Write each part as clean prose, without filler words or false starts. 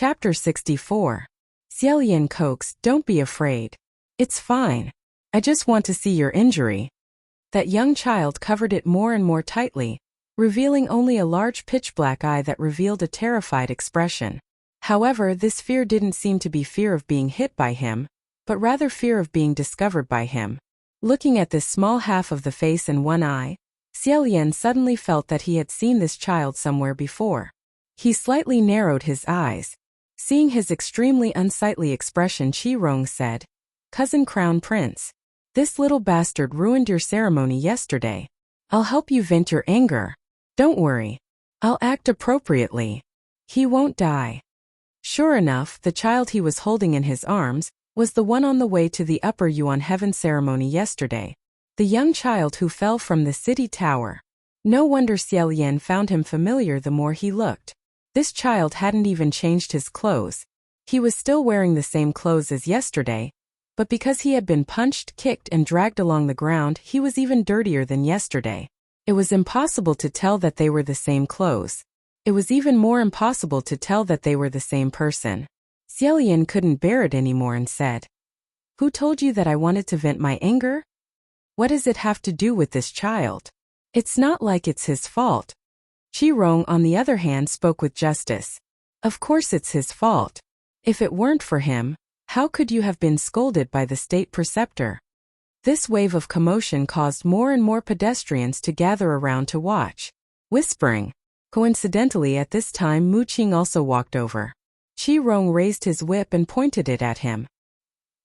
Chapter 64. Xiaolian coaxed, "Don't be afraid. It's fine. I just want to see your injury." That young child covered it more and more tightly, revealing only a large pitch-black eye that revealed a terrified expression. However, this fear didn't seem to be fear of being hit by him, but rather fear of being discovered by him. Looking at this small half of the face and one eye, Xiaolian suddenly felt that he had seen this child somewhere before. He slightly narrowed his eyes. Seeing his extremely unsightly expression, Qirong said, "Cousin Crown Prince, this little bastard ruined your ceremony yesterday. I'll help you vent your anger. Don't worry. I'll act appropriately. He won't die." Sure enough, the child he was holding in his arms was the one on the way to the Upper Yuan Heaven ceremony yesterday. The young child who fell from the city tower. No wonder Xiaolian found him familiar the more he looked. This child hadn't even changed his clothes. He was still wearing the same clothes as yesterday, but because he had been punched, kicked, and dragged along the ground, he was even dirtier than yesterday. It was impossible to tell that they were the same clothes. It was even more impossible to tell that they were the same person. Xiaolian couldn't bear it anymore and said, "Who told you that I wanted to vent my anger? What does it have to do with this child? It's not like it's his fault." Qirong, on the other hand, spoke with justice. "Of course it's his fault. If it weren't for him, how could you have been scolded by the state preceptor?" This wave of commotion caused more and more pedestrians to gather around to watch, whispering. Coincidentally, at this time Wuxia also walked over. Qirong raised his whip and pointed it at him.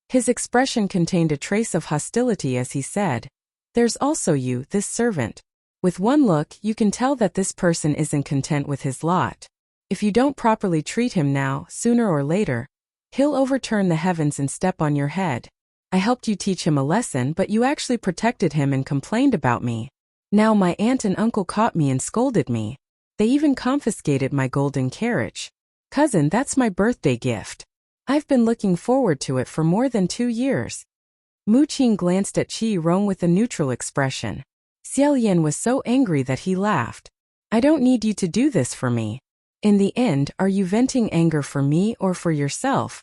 His expression contained a trace of hostility as he said, "There's also you, this servant. With one look, you can tell that this person isn't content with his lot. If you don't properly treat him now, sooner or later, he'll overturn the heavens and step on your head. I helped you teach him a lesson, but you actually protected him and complained about me. Now my aunt and uncle caught me and scolded me. They even confiscated my golden carriage. Cousin, that's my birthday gift. I've been looking forward to it for more than 2 years." Wuxia glanced at Qirong with a neutral expression. Xiaolian was so angry that he laughed. "I don't need you to do this for me. In the end, are you venting anger for me or for yourself?"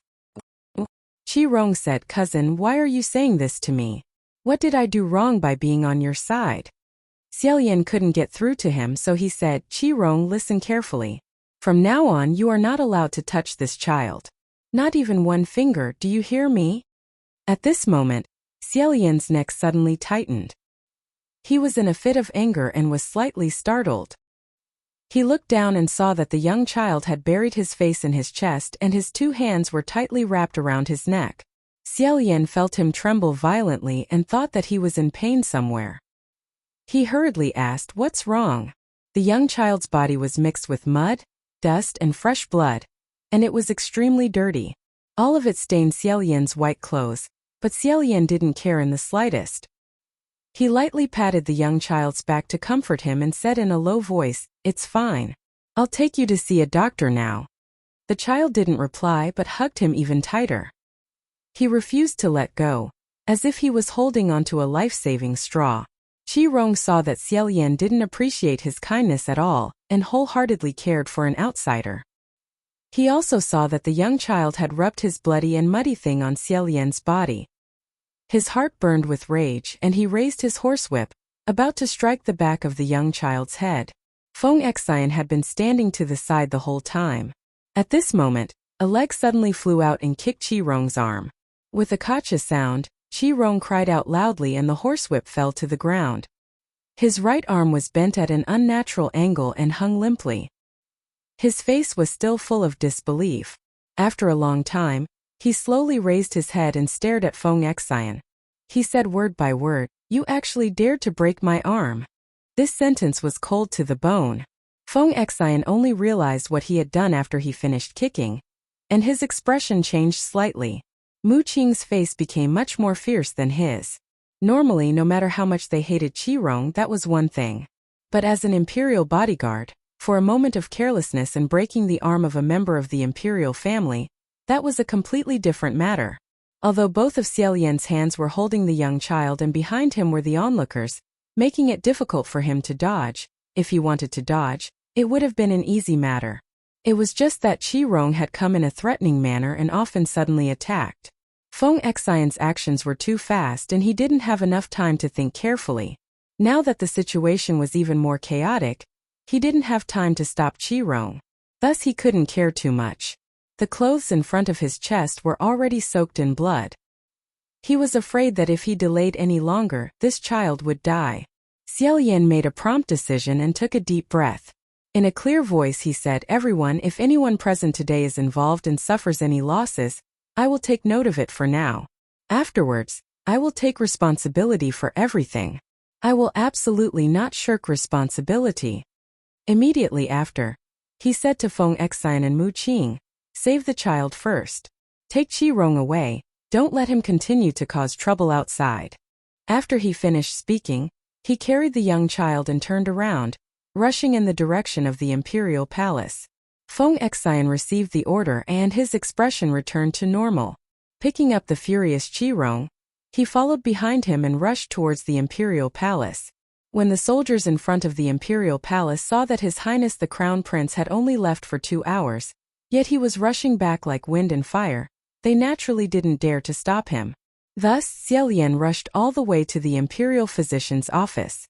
Qirong said, "Cousin, why are you saying this to me? What did I do wrong by being on your side?" Xiaolian couldn't get through to him, so he said, "Qirong, listen carefully. From now on, you are not allowed to touch this child. Not even one finger, do you hear me?" At this moment, Xiaolian's neck suddenly tightened. He was in a fit of anger and was slightly startled. He looked down and saw that the young child had buried his face in his chest and his 2 hands were tightly wrapped around his neck. Xiaolian felt him tremble violently and thought that he was in pain somewhere. He hurriedly asked, "What's wrong?" The young child's body was mixed with mud, dust, and fresh blood, and it was extremely dirty. All of it stained Xiaolian's white clothes, but Xiaolian didn't care in the slightest. He lightly patted the young child's back to comfort him and said in a low voice, "It's fine. I'll take you to see a doctor now." The child didn't reply but hugged him even tighter. He refused to let go, as if he was holding onto a life-saving straw. Qirong saw that Xiaolian didn't appreciate his kindness at all and wholeheartedly cared for an outsider. He also saw that the young child had rubbed his bloody and muddy thing on Xiaolian's body. His heart burned with rage and he raised his horsewhip, about to strike the back of the young child's head. Feng Xian had been standing to the side the whole time. At this moment, a leg suddenly flew out and kicked Qirong's arm. With a kacha sound, Qirong cried out loudly and the horsewhip fell to the ground. His right arm was bent at an unnatural angle and hung limply. His face was still full of disbelief. After a long time, he slowly raised his head and stared at Feng Xian. He said word by word, "You actually dared to break my arm." This sentence was cold to the bone. Feng Xian only realized what he had done after he finished kicking, and his expression changed slightly. Wuxia's face became much more fierce than his. Normally, no matter how much they hated Qirong, that was one thing. But as an imperial bodyguard, for a moment of carelessness and breaking the arm of a member of the imperial family, that was a completely different matter. Although both of Xiaolian's hands were holding the young child and behind him were the onlookers, making it difficult for him to dodge, if he wanted to dodge, it would have been an easy matter. It was just that Qi Rong had come in a threatening manner and often suddenly attacked. Feng Xian's actions were too fast and he didn't have enough time to think carefully. Now that the situation was even more chaotic, he didn't have time to stop Qi Rong. Thus he couldn't care too much. The clothes in front of his chest were already soaked in blood. He was afraid that if he delayed any longer, this child would die. Xiao Yan made a prompt decision and took a deep breath. In a clear voice he said, "Everyone, if anyone present today is involved and suffers any losses, I will take note of it for now. Afterwards, I will take responsibility for everything. I will absolutely not shirk responsibility." Immediately after, he said to Feng Xian and Mu Qing, "Save the child first. Take Qi Rong away, don't let him continue to cause trouble outside." After he finished speaking, he carried the young child and turned around, rushing in the direction of the imperial palace. Feng Xian received the order and his expression returned to normal. Picking up the furious Qi Rong, he followed behind him and rushed towards the imperial palace. When the soldiers in front of the imperial palace saw that His Highness the Crown Prince had only left for 2 hours, yet he was rushing back like wind and fire, they naturally didn't dare to stop him. Thus, Xiao Yan rushed all the way to the imperial physician's office.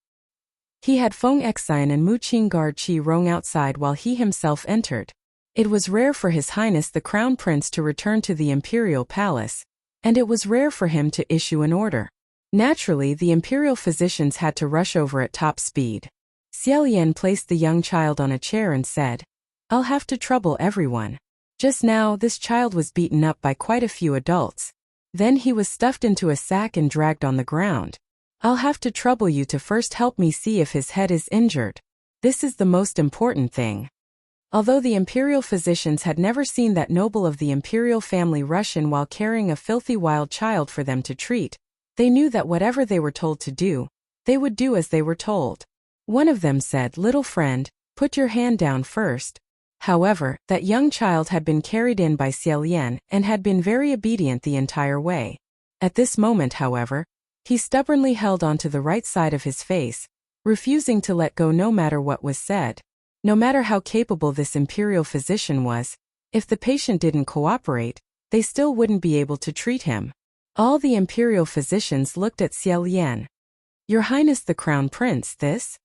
He had Feng Xian and Mu Qing guard Qi Rong outside while he himself entered. It was rare for His Highness the Crown Prince to return to the imperial palace, and it was rare for him to issue an order. Naturally, the imperial physicians had to rush over at top speed. Xiao Yan placed the young child on a chair and said, "I'll have to trouble everyone. Just now, this child was beaten up by quite a few adults. Then he was stuffed into a sack and dragged on the ground. I'll have to trouble you to first help me see if his head is injured. This is the most important thing." Although the imperial physicians had never seen that noble of the imperial family rush in while carrying a filthy wild child for them to treat, they knew that whatever they were told to do, they would do as they were told. One of them said, "Little friend, put your hand down first." However, that young child had been carried in by Xiao Yan and had been very obedient the entire way. At this moment, however, he stubbornly held onto the right side of his face, refusing to let go no matter what was said. No matter how capable this imperial physician was, if the patient didn't cooperate, they still wouldn't be able to treat him. All the imperial physicians looked at Xiao Yan. "Your Highness the Crown Prince, this?"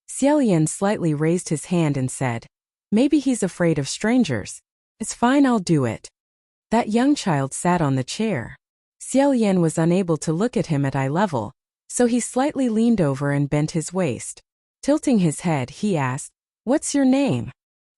Xiao Yan slightly raised his hand and said, "Maybe he's afraid of strangers. It's fine, I'll do it." That young child sat on the chair. Xiao Yan was unable to look at him at eye level, so he slightly leaned over and bent his waist. Tilting his head, he asked, "What's your name?"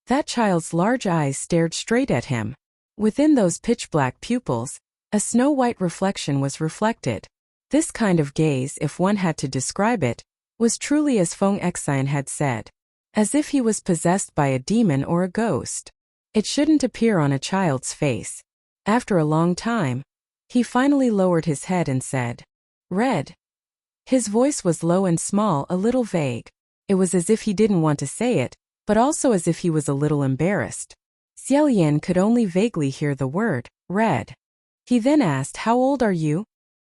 That child's large eyes stared straight at him. Within those pitch-black pupils, a snow-white reflection was reflected. This kind of gaze, if one had to describe it, was truly as Feng Xian had said, as if he was possessed by a demon or a ghost. It shouldn't appear on a child's face. After a long time, he finally lowered his head and said, "Red." His voice was low and small, a little vague. It was as if he didn't want to say it, but also as if he was a little embarrassed. Xiao Yan could only vaguely hear the word, "red." He then asked, "How old are you?"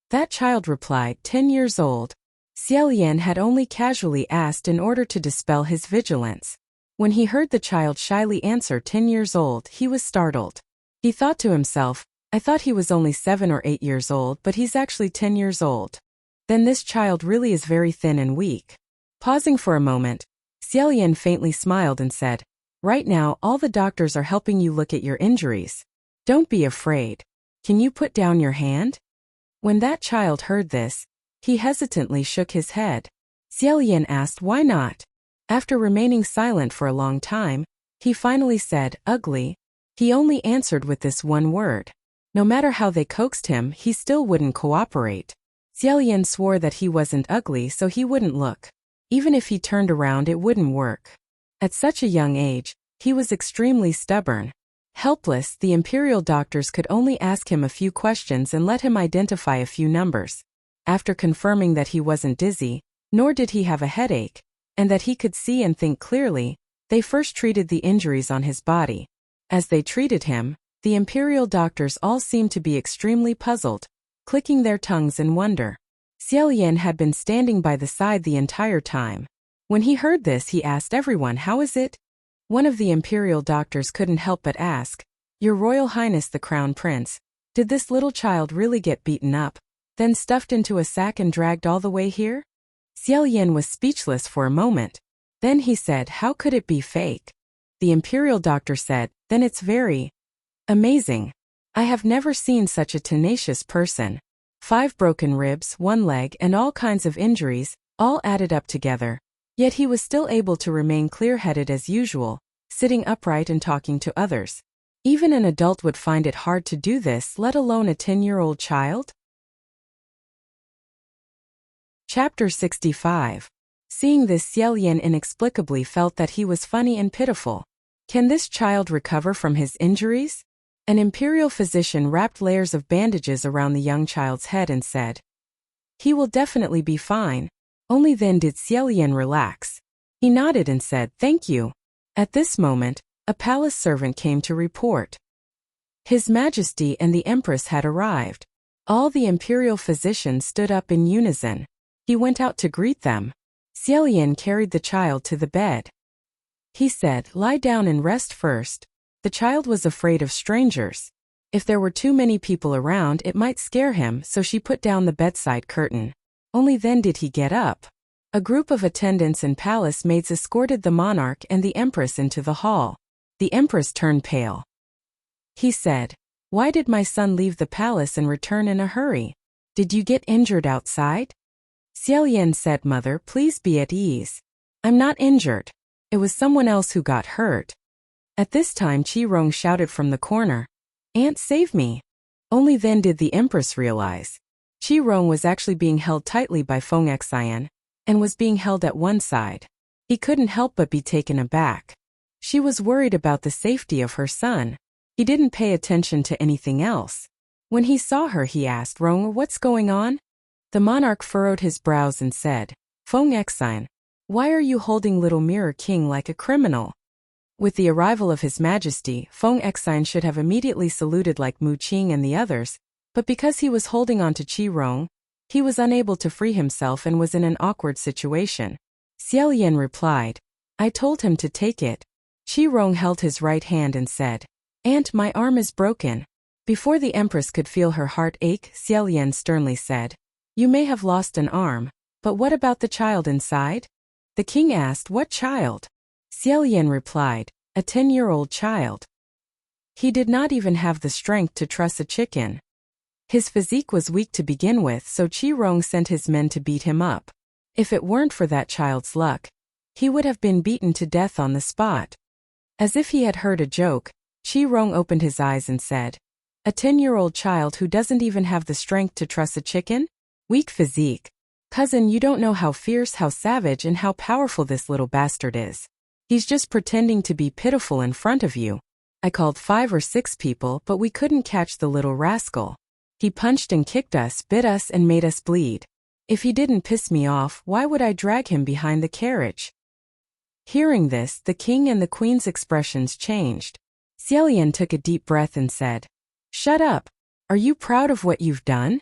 That child replied, 10 years old. Xiao Yan had only casually asked in order to dispel his vigilance. When he heard the child shyly answer 10 years old, he was startled. He thought to himself, "I thought he was only 7 or 8 years old, but he's actually 10 years old. Then this child really is very thin and weak." Pausing for a moment, Xiao Yan faintly smiled and said, "Right now all the doctors are helping you look at your injuries. Don't be afraid. Can you put down your hand?" When that child heard this, he hesitantly shook his head. Xiao Yan asked why not. After remaining silent for a long time, he finally said, "Ugly." He only answered with this one word. No matter how they coaxed him, he still wouldn't cooperate. Xiao Yan swore that he wasn't ugly, so he wouldn't look. Even if he turned around, it wouldn't work. At such a young age, he was extremely stubborn. Helpless, the imperial doctors could only ask him a few questions and let him identify a few numbers. After confirming that he wasn't dizzy, nor did he have a headache, and that he could see and think clearly, they first treated the injuries on his body. As they treated him, the imperial doctors all seemed to be extremely puzzled, clicking their tongues in wonder. Xiao Yan had been standing by the side the entire time. When he heard this, he asked everyone, "How is it?" One of the imperial doctors couldn't help but ask, "Your Royal Highness the Crown Prince, did this little child really get beaten up, then stuffed into a sack and dragged all the way here?" Xiao Yin was speechless for a moment. Then he said, "How could it be fake?" The imperial doctor said, "Then it's very amazing. I have never seen such a tenacious person. 5 broken ribs, 1 leg, and all kinds of injuries, all added up together. Yet he was still able to remain clear-headed as usual, sitting upright and talking to others. Even an adult would find it hard to do this, let alone a 10-year-old child?" Chapter 65. Seeing this, Xiao Yin inexplicably felt that he was funny and pitiful. Can this child recover from his injuries? An imperial physician wrapped layers of bandages around the young child's head and said, "He will definitely be fine." Only then did Xiao Yin relax. He nodded and said, "Thank you." At this moment, a palace servant came to report. His Majesty and the Empress had arrived. All the imperial physicians stood up in unison. He went out to greet them. Xiao Yin carried the child to the bed. He said, "Lie down and rest first." The child was afraid of strangers. If there were too many people around, it might scare him, so she put down the bedside curtain. Only then did he get up. A group of attendants and palace maids escorted the monarch and the empress into the hall. The empress turned pale. He said, "Why did my son leave the palace and return in a hurry? Did you get injured outside?" Xiao Yin said, "Mother, please be at ease. I'm not injured. It was someone else who got hurt." At this time Qi Rong shouted from the corner, "Aunt, save me." Only then did the empress realize. Qi Rong was actually being held tightly by Feng Xian, and was being held at one side. He couldn't help but be taken aback. She was worried about the safety of her son. He didn't pay attention to anything else. When he saw her, he asked, "Rong, what's going on?" The monarch furrowed his brows and said, "Feng Xian, why are you holding little Mirror King like a criminal?" With the arrival of His Majesty, Feng Xian should have immediately saluted like Mu Qing and the others, but because he was holding on to Qi Rong, he was unable to free himself and was in an awkward situation. Xiao Yin replied, "I told him to take it." Qi Rong held his right hand and said, "Aunt, my arm is broken." Before the empress could feel her heart ache, Xiao Yin sternly said, "You may have lost an arm, but what about the child inside?" The king asked, "What child?" Xiao Yin replied, "A 10-year-old child." He did not even have the strength to truss a chicken. His physique was weak to begin with, so Qi Rong sent his men to beat him up. If it weren't for that child's luck, he would have been beaten to death on the spot. As if he had heard a joke, Qi Rong opened his eyes and said, "A 10-year-old child who doesn't even have the strength to truss a chicken? Weak physique. Cousin, you don't know how fierce, how savage, and how powerful this little bastard is. He's just pretending to be pitiful in front of you. I called 5 or 6 people, but we couldn't catch the little rascal. He punched and kicked us, bit us, and made us bleed. If he didn't piss me off, why would I drag him behind the carriage?" Hearing this, the king and the queen's expressions changed. Xiao Yin took a deep breath and said, "Shut up. Are you proud of what you've done?"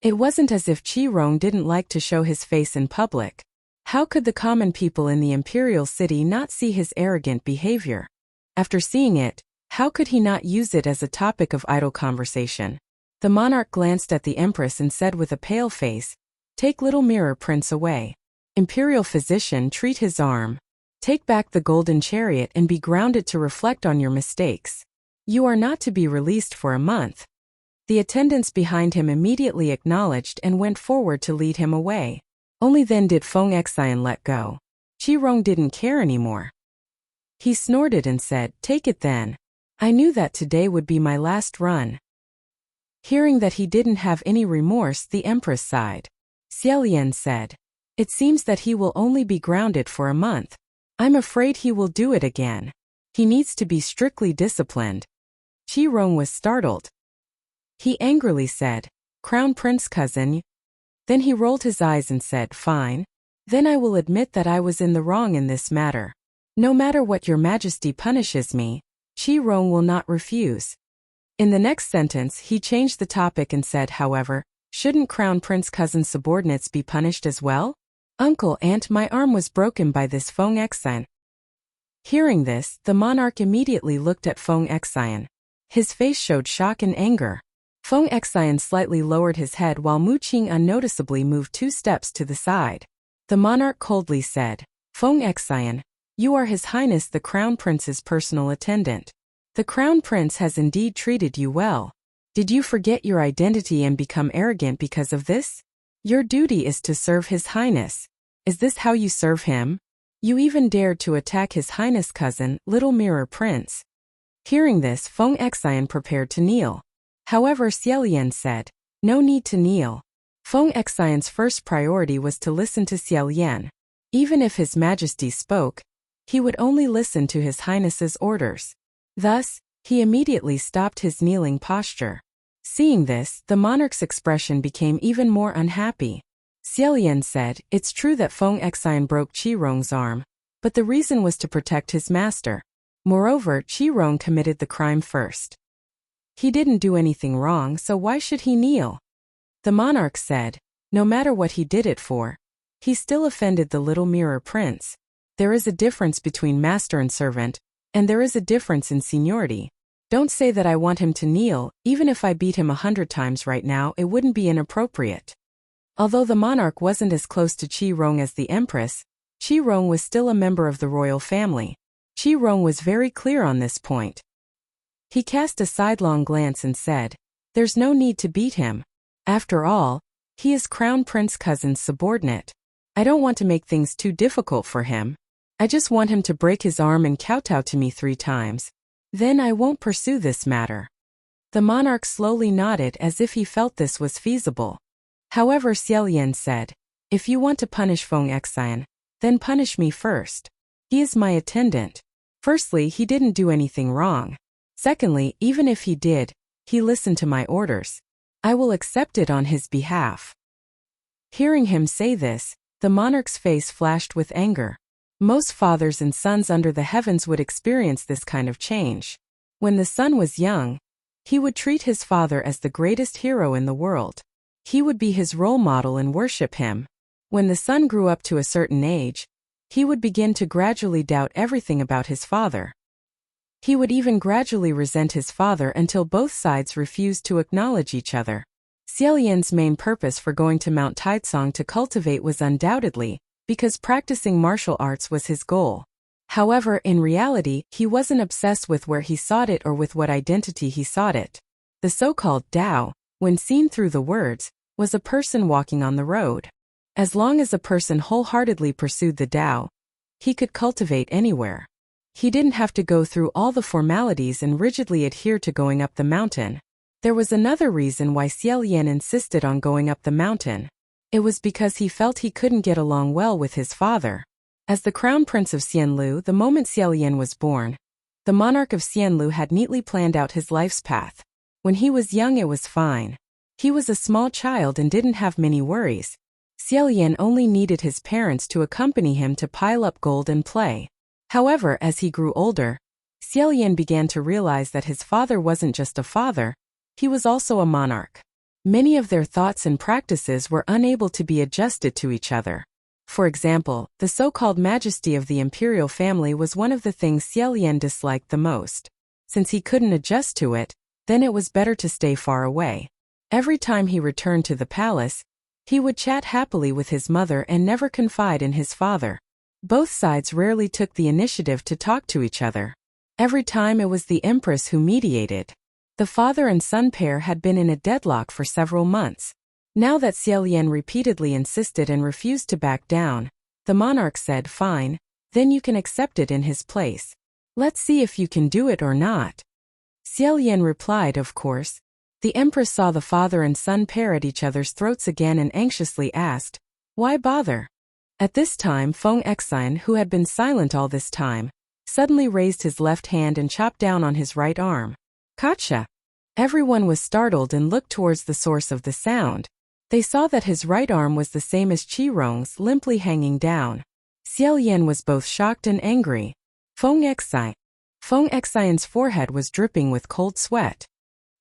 It wasn't as if Qi Rong didn't like to show his face in public. How could the common people in the imperial city not see his arrogant behavior? After seeing it, how could he not use it as a topic of idle conversation? The monarch glanced at the empress and said with a pale face, "Take little Mirror Prince away. Imperial physician, treat his arm. Take back the golden chariot and be grounded to reflect on your mistakes. You are not to be released for a month." The attendants behind him immediately acknowledged and went forward to lead him away. Only then did Feng Xian let go. Qi Rong didn't care anymore. He snorted and said, "Take it then. I knew that today would be my last run." Hearing that he didn't have any remorse, the empress sighed. Xiao Yin said, "It seems that he will only be grounded for a month. I'm afraid he will do it again. He needs to be strictly disciplined." Qi Rong was startled. He angrily said, "Crown Prince cousin." Then he rolled his eyes and said, "Fine. Then I will admit that I was in the wrong in this matter. No matter what your majesty punishes me, Qi Rong will not refuse." In the next sentence, he changed the topic and said, "However, shouldn't Crown Prince cousin's subordinates be punished as well? Uncle, aunt, my arm was broken by this Feng Xian." Hearing this, the monarch immediately looked at Feng Xian. His face showed shock and anger. Feng Xian slightly lowered his head while Mu Qing unnoticeably moved 2 steps to the side. The monarch coldly said, Feng Xian, you are His Highness the Crown Prince's personal attendant. The Crown Prince has indeed treated you well. Did you forget your identity and become arrogant because of this? Your duty is to serve His Highness. Is this how you serve him? You even dared to attack His Highness' cousin, Little Mirror Prince. Hearing this, Feng Xian prepared to kneel. However, Xiaolian said, no need to kneel. Feng Xian's first priority was to listen to Xiaolian. Even if His Majesty spoke, he would only listen to His Highness's orders. Thus, he immediately stopped his kneeling posture. Seeing this, the monarch's expression became even more unhappy. Xiaolian said, it's true that Feng Xian broke Qirong's arm, but the reason was to protect his master. Moreover, Qirong committed the crime first. He didn't do anything wrong, so why should he kneel? The monarch said, no matter what he did it for, he still offended the Little Mirror Prince. There is a difference between master and servant, and there is a difference in seniority. Don't say that I want him to kneel. Even if I beat him 100 times right now, it wouldn't be inappropriate. Although the monarch wasn't as close to Qirong as the empress, Qirong was still a member of the royal family. Qirong was very clear on this point. He cast a sidelong glance and said, there's no need to beat him. After all, he is Crown Prince cousin's subordinate. I don't want to make things too difficult for him. I just want him to break his arm and kowtow to me 3 times. Then I won't pursue this matter. The monarch slowly nodded as if he felt this was feasible. However, Xiaolian said, if you want to punish Feng Xian, then punish me first. He is my attendant. Firstly, he didn't do anything wrong. Secondly, even if he did, he listened to my orders. I will accept it on his behalf. Hearing him say this, the monarch's face flashed with anger. Most fathers and sons under the heavens would experience this kind of change. When the son was young, he would treat his father as the greatest hero in the world. He would be his role model and worship him. When the son grew up to a certain age, he would begin to gradually doubt everything about his father. He would even gradually resent his father until both sides refused to acknowledge each other. Xiaolian's main purpose for going to Mount Taizong to cultivate was undoubtedly because practicing martial arts was his goal. However, in reality, he wasn't obsessed with where he sought it or with what identity he sought it. The so-called Tao, when seen through the words, was a person walking on the road. As long as a person wholeheartedly pursued the Tao, he could cultivate anywhere. He didn't have to go through all the formalities and rigidly adhere to going up the mountain. There was another reason why Xiaolian insisted on going up the mountain. It was because he felt he couldn't get along well with his father. As the Crown Prince of Xianlu, the moment Xiaolian was born, the monarch of Xianlu had neatly planned out his life's path. When he was young, it was fine. He was a small child and didn't have many worries. Xiaolian only needed his parents to accompany him to pile up gold and play. However, as he grew older, Xiaolian began to realize that his father wasn't just a father, he was also a monarch. Many of their thoughts and practices were unable to be adjusted to each other. For example, the so-called majesty of the imperial family was one of the things Xiaolian disliked the most. Since he couldn't adjust to it, then it was better to stay far away. Every time he returned to the palace, he would chat happily with his mother and never confide in his father. Both sides rarely took the initiative to talk to each other. Every time it was the empress who mediated. The father and son pair had been in a deadlock for several months. Now that Xiaolian repeatedly insisted and refused to back down, the monarch said, fine, then you can accept it in his place. Let's see if you can do it or not. Xiaolian replied, of course. The empress saw the father and son pair at each other's throats again and anxiously asked, why bother? At this time, Feng Xian, who had been silent all this time, suddenly raised his left hand and chopped down on his right arm. Gotcha! Everyone was startled and looked towards the source of the sound. They saw that his right arm was the same as Qirong's, limply hanging down. Xiaolian was both shocked and angry. Feng Xian's forehead was dripping with cold sweat.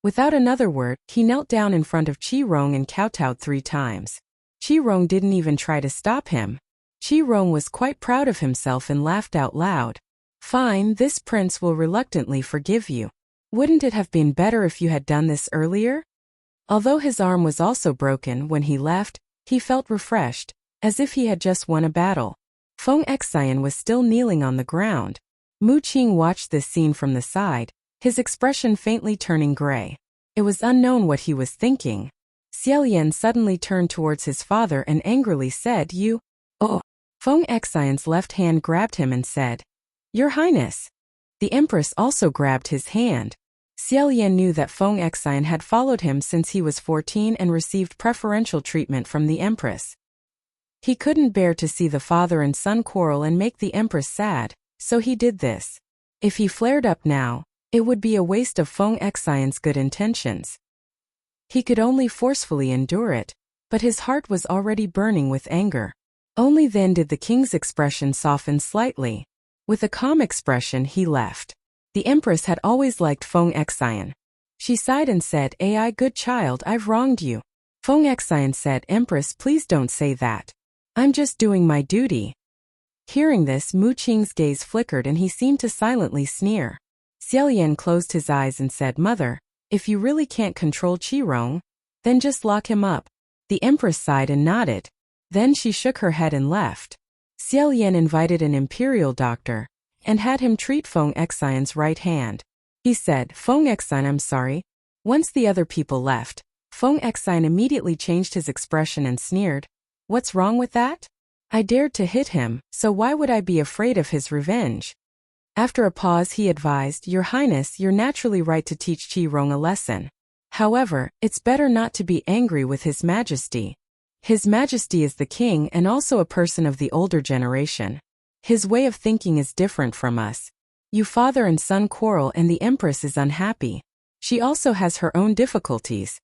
Without another word, he knelt down in front of Qirong and kowtowed 3 times. Qirong didn't even try to stop him. Qirong was quite proud of himself and laughed out loud. Fine, this prince will reluctantly forgive you. Wouldn't it have been better if you had done this earlier? Although his arm was also broken when he left, he felt refreshed, as if he had just won a battle. Feng Xian was still kneeling on the ground. Mu Qing watched this scene from the side, his expression faintly turning gray. It was unknown what he was thinking. Xiaolian suddenly turned towards his father and angrily said, "You..." "Oh!" Feng Xian's left hand grabbed him and said, "Your Highness." The Empress also grabbed his hand. Xiaolian knew that Feng Xian had followed him since he was 14 and received preferential treatment from the Empress. He couldn't bear to see the father and son quarrel and make the Empress sad, so he did this. If he flared up now, it would be a waste of Feng Xian's good intentions. He could only forcefully endure it, but his heart was already burning with anger. Only then did the king's expression soften slightly. With a calm expression he left. The Empress had always liked Feng Xian. She sighed and said, "Ai, good child, I've wronged you." Feng Xian said, "Empress, please don't say that. I'm just doing my duty." Hearing this, Mu Qing's gaze flickered and he seemed to silently sneer. Xiaolian closed his eyes and said, "Mother, if you really can't control Qirong, then just lock him up." The Empress sighed and nodded. Then she shook her head and left. Xiaolian invited an imperial doctor and had him treat Feng Xian's right hand. He said, "Feng Xian, I'm sorry." Once the other people left, Feng Xian immediately changed his expression and sneered, "What's wrong with that? I dared to hit him, so why would I be afraid of his revenge?" After a pause he advised, "Your Highness, you're naturally right to teach Qirong a lesson. However, it's better not to be angry with His Majesty. His Majesty is the king and also a person of the older generation. His way of thinking is different from us. You father and son quarrel and the Empress is unhappy. She also has her own difficulties."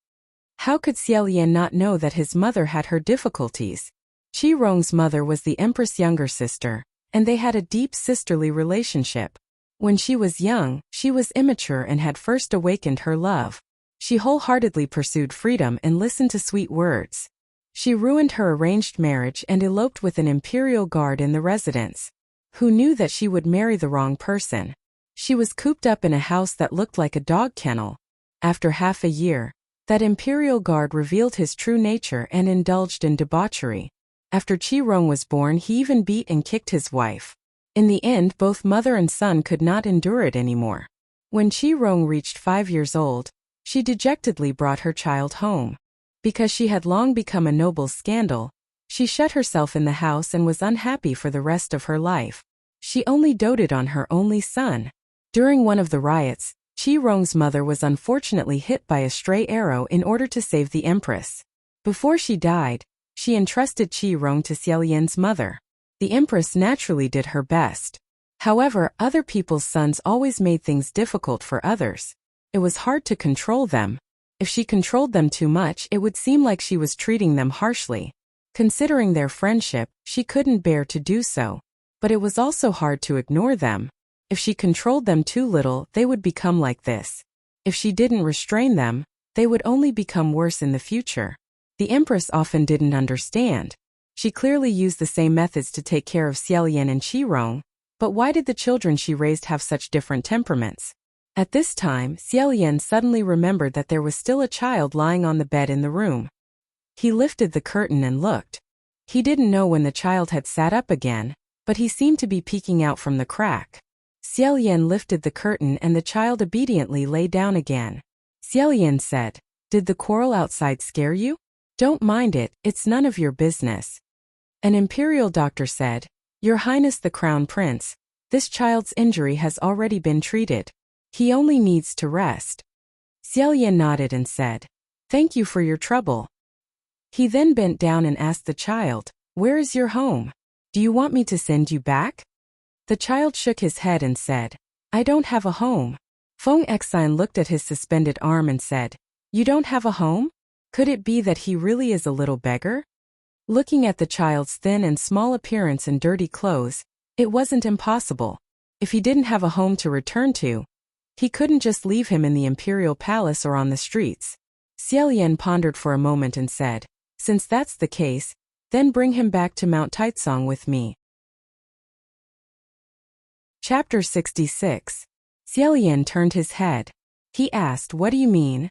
How could Xiaolian not know that his mother had her difficulties? Qirong's mother was the Empress' younger sister, and they had a deep sisterly relationship. When she was young, she was immature and had first awakened her love. She wholeheartedly pursued freedom and listened to sweet words. She ruined her arranged marriage and eloped with an imperial guard in the residence, who knew that she would marry the wrong person. She was cooped up in a house that looked like a dog kennel. After half a year, that imperial guard revealed his true nature and indulged in debauchery. After Qirong was born, he even beat and kicked his wife. In the end, both mother and son could not endure it anymore. When Qirong reached 5 years old, she dejectedly brought her child home. Because she had long become a noble scandal, she shut herself in the house and was unhappy for the rest of her life. She only doted on her only son. During one of the riots, Qirong's mother was unfortunately hit by a stray arrow in order to save the Empress. Before she died, she entrusted Qirong to Xiaolian's mother. The Empress naturally did her best. However, other people's sons always made things difficult for others. It was hard to control them. If she controlled them too much, it would seem like she was treating them harshly. Considering their friendship, she couldn't bear to do so. But it was also hard to ignore them. If she controlled them too little, they would become like this. If she didn't restrain them, they would only become worse in the future. The Empress often didn't understand. She clearly used the same methods to take care of Xiaolian and Qirong, but why did the children she raised have such different temperaments? At this time, Xiaolian suddenly remembered that there was still a child lying on the bed in the room. He lifted the curtain and looked. He didn't know when the child had sat up again, but he seemed to be peeking out from the crack. Xiaolian lifted the curtain and the child obediently lay down again. Xiaolian said, "Did the quarrel outside scare you? Don't mind it, it's none of your business." An imperial doctor said, "Your Highness the Crown Prince, this child's injury has already been treated. He only needs to rest." Xiaolian nodded and said, "Thank you for your trouble." He then bent down and asked the child, "Where is your home? Do you want me to send you back?" The child shook his head and said, "I don't have a home." Feng Xian looked at his suspended arm and said, "You don't have a home? Could it be that he really is a little beggar?" Looking at the child's thin and small appearance and dirty clothes, it wasn't impossible. If he didn't have a home to return to, he couldn't just leave him in the imperial palace or on the streets. Xiaolian pondered for a moment and said, "Since that's the case, then bring him back to Mount Taitsong with me." Chapter 66. Xiaolian turned his head. He asked, "What do you mean?"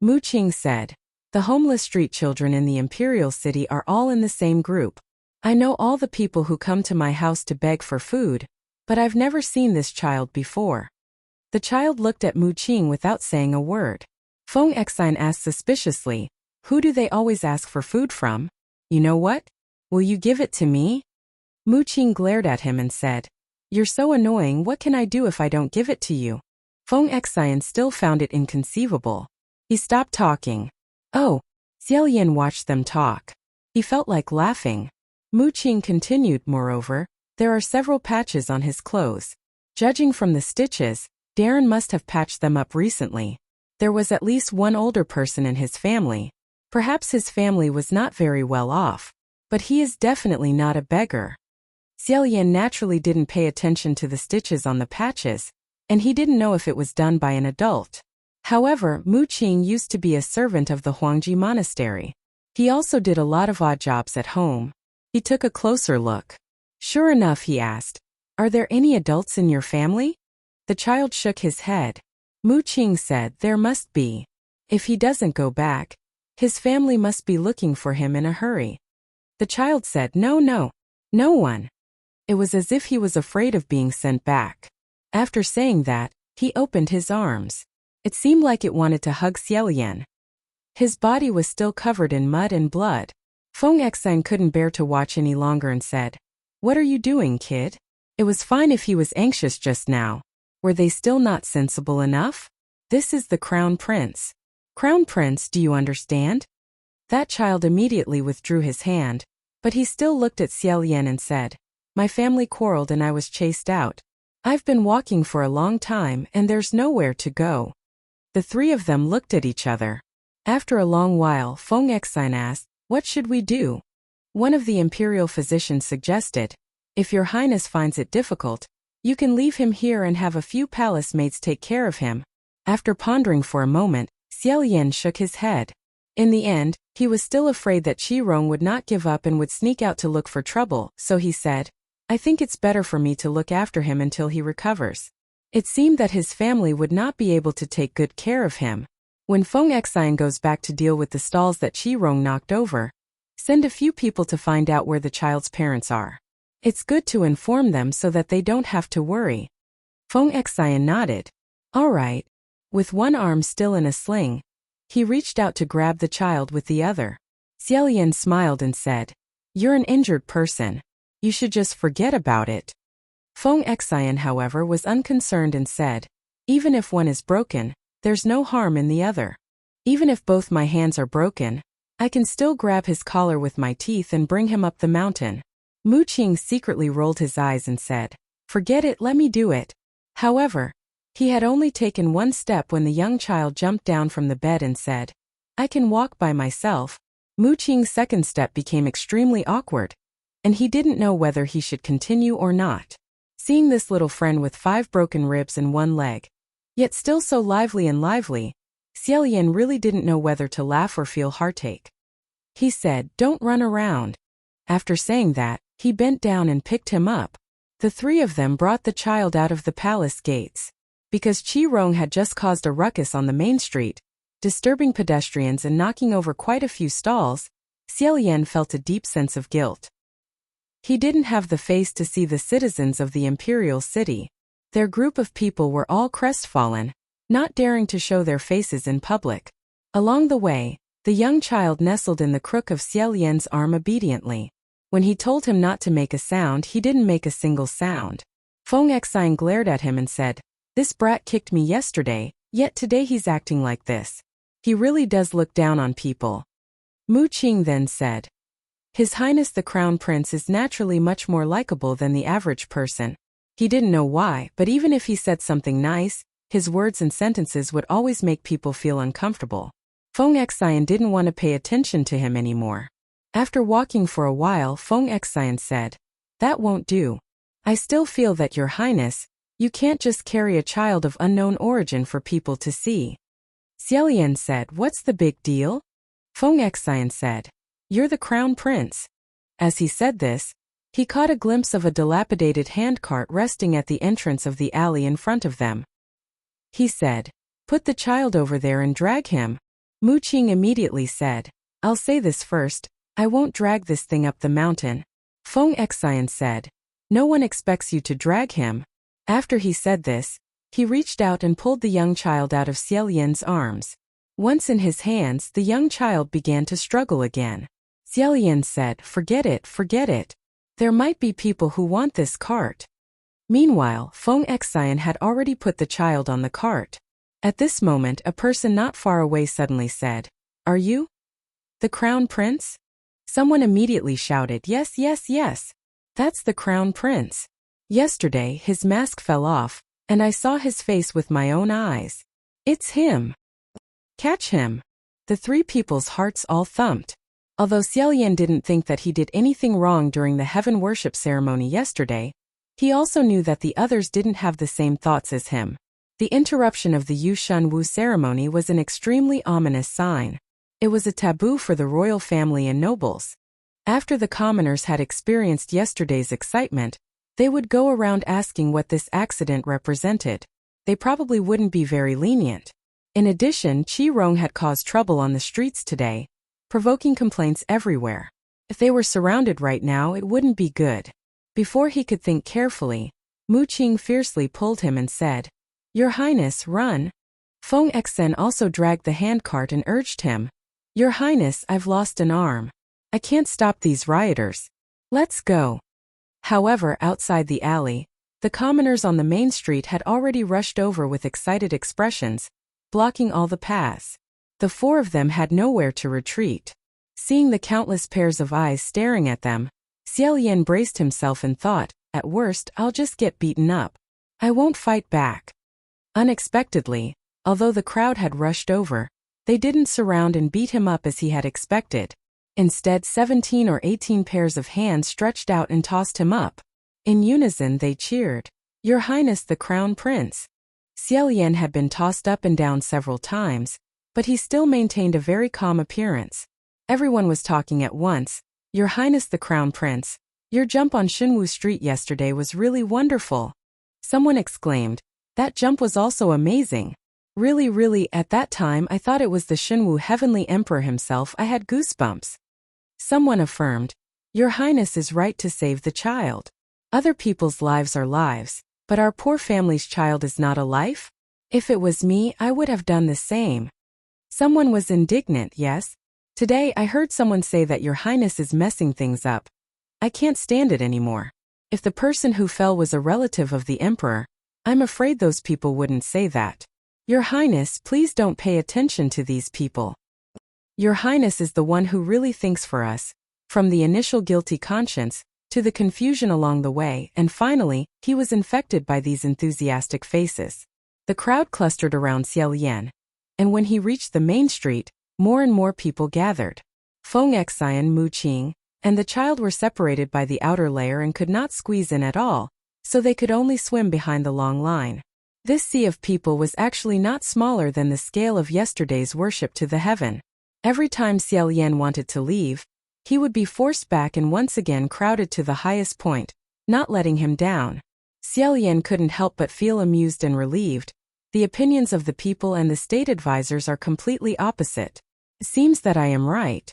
Mu Qing said, "The homeless street children in the imperial city are all in the same group. I know all the people who come to my house to beg for food, but I've never seen this child before." The child looked at Mu Qing without saying a word. Feng Exine asked suspiciously, "Who do they always ask for food from? You know what? Will you give it to me?" Mu Qing glared at him and said, "You're so annoying, what can I do if I don't give it to you?" Feng Exine still found it inconceivable. He stopped talking. Oh, Xiaolian watched them talk. He felt like laughing. Mu Qing continued, "Moreover, there are several patches on his clothes. Judging from the stitches, Darren must have patched them up recently. There was at least one older person in his family. Perhaps his family was not very well off, but he is definitely not a beggar." Xiaolian naturally didn't pay attention to the stitches on the patches, and he didn't know if it was done by an adult. However, Mu Qing used to be a servant of the Huangji Monastery. He also did a lot of odd jobs at home. He took a closer look. Sure enough, he asked, "Are there any adults in your family?" The child shook his head. Mu Qing said, "There must be. If he doesn't go back, his family must be looking for him in a hurry." The child said, "No, no one." It was as if he was afraid of being sent back. After saying that, he opened his arms. It seemed like it wanted to hug Xiaolian. His body was still covered in mud and blood. Feng Exine couldn't bear to watch any longer and said, "What are you doing, kid? It was fine if he was anxious just now. Were they still not sensible enough? This is the Crown Prince. Crown Prince, do you understand?" That child immediately withdrew his hand, but he still looked at Xiaolian and said, "My family quarreled and I was chased out. I've been walking for a long time and there's nowhere to go." The three of them looked at each other. After a long while, Feng Exine asked, "What should we do?" One of the imperial physicians suggested, "If your highness finds it difficult, you can leave him here and have a few palace maids take care of him." After pondering for a moment, Xiaolian shook his head. In the end, he was still afraid that Qirong would not give up and would sneak out to look for trouble, so he said, "I think it's better for me to look after him until he recovers." It seemed that his family would not be able to take good care of him. When Feng Exine goes back to deal with the stalls that Qirong knocked over, send a few people to find out where the child's parents are. It's good to inform them so that they don't have to worry. Feng Exine nodded. All right. With one arm still in a sling, he reached out to grab the child with the other. Xiaolian smiled and said, "You're an injured person. You should just forget about it." Feng Exine, however, was unconcerned and said, "Even if one is broken, there's no harm in the other. Even if both my hands are broken, I can still grab his collar with my teeth and bring him up the mountain." Mu Qing secretly rolled his eyes and said, "Forget it, let me do it." However, he had only taken one step when the young child jumped down from the bed and said, "I can walk by myself." Mu Qing's second step became extremely awkward, and he didn't know whether he should continue or not. Seeing this little friend with 5 broken ribs and 1 leg, yet still so lively, Xiaolian really didn't know whether to laugh or feel heartache. He said, "Don't run around." After saying that, he bent down and picked him up. The three of them brought the child out of the palace gates. Because Qirong had just caused a ruckus on the main street, disturbing pedestrians and knocking over quite a few stalls, Xiaolian felt a deep sense of guilt. He didn't have the face to see the citizens of the imperial city. Their group of people were all crestfallen, not daring to show their faces in public. Along the way, the young child nestled in the crook of Xiaolian's arm obediently. When he told him not to make a sound, he didn't make a single sound. Feng Exine glared at him and said, "This brat kicked me yesterday, yet today he's acting like this. He really does look down on people." Mu Qing then said, "His Highness the Crown Prince is naturally much more likable than the average person." He didn't know why, but even if he said something nice, his words and sentences would always make people feel uncomfortable. Feng Exine didn't want to pay attention to him anymore. After walking for a while, Feng Exine said, "That won't do. I still feel that, Your Highness, you can't just carry a child of unknown origin for people to see." Xiaolian said, "What's the big deal?" Feng Exine said, "You're the Crown Prince." As he said this, He caught a glimpse of a dilapidated handcart resting at the entrance of the alley in front of them. He said, "Put the child over there and drag him." Mu Qing immediately said, "I'll say this first, I won't drag this thing up the mountain." Feng Xian said, "No one expects you to drag him." After he said this, he reached out and pulled the young child out of Xiao Yan's arms. Once in his hands, the young child began to struggle again. Xiao Yan said, forget it. There might be people who want this cart." Meanwhile, Feng Xian had already put the child on the cart. At this moment, a person not far away suddenly said, "Are you the Crown Prince?" Someone immediately shouted, "Yes, yes, yes. That's the Crown Prince. Yesterday, his mask fell off, and I saw his face with my own eyes. It's him. Catch him." The three people's hearts all thumped. Although Xiao Yan didn't think that he did anything wrong during the heaven worship ceremony yesterday, he also knew that the others didn't have the same thoughts as him. The interruption of the Yu Shun Wu ceremony was an extremely ominous sign. It was a taboo for the royal family and nobles. After the commoners had experienced yesterday's excitement, they would go around asking what this accident represented. They probably wouldn't be very lenient. In addition, Qi Rong had caused trouble on the streets today, provoking complaints everywhere. If they were surrounded right now, it wouldn't be good. Before he could think carefully, Mu Qing fiercely pulled him and said, "Your Highness, run." Feng Xian also dragged the handcart and urged him, "Your Highness, I've lost an arm. I can't stop these rioters. Let's go." However, outside the alley, the commoners on the main street had already rushed over with excited expressions, blocking all the paths. The four of them had nowhere to retreat. Seeing the countless pairs of eyes staring at them, Xiao Yan braced himself and thought, "At worst, I'll just get beaten up. I won't fight back." Unexpectedly, although the crowd had rushed over, they didn't surround and beat him up as he had expected. Instead, 17 or 18 pairs of hands stretched out and tossed him up. In unison they cheered, "Your Highness the Crown Prince." Xiao Yan had been tossed up and down several times, but he still maintained a very calm appearance. Everyone was talking at once, "Your Highness the Crown Prince, your jump on Shinwu Street yesterday was really wonderful." Someone exclaimed, "That jump was also amazing. Really, at that time I thought it was the Shinwu Heavenly Emperor himself. I had goosebumps." Someone affirmed, "Your Highness is right to save the child. Other people's lives are lives, but our poor family's child is not a life? If it was me, I would have done the same." Someone was indignant, "Yes. Today I heard someone say that Your Highness is messing things up. I can't stand it anymore. If the person who fell was a relative of the Emperor, I'm afraid those people wouldn't say that. Your Highness, please don't pay attention to these people. Your Highness is the one who really thinks for us, from the initial guilty conscience, to the confusion along the way, and finally, he was infected by these enthusiastic faces." The crowd clustered around Xiao Yan, and when he reached the main street, more and more people gathered. Feng Xian, Mu Qing, and the child were separated by the outer layer and could not squeeze in at all, so they could only swim behind the long line. This sea of people was actually not smaller than the scale of yesterday's worship to the heaven. Every time Xiao Yan wanted to leave, he would be forced back and once again crowded to the highest point, not letting him down. Xiao Yan couldn't help but feel amused and relieved. The opinions of the people and the state advisors are completely opposite. Seems that I am right.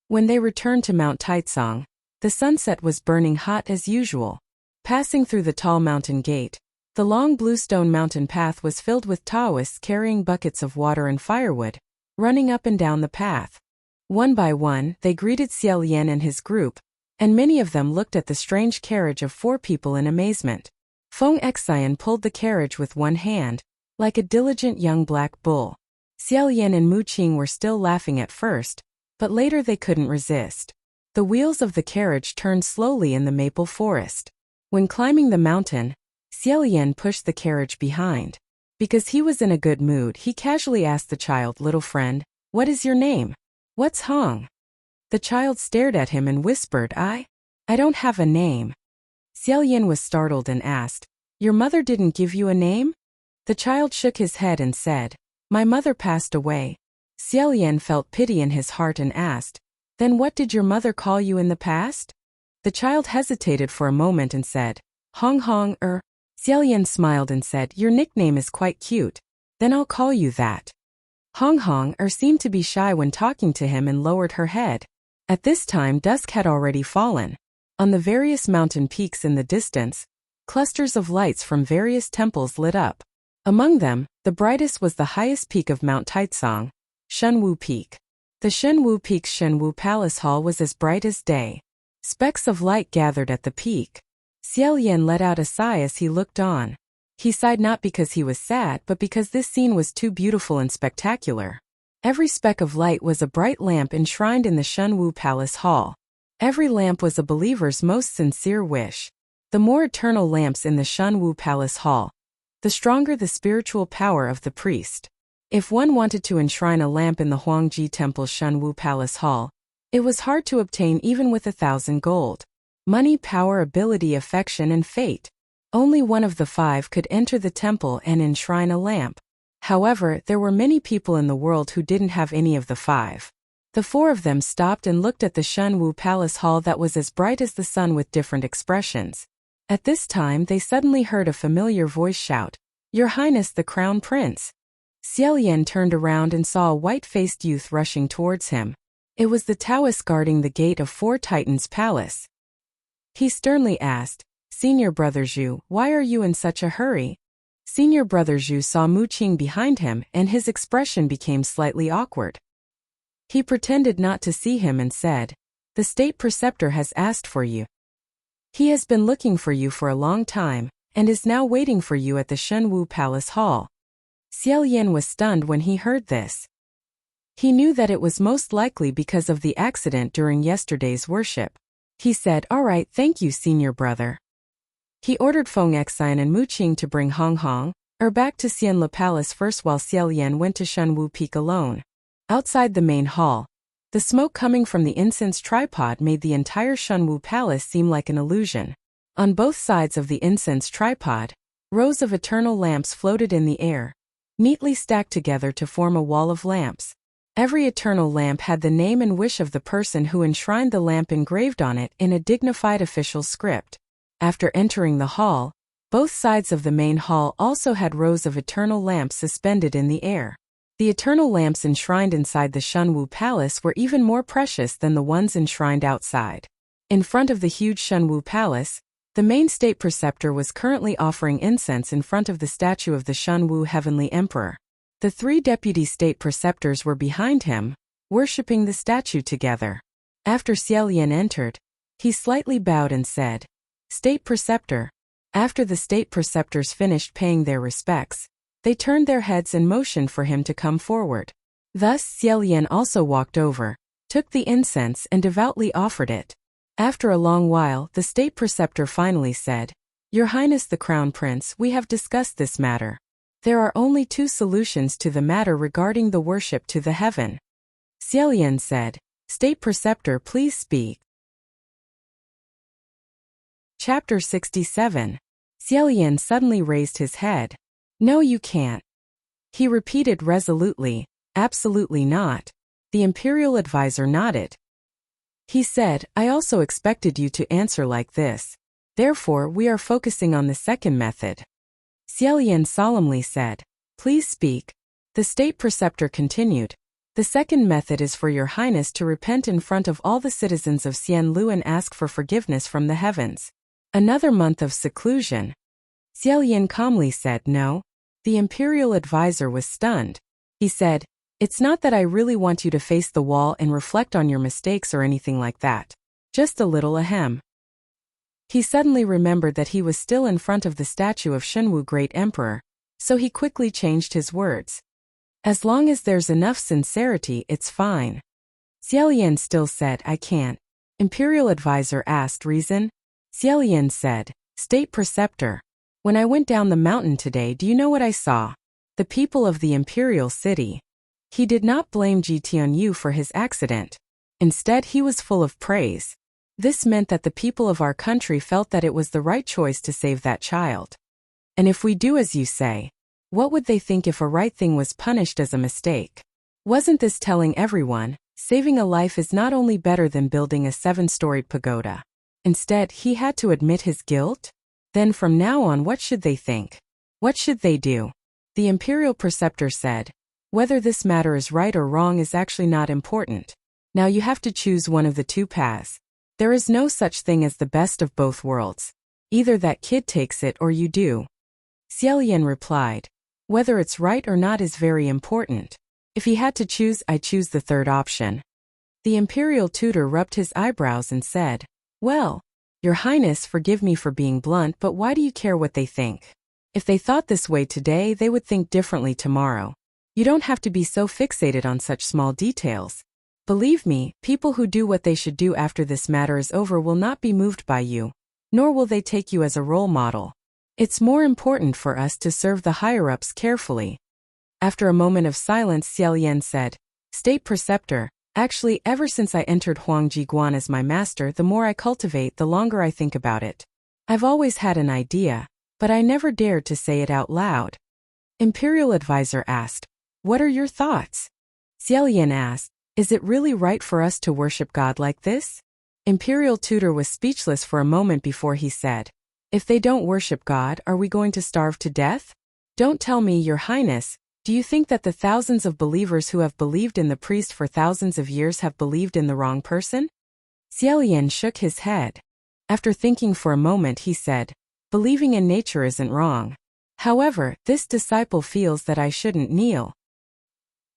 When they returned to Mount Taicang, the sunset was burning hot as usual. Passing through the tall mountain gate, the long bluestone mountain path was filled with Taoists carrying buckets of water and firewood, running up and down the path. One by one, they greeted Xiao Yan and his group, and many of them looked at the strange carriage of four people in amazement. Feng Xian pulled the carriage with one hand, like a diligent young black bull. Xiao Yan and Mu Qing were still laughing at first, but later they couldn't resist. The wheels of the carriage turned slowly in the maple forest. When climbing the mountain, Xiao Yan pushed the carriage behind. Because he was in a good mood, he casually asked the child, "Little friend, what is your name? What's Hong?" The child stared at him and whispered, I don't have a name." Xiao Yan was startled and asked, "Your mother didn't give you a name?" The child shook his head and said, "My mother passed away." Xiao Yan felt pity in his heart and asked, "Then what did your mother call you in the past?" The child hesitated for a moment and said, Hong Hong, Xiaoyan smiled and said, your nickname is quite cute. Then I'll call you that. Hong Hong seemed to be shy when talking to him and lowered her head. At this time dusk had already fallen. On the various mountain peaks in the distance, clusters of lights from various temples lit up. Among them, the brightest was the highest peak of Mount Taizong, Shenwu Peak. The Shenwu Peak's Shenwu Palace Hall was as bright as day. Specks of light gathered at the peak. Xiaoyan let out a sigh as he looked on. He sighed not because he was sad but because this scene was too beautiful and spectacular. Every speck of light was a bright lamp enshrined in the Shenwu Palace Hall. Every lamp was a believer's most sincere wish. The more eternal lamps in the Shenwu Palace Hall, the stronger the spiritual power of the priest. If one wanted to enshrine a lamp in the Huangji Temple's Shenwu Palace Hall, it was hard to obtain even with 1,000 gold. Money, power, ability, affection, and fate. Only one of the 5 could enter the temple and enshrine a lamp. However, there were many people in the world who didn't have any of the 5. The 4 of them stopped and looked at the Shenwu Palace Hall that was as bright as the sun with different expressions. At this time they suddenly heard a familiar voice shout, Your Highness the Crown Prince. Xiaoyan turned around and saw a white-faced youth rushing towards him. It was the Taoist guarding the gate of 4 Titans' palace. He sternly asked, Senior Brother Zhu, why are you in such a hurry? Senior Brother Zhu saw Mu Qing behind him and his expression became slightly awkward. He pretended not to see him and said, The state preceptor has asked for you. He has been looking for you for a long time, and is now waiting for you at the Shenwu Palace Hall. Xiaoyan was stunned when he heard this. He knew that it was most likely because of the accident during yesterday's worship. He said, All right, thank you, Senior Brother. He ordered Feng Xian and Mu Qing to bring Hong Hong back to Xianle Palace first while Xiaoyan went to Shenwu Peak alone. Outside the main hall, the smoke coming from the incense tripod made the entire Shenwu Palace seem like an illusion. On both sides of the incense tripod, rows of eternal lamps floated in the air, neatly stacked together to form a wall of lamps. Every eternal lamp had the name and wish of the person who enshrined the lamp engraved on it in a dignified official script. After entering the hall, both sides of the main hall also had rows of eternal lamps suspended in the air. The eternal lamps enshrined inside the Shenwu Palace were even more precious than the ones enshrined outside. In front of the huge Shenwu Palace, the main state preceptor was currently offering incense in front of the statue of the Shenwu Heavenly Emperor. The 3 deputy state preceptors were behind him, worshipping the statue together. After Xiaoyan entered, he slightly bowed and said, State preceptor. After the state preceptors finished paying their respects, they turned their heads and motioned for him to come forward. Thus Xiaoyan also walked over, took the incense and devoutly offered it. After a long while, the state preceptor finally said, Your Highness the Crown Prince, we have discussed this matter. There are only 2 solutions to the matter regarding the worship to the heaven. Xiaoyan said, State Preceptor, please speak. Chapter 67. Xiaoyan suddenly raised his head. No, you can't. He repeated resolutely, Absolutely not. The imperial advisor nodded. He said, I also expected you to answer like this. Therefore, we are focusing on the second method. Xiaoyan solemnly said, Please speak. The state preceptor continued, The second method is for your highness to repent in front of all the citizens of Xianlu and ask for forgiveness from the heavens. Another month of seclusion. Xiaoyan calmly said no. The imperial advisor was stunned. He said, It's not that I really want you to face the wall and reflect on your mistakes or anything like that. Just a little ahem. He suddenly remembered that he was still in front of the statue of Shenwu Great Emperor, so he quickly changed his words. As long as there's enough sincerity, it's fine. Xiaoyan still said, I can't. Imperial advisor asked, Reason? Xiaoyan said, State preceptor. When I went down the mountain today, do you know what I saw? The people of the imperial city. He did not blame Ji Tianyu for his accident. Instead, he was full of praise. This meant that the people of our country felt that it was the right choice to save that child. And if we do as you say, what would they think if a right thing was punished as a mistake? Wasn't this telling everyone, saving a life is not only better than building a 7-storied pagoda? Instead, he had to admit his guilt? Then from now on, what should they think? What should they do? The imperial preceptor said, whether this matter is right or wrong is actually not important. Now you have to choose one of the two paths. There is no such thing as the best of both worlds. Either that kid takes it or you do. Xiaolian replied, whether it's right or not is very important. If he had to choose, I choose the third option. The imperial tutor rubbed his eyebrows and said, well, Your Highness, forgive me for being blunt, but why do you care what they think? If they thought this way today, they would think differently tomorrow. You don't have to be so fixated on such small details. Believe me, people who do what they should do after this matter is over will not be moved by you, nor will they take you as a role model. It's more important for us to serve the higher-ups carefully. After a moment of silence, Xiaolian said, State Preceptor, actually ever since I entered Huangji Guan as my master, the more I cultivate, the longer I think about it. I've always had an idea, but I never dared to say it out loud. Imperial Advisor asked, what are your thoughts? Xiaolian asked, is it really right for us to worship God like this? Imperial Tutor was speechless for a moment before he said, if they don't worship God, are we going to starve to death? Don't tell me, Your Highness, do you think that the thousands of believers who have believed in the priest for thousands of years have believed in the wrong person? Xiaolian shook his head. After thinking for a moment, he said, believing in nature isn't wrong. However, this disciple feels that I shouldn't kneel.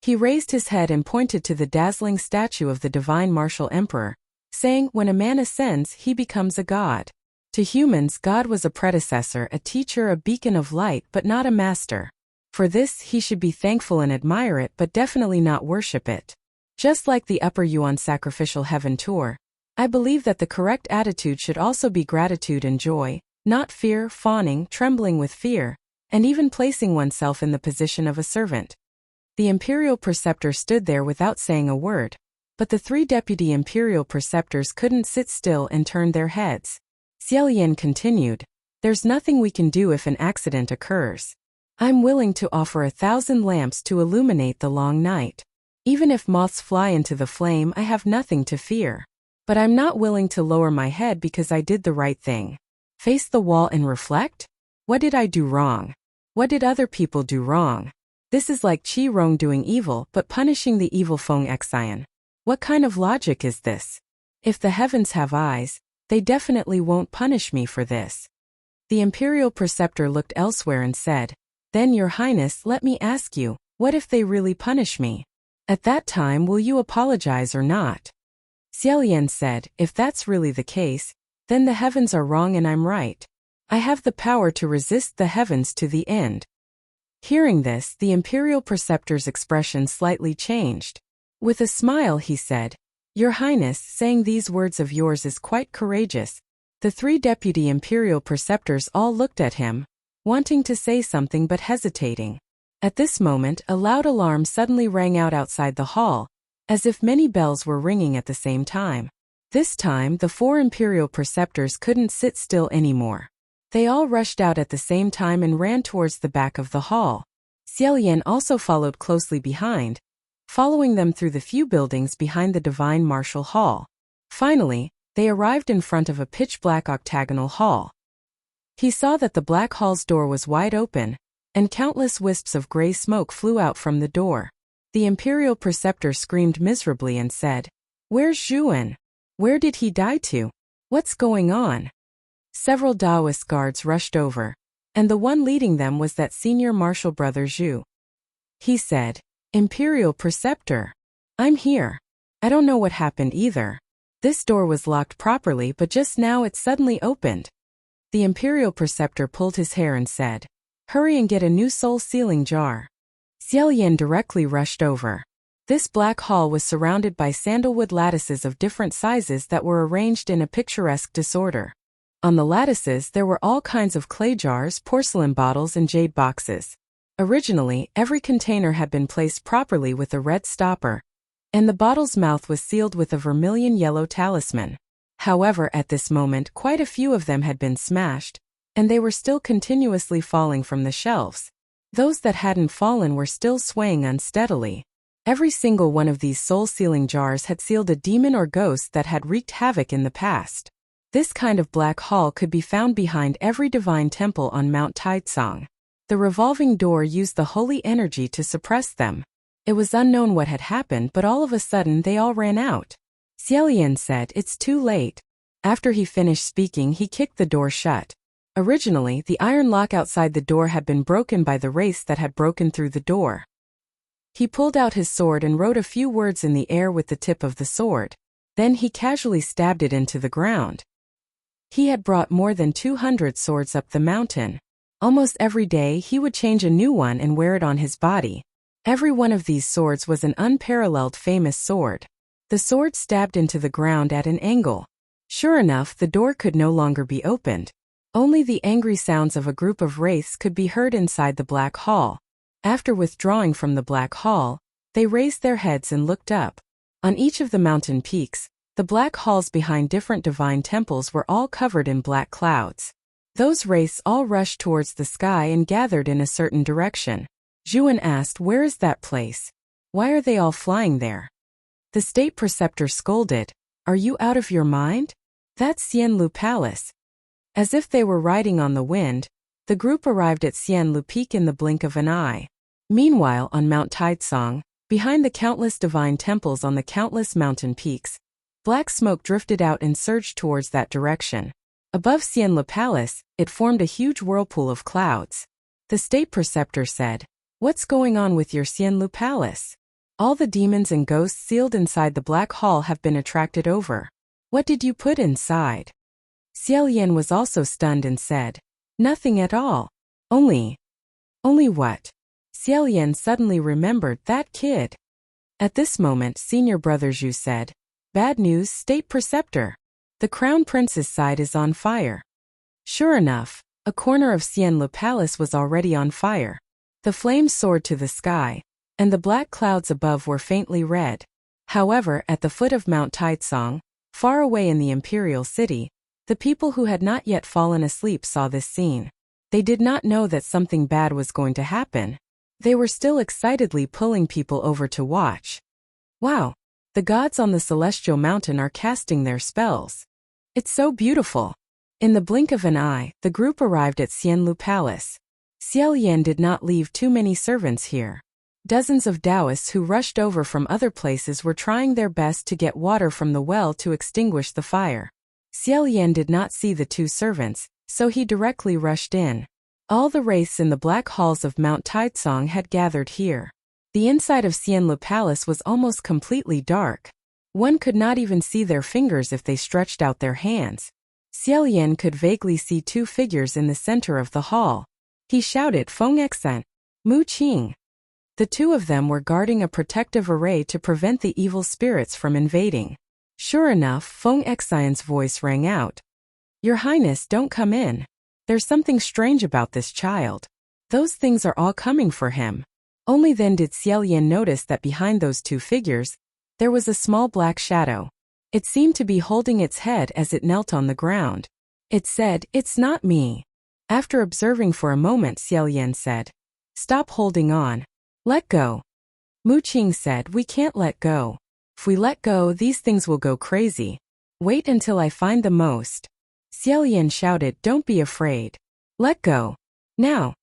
He raised his head and pointed to the dazzling statue of the divine martial emperor, saying, when a man ascends, he becomes a god. To humans, God was a predecessor, a teacher, a beacon of light, but not a master. For this, he should be thankful and admire it, but definitely not worship it. Just like the Upper Yuan Sacrificial Heaven tour, I believe that the correct attitude should also be gratitude and joy, not fear, fawning, trembling with fear, and even placing oneself in the position of a servant. The imperial preceptor stood there without saying a word, but the three deputy imperial preceptors couldn't sit still and turned their heads. Xiaolian continued, there's nothing we can do if an accident occurs. I'm willing to offer 1,000 lamps to illuminate the long night. Even if moths fly into the flame, I have nothing to fear. But I'm not willing to lower my head because I did the right thing. Face the wall and reflect? What did I do wrong? What did other people do wrong? This is like Qi Rong doing evil but punishing the evil Feng Xian. What kind of logic is this? If the heavens have eyes, they definitely won't punish me for this. The imperial preceptor looked elsewhere and said, then, Your Highness, let me ask you, what if they really punish me? At that time, will you apologize or not? Xiaolian said, if that's really the case, then the heavens are wrong and I'm right. I have the power to resist the heavens to the end. Hearing this, the imperial preceptor's expression slightly changed. With a smile, he said, Your Highness, saying these words of yours is quite courageous. The three deputy imperial preceptors all looked at him, wanting to say something but hesitating. At this moment, a loud alarm suddenly rang out outside the hall, as if many bells were ringing at the same time. This time, the four imperial preceptors couldn't sit still anymore. They all rushed out at the same time and ran towards the back of the hall. Xiaolian also followed closely behind, following them through the few buildings behind the divine martial hall. Finally, they arrived in front of a pitch-black octagonal hall. He saw that the black hall's door was wide open, and countless wisps of gray smoke flew out from the door. The imperial preceptor screamed miserably and said, Where's Zhuan? Where did he die to? What's going on? Several Daoist guards rushed over, and the one leading them was that senior martial brother Zhu. He said, Imperial Preceptor, I'm here. I don't know what happened either. This door was locked properly, but just now it suddenly opened. The imperial preceptor pulled his hair and said, Hurry and get a new soul-sealing jar. Xiaolian directly rushed over. This black hall was surrounded by sandalwood lattices of different sizes that were arranged in a picturesque disorder. On the lattices there were all kinds of clay jars, porcelain bottles and jade boxes. Originally, every container had been placed properly with a red stopper, and the bottle's mouth was sealed with a vermilion yellow talisman. However, at this moment quite a few of them had been smashed, and they were still continuously falling from the shelves. Those that hadn't fallen were still swaying unsteadily. Every single one of these soul-sealing jars had sealed a demon or ghost that had wreaked havoc in the past. This kind of black hall could be found behind every divine temple on Mount Taizong. The revolving door used the holy energy to suppress them. It was unknown what had happened, but all of a sudden they all ran out. Xiaolian said, "It's too late." After he finished speaking, he kicked the door shut. Originally, the iron lock outside the door had been broken by the race that had broken through the door. He pulled out his sword and wrote a few words in the air with the tip of the sword. Then he casually stabbed it into the ground. He had brought more than 200 swords up the mountain. Almost every day he would change a new one and wear it on his body. Every one of these swords was an unparalleled famous sword. The sword stabbed into the ground at an angle. Sure enough, the door could no longer be opened. Only the angry sounds of a group of wraiths could be heard inside the black hall. After withdrawing from the black hall, they raised their heads and looked up. On each of the mountain peaks, the black halls behind different divine temples were all covered in black clouds. Those wraiths all rushed towards the sky and gathered in a certain direction. Zhuan asked, "Where is that place? Why are they all flying there?" The state preceptor scolded, "Are you out of your mind? That's Xianlu Palace." As if they were riding on the wind, the group arrived at Xianlu Peak in the blink of an eye. Meanwhile, on Mount Taizong, behind the countless divine temples on the countless mountain peaks, black smoke drifted out and surged towards that direction. Above Xianlu Palace, it formed a huge whirlpool of clouds. The state preceptor said, "What's going on with your Xianlu Palace? All the demons and ghosts sealed inside the black hall have been attracted over. What did you put inside?" Xiaolian was also stunned and said, "Nothing at all. Only what?" Xiaolian suddenly remembered that kid. At this moment, senior brother Zhu said, "Bad news, state preceptor. The crown prince's side is on fire." Sure enough, a corner of Xianlu Palace was already on fire. The flames soared to the sky, and the black clouds above were faintly red. However, at the foot of Mount Taizong, far away in the imperial city, the people who had not yet fallen asleep saw this scene. They did not know that something bad was going to happen. They were still excitedly pulling people over to watch. Wow! The gods on the celestial mountain are casting their spells. It's so beautiful. In the blink of an eye, the group arrived at Xianlu Palace. Xiaolian did not leave too many servants here. Dozens of Taoists who rushed over from other places were trying their best to get water from the well to extinguish the fire. Xiaolian did not see the two servants, so he directly rushed in. All the wraiths in the black halls of Mount Taizong had gathered here. The inside of Xianlu Palace was almost completely dark. One could not even see their fingers if they stretched out their hands. Xiaolian could vaguely see two figures in the center of the hall. He shouted, "Feng Exan, Mu Qing." The two of them were guarding a protective array to prevent the evil spirits from invading. Sure enough, Feng Exan's voice rang out. "Your Highness, don't come in. There's something strange about this child. Those things are all coming for him." Only then did Xiaolian notice that behind those two figures, there was a small black shadow. It seemed to be holding its head as it knelt on the ground. It said, "It's not me." After observing for a moment, Xiaolian said, "Stop holding on. Let go." Mu Qing said, "We can't let go. If we let go, these things will go crazy. Wait until I find the most." Xiaolian shouted, "Don't be afraid. Let go. Now."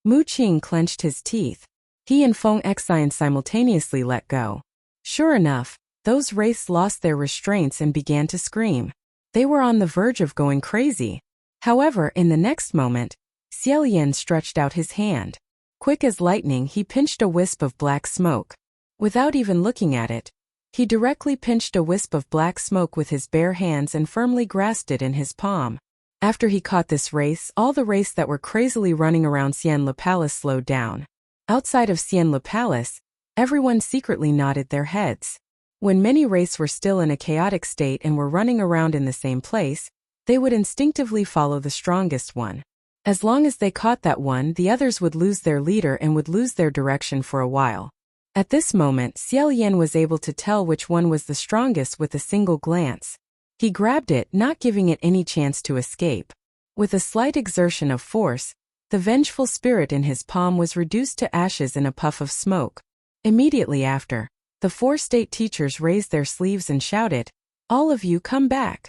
Mu Qing clenched his teeth. He and Feng Exan simultaneously let go. Sure enough, those wraiths lost their restraints and began to scream. They were on the verge of going crazy. However, in the next moment, Xiaolian stretched out his hand. Quick as lightning, he pinched a wisp of black smoke. Without even looking at it, he directly pinched a wisp of black smoke with his bare hands and firmly grasped it in his palm. After he caught this wraiths, all the wraiths that were crazily running around Xianlu Palace slowed down. Outside of Xianlu Palace, everyone secretly nodded their heads. When many wraiths were still in a chaotic state and were running around in the same place, they would instinctively follow the strongest one. As long as they caught that one, the others would lose their leader and would lose their direction for a while. At this moment, Xiaolian was able to tell which one was the strongest with a single glance. He grabbed it, not giving it any chance to escape. With a slight exertion of force, the vengeful spirit in his palm was reduced to ashes in a puff of smoke. Immediately after, the four state teachers raised their sleeves and shouted, "All of you come back."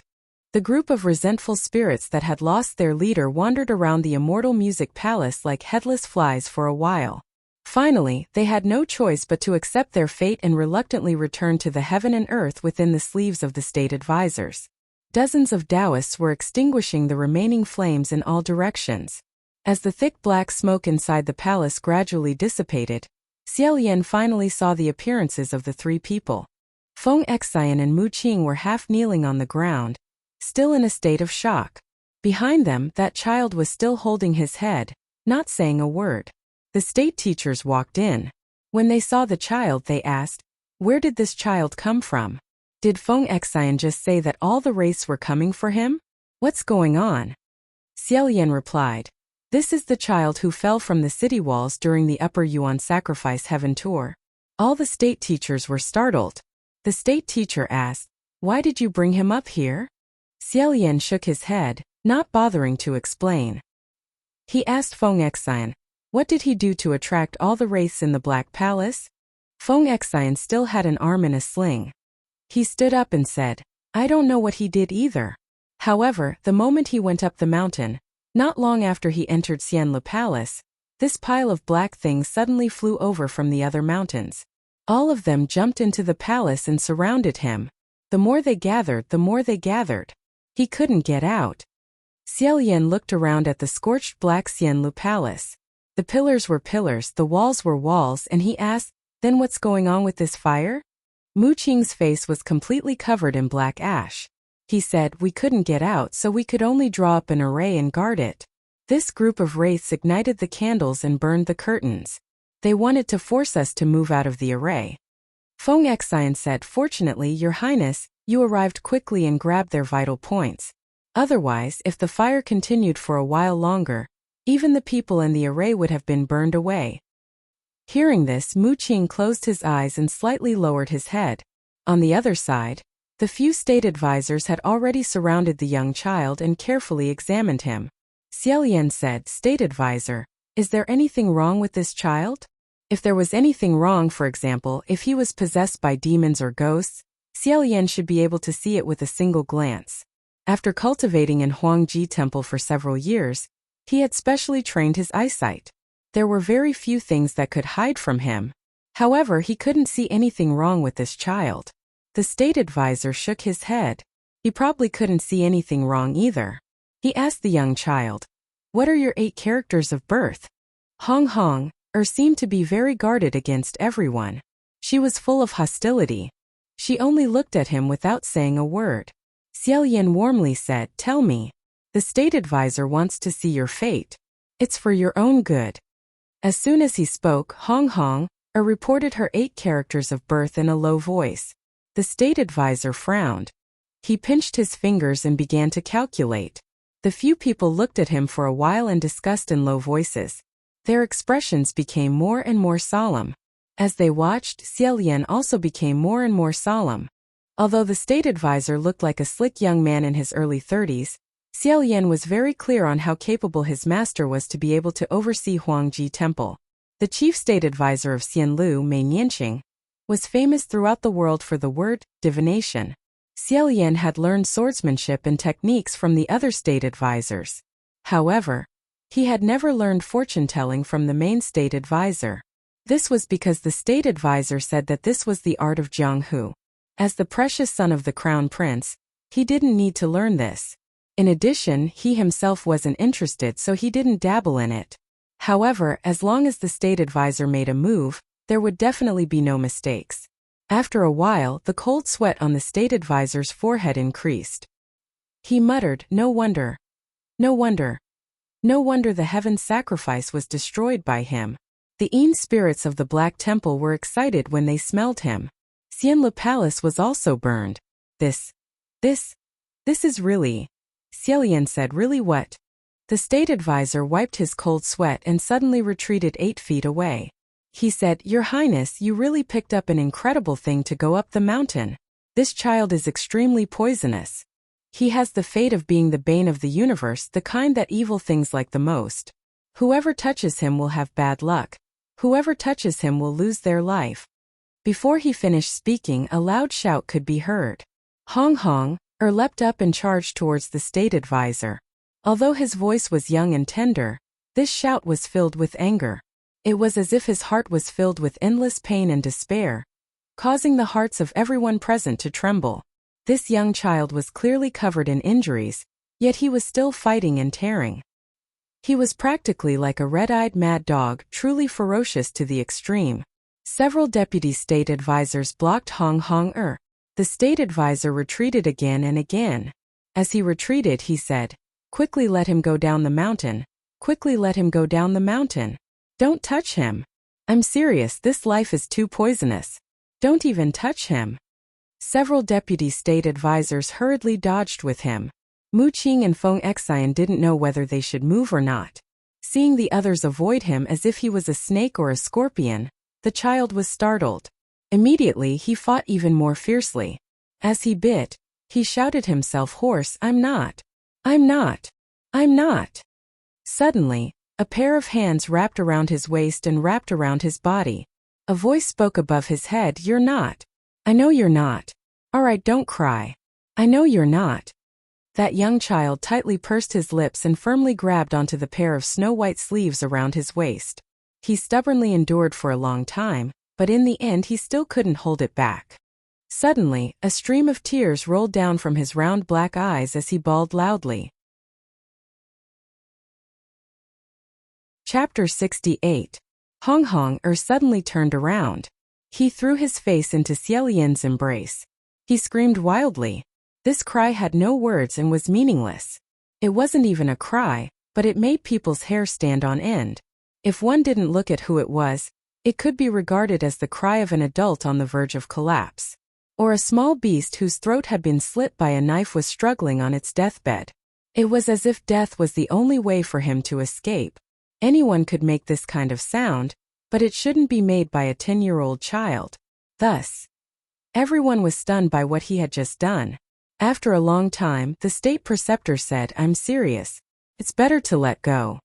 The group of resentful spirits that had lost their leader wandered around the immortal music palace like headless flies for a while. Finally, they had no choice but to accept their fate and reluctantly return to the heaven and earth within the sleeves of the state advisors. Dozens of Taoists were extinguishing the remaining flames in all directions. As the thick black smoke inside the palace gradually dissipated, Xiaolian finally saw the appearances of the three people. Feng Xian and Mu Qing were half kneeling on the ground, still in a state of shock. Behind them, that child was still holding his head, not saying a word. The state teachers walked in. When they saw the child, they asked, "Where did this child come from? Did Feng Xian just say that all the wraiths were coming for him? What's going on?" Xiaolian replied, "This is the child who fell from the city walls during the Upper Yuan Sacrifice Heaven tour." All the state teachers were startled. The state teacher asked, "Why did you bring him up here?" Xiaolian shook his head, not bothering to explain. He asked Feng Xian, "What did he do to attract all the wraiths in the Black Palace?" Feng Xian still had an arm in a sling. He stood up and said, "I don't know what he did either. However, the moment he went up the mountain, not long after he entered Xianlu Palace, this pile of black things suddenly flew over from the other mountains. All of them jumped into the palace and surrounded him. The more they gathered, the more they gathered. He couldn't get out." Xiaolian looked around at the scorched black Xianlu Palace. The pillars were pillars, the walls were walls, and he asked, "Then what's going on with this fire?" Mu Qing's face was completely covered in black ash. He said, "We couldn't get out, so we could only draw up an array and guard it. This group of wraiths ignited the candles and burned the curtains. They wanted to force us to move out of the array." Feng Xian said, "Fortunately, Your Highness, you arrived quickly and grabbed their vital points. Otherwise, if the fire continued for a while longer, even the people in the array would have been burned away." Hearing this, Mu Qing closed his eyes and slightly lowered his head. On the other side, the few state advisors had already surrounded the young child and carefully examined him. Xiaolian said, "State advisor, is there anything wrong with this child?" If there was anything wrong, for example, if he was possessed by demons or ghosts, Xiaolian should be able to see it with a single glance. After cultivating in Huangji Temple for several years, he had specially trained his eyesight. There were very few things that could hide from him. However, he couldn't see anything wrong with this child. The state advisor shook his head. He probably couldn't see anything wrong either. He asked the young child, "What are your 8 characters of birth?" Hong seemed to be very guarded against everyone. She was full of hostility. She only looked at him without saying a word. Xiaolian warmly said, "Tell me. The state advisor wants to see your fate. It's for your own good." As soon as he spoke, Hong reported her 8 characters of birth in a low voice. The state advisor frowned. He pinched his fingers and began to calculate. The few people looked at him for a while and discussed in low voices. Their expressions became more and more solemn. As they watched, Xiaolian also became more and more solemn. Although the state advisor looked like a slick young man in his early 30s, Xiaolian was very clear on how capable his master was to be able to oversee Huangji Temple. The chief state advisor of Xianlu, Mei Nianqing, was famous throughout the world for the word divination. Xiaolian had learned swordsmanship and techniques from the other state advisors. However, he had never learned fortune-telling from the main state advisor. This was because the state advisor said that this was the art of Jianghu. As the precious son of the crown prince, he didn't need to learn this. In addition, he himself wasn't interested, so he didn't dabble in it. However, as long as the state advisor made a move, there would definitely be no mistakes. After a while, the cold sweat on the state advisor's forehead increased. He muttered, No wonder. No wonder the heaven sacrifice was destroyed by him. The Yin spirits of the Black Temple were excited when they smelled him. Xianlu Palace was also burned. This is really... Xiaolian said, "Really what?" The state advisor wiped his cold sweat and suddenly retreated 8 feet away. He said, "Your Highness, you really picked up an incredible thing to go up the mountain. This child is extremely poisonous. He has the fate of being the bane of the universe, the kind that evil things like the most. Whoever touches him will have bad luck. Whoever touches him will lose their life." Before he finished speaking, a loud shout could be heard. Hong Leapt up and charged towards the state advisor. Although his voice was young and tender, this shout was filled with anger. It was as if his heart was filled with endless pain and despair, causing the hearts of everyone present to tremble. This young child was clearly covered in injuries, yet he was still fighting and tearing. He was practically like a red-eyed mad dog, truly ferocious to the extreme. Several deputy state advisors blocked Hong Hong. The state advisor retreated again and again. As he retreated, he said, "Quickly let him go down the mountain. Quickly let him go down the mountain. Don't touch him. I'm serious, this life is too poisonous. Don't even touch him." Several deputy state advisors hurriedly dodged with him. Mu Qing and Feng Xian didn't know whether they should move or not. Seeing the others avoid him as if he was a snake or a scorpion, the child was startled. Immediately he fought even more fiercely. As he bit, he shouted himself hoarse, "I'm not. I'm not. I'm not." Suddenly, a pair of hands wrapped around his waist and wrapped around his body. A voice spoke above his head, "You're not. I know you're not. All right, don't cry. I know you're not." That young child tightly pursed his lips and firmly grabbed onto the pair of snow-white sleeves around his waist. He stubbornly endured for a long time, but in the end he still couldn't hold it back. Suddenly, a stream of tears rolled down from his round black eyes as he bawled loudly. Chapter 68. Hong Hong suddenly turned around. He threw his face into Xiaolian's embrace. He screamed wildly. This cry had no words and was meaningless. It wasn't even a cry, but it made people's hair stand on end. If one didn't look at who it was, it could be regarded as the cry of an adult on the verge of collapse. Or a small beast whose throat had been slit by a knife was struggling on its deathbed. It was as if death was the only way for him to escape. Anyone could make this kind of sound, but it shouldn't be made by a 10-year-old child. Thus, everyone was stunned by what he had just done. After a long time, the state preceptor said, "I'm serious. It's better to let go."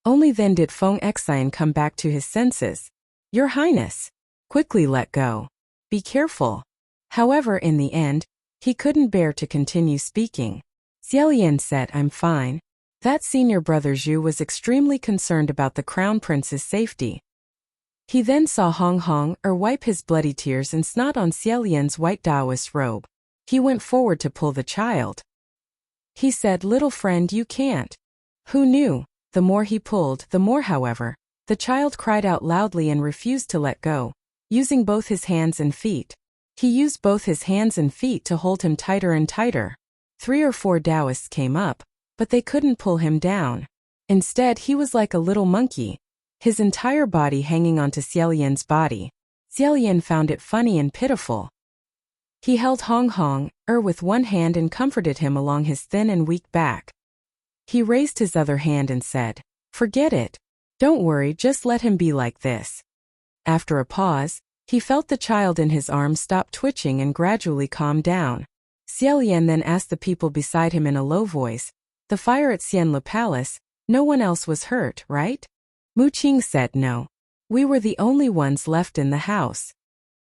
Only then did Feng Xian come back to his senses. "Your Highness, quickly let go. Be careful." However, in the end, he couldn't bear to continue speaking. Xiaolian said, "I'm fine." That senior brother Zhu was extremely concerned about the crown prince's safety. He then saw Hong Hong wipe his bloody tears and snot on Xiaolian's white Taoist robe. He went forward to pull the child. He said, "Little friend, you can't." Who knew? The more he pulled, the more, however, the child cried out loudly and refused to let go, using both his hands and feet. He used both his hands and feet to hold him tighter and tighter. 3 or 4 Taoists came up, but they couldn't pull him down. Instead, he was like a little monkey, his entire body hanging onto Xiaolian's body. Xiaolian found it funny and pitiful. He held Hong Hong with one hand and comforted him along his thin and weak back. He raised his other hand and said, "Forget it. Don't worry, just let him be like this." After a pause, he felt the child in his arms stop twitching and gradually calm down. Xiaolian then asked the people beside him in a low voice, "The fire at Xianle Palace, no one else was hurt, right?" Mu Qing said, "No. We were the only ones left in the house."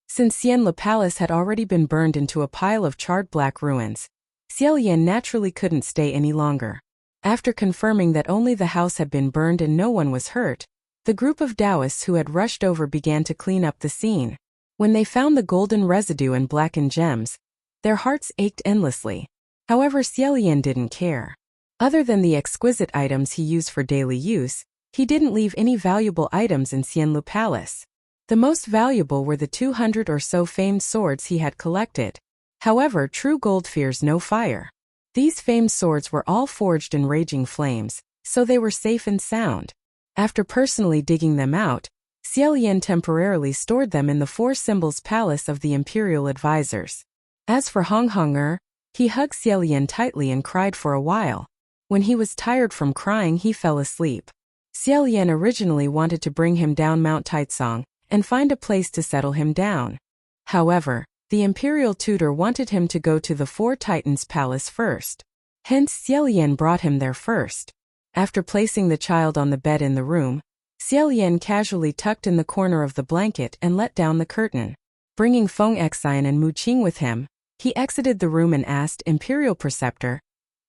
Since Xianle Palace had already been burned into a pile of charred black ruins, Xiaolian naturally couldn't stay any longer. After confirming that only the house had been burned and no one was hurt, the group of Taoists who had rushed over began to clean up the scene. When they found the golden residue and blackened gems, their hearts ached endlessly. However, Xiaolian didn't care. Other than the exquisite items he used for daily use, he didn't leave any valuable items in Xianle Palace. The most valuable were the 200 or so famed swords he had collected. However, true gold fears no fire. These famed swords were all forged in raging flames, so they were safe and sound. After personally digging them out, Xiaolian temporarily stored them in the Four Symbols Palace of the Imperial Advisors. As for Hong Hong, he hugged Xiaolian tightly and cried for a while. When he was tired from crying, he fell asleep. Xiaolian originally wanted to bring him down Mount Taizong and find a place to settle him down. However, the imperial tutor wanted him to go to the Four Titans Palace first. Hence, Xiaolian brought him there first. After placing the child on the bed in the room, Xiaolian casually tucked in the corner of the blanket and let down the curtain. Bringing Feng Xian and Mu Qing with him, He exited the room and asked Imperial Preceptor,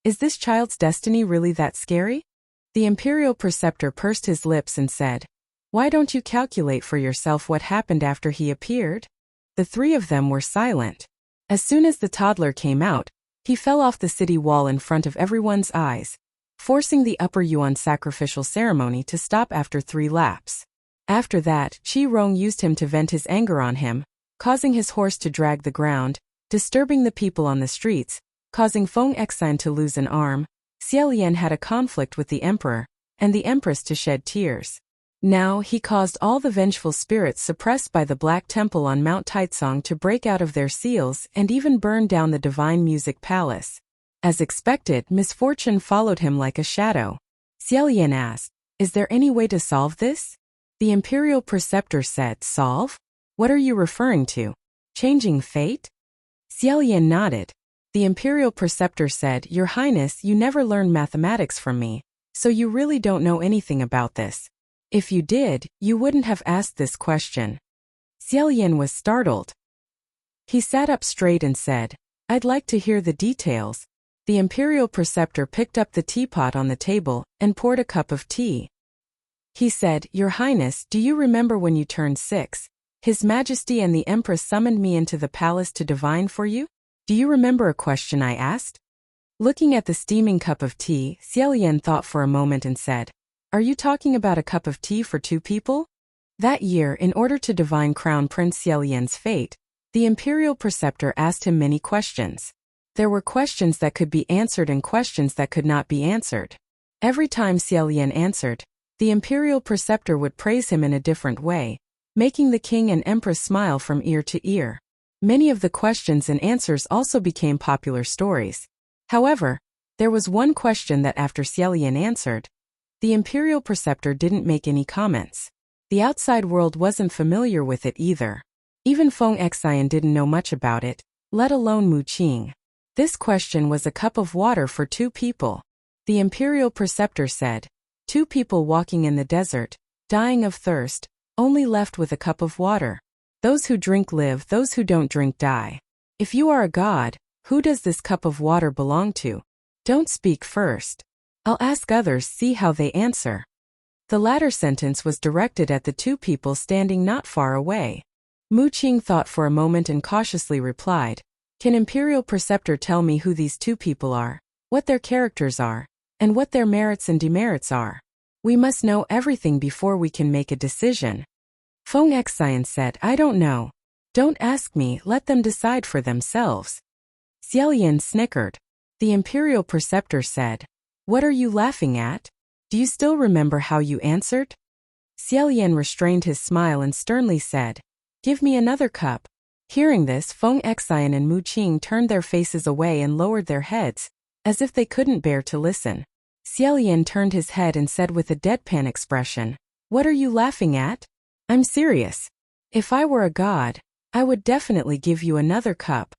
"Is this child's destiny really that scary?" The Imperial Preceptor pursed his lips and said, "Why don't you calculate for yourself what happened after he appeared?" The three of them were silent. As soon as the toddler came out, he fell off the city wall in front of everyone's eyes, forcing the Upper Yuan sacrificial ceremony to stop after 3 laps. After that, Qi Rong used him to vent his anger on him, causing his horse to drag the ground, disturbing the people on the streets, causing Feng Exine to lose an arm. Xie Lian had a conflict with the emperor, and the empress to shed tears. Now he caused all the vengeful spirits suppressed by the Black Temple on Mount Taizong to break out of their seals and even burn down the Divine Music Palace. As expected, misfortune followed him like a shadow. Xie Lian asked, "Is there any way to solve this?" The Imperial Preceptor said, "Solve? What are you referring to? Changing fate?" Xie Lian nodded. The Imperial Preceptor said, "Your Highness, you never learned mathematics from me, so you really don't know anything about this. If you did, you wouldn't have asked this question." Xie Lian was startled. He sat up straight and said, "I'd like to hear the details." The Imperial Preceptor picked up the teapot on the table and poured a cup of tea. He said, "Your Highness, do you remember when you turned 6? His Majesty and the Empress summoned me into the palace to divine for you? Do you remember a question I asked?" Looking at the steaming cup of tea, Xie Lian thought for a moment and said, "Are you talking about a cup of tea for 2 people?" That year, in order to divine Crown Prince Xie Lian's fate, the Imperial Preceptor asked him many questions. There were questions that could be answered and questions that could not be answered. Every time Xie Lian answered, the Imperial Preceptor would praise him in a different way, making the king and empress smile from ear to ear. Many of the questions and answers also became popular stories. However, there was one question that after Xie Lian answered, the Imperial Preceptor didn't make any comments. The outside world wasn't familiar with it either. Even Feng Exine didn't know much about it, let alone Mu Qing. This question was a cup of water for 2 people. The Imperial Preceptor said, 2 people walking in the desert, dying of thirst, only left with a cup of water. Those who drink live, those who don't drink die. If you are a god, who does this cup of water belong to? Don't speak first. I'll ask others, see how they answer. The latter sentence was directed at the 2 people standing not far away. Mu Qing thought for a moment and cautiously replied, "Can Imperial Preceptor tell me who these 2 people are, what their characters are, and what their merits and demerits are? We must know everything before we can make a decision." Feng Exine said, "I don't know. Don't ask me, let them decide for themselves." Xie Lian snickered. The Imperial Preceptor said, "What are you laughing at? Do you still remember how you answered?" Xie Lian restrained his smile and sternly said, "Give me another cup." Hearing this, Feng Exine and Mu Qing turned their faces away and lowered their heads, as if they couldn't bear to listen. Xie Lian turned his head and said with a deadpan expression, "What are you laughing at? I'm serious. If I were a god, I would definitely give you another cup."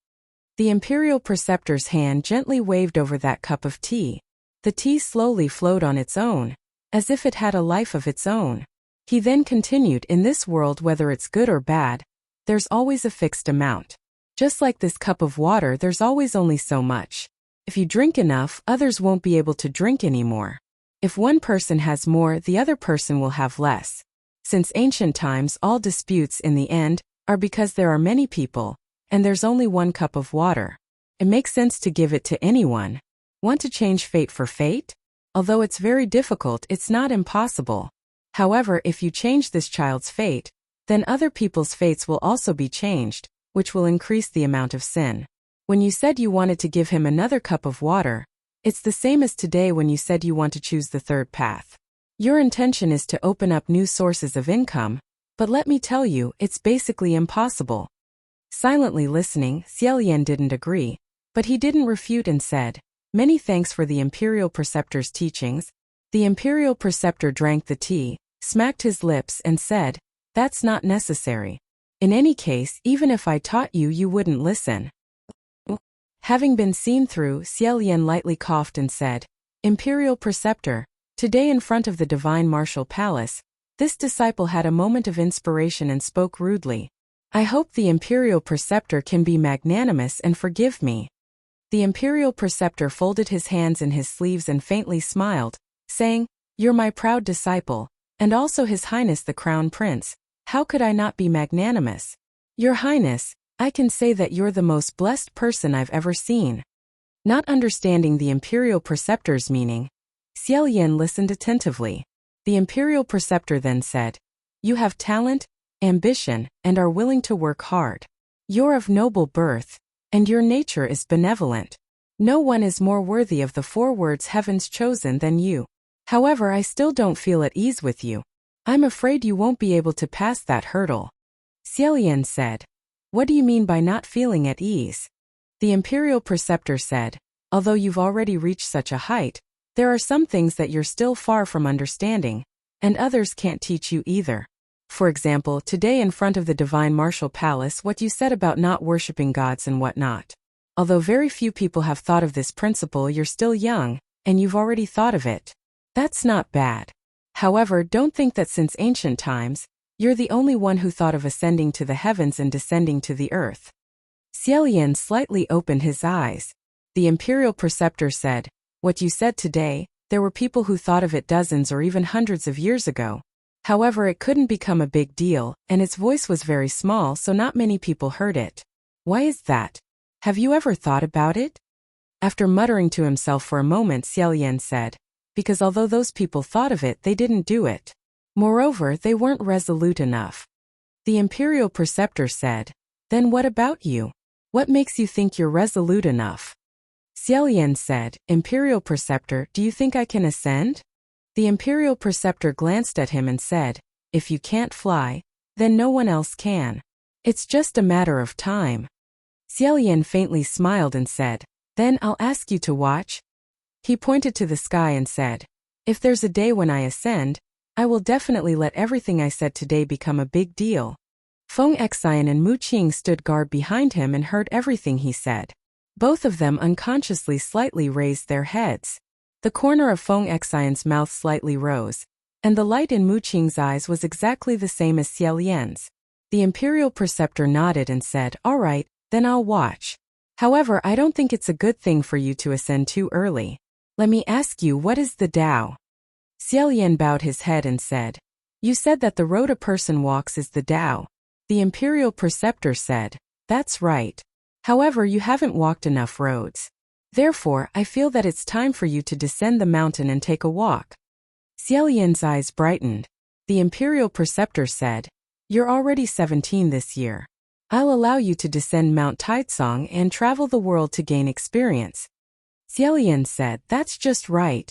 The Imperial Preceptor's hand gently waved over that cup of tea. The tea slowly flowed on its own, as if it had a life of its own. He then continued, "In this world, whether it's good or bad, there's always a fixed amount. Just like this cup of water, there's always only so much. If you drink enough, others won't be able to drink anymore. If one person has more, the other person will have less. Since ancient times, all disputes in the end are because there are many people, and there's only one cup of water. It makes sense to give it to anyone. Want to change fate for fate? Although it's very difficult, it's not impossible. However, if you change this child's fate, then other people's fates will also be changed, which will increase the amount of sin. When you said you wanted to give him another cup of water, it's the same as today when you said you want to choose the 3rd path. Your intention is to open up new sources of income, but let me tell you, it's basically impossible." Silently listening, Xie Lian didn't agree, but he didn't refute and said, "Many thanks for the Imperial Preceptor's teachings." The Imperial Preceptor drank the tea, smacked his lips and said, "That's not necessary. In any case, even if I taught you, you wouldn't listen." Having been seen through, Xie Lian lightly coughed and said, "Imperial Preceptor, today in front of the Divine Martial Palace, this disciple had a moment of inspiration and spoke rudely. I hope the Imperial Preceptor can be magnanimous and forgive me. The Imperial Preceptor folded his hands in his sleeves and faintly smiled, saying, You're my proud disciple, and also His Highness the Crown Prince. How could I not be magnanimous? Your Highness, I can say that you're the most blessed person I've ever seen. Not understanding the Imperial Preceptor's meaning, Xiao Yin listened attentively. The Imperial Preceptor then said, You have talent, ambition, and are willing to work hard. You're of noble birth, and your nature is benevolent. No one is more worthy of the 4 words heaven's chosen than you. However, I still don't feel at ease with you. I'm afraid you won't be able to pass that hurdle. Xiao Yin said, What do you mean by not feeling at ease? The Imperial Preceptor said, Although you've already reached such a height, there are some things that you're still far from understanding, and others can't teach you either. For example, today in front of the Divine Martial Palace, what you said about not worshipping gods and whatnot. Although very few people have thought of this principle, you're still young, and you've already thought of it. That's not bad. However, don't think that since ancient times, you're the only one who thought of ascending to the heavens and descending to the earth. Xiao Yin slightly opened his eyes. The Imperial Preceptor said, What you said today, there were people who thought of it dozens or even hundreds of years ago. However, it couldn't become a big deal, and its voice was very small, so not many people heard it. Why is that? Have you ever thought about it? After muttering to himself for a moment, Xiao Yin said, Because although those people thought of it, they didn't do it. Moreover, they weren't resolute enough. The Imperial Preceptor said, Then what about you? What makes you think you're resolute enough? Xiao Yin said, Imperial Preceptor, do you think I can ascend? The Imperial Preceptor glanced at him and said, If you can't fly, then no one else can. It's just a matter of time. Xiao Yin faintly smiled and said, Then I'll ask you to watch. He pointed to the sky and said, If there's a day when I ascend, I will definitely let everything I said today become a big deal. Feng Xian and Mu Qing stood guard behind him and heard everything he said. Both of them unconsciously slightly raised their heads. The corner of Feng Xian's mouth slightly rose, and the light in Mu Qing's eyes was exactly the same as Xiao Yin's. The Imperial Preceptor nodded and said, All right, then I'll watch. However, I don't think it's a good thing for you to ascend too early. Let me ask you, what is the Tao? Xiao Yin bowed his head and said, You said that the road a person walks is the Tao. The Imperial Preceptor said, That's right. However, you haven't walked enough roads. Therefore, I feel that it's time for you to descend the mountain and take a walk. Xiao Yin's eyes brightened. The Imperial Preceptor said, You're already 17 this year. I'll allow you to descend Mount Taizong and travel the world to gain experience. Xiao Yin said, That's just right.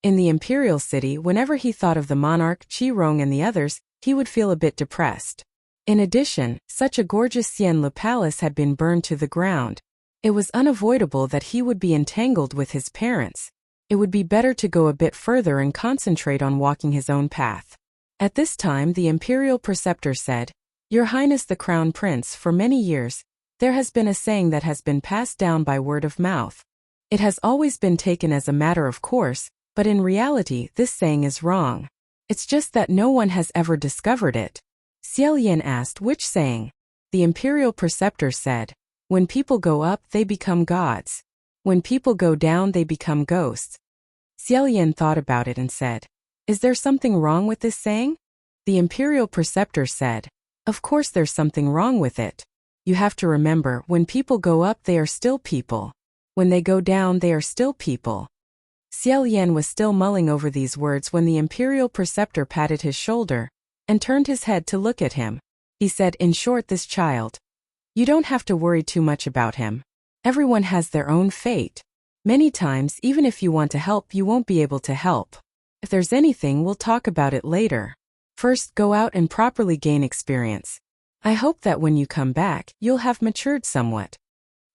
In the Imperial City, whenever he thought of the monarch, Qi Rong and the others, he would feel a bit depressed. In addition, such a gorgeous Xianlu palace had been burned to the ground. It was unavoidable that he would be entangled with his parents. It would be better to go a bit further and concentrate on walking his own path. At this time, the Imperial Preceptor said, Your Highness the Crown Prince, for many years, there has been a saying that has been passed down by word of mouth. It has always been taken as a matter of course, but in reality, this saying is wrong. It's just that no one has ever discovered it. Xiao Yin asked, Which saying? The Imperial Preceptor said, When people go up, they become gods. When people go down, they become ghosts. Xiao Yin thought about it and said, Is there something wrong with this saying? The Imperial Preceptor said, Of course there's something wrong with it. You have to remember, when people go up, they are still people. When they go down, they are still people. Xiao Yin was still mulling over these words when the Imperial Preceptor patted his shoulder and turned his head to look at him. He said, In short, this child. You don't have to worry too much about him. Everyone has their own fate. Many times, even if you want to help, you won't be able to help. If there's anything, we'll talk about it later. First, go out and properly gain experience. I hope that when you come back, you'll have matured somewhat.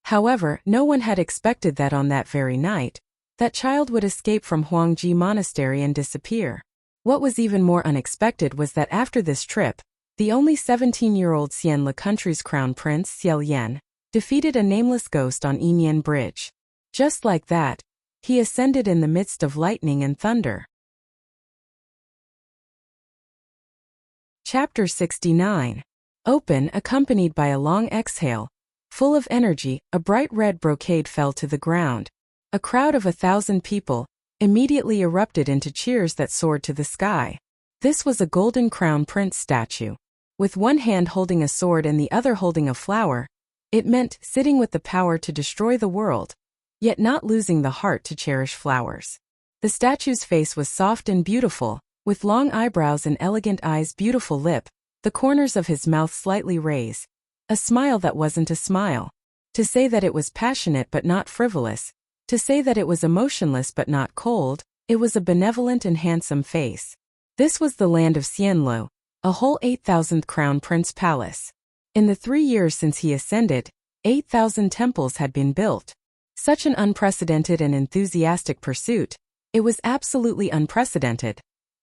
However, no one had expected that on that very night, that child would escape from Huangji Monastery and disappear. What was even more unexpected was that after this trip, the only 17-year-old Xianlu country's crown prince, Xiao Yan, defeated a nameless ghost on Yinyan Bridge. Just like that, he ascended in the midst of lightning and thunder. Chapter 69. Open, accompanied by a long exhale. Full of energy, a bright red brocade fell to the ground. A crowd of 1,000 people immediately erupted into cheers that soared to the sky. This was a golden crown prince statue. With one hand holding a sword and the other holding a flower, it meant sitting with the power to destroy the world, yet not losing the heart to cherish flowers. The statue's face was soft and beautiful, with long eyebrows and elegant eyes, beautiful lip, the corners of his mouth slightly raised. A smile that wasn't a smile. To say that it was passionate but not frivolous. To say that it was emotionless but not cold, it was a benevolent and handsome face. This was the land of Xianlu, a whole 8,000th crown prince palace. In the 3 years since he ascended, 8,000 temples had been built. Such an unprecedented and enthusiastic pursuit. It was absolutely unprecedented.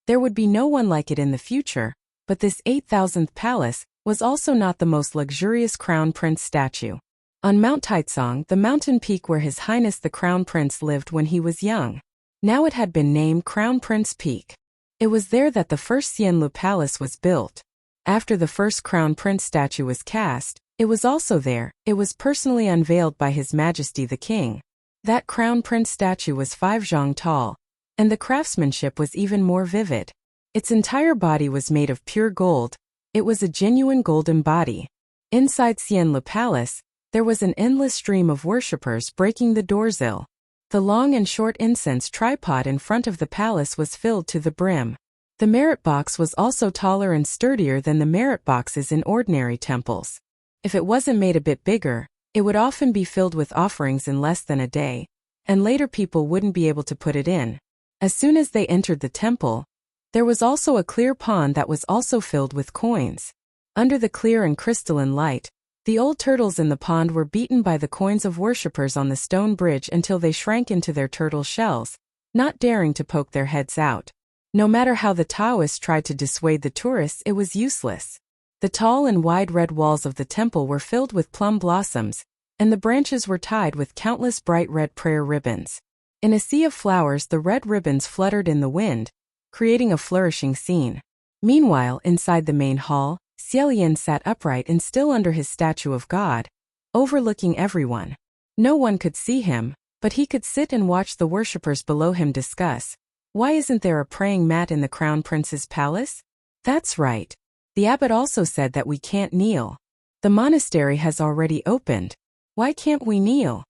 There would be no one like it in the future, but this 8,000th palace was also not the most luxurious crown prince statue. On Mount Taizong, the mountain peak where His Highness the Crown Prince lived when he was young. Now it had been named Crown Prince Peak. It was there that the first Xianlu Palace was built. After the first Crown Prince statue was cast, it was also there. It was personally unveiled by His Majesty the King. That Crown Prince statue was 5 zhang tall, and the craftsmanship was even more vivid. Its entire body was made of pure gold. It was a genuine golden body. Inside Xianlu Palace, there was an endless stream of worshippers breaking the doorsill. The long and short incense tripod in front of the palace was filled to the brim. The merit box was also taller and sturdier than the merit boxes in ordinary temples. If it wasn't made a bit bigger, it would often be filled with offerings in less than a day, and later people wouldn't be able to put it in. As soon as they entered the temple, there was also a clear pond that was also filled with coins. Under the clear and crystalline light, the old turtles in the pond were beaten by the coins of worshippers on the stone bridge until they shrank into their turtle shells, not daring to poke their heads out. No matter how the Taoists tried to dissuade the tourists, it was useless. The tall and wide red walls of the temple were filled with plum blossoms, and the branches were tied with countless bright red prayer ribbons. In a sea of flowers, the red ribbons fluttered in the wind, creating a flourishing scene. Meanwhile, inside the main hall, Xiaolian sat upright and still under his statue of God, overlooking everyone. No one could see him, but he could sit and watch the worshippers below him discuss. Why isn't there a praying mat in the Crown Prince's palace? That's right. The abbot also said that we can't kneel. The monastery has already opened. Why can't we kneel?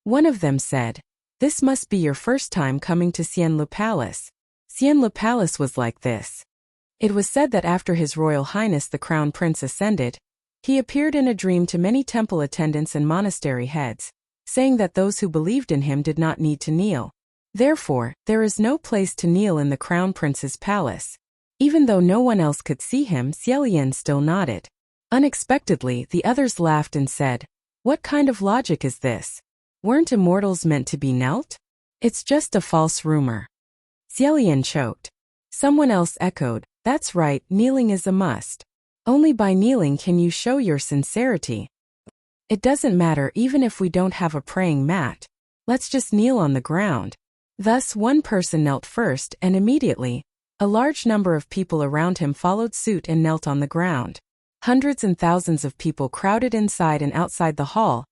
One of them said, "This must be your first time coming to Xianlu Palace." Xianlu Palace was like this. It was said that after His Royal Highness the Crown Prince ascended, he appeared in a dream to many temple attendants and monastery heads, saying that those who believed in him did not need to kneel. Therefore, there is no place to kneel in the Crown Prince's palace. Even though no one else could see him, Xiaolian still nodded. Unexpectedly, the others laughed and said, "What kind of logic is this? Weren't immortals meant to be knelt? It's just a false rumor." Xiaolian choked. Someone else echoed, "That's right, kneeling is a must. Only by kneeling can you show your sincerity. It doesn't matter even if we don't have a praying mat. Let's just kneel on the ground." Thus one person knelt first, and immediately, a large number of people around him followed suit and knelt on the ground. Hundreds and thousands of people crowded inside and outside the hall,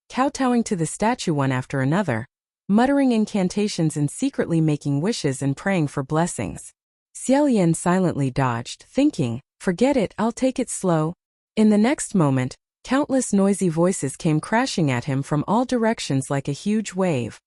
kowtowing to the statue one after another, muttering incantations and secretly making wishes and praying for blessings. Xiaolian silently dodged, thinking, "Forget it, I'll take it slow." In the next moment, countless noisy voices came crashing at him from all directions like a huge wave.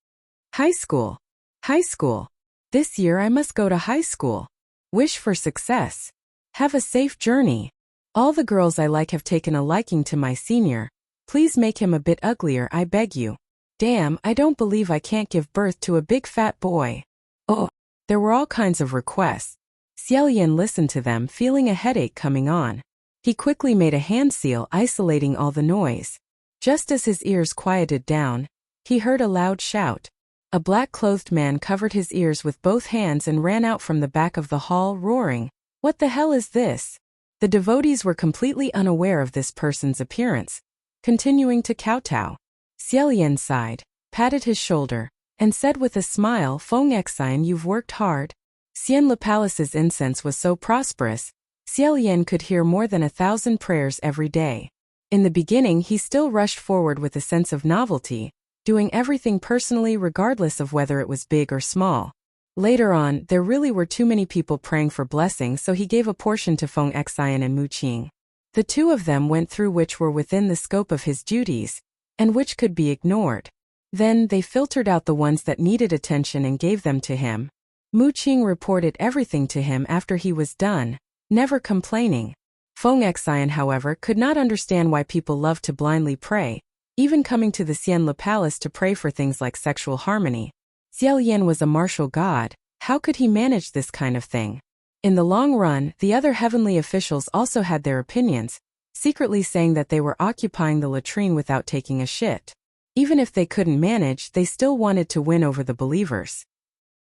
"High school! High school! This year I must go to high school. Wish for success. Have a safe journey. All the girls I like have taken a liking to my senior. Please make him a bit uglier, I beg you. Damn, I don't believe I can't give birth to a big fat boy." Oh, there were all kinds of requests. Xiaolian listened to them, feeling a headache coming on. He quickly made a hand seal isolating all the noise. Just as his ears quieted down, he heard a loud shout. A black-clothed man covered his ears with both hands and ran out from the back of the hall, roaring, "What the hell is this?" The devotees were completely unaware of this person's appearance, continuing to kowtow. Xiaolian sighed, patted his shoulder, and said with a smile, "Feng Exine, you've worked hard." Xianlu Palace's incense was so prosperous, Xiaolian could hear more than 1,000 prayers every day. In the beginning, he still rushed forward with a sense of novelty, doing everything personally regardless of whether it was big or small. Later on, there really were too many people praying for blessings, so he gave a portion to Feng Xian and Mu Qing. The two of them went through which were within the scope of his duties, and which could be ignored. Then they filtered out the ones that needed attention and gave them to him. Mu Qing reported everything to him after he was done, never complaining. Feng Xian, however, could not understand why people loved to blindly pray, even coming to the Xianle Palace to pray for things like sexual harmony. Xiaolian was a martial god. How could he manage this kind of thing? In the long run, the other heavenly officials also had their opinions, secretly saying that they were occupying the latrine without taking a shit. Even if they couldn't manage, they still wanted to win over the believers.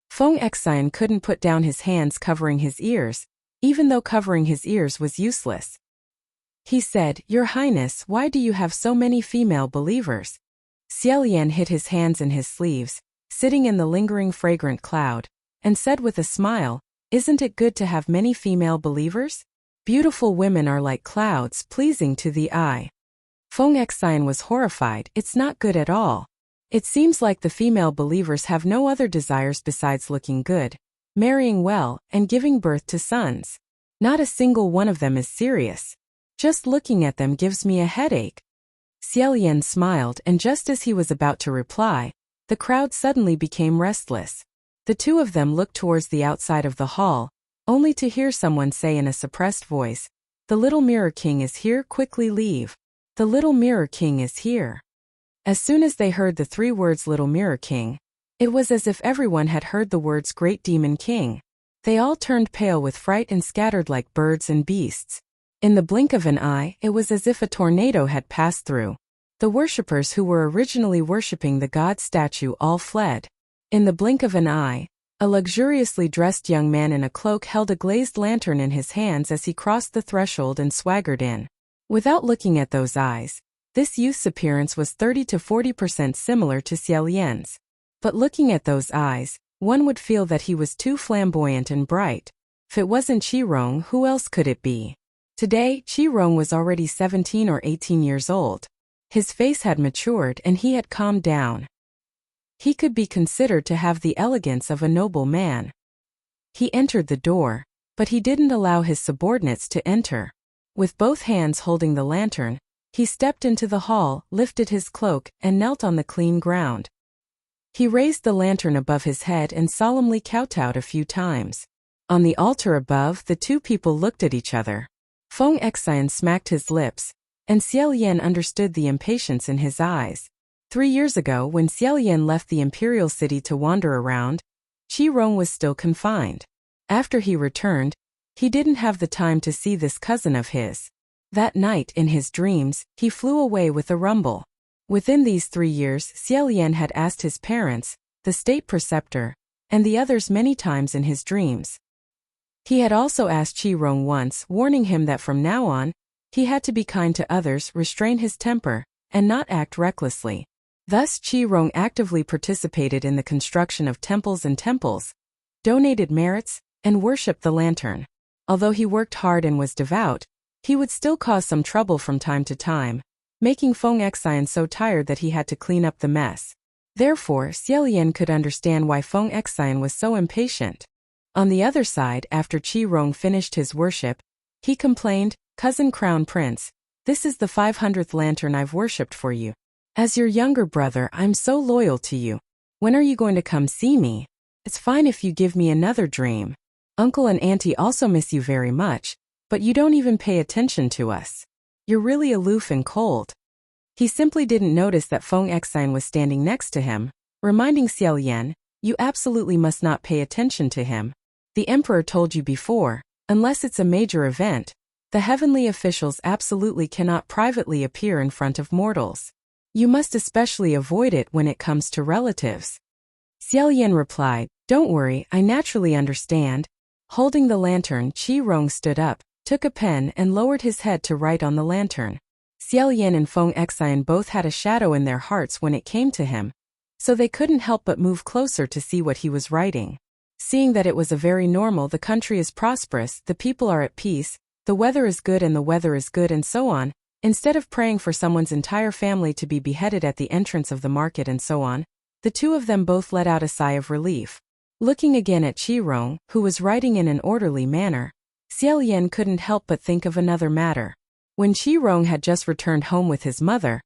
Feng Xian couldn't put down his hands covering his ears, even though covering his ears was useless. He said, "Your Highness, why do you have so many female believers?" Xiaolian hid his hands in his sleeves, sitting in the lingering fragrant cloud, and said with a smile, "Isn't it good to have many female believers? Beautiful women are like clouds, pleasing to the eye." Feng Xian was horrified. "It's not good at all. It seems like the female believers have no other desires besides looking good, marrying well, and giving birth to sons. Not a single one of them is serious. Just looking at them gives me a headache." Xiaolian smiled, and just as he was about to reply, the crowd suddenly became restless. The two of them looked towards the outside of the hall, only to hear someone say in a suppressed voice, "The little Mirror King is here, quickly leave. The little Mirror King is here." As soon as they heard the three words Little Mirror King, it was as if everyone had heard the words Great Demon King. They all turned pale with fright and scattered like birds and beasts. In the blink of an eye, it was as if a tornado had passed through. The worshippers who were originally worshipping the god statue all fled. In the blink of an eye, a luxuriously dressed young man in a cloak held a glazed lantern in his hands as he crossed the threshold and swaggered in. Without looking at those eyes, this youth's appearance was 30 to 40% similar to Xiaolian's. But looking at those eyes, one would feel that he was too flamboyant and bright. If it wasn't Qirong, who else could it be? Today, Qirong was already 17 or 18 years old. His face had matured and he had calmed down. He could be considered to have the elegance of a noble man. He entered the door, but he didn't allow his subordinates to enter. With both hands holding the lantern, he stepped into the hall, lifted his cloak, and knelt on the clean ground. He raised the lantern above his head and solemnly kowtowed a few times. On the altar above, the two people looked at each other. Feng Xian smacked his lips, and Xiaolian understood the impatience in his eyes. 3 years ago, when Xiaolian left the imperial city to wander around, Qirong was still confined. After he returned, he didn't have the time to see this cousin of his. That night, in his dreams, he flew away with a rumble. Within these 3 years, Xiaolian had asked his parents, the state preceptor, and the others many times in his dreams. He had also asked Qirong once, warning him that from now on, he had to be kind to others, restrain his temper, and not act recklessly. Thus Qirong actively participated in the construction of temples, donated merits, and worshipped the lantern. Although he worked hard and was devout, he would still cause some trouble from time to time, making Feng Xian so tired that he had to clean up the mess. Therefore, Xiaolian could understand why Feng Xian was so impatient. On the other side, after Qirong finished his worship, he complained, "Cousin Crown Prince, this is the 500th lantern I've worshipped for you. As your younger brother, I'm so loyal to you. When are you going to come see me? It's fine if you give me another dream. Uncle and Auntie also miss you very much, but you don't even pay attention to us. You're really aloof and cold." He simply didn't notice that Feng Xian was standing next to him, reminding Xiaolian, "You absolutely must not pay attention to him. The emperor told you before, unless it's a major event, the heavenly officials absolutely cannot privately appear in front of mortals. You must especially avoid it when it comes to relatives." Xiaolian replied, "Don't worry, I naturally understand." Holding the lantern, Qirong stood up, took a pen and lowered his head to write on the lantern. Xiaolian and Feng Xian both had a shadow in their hearts when it came to him, so they couldn't help but move closer to see what he was writing. Seeing that it was a very normal, "The country is prosperous, the people are at peace, The weather is good and the weather is good and so on. Instead of praying for someone's entire family to be beheaded at the entrance of the market and so on, the two of them both let out a sigh of relief. Looking again at Qirong, who was writing in an orderly manner, Xiaolian couldn't help but think of another matter. When Qirong had just returned home with his mother,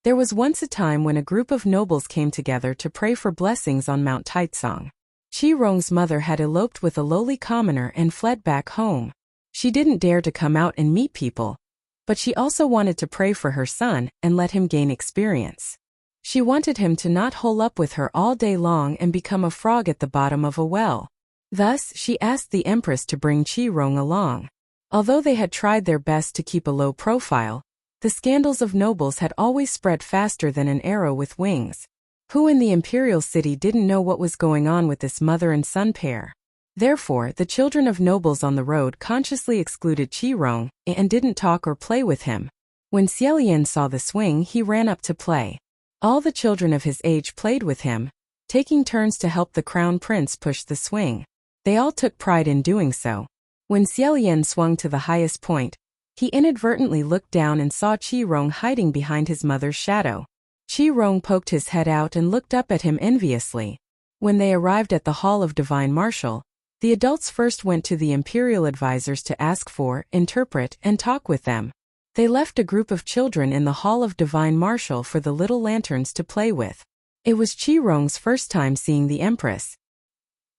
there was once a time when a group of nobles came together to pray for blessings on Mount Taicang. Qirong's mother had eloped with a lowly commoner and fled back home. She didn't dare to come out and meet people, but she also wanted to pray for her son and let him gain experience. She wanted him to not hole up with her all day long and become a frog at the bottom of a well. Thus, she asked the empress to bring Qirong along. Although they had tried their best to keep a low profile, the scandals of nobles had always spread faster than an arrow with wings. Who in the imperial city didn't know what was going on with this mother and son pair? Therefore, the children of nobles on the road consciously excluded Qirong and didn't talk or play with him. When Xiaolian saw the swing, he ran up to play. All the children of his age played with him, taking turns to help the crown prince push the swing. They all took pride in doing so. When Xiaolian swung to the highest point, he inadvertently looked down and saw Qirong hiding behind his mother's shadow. Qirong poked his head out and looked up at him enviously. When they arrived at the Hall of Divine Marshal, the adults first went to the imperial advisors to ask for, interpret, and talk with them. They left a group of children in the Hall of Divine Marshal for the little lanterns to play with. It was Qirong's first time seeing the Empress.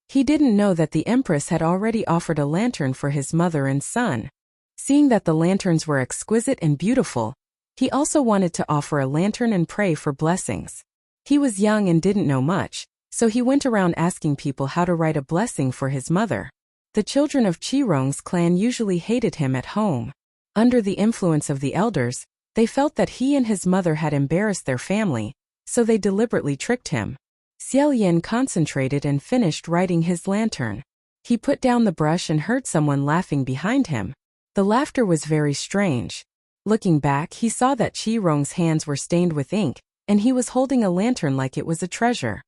He didn't know that the Empress had already offered a lantern for his mother and son. Seeing that the lanterns were exquisite and beautiful, he also wanted to offer a lantern and pray for blessings. He was young and didn't know much, so he went around asking people how to write a blessing for his mother. The children of Qirong's clan usually hated him at home. Under the influence of the elders, they felt that he and his mother had embarrassed their family, so they deliberately tricked him. Xiaolian concentrated and finished writing his lantern. He put down the brush and heard someone laughing behind him. The laughter was very strange. Looking back, he saw that Qirong's hands were stained with ink, and he was holding a lantern like it was a treasure.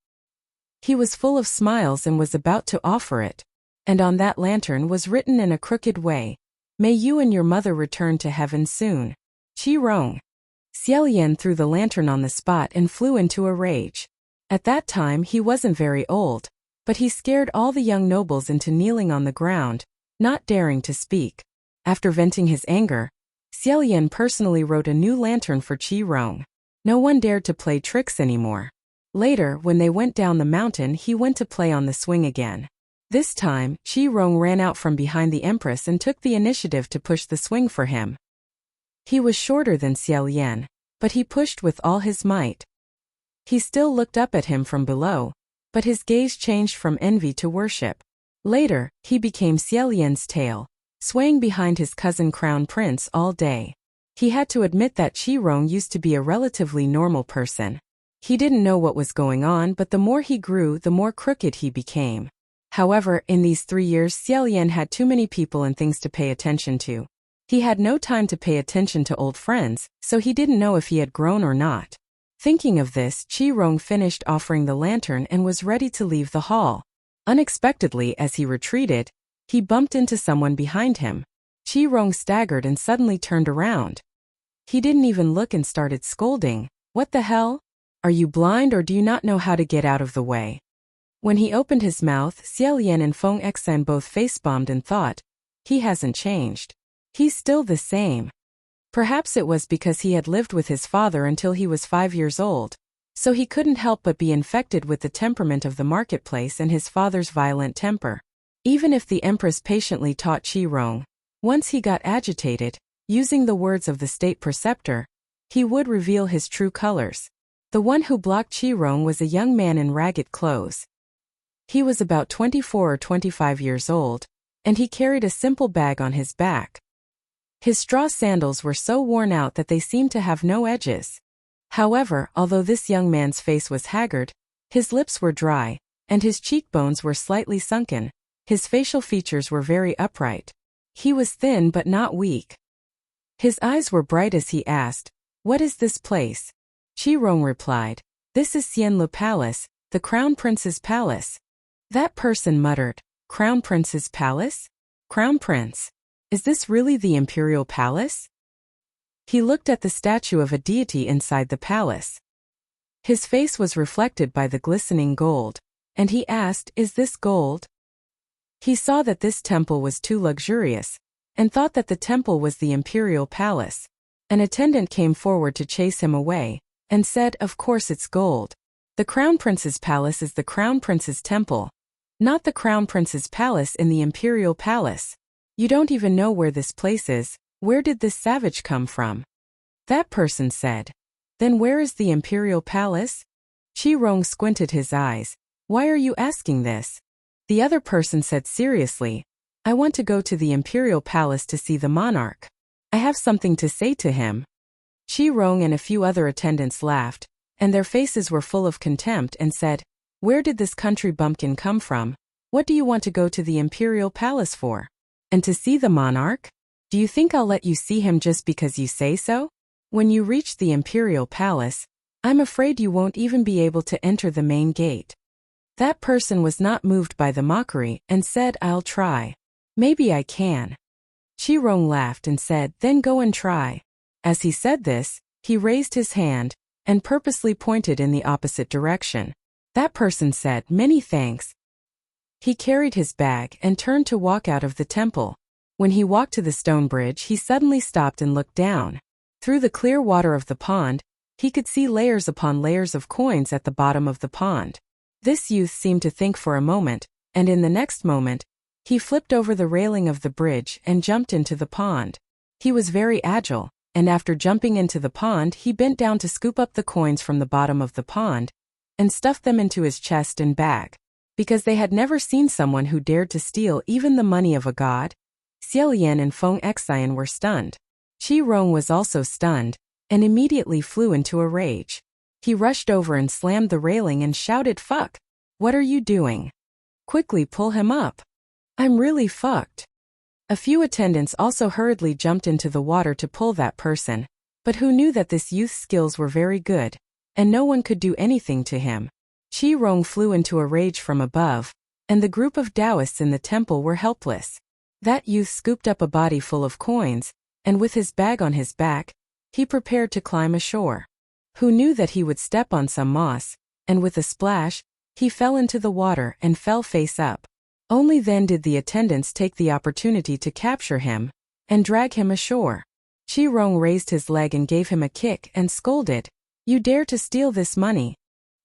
He was full of smiles and was about to offer it. And on that lantern was written in a crooked way, "May you and your mother return to heaven soon. Qirong." Xiaolian threw the lantern on the spot and flew into a rage. At that time he wasn't very old, but he scared all the young nobles into kneeling on the ground, not daring to speak. After venting his anger, Xiaolian personally wrote a new lantern for Qirong. No one dared to play tricks anymore. Later, when they went down the mountain, he went to play on the swing again. This time, Qirong ran out from behind the Empress and took the initiative to push the swing for him. He was shorter than Xiaolian, but he pushed with all his might. He still looked up at him from below, but his gaze changed from envy to worship. Later, he became Xiaolian's tail, swaying behind his cousin Crown Prince all day. He had to admit that Qirong used to be a relatively normal person. He didn't know what was going on, but the more he grew, the more crooked he became. However, in these 3 years, Xiaolian had too many people and things to pay attention to. He had no time to pay attention to old friends, so he didn't know if he had grown or not. Thinking of this, Qirong finished offering the lantern and was ready to leave the hall. Unexpectedly, as he retreated, he bumped into someone behind him. Qirong staggered and suddenly turned around. He didn't even look and started scolding. "What the hell? Are you blind or do you not know how to get out of the way?" When he opened his mouth, Xiaolian and Feng Exan both face-bombed and thought, "He hasn't changed. He's still the same." Perhaps it was because he had lived with his father until he was 5 years old, so he couldn't help but be infected with the temperament of the marketplace and his father's violent temper. Even if the Empress patiently taught Qirong, once he got agitated, using the words of the state preceptor, he would reveal his true colors. The one who blocked Qirong was a young man in ragged clothes. He was about 24 or 25 years old, and he carried a simple bag on his back. His straw sandals were so worn out that they seemed to have no edges. However, although this young man's face was haggard, his lips were dry, and his cheekbones were slightly sunken. His facial features were very upright. He was thin but not weak. His eyes were bright as he asked, "What is this place?" Qirong replied, "This is Xianlu Palace, the Crown Prince's palace." That person muttered, "Crown Prince's palace? Crown Prince? Is this really the imperial palace? He looked at the statue of a deity inside the palace. His face was reflected by the glistening gold, and he asked, "Is this gold?" He saw that this temple was too luxurious, and thought that the temple was the imperial palace. An attendant came forward to chase him away, and said, "Of course it's gold. The Crown Prince's palace is the Crown Prince's temple, not the Crown Prince's palace in the imperial palace. You don't even know where this place is. Where did this savage come from?" That person said, "Then where is the imperial palace?" Qi Rong squinted his eyes. "Why are you asking this?" The other person said seriously, "I want to go to the imperial palace to see the monarch. I have something to say to him." Qi Rong and a few other attendants laughed, and their faces were full of contempt, and said, "Where did this country bumpkin come from? What do you want to go to the imperial palace for? And to see the monarch? Do you think I'll let you see him just because you say so? When you reach the imperial palace, I'm afraid you won't even be able to enter the main gate." That person was not moved by the mockery and said, "I'll try. Maybe I can." Qi Rong laughed and said, "Then go and try." As he said this, he raised his hand and purposely pointed in the opposite direction. That person said, "Many thanks." He carried his bag and turned to walk out of the temple. When he walked to the stone bridge, he suddenly stopped and looked down. Through the clear water of the pond, he could see layers upon layers of coins at the bottom of the pond. This youth seemed to think for a moment, and in the next moment, he flipped over the railing of the bridge and jumped into the pond. He was very agile, and after jumping into the pond, he bent down to scoop up the coins from the bottom of the pond and stuffed them into his chest and bag. Because they had never seen someone who dared to steal even the money of a god, Xiao Yan and Feng Xian were stunned. Qi Rong was also stunned, and immediately flew into a rage. He rushed over and slammed the railing and shouted, "Fuck! What are you doing? Quickly pull him up. I'm really fucked." A few attendants also hurriedly jumped into the water to pull that person, but who knew that this youth's skills were very good, and no one could do anything to him. Qi Rong flew into a rage from above, and the group of Taoists in the temple were helpless. That youth scooped up a body full of coins, and with his bag on his back, he prepared to climb ashore. Who knew that he would step on some moss, and with a splash, he fell into the water and fell face up. Only then did the attendants take the opportunity to capture him and drag him ashore. Qi Rong raised his leg and gave him a kick and scolded, "You dare to steal this money?"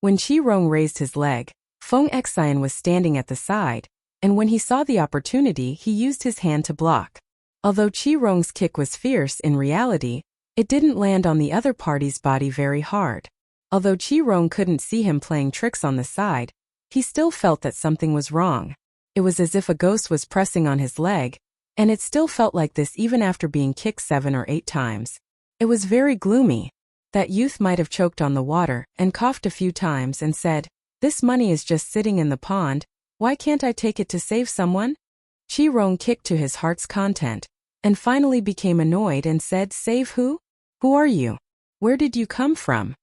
When Qi Rong raised his leg, Feng Xian was standing at the side, and when he saw the opportunity, he used his hand to block. Although Qi Rong's kick was fierce, in reality, it didn't land on the other party's body very hard. Although Qi Rong couldn't see him playing tricks on the side, he still felt that something was wrong. It was as if a ghost was pressing on his leg, and it still felt like this even after being kicked 7 or 8 times. It was very gloomy. That youth might have choked on the water and coughed a few times and said, "This money is just sitting in the pond. Why can't I take it to save someone?" Qi Rong kicked to his heart's content, and finally became annoyed and said, "Save who? Who are you? Where did you come from?"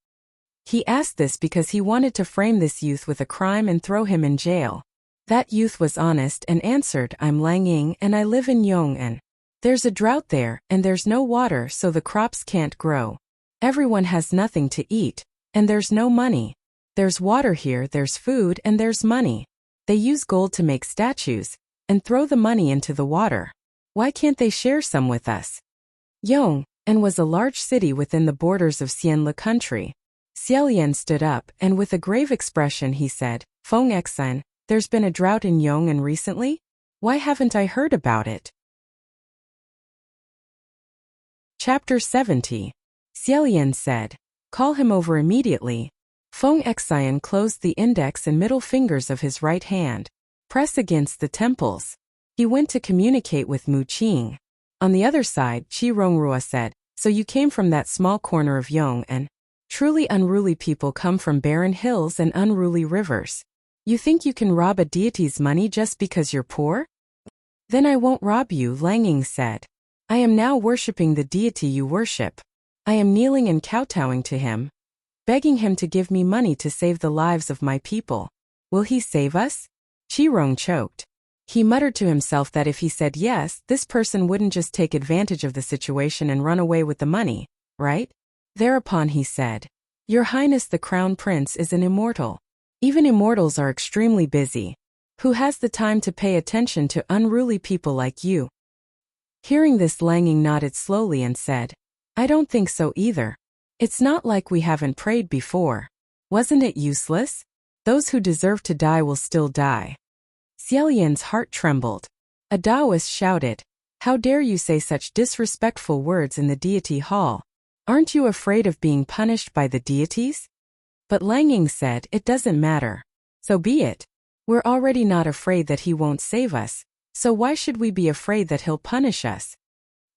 He asked this because he wanted to frame this youth with a crime and throw him in jail. That youth was honest and answered, "I'm Lang Ying and I live in Yong'an. There's a drought there and there's no water, so the crops can't grow. Everyone has nothing to eat, and there's no money. There's water here, there's food, and there's money. They use gold to make statues and throw the money into the water. Why can't they share some with us?" Yong'an was a large city within the borders of Xianle country. Xiao Yan stood up, and with a grave expression he said, "Feng Xian, there's been a drought in Yong'an recently? Why haven't I heard about it?" Chapter 70. Xiao Yan said, "Call him over immediately." Feng Xian closed the index and middle fingers of his right hand. Press against the temples. He went to communicate with Mu Qing. On the other side, Qi Rongrua said, "So you came from that small corner of Yong'an. Truly unruly people come from barren hills and unruly rivers. You think you can rob a deity's money just because you're poor? Then I won't rob you," Lang Ying said. "I am now worshipping the deity you worship. I am kneeling and kowtowing to him, begging him to give me money to save the lives of my people. Will he save us?" Qi Rong choked. He muttered to himself that if he said yes, this person wouldn't just take advantage of the situation and run away with the money, right? Thereupon he said, "Your Highness the Crown Prince is an immortal. Even immortals are extremely busy. Who has the time to pay attention to unruly people like you?" Hearing this, Lang Ying nodded slowly and said, "I don't think so either. It's not like we haven't prayed before. Wasn't it useless? Those who deserve to die will still die." Xiao Yan's heart trembled. A Taoist shouted, "How dare you say such disrespectful words in the deity hall? Aren't you afraid of being punished by the deities?" But Lang Ying said, "It doesn't matter. So be it. We're already not afraid that he won't save us, so why should we be afraid that he'll punish us?"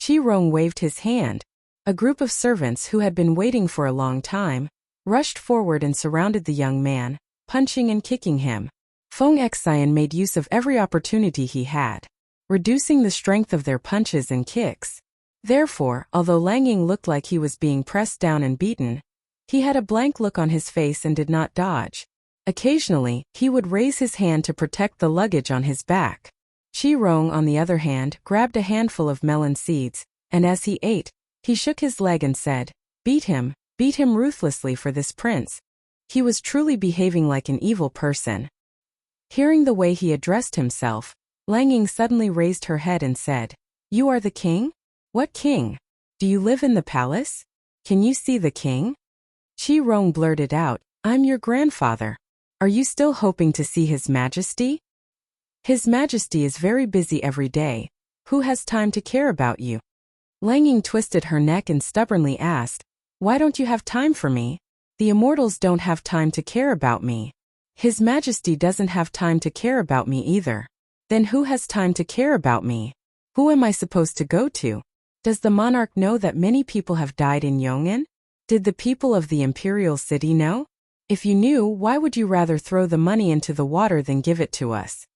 Qi Rong waved his hand. A group of servants who had been waiting for a long time rushed forward and surrounded the young man, punching and kicking him. Feng Xian made use of every opportunity he had, reducing the strength of their punches and kicks. Therefore, although Lang Ying looked like he was being pressed down and beaten, he had a blank look on his face and did not dodge. Occasionally, he would raise his hand to protect the luggage on his back. Qi Rong, on the other hand, grabbed a handful of melon seeds, and as he ate, he shook his leg and said, beat him ruthlessly for this prince. He was truly behaving like an evil person." Hearing the way he addressed himself, Lang Ying suddenly raised her head and said, "You are the king? What king? Do you live in the palace? Can you see the king?" Qi Rong blurted out, "I'm your grandfather. Are you still hoping to see His Majesty?" "His Majesty is very busy every day. Who has time to care about you?" Lang Ying twisted her neck and stubbornly asked, "Why don't you have time for me? The immortals don't have time to care about me. His Majesty doesn't have time to care about me either. Then who has time to care about me? Who am I supposed to go to? Does the monarch know that many people have died in Yong'an? Did the people of the imperial city know? If you knew, why would you rather throw the money into the water than give it to us?"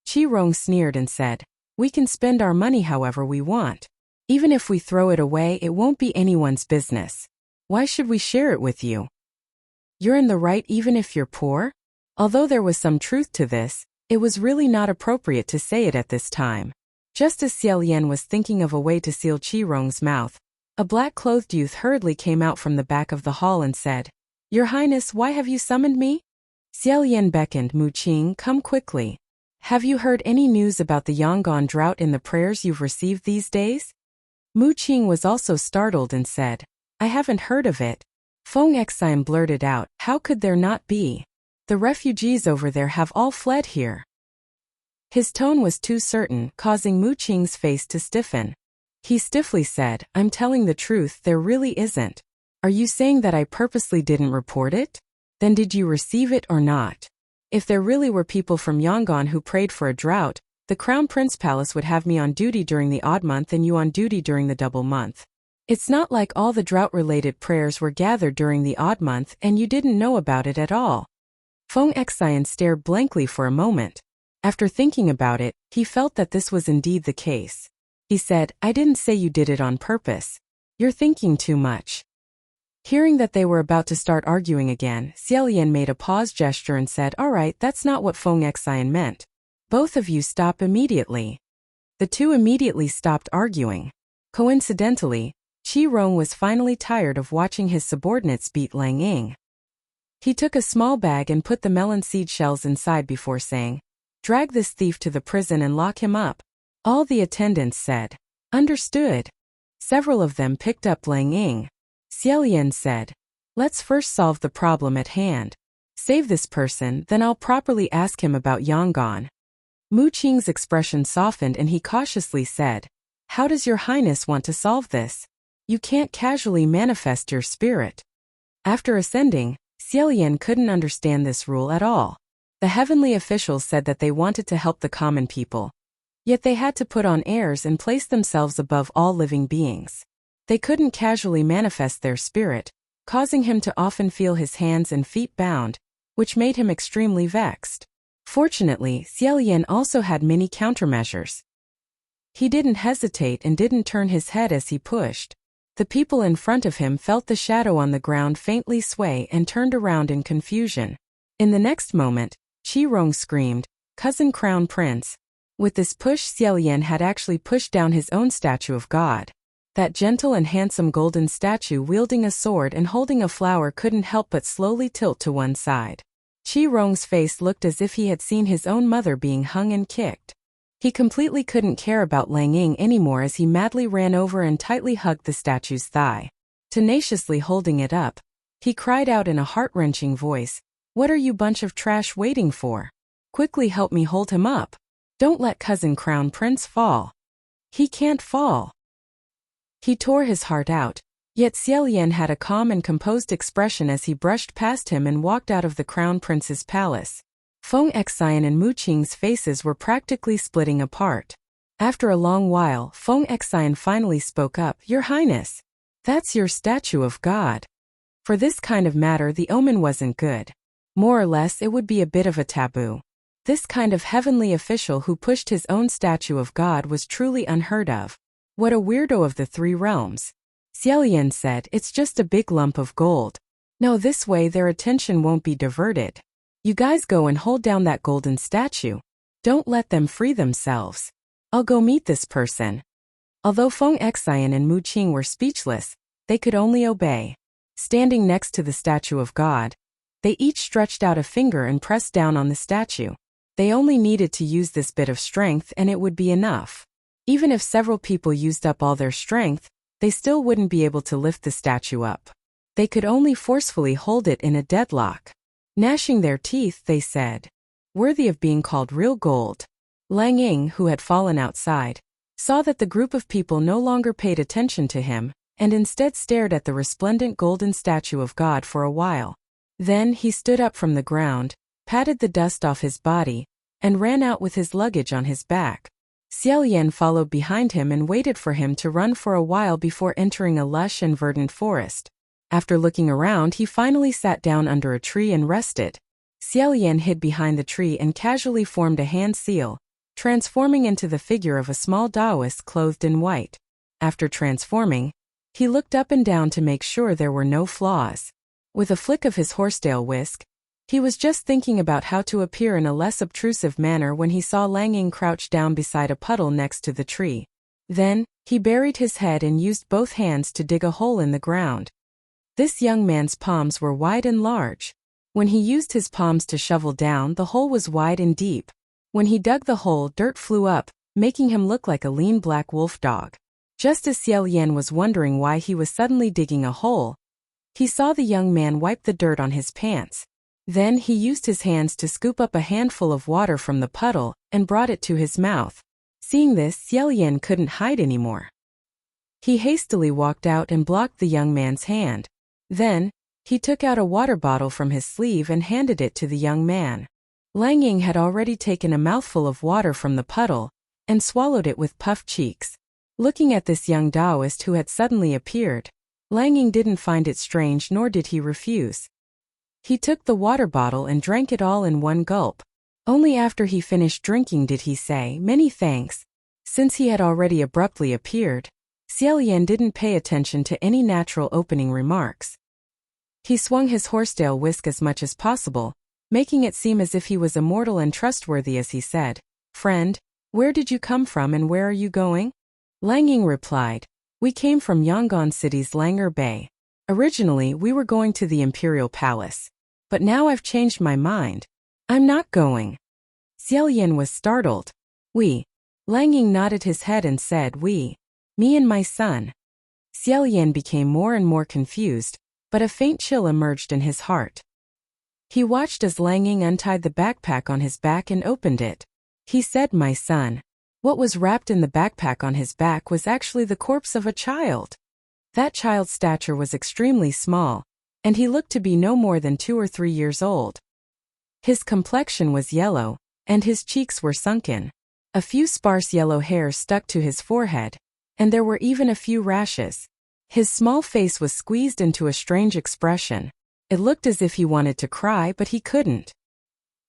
Qi Rong sneered and said, "We can spend our money however we want. Even if we throw it away, it won't be anyone's business. Why should we share it with you? You're in the right even if you're poor?" Although there was some truth to this, it was really not appropriate to say it at this time. Just as Xiao Yan was thinking of a way to seal Qi Rong's mouth, a black-clothed youth hurriedly came out from the back of the hall and said, "Your Highness, why have you summoned me?" Xiao Yan beckoned, "Mu Qing, come quickly. Have you heard any news about the Yongan drought in the prayers you've received these days?" Mu Qing was also startled and said, "I haven't heard of it." Feng Xian blurted out, "How could there not be? The refugees over there have all fled here." His tone was too certain, causing Mu Qing's face to stiffen. He stiffly said, "I'm telling the truth, there really isn't." "Are you saying that I purposely didn't report it? Then did you receive it or not? If there really were people from Yongan who prayed for a drought, the Crown Prince Palace would have me on duty during the odd month and you on duty during the double month. It's not like all the drought-related prayers were gathered during the odd month and you didn't know about it at all." Feng Xian stared blankly for a moment. After thinking about it, he felt that this was indeed the case. He said, "I didn't say you did it on purpose. You're thinking too much." Hearing that they were about to start arguing again, Xiao Yan made a pause gesture and said, "All right, that's not what Feng Xian meant. Both of you stop immediately." The two immediately stopped arguing. Coincidentally, Qi Rong was finally tired of watching his subordinates beat Lang Ying. He took a small bag and put the melon seed shells inside before saying, "Drag this thief to the prison and lock him up." All the attendants said, "Understood." Several of them picked up Lang Ying. Xiao Yan said, "Let's first solve the problem at hand. Save this person, then I'll properly ask him about Yongan." Mu Qing's expression softened and he cautiously said, "How does your Highness want to solve this? You can't casually manifest your spirit." After ascending, Xiao Yan couldn't understand this rule at all. The heavenly officials said that they wanted to help the common people. Yet they had to put on airs and place themselves above all living beings. They couldn't casually manifest their spirit, causing him to often feel his hands and feet bound, which made him extremely vexed. Fortunately, Xiao Yan also had many countermeasures. He didn't hesitate and didn't turn his head as he pushed. The people in front of him felt the shadow on the ground faintly sway and turned around in confusion. In the next moment, Qi Rong screamed, "Cousin Crown Prince, With this push, Xiaolian had actually pushed down his own statue of God. That gentle and handsome golden statue wielding a sword and holding a flower couldn't help but slowly tilt to one side. Qi Rong's face looked as if he had seen his own mother being hung and kicked. He completely couldn't care about Lang Ying anymore as he madly ran over and tightly hugged the statue's thigh. Tenaciously holding it up, he cried out in a heart-wrenching voice, "What are you bunch of trash waiting for? Quickly help me hold him up. Don't let cousin Crown Prince fall. He can't fall." He tore his heart out, yet Xiaolian had a calm and composed expression as he brushed past him and walked out of the Crown Prince's palace. Feng Xian and Mu Qing's faces were practically splitting apart. After a long while, Feng Xian finally spoke up, "Your Highness, that's your statue of God." For this kind of matter, the omen wasn't good. More or less, it would be a bit of a taboo. This kind of heavenly official who pushed his own statue of God was truly unheard of. What a weirdo of the three realms. Xiaolian said, "It's just a big lump of gold. No, this way their attention won't be diverted. You guys go and hold down that golden statue. Don't let them free themselves. I'll go meet this person." Although Feng Xian and Mu Qing were speechless, they could only obey. Standing next to the statue of God, they each stretched out a finger and pressed down on the statue. They only needed to use this bit of strength and it would be enough. Even if several people used up all their strength, they still wouldn't be able to lift the statue up. They could only forcefully hold it in a deadlock. Gnashing their teeth, they said, "Worthy of being called real gold." Lang Ying, who had fallen outside, saw that the group of people no longer paid attention to him, and instead stared at the resplendent golden statue of God for a while. Then he stood up from the ground, patted the dust off his body, and ran out with his luggage on his back. Xiaolian followed behind him and waited for him to run for a while before entering a lush and verdant forest. After looking around, he finally sat down under a tree and rested. Xiaolian hid behind the tree and casually formed a hand seal, transforming into the figure of a small Taoist clothed in white. After transforming, he looked up and down to make sure there were no flaws. With a flick of his horsetail whisk, he was just thinking about how to appear in a less obtrusive manner when he saw Lang Ying crouch down beside a puddle next to the tree. Then, he buried his head and used both hands to dig a hole in the ground. This young man's palms were wide and large. When he used his palms to shovel down, the hole was wide and deep. When he dug the hole, dirt flew up, making him look like a lean black wolf dog. Just as Xiaolian was wondering why he was suddenly digging a hole, he saw the young man wipe the dirt on his pants. Then he used his hands to scoop up a handful of water from the puddle and brought it to his mouth. Seeing this, Xiaolian couldn't hide anymore. He hastily walked out and blocked the young man's hand. Then, he took out a water bottle from his sleeve and handed it to the young man. Lang Ying had already taken a mouthful of water from the puddle and swallowed it with puffed cheeks. Looking at this young Taoist who had suddenly appeared, Lang Ying didn't find it strange nor did he refuse. He took the water bottle and drank it all in one gulp. Only after he finished drinking did he say, "Many thanks." Since he had already abruptly appeared, Xiaolian didn't pay attention to any natural opening remarks. He swung his horsetail whisk as much as possible, making it seem as if he was immortal and trustworthy as he said, "Friend, where did you come from and where are you going?" Lang Ying replied, "We came from Yangon City's Langer Bay. Originally, we were going to the Imperial Palace. But now I've changed my mind. I'm not going." Xiaolian was startled. "We?" Lang Ying nodded his head and said, "We. Me and my son." Xiaolian became more and more confused, but a faint chill emerged in his heart. He watched as Lang Ying untied the backpack on his back and opened it. He said, "My son." What was wrapped in the backpack on his back was actually the corpse of a child. That child's stature was extremely small, and he looked to be no more than 2 or 3 years old. His complexion was yellow, and his cheeks were sunken. A few sparse yellow hairs stuck to his forehead, and there were even a few rashes. His small face was squeezed into a strange expression. It looked as if he wanted to cry, but he couldn't.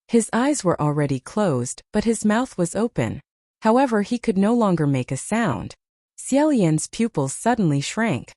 His eyes were already closed, but his mouth was open. However, he could no longer make a sound. Xiaolian's pupils suddenly shrank.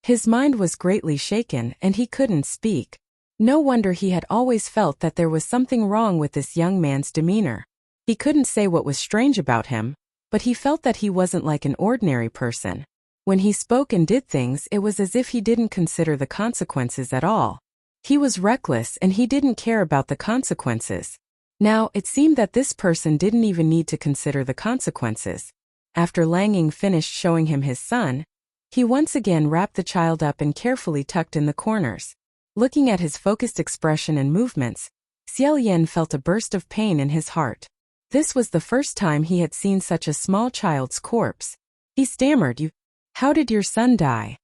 His mind was greatly shaken, and he couldn't speak. No wonder he had always felt that there was something wrong with this young man's demeanor. He couldn't say what was strange about him, but he felt that he wasn't like an ordinary person. When he spoke and did things, it was as if he didn't consider the consequences at all. He was reckless and he didn't care about the consequences. Now, it seemed that this person didn't even need to consider the consequences. After Lang Ying finished showing him his son, he once again wrapped the child up and carefully tucked in the corners. Looking at his focused expression and movements, Xiao Yan felt a burst of pain in his heart. This was the first time he had seen such a small child's corpse. He stammered, "How did your son die?"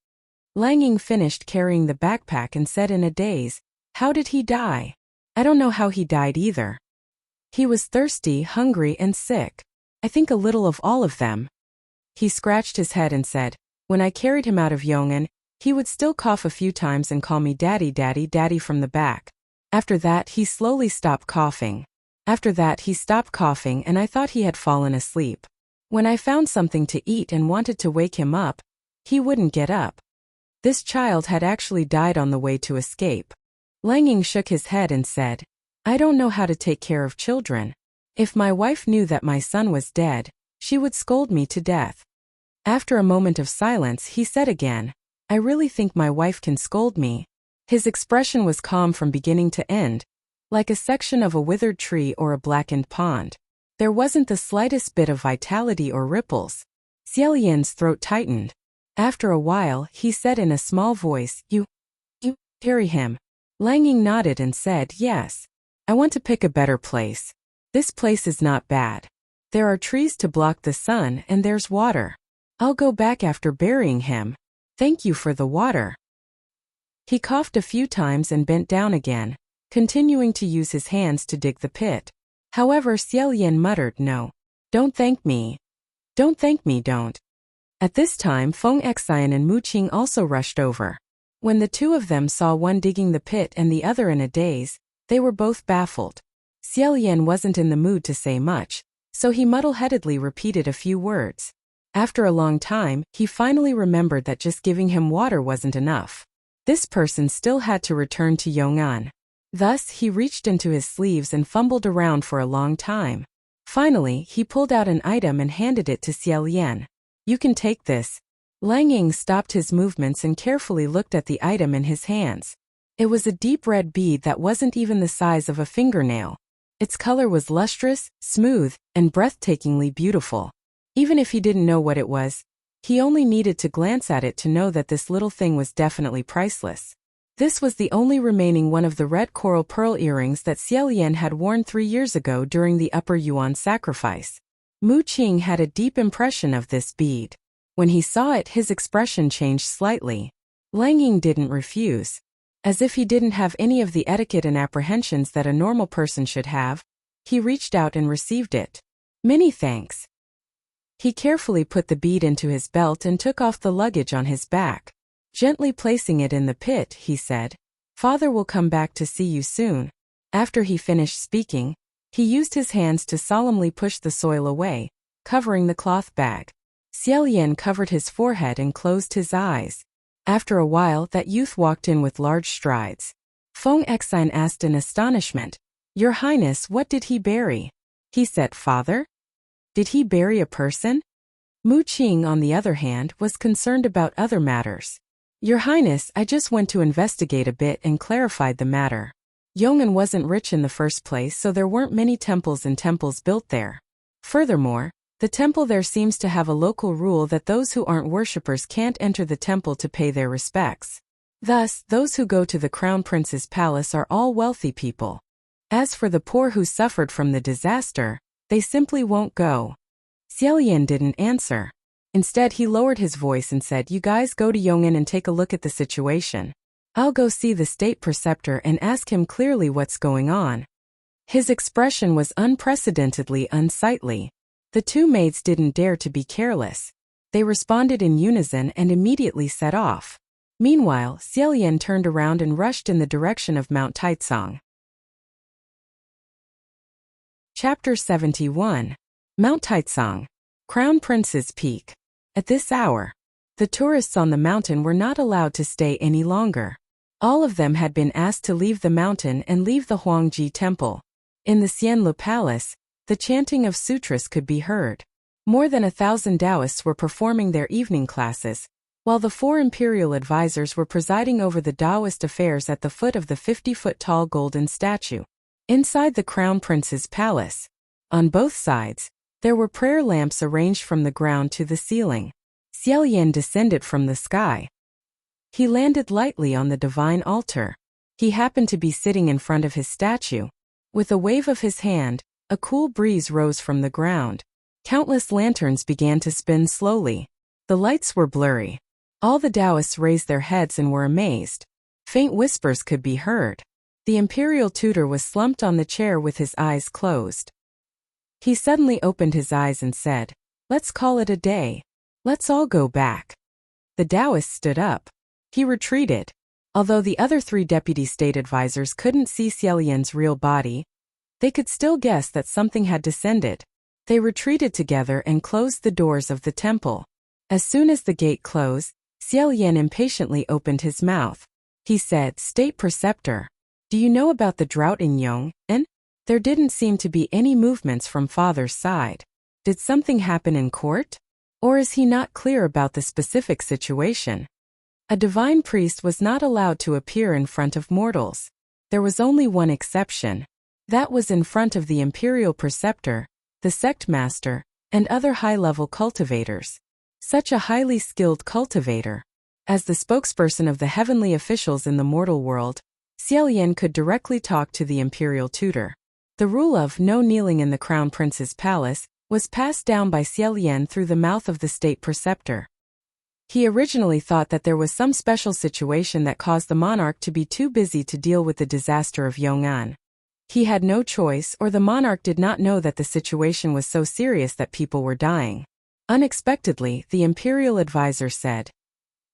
Lang Ying finished carrying the backpack and said in a daze, "How did he die? I don't know how he died either. He was thirsty, hungry, and sick. I think a little of all of them." He scratched his head and said, "When I carried him out of Yong'an, he would still cough a few times and call me daddy, daddy, daddy from the back. After that, he slowly stopped coughing. And I thought he had fallen asleep. When I found something to eat and wanted to wake him up, he wouldn't get up. This child had actually died on the way to escape." Lang Ying shook his head and said, "I don't know how to take care of children. If my wife knew that my son was dead, she would scold me to death." After a moment of silence, he said again, "I really think my wife can scold me." His expression was calm from beginning to end, like a section of a withered tree or a blackened pond. There wasn't the slightest bit of vitality or ripples. Xiao Yan's throat tightened. After a while, he said in a small voice, You carry him." Lang Ying nodded and said, "Yes. I want to pick a better place. This place is not bad. There are trees to block the sun and there's water. I'll go back after burying him. Thank you for the water." He coughed a few times and bent down again, continuing to use his hands to dig the pit. However, Xiao Yan muttered, "No. Don't thank me. Don't thank me, don't." At this time, Feng Xian and Mu Qing also rushed over. When the two of them saw one digging the pit and the other in a daze, they were both baffled. Xiao Yan wasn't in the mood to say much, so he muddle-headedly repeated a few words. After a long time, he finally remembered that just giving him water wasn't enough. This person still had to return to Yong'an. Thus, he reached into his sleeves and fumbled around for a long time. Finally, he pulled out an item and handed it to Xiao Yan. "You can take this." Lang Ying stopped his movements and carefully looked at the item in his hands. It was a deep red bead that wasn't even the size of a fingernail. Its color was lustrous, smooth, and breathtakingly beautiful. Even if he didn't know what it was, he only needed to glance at it to know that this little thing was definitely priceless. This was the only remaining one of the red coral pearl earrings that Xiao Yan had worn 3 years ago during the Upper Yuan sacrifice. Mu Qing had a deep impression of this bead. When he saw it, his expression changed slightly. Lang Ying didn't refuse. As if he didn't have any of the etiquette and apprehensions that a normal person should have, he reached out and received it. "Many thanks." He carefully put the bead into his belt and took off the luggage on his back. Gently placing it in the pit, he said, "Father will come back to see you soon." After he finished speaking, he used his hands to solemnly push the soil away, covering the cloth bag. Xiao Yan covered his forehead and closed his eyes. After a while, that youth walked in with large strides. Feng Xian asked in astonishment, "Your Highness, what did he bury?" He said, "Father? Did he bury a person?" Mu Qing, on the other hand, was concerned about other matters. "Your Highness, I just went to investigate a bit and clarified the matter. Yong'an wasn't rich in the first place, so there weren't many temples built there. Furthermore, the temple there seems to have a local rule that those who aren't worshippers can't enter the temple to pay their respects. Thus, those who go to the Crown Prince's palace are all wealthy people. As for the poor who suffered from the disaster, they simply won't go." Xiao Yan didn't answer. Instead, he lowered his voice and said, "You guys go to Yong'an and take a look at the situation. I'll go see the state preceptor and ask him clearly what's going on." His expression was unprecedentedly unsightly. The two maids didn't dare to be careless. They responded in unison and immediately set off. Meanwhile, Xiao Yan turned around and rushed in the direction of Mount Taitsong. Chapter 71. Mount Taitsong, Crown Prince's Peak. At this hour, the tourists on the mountain were not allowed to stay any longer. All of them had been asked to leave the mountain and leave the Huangji Temple. In the Xianlu Palace, The chanting of sutras could be heard. More than 1,000 Taoists were performing their evening classes, while the 4 imperial advisors were presiding over the Taoist affairs at the foot of the 50-foot-tall golden statue. Inside the Crown Prince's palace, on both sides, there were prayer lamps arranged from the ground to the ceiling. Xiao Yan descended from the sky. He landed lightly on the divine altar. He happened to be sitting in front of his statue. With a wave of his hand, a cool breeze rose from the ground. Countless lanterns began to spin slowly. The lights were blurry. All the Taoists raised their heads and were amazed. Faint whispers could be heard. The imperial tutor was slumped on the chair with his eyes closed. He suddenly opened his eyes and said, "Let's call it a day. Let's all go back." The Taoist stood up. He retreated. Although the other 3 deputy state advisors couldn't see Xiao Yan's real body, they could still guess that something had descended. They retreated together and closed the doors of the temple. As soon as the gate closed, Xiao Yan impatiently opened his mouth. He said, "State Preceptor, do you know about the drought in Yong'an?" There didn't seem to be any movements from father's side. Did something happen in court? Or is he not clear about the specific situation? A divine priest was not allowed to appear in front of mortals. There was only one exception. That was in front of the imperial preceptor, the sect master, and other high-level cultivators. Such a highly skilled cultivator. As the spokesperson of the heavenly officials in the mortal world, Xiao Yan could directly talk to the imperial tutor. The rule of no kneeling in the crown prince's palace was passed down by Xiao Yan through the mouth of the state preceptor. He originally thought that there was some special situation that caused the monarch to be too busy to deal with the disaster of Yong'an. He had no choice, or the monarch did not know that the situation was so serious that people were dying. Unexpectedly, the imperial advisor said,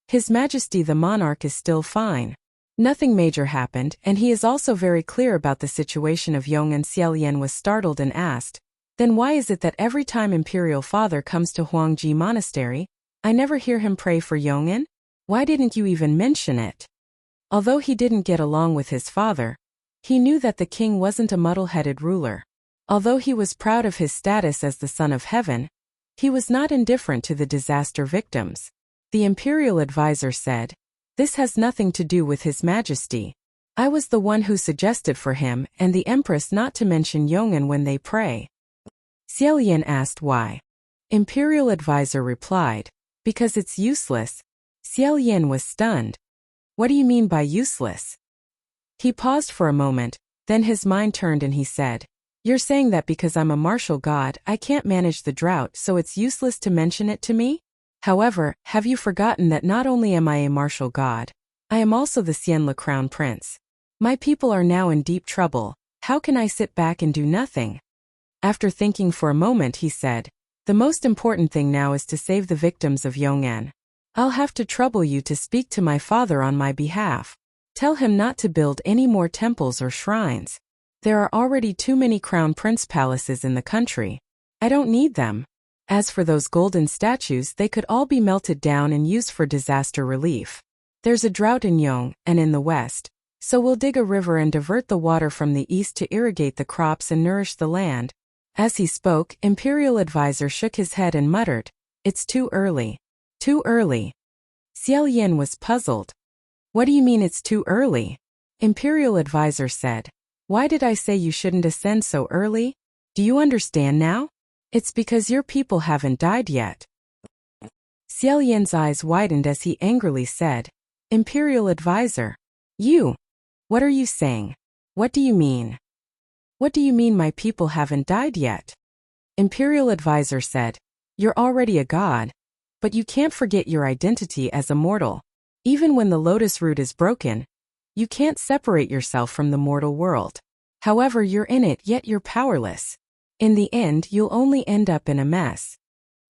"His Majesty the monarch is still fine. Nothing major happened, and he is also very clear about the situation of Yong'an." Xiao Yan was startled and asked, "Then why is it that every time imperial father comes to Huangji Monastery, I never hear him pray for Yong'an? Why didn't you even mention it?" Although he didn't get along with his father, he knew that the king wasn't a muddle-headed ruler. Although he was proud of his status as the son of heaven, he was not indifferent to the disaster victims. The imperial advisor said, "This has nothing to do with His Majesty. I was the one who suggested for him and the Empress not to mention Yong'an when they pray." Xiao Yan asked why. Imperial advisor replied, "Because it's useless." Xiao Yan was stunned. "What do you mean by useless?" He paused for a moment, then his mind turned and he said, "You're saying that because I'm a martial god, I can't manage the drought, so it's useless to mention it to me? However, have you forgotten that not only am I a martial god, I am also the Xianle Crown Prince? My people are now in deep trouble. How can I sit back and do nothing?" After thinking for a moment, he said, "The most important thing now is to save the victims of Yong'an. I'll have to trouble you to speak to my father on my behalf. Tell him not to build any more temples or shrines. There are already too many crown prince palaces in the country. I don't need them. As for those golden statues, they could all be melted down and used for disaster relief. There's a drought in Yong'an and in the west, so we'll dig a river and divert the water from the east to irrigate the crops and nourish the land." As he spoke, imperial advisor shook his head and muttered, "It's too early. Too early." Xiao Yan was puzzled. "What do you mean it's too early?" Imperial advisor said, "Why did I say you shouldn't ascend so early? Do you understand now? It's because your people haven't died yet." Xiao Yan's eyes widened as he angrily said, "Imperial advisor, what are you saying? What do you mean? What do you mean my people haven't died yet?" Imperial advisor said, "You're already a god. But you can't forget your identity as a mortal. Even when the lotus root is broken, you can't separate yourself from the mortal world. However, you're in it, yet you're powerless. In the end, you'll only end up in a mess."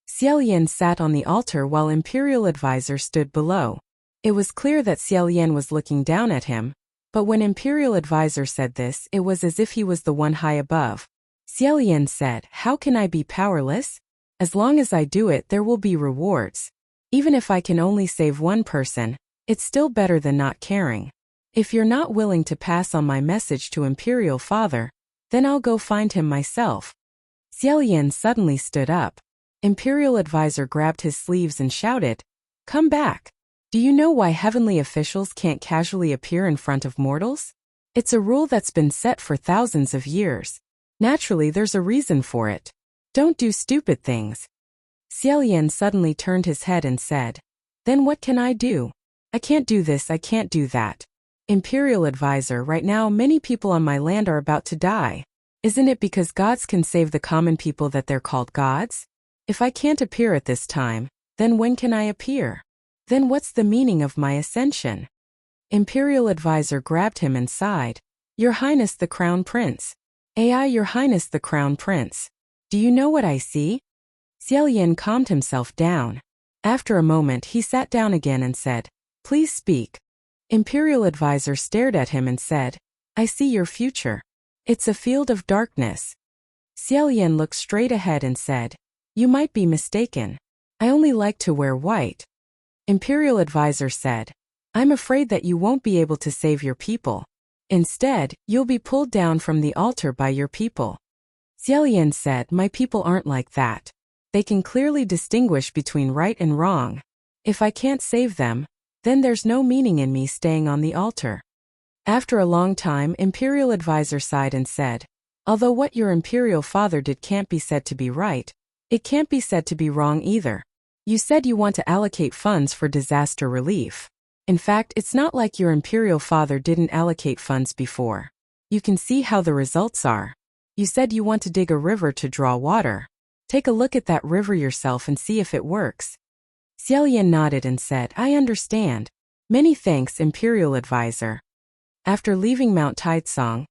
Xiao Yan sat on the altar while imperial advisor stood below. It was clear that Xiao Yan was looking down at him, but when imperial advisor said this, it was as if he was the one high above. Xiao Yan said, "How can I be powerless? As long as I do it, there will be rewards. Even if I can only save one person, it's still better than not caring. If you're not willing to pass on my message to imperial father, then I'll go find him myself." Xiaoyan suddenly stood up. Imperial advisor grabbed his sleeves and shouted, "Come back! Do you know why heavenly officials can't casually appear in front of mortals? It's a rule that's been set for thousands of years. Naturally, there's a reason for it. Don't do stupid things." Xiaoyan suddenly turned his head and said, "Then what can I do? I can't do this, I can't do that. Imperial advisor, right now many people on my land are about to die. Isn't it because gods can save the common people that they're called gods? If I can't appear at this time, then when can I appear? Then what's the meaning of my ascension?" Imperial advisor grabbed him and sighed, "Your Highness the Crown Prince. Your Highness the Crown Prince. Do you know what I see?" Xiaoyan calmed himself down. After a moment he sat down again and said, "Please speak." Imperial advisor stared at him and said, "I see your future. It's a field of darkness." Xiaoyan looked straight ahead and said, "You might be mistaken. I only like to wear white." Imperial advisor said, "I'm afraid that you won't be able to save your people. Instead, you'll be pulled down from the altar by your people." Xiaoyan said, "My people aren't like that. They can clearly distinguish between right and wrong. If I can't save them, then there's no meaning in me staying on the altar." After a long time, Imperial advisor sighed and said, "Although what your Imperial father did can't be said to be right, it can't be said to be wrong either. You said you want to allocate funds for disaster relief. In fact, it's not like your Imperial father didn't allocate funds before. You can see how the results are. You said you want to dig a river to draw water. Take a look at that river yourself and see if it works." Xiaoyan nodded and said, "I understand. Many thanks, Imperial advisor." After leaving Mount Taizong,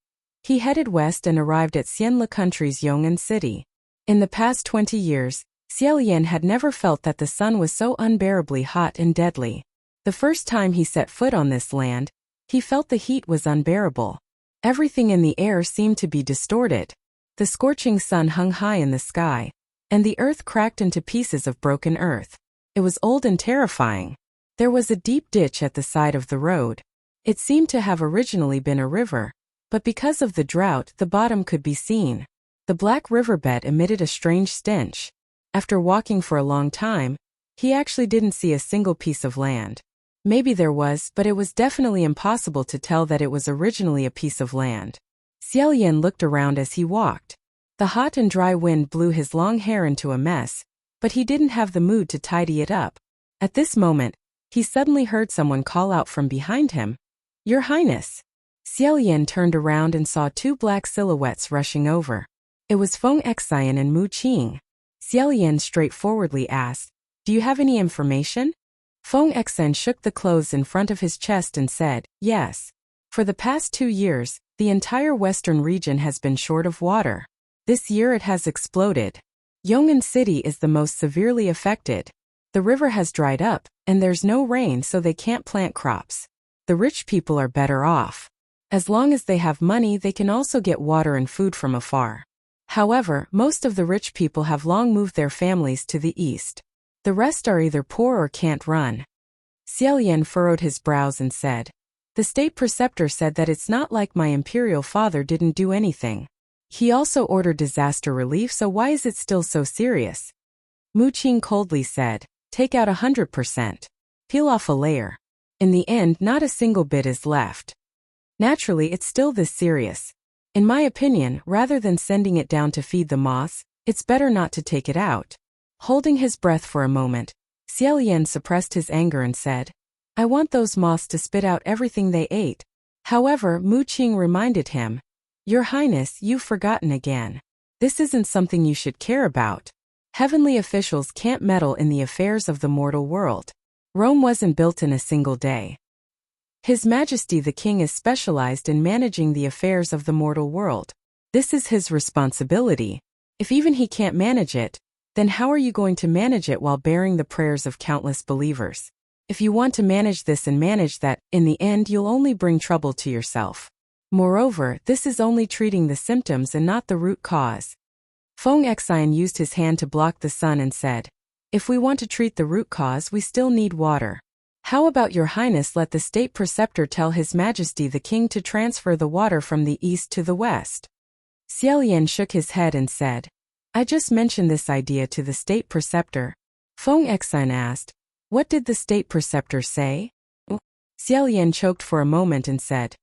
he headed west and arrived at Xianle country's Yong'an city. In the past 20 years, Xiaoyan had never felt that the sun was so unbearably hot and deadly. The first time he set foot on this land, he felt the heat was unbearable. Everything in the air seemed to be distorted. The scorching sun hung high in the sky, and the earth cracked into pieces of broken earth. It was old and terrifying. There was a deep ditch at the side of the road. It seemed to have originally been a river, but because of the drought, the bottom could be seen. The black riverbed emitted a strange stench. After walking for a long time, he actually didn't see a single piece of land. Maybe there was, but it was definitely impossible to tell that it was originally a piece of land. Xiaoyan looked around as he walked. The hot and dry wind blew his long hair into a mess, but he didn't have the mood to tidy it up. At this moment, he suddenly heard someone call out from behind him, "Your Highness." Xiaoyan turned around and saw two black silhouettes rushing over. It was Feng Xian and Mu Qing. Xiaoyan straightforwardly asked, "Do you have any information?" Feng Xian shook the clothes in front of his chest and said, "Yes. For the past 2 years, the entire western region has been short of water. This year it has exploded. Yong'an City is the most severely affected. The river has dried up, and there's no rain, so they can't plant crops. The rich people are better off. As long as they have money, they can also get water and food from afar. However, most of the rich people have long moved their families to the east. The rest are either poor or can't run." Xiaoyan furrowed his brows and said, "The state preceptor said that it's not like my imperial father didn't do anything. He also ordered disaster relief, so why is it still so serious?" Mu Qing coldly said, "Take out 100%. Peel off a layer. In the end, not a single bit is left. Naturally, it's still this serious. In my opinion, rather than sending it down to feed the moths, it's better not to take it out." Holding his breath for a moment, Xiaoyan suppressed his anger and said, "I want those moths to spit out everything they ate." However, Mu Qing reminded him, "Your Highness, you've forgotten again. This isn't something you should care about. Heavenly officials can't meddle in the affairs of the mortal world. Rome wasn't built in a single day. His Majesty the King is specialized in managing the affairs of the mortal world. This is his responsibility. If even he can't manage it, then how are you going to manage it while bearing the prayers of countless believers? If you want to manage this and manage that, in the end you'll only bring trouble to yourself. Moreover, this is only treating the symptoms and not the root cause." Feng Xian used his hand to block the sun and said, "If we want to treat the root cause, we still need water. How about your Highness let the state preceptor tell His Majesty the King to transfer the water from the east to the west?" Xiaoyan shook his head and said, I just mentioned this idea to the state preceptor. Feng Exin asked, what did the state preceptor say? Xiaolian choked for a moment and said,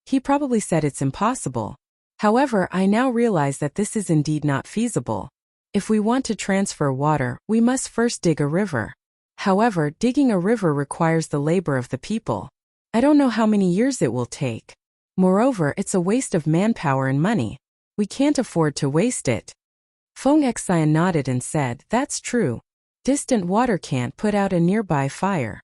he probably said it's impossible. However, I now realize that this is indeed not feasible. If we want to transfer water, we must first dig a river. However, digging a river requires the labor of the people. I don't know how many years it will take. Moreover, it's a waste of manpower and money. We can't afford to waste it. Feng Exin nodded and said, that's true. Distant water can't put out a nearby fire.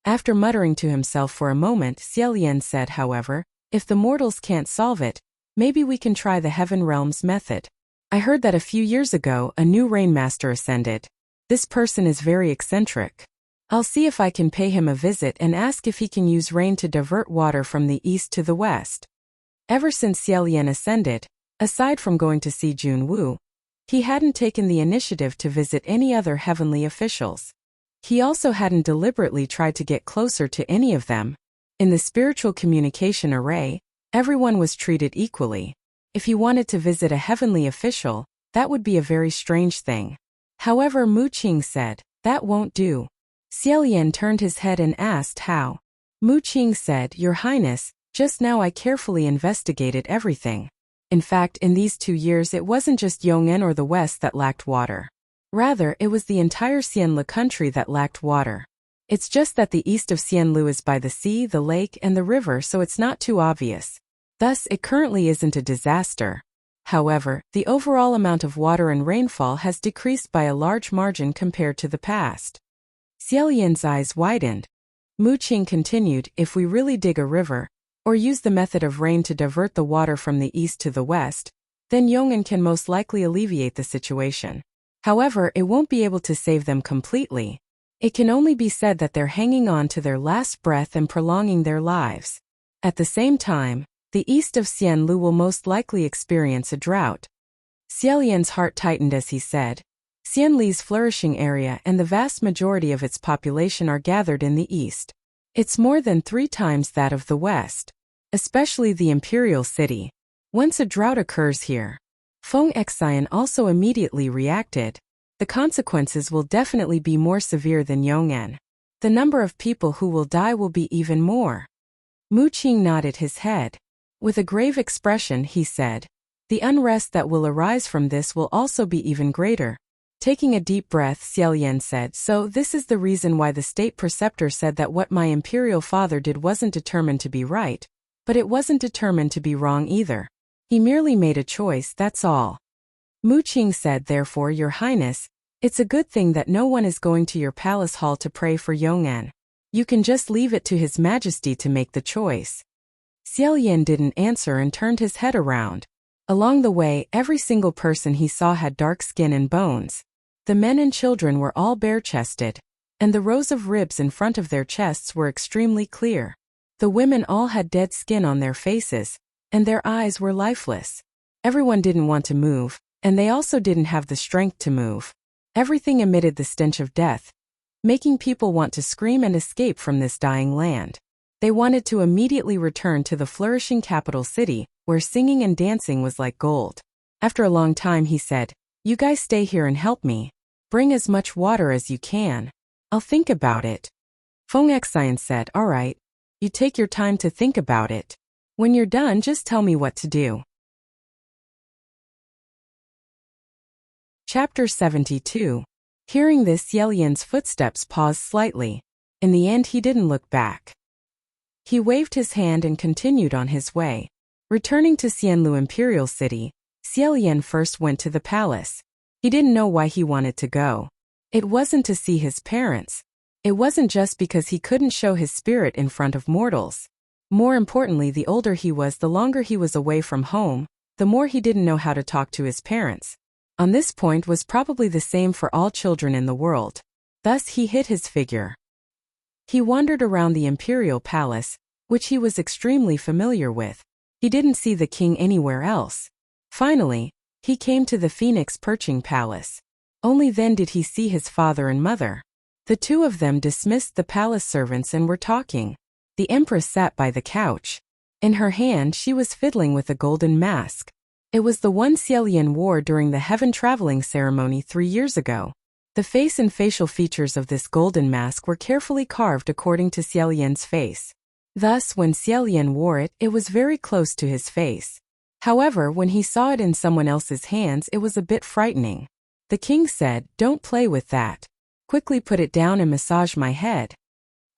After muttering to himself for a moment, Xiaolian said, however, if the mortals can't solve it, maybe we can try the Heaven Realms method. I heard that a few years ago a new rainmaster ascended. This person is very eccentric. I'll see if I can pay him a visit and ask if he can use rain to divert water from the east to the west. Ever since Xiaolian ascended, aside from going to see Junwu, he hadn't taken the initiative to visit any other heavenly officials. He also hadn't deliberately tried to get closer to any of them. In the spiritual communication array, everyone was treated equally. If he wanted to visit a heavenly official, that would be a very strange thing. However, Mu Qing said, that won't do. Xiaolian turned his head and asked how. Mu Qing said, Your Highness, just now I carefully investigated everything. In fact, in these 2 years it wasn't just Yong'an or the West that lacked water. Rather, it was the entire Xianlu country that lacked water. It's just that the east of Xianlu is by the sea, the lake, and the river, so it's not too obvious. Thus, it currently isn't a disaster. However, the overall amount of water and rainfall has decreased by a large margin compared to the past. Xiaolian's eyes widened. Mu Qing continued, if we really dig a river, or use the method of rain to divert the water from the east to the west, then Yong'an can most likely alleviate the situation. However, it won't be able to save them completely. It can only be said that they're hanging on to their last breath and prolonging their lives. At the same time, the east of Xianlu will most likely experience a drought. Xiaolian's heart tightened as he said, Xianli's flourishing area and the vast majority of its population are gathered in the east. It's more than 3 times that of the west, especially the imperial city. Once a drought occurs here, Feng Exin also immediately reacted. The consequences will definitely be more severe than Yong'an. The number of people who will die will be even more. Mu Qing nodded his head. With a grave expression, he said, the unrest that will arise from this will also be even greater. Taking a deep breath, Xiaolian said, so this is the reason why the state preceptor said that what my imperial father did wasn't determined to be right, but it wasn't determined to be wrong either. He merely made a choice, that's all. Mu Qing said, therefore, Your Highness, it's a good thing that no one is going to your palace hall to pray for Yong'an. You can just leave it to His Majesty to make the choice. Xiaolian didn't answer and turned his head around. Along the way, every single person he saw had dark skin and bones. The men and children were all bare-chested, and the rows of ribs in front of their chests were extremely clear. The women all had dead skin on their faces, and their eyes were lifeless. Everyone didn't want to move, and they also didn't have the strength to move. Everything emitted the stench of death, making people want to scream and escape from this dying land. They wanted to immediately return to the flourishing capital city, where singing and dancing was like gold. After a long time he said, You guys stay here and help me. Bring as much water as you can. I'll think about it. Feng Exin said, All right. You take your time to think about it. When you're done, just tell me what to do. Chapter 72. Hearing this, Xiaolian's footsteps paused slightly. In the end, he didn't look back. He waved his hand and continued on his way. Returning to Xianlu Imperial City, Xiaolian first went to the palace. He didn't know why he wanted to go. It wasn't to see his parents. It wasn't just because he couldn't show his spirit in front of mortals. More importantly, the older he was, the longer he was away from home, the more he didn't know how to talk to his parents. On this point was probably the same for all children in the world. Thus he hid his figure. He wandered around the imperial palace, which he was extremely familiar with. He didn't see the king anywhere else. Finally, he came to the Phoenix Perching Palace. Only then did he see his father and mother. The two of them dismissed the palace servants and were talking. The empress sat by the couch. In her hand she was fiddling with a golden mask. It was the one Xiaolian wore during the heaven traveling ceremony 3 years ago. The face and facial features of this golden mask were carefully carved according to Xiaolian's face. Thus, when Xiaolian wore it, it was very close to his face. However, when he saw it in someone else's hands, it was a bit frightening. The king said, "Don't play with that. Quickly put it down and massage my head."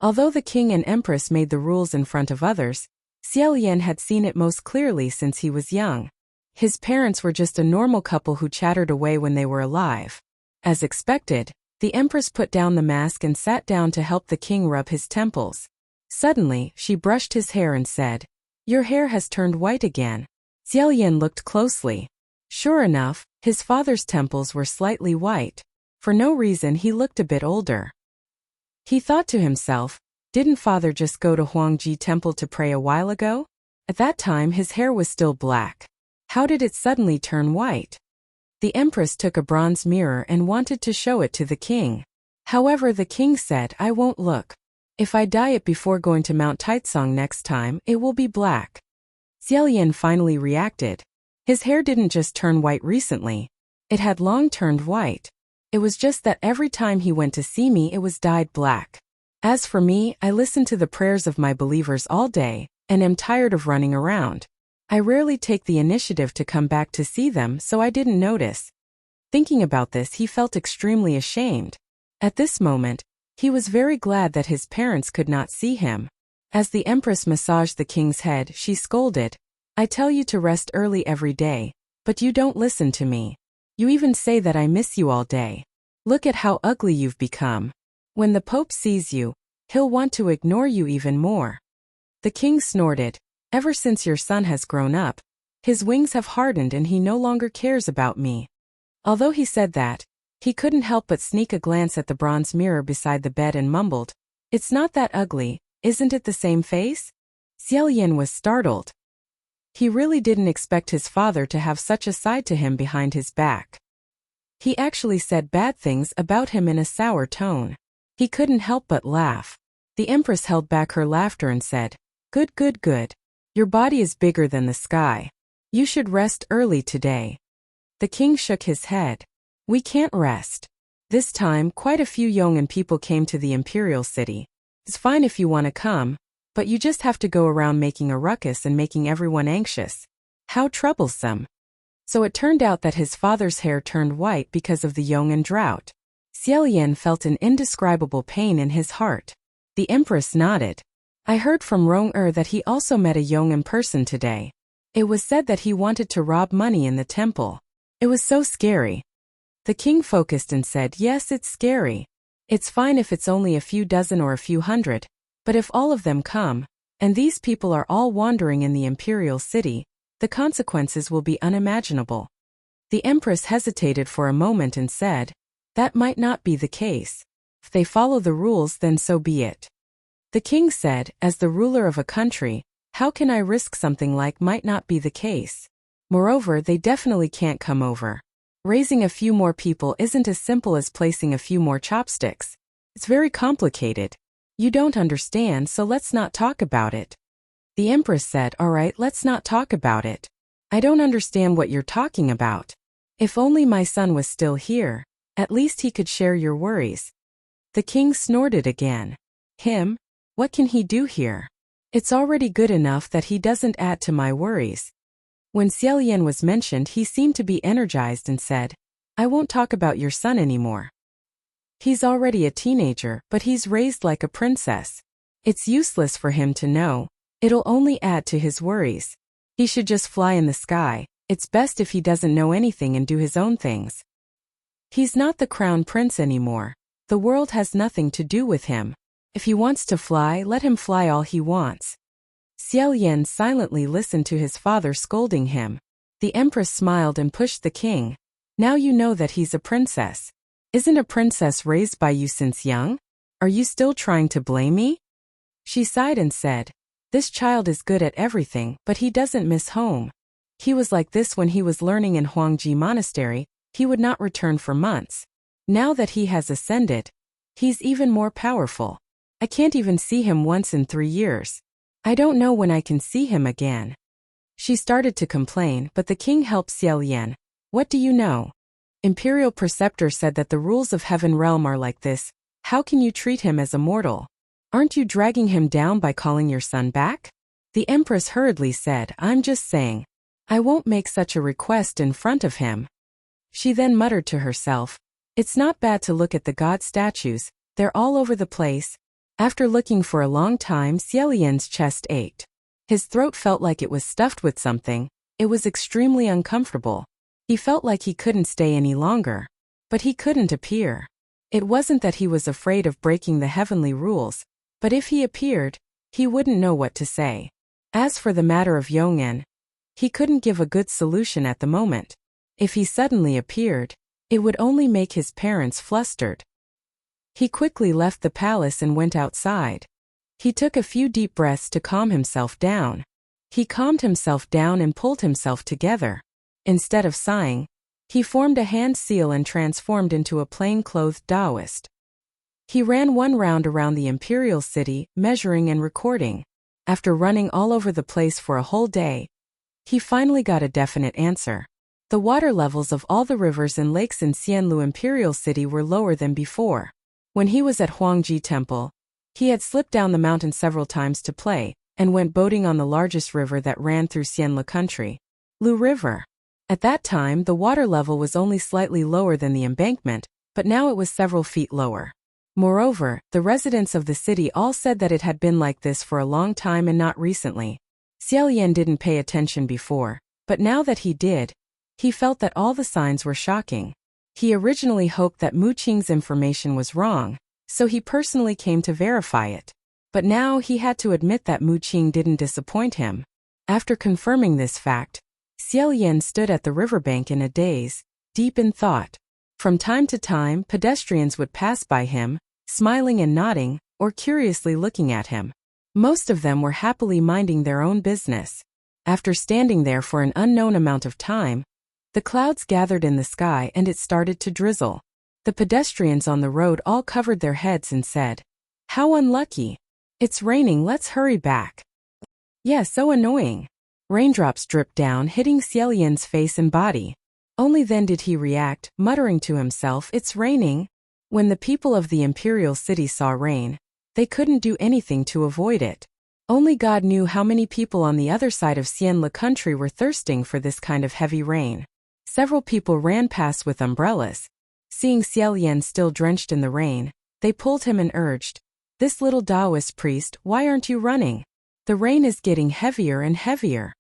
Although the king and empress made the rules in front of others, Xiaolian had seen it most clearly since he was young. His parents were just a normal couple who chattered away when they were alive. As expected, the empress put down the mask and sat down to help the king rub his temples. Suddenly, she brushed his hair and said, "Your hair has turned white again." Xiaolian looked closely. Sure enough, his father's temples were slightly white. For no reason, he looked a bit older. He thought to himself, didn't father just go to Huangji Temple to pray a while ago? At that time his hair was still black. How did it suddenly turn white? The empress took a bronze mirror and wanted to show it to the king. However, the king said, "I won't look. If I dye it before going to Mount Taitsong next time, it will be black." Xiaolian finally reacted. His hair didn't just turn white recently. It had long turned white. It was just that every time he went to see me, it was dyed black. As for me, I listen to the prayers of my believers all day, and am tired of running around. I rarely take the initiative to come back to see them, so I didn't notice. Thinking about this, he felt extremely ashamed. At this moment, he was very glad that his parents could not see him. As the empress massaged the king's head, she scolded, "I tell you to rest early every day, but you don't listen to me. You even say that I miss you all day. Look at how ugly you've become. When the Pope sees you, he'll want to ignore you even more." The king snorted, "Ever since your son has grown up, his wings have hardened and he no longer cares about me." Although he said that, he couldn't help but sneak a glance at the bronze mirror beside the bed and mumbled, "It's not that ugly, isn't it the same face?" Xiaolian was startled. He really didn't expect his father to have such a side to him behind his back. He actually said bad things about him in a sour tone. He couldn't help but laugh. The empress held back her laughter and said, "Good, good, good. Your body is bigger than the sky. You should rest early today." The king shook his head. "We can't rest." This time, quite a few Yong'an people came to the imperial city. "It's fine if you want to come, but you just have to go around making a ruckus and making everyone anxious." How troublesome. So it turned out that his father's hair turned white because of the Yong'an drought. Xiaolian felt an indescribable pain in his heart. The empress nodded. "I heard from Rong that he also met a Yong'an person today. It was said that he wanted to rob money in the temple. It was so scary." The king focused and said, "Yes, it's scary. It's fine if it's only a few dozen or a few hundred, but if all of them come, and these people are all wandering in the imperial city, the consequences will be unimaginable." The empress hesitated for a moment and said, "That might not be the case. If they follow the rules, then so be it." The king said, "As the ruler of a country, how can I risk something like might not be the case? Moreover, they definitely can't come over. Raising a few more people isn't as simple as placing a few more chopsticks. It's very complicated. You don't understand, so let's not talk about it." The empress said, "All right, let's not talk about it. I don't understand what you're talking about. If only my son was still here, at least he could share your worries." The king snorted again. "Him? What can he do here? It's already good enough that he doesn't add to my worries." When Xiaolian was mentioned, he seemed to be energized and said, "I won't talk about your son anymore. He's already a teenager, but he's raised like a princess. It's useless for him to know. It'll only add to his worries. He should just fly in the sky. It's best if he doesn't know anything and do his own things. He's not the crown prince anymore. The world has nothing to do with him. If he wants to fly, let him fly all he wants." Xiaolian silently listened to his father scolding him. The empress smiled and pushed the king. "Now you know that he's a princess. Isn't a princess raised by you since young? Are you still trying to blame me?" She sighed and said, "This child is good at everything, but he doesn't miss home. He was like this when he was learning in Huangji Monastery. He would not return for months. Now that he has ascended, he's even more powerful. I can't even see him once in 3 years. I don't know when I can see him again." She started to complain, but the king helped Xiao. What do you know? Imperial preceptor said that the rules of Heaven Realm are like this. How can you treat him as a mortal? Aren't you dragging him down by calling your son back? The empress hurriedly said, I'm just saying. I won't make such a request in front of him. She then muttered to herself, it's not bad to look at the god statues, they're all over the place. After looking for a long time, Xiaolian's chest ached. His throat felt like it was stuffed with something. It was extremely uncomfortable. He felt like he couldn't stay any longer. But he couldn't appear. It wasn't that he was afraid of breaking the heavenly rules, but if he appeared, he wouldn't know what to say. As for the matter of Yong'an, he couldn't give a good solution at the moment. If he suddenly appeared, it would only make his parents flustered. He quickly left the palace and went outside. He took a few deep breaths to calm himself down. He calmed himself down and pulled himself together. Instead of sighing, he formed a hand seal and transformed into a plain-clothed Taoist. He ran one round around the imperial city, measuring and recording. After running all over the place for a whole day, he finally got a definite answer. The water levels of all the rivers and lakes in Xianlu Imperial City were lower than before. When he was at Huangji Temple, he had slipped down the mountain several times to play, and went boating on the largest river that ran through Xianlu country, Lu River. At that time, the water level was only slightly lower than the embankment, but now it was several feet lower. Moreover, the residents of the city all said that it had been like this for a long time and not recently. Xiaolian didn't pay attention before, but now that he did, he felt that all the signs were shocking. He originally hoped that Mu Qing's information was wrong, so he personally came to verify it. But now he had to admit that Mu Qing didn't disappoint him. After confirming this fact, Xiaolian stood at the riverbank in a daze, deep in thought. From time to time, pedestrians would pass by him, smiling and nodding, or curiously looking at him. Most of them were happily minding their own business. After standing there for an unknown amount of time, the clouds gathered in the sky and it started to drizzle. The pedestrians on the road all covered their heads and said, "How unlucky. It's raining, let's hurry back." Yeah, so annoying. Raindrops dripped down, hitting Xiaolian's face and body. Only then did he react, muttering to himself, "It's raining." When the people of the imperial city saw rain, they couldn't do anything to avoid it. Only God knew how many people on the other side of Xianlu country were thirsting for this kind of heavy rain. Several people ran past with umbrellas. Seeing Xiaolian still drenched in the rain, they pulled him and urged, "This little Taoist priest, why aren't you running? The rain is getting heavier and heavier."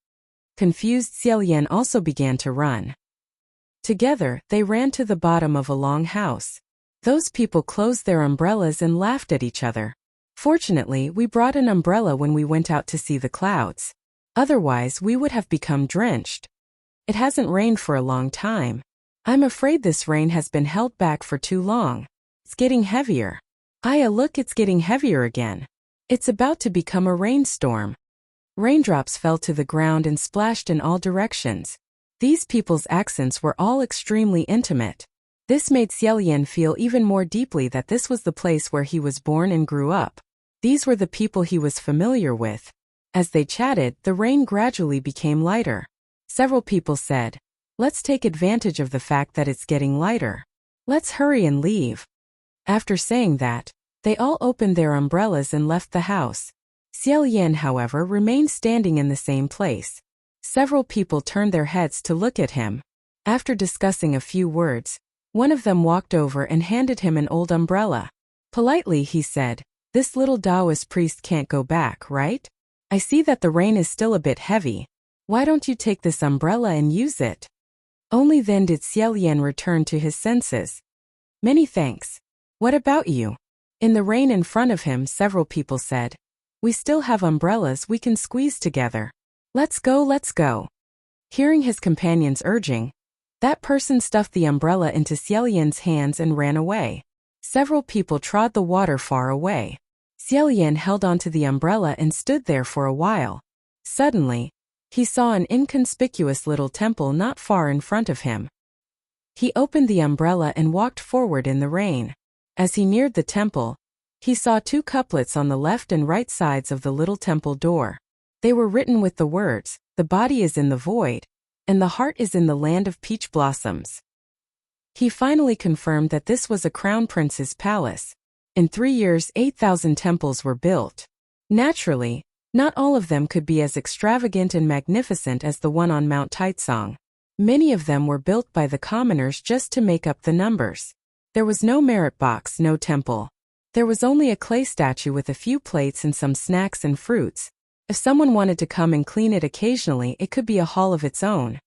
Confused, Xiaolian also began to run. Together, they ran to the bottom of a long house. Those people closed their umbrellas and laughed at each other. "Fortunately, we brought an umbrella when we went out to see the clouds. Otherwise, we would have become drenched. It hasn't rained for a long time. I'm afraid this rain has been held back for too long. It's getting heavier. Aya, look, it's getting heavier again. It's about to become a rainstorm." Raindrops fell to the ground and splashed in all directions. These people's accents were all extremely intimate. This made Xiaolian feel even more deeply that this was the place where he was born and grew up. These were the people he was familiar with. As they chatted, the rain gradually became lighter. Several people said, "Let's take advantage of the fact that it's getting lighter. Let's hurry and leave." After saying that, they all opened their umbrellas and left the house. Xiaolian, however, remained standing in the same place. Several people turned their heads to look at him. After discussing a few words, one of them walked over and handed him an old umbrella. Politely, he said, "This little Taoist priest can't go back, right? I see that the rain is still a bit heavy. Why don't you take this umbrella and use it?" Only then did Xiaolian return to his senses. "Many thanks. What about you?" In the rain in front of him, several people said, "We still have umbrellas we can squeeze together. Let's go, let's go." Hearing his companions urging, that person stuffed the umbrella into Xiaolian's hands and ran away. Several people trod the water far away. Xiaolian held onto the umbrella and stood there for a while. Suddenly, he saw an inconspicuous little temple not far in front of him. He opened the umbrella and walked forward in the rain. As he neared the temple, he saw two couplets on the left and right sides of the little temple door. They were written with the words, "The body is in the void, and the heart is in the land of peach blossoms." He finally confirmed that this was a crown prince's palace. In 3 years, 8,000 temples were built. Naturally, not all of them could be as extravagant and magnificent as the one on Mount Taitsong. Many of them were built by the commoners just to make up the numbers. There was no merit box, no temple. There was only a clay statue with a few plates and some snacks and fruits. If someone wanted to come and clean it occasionally, it could be a hall of its own.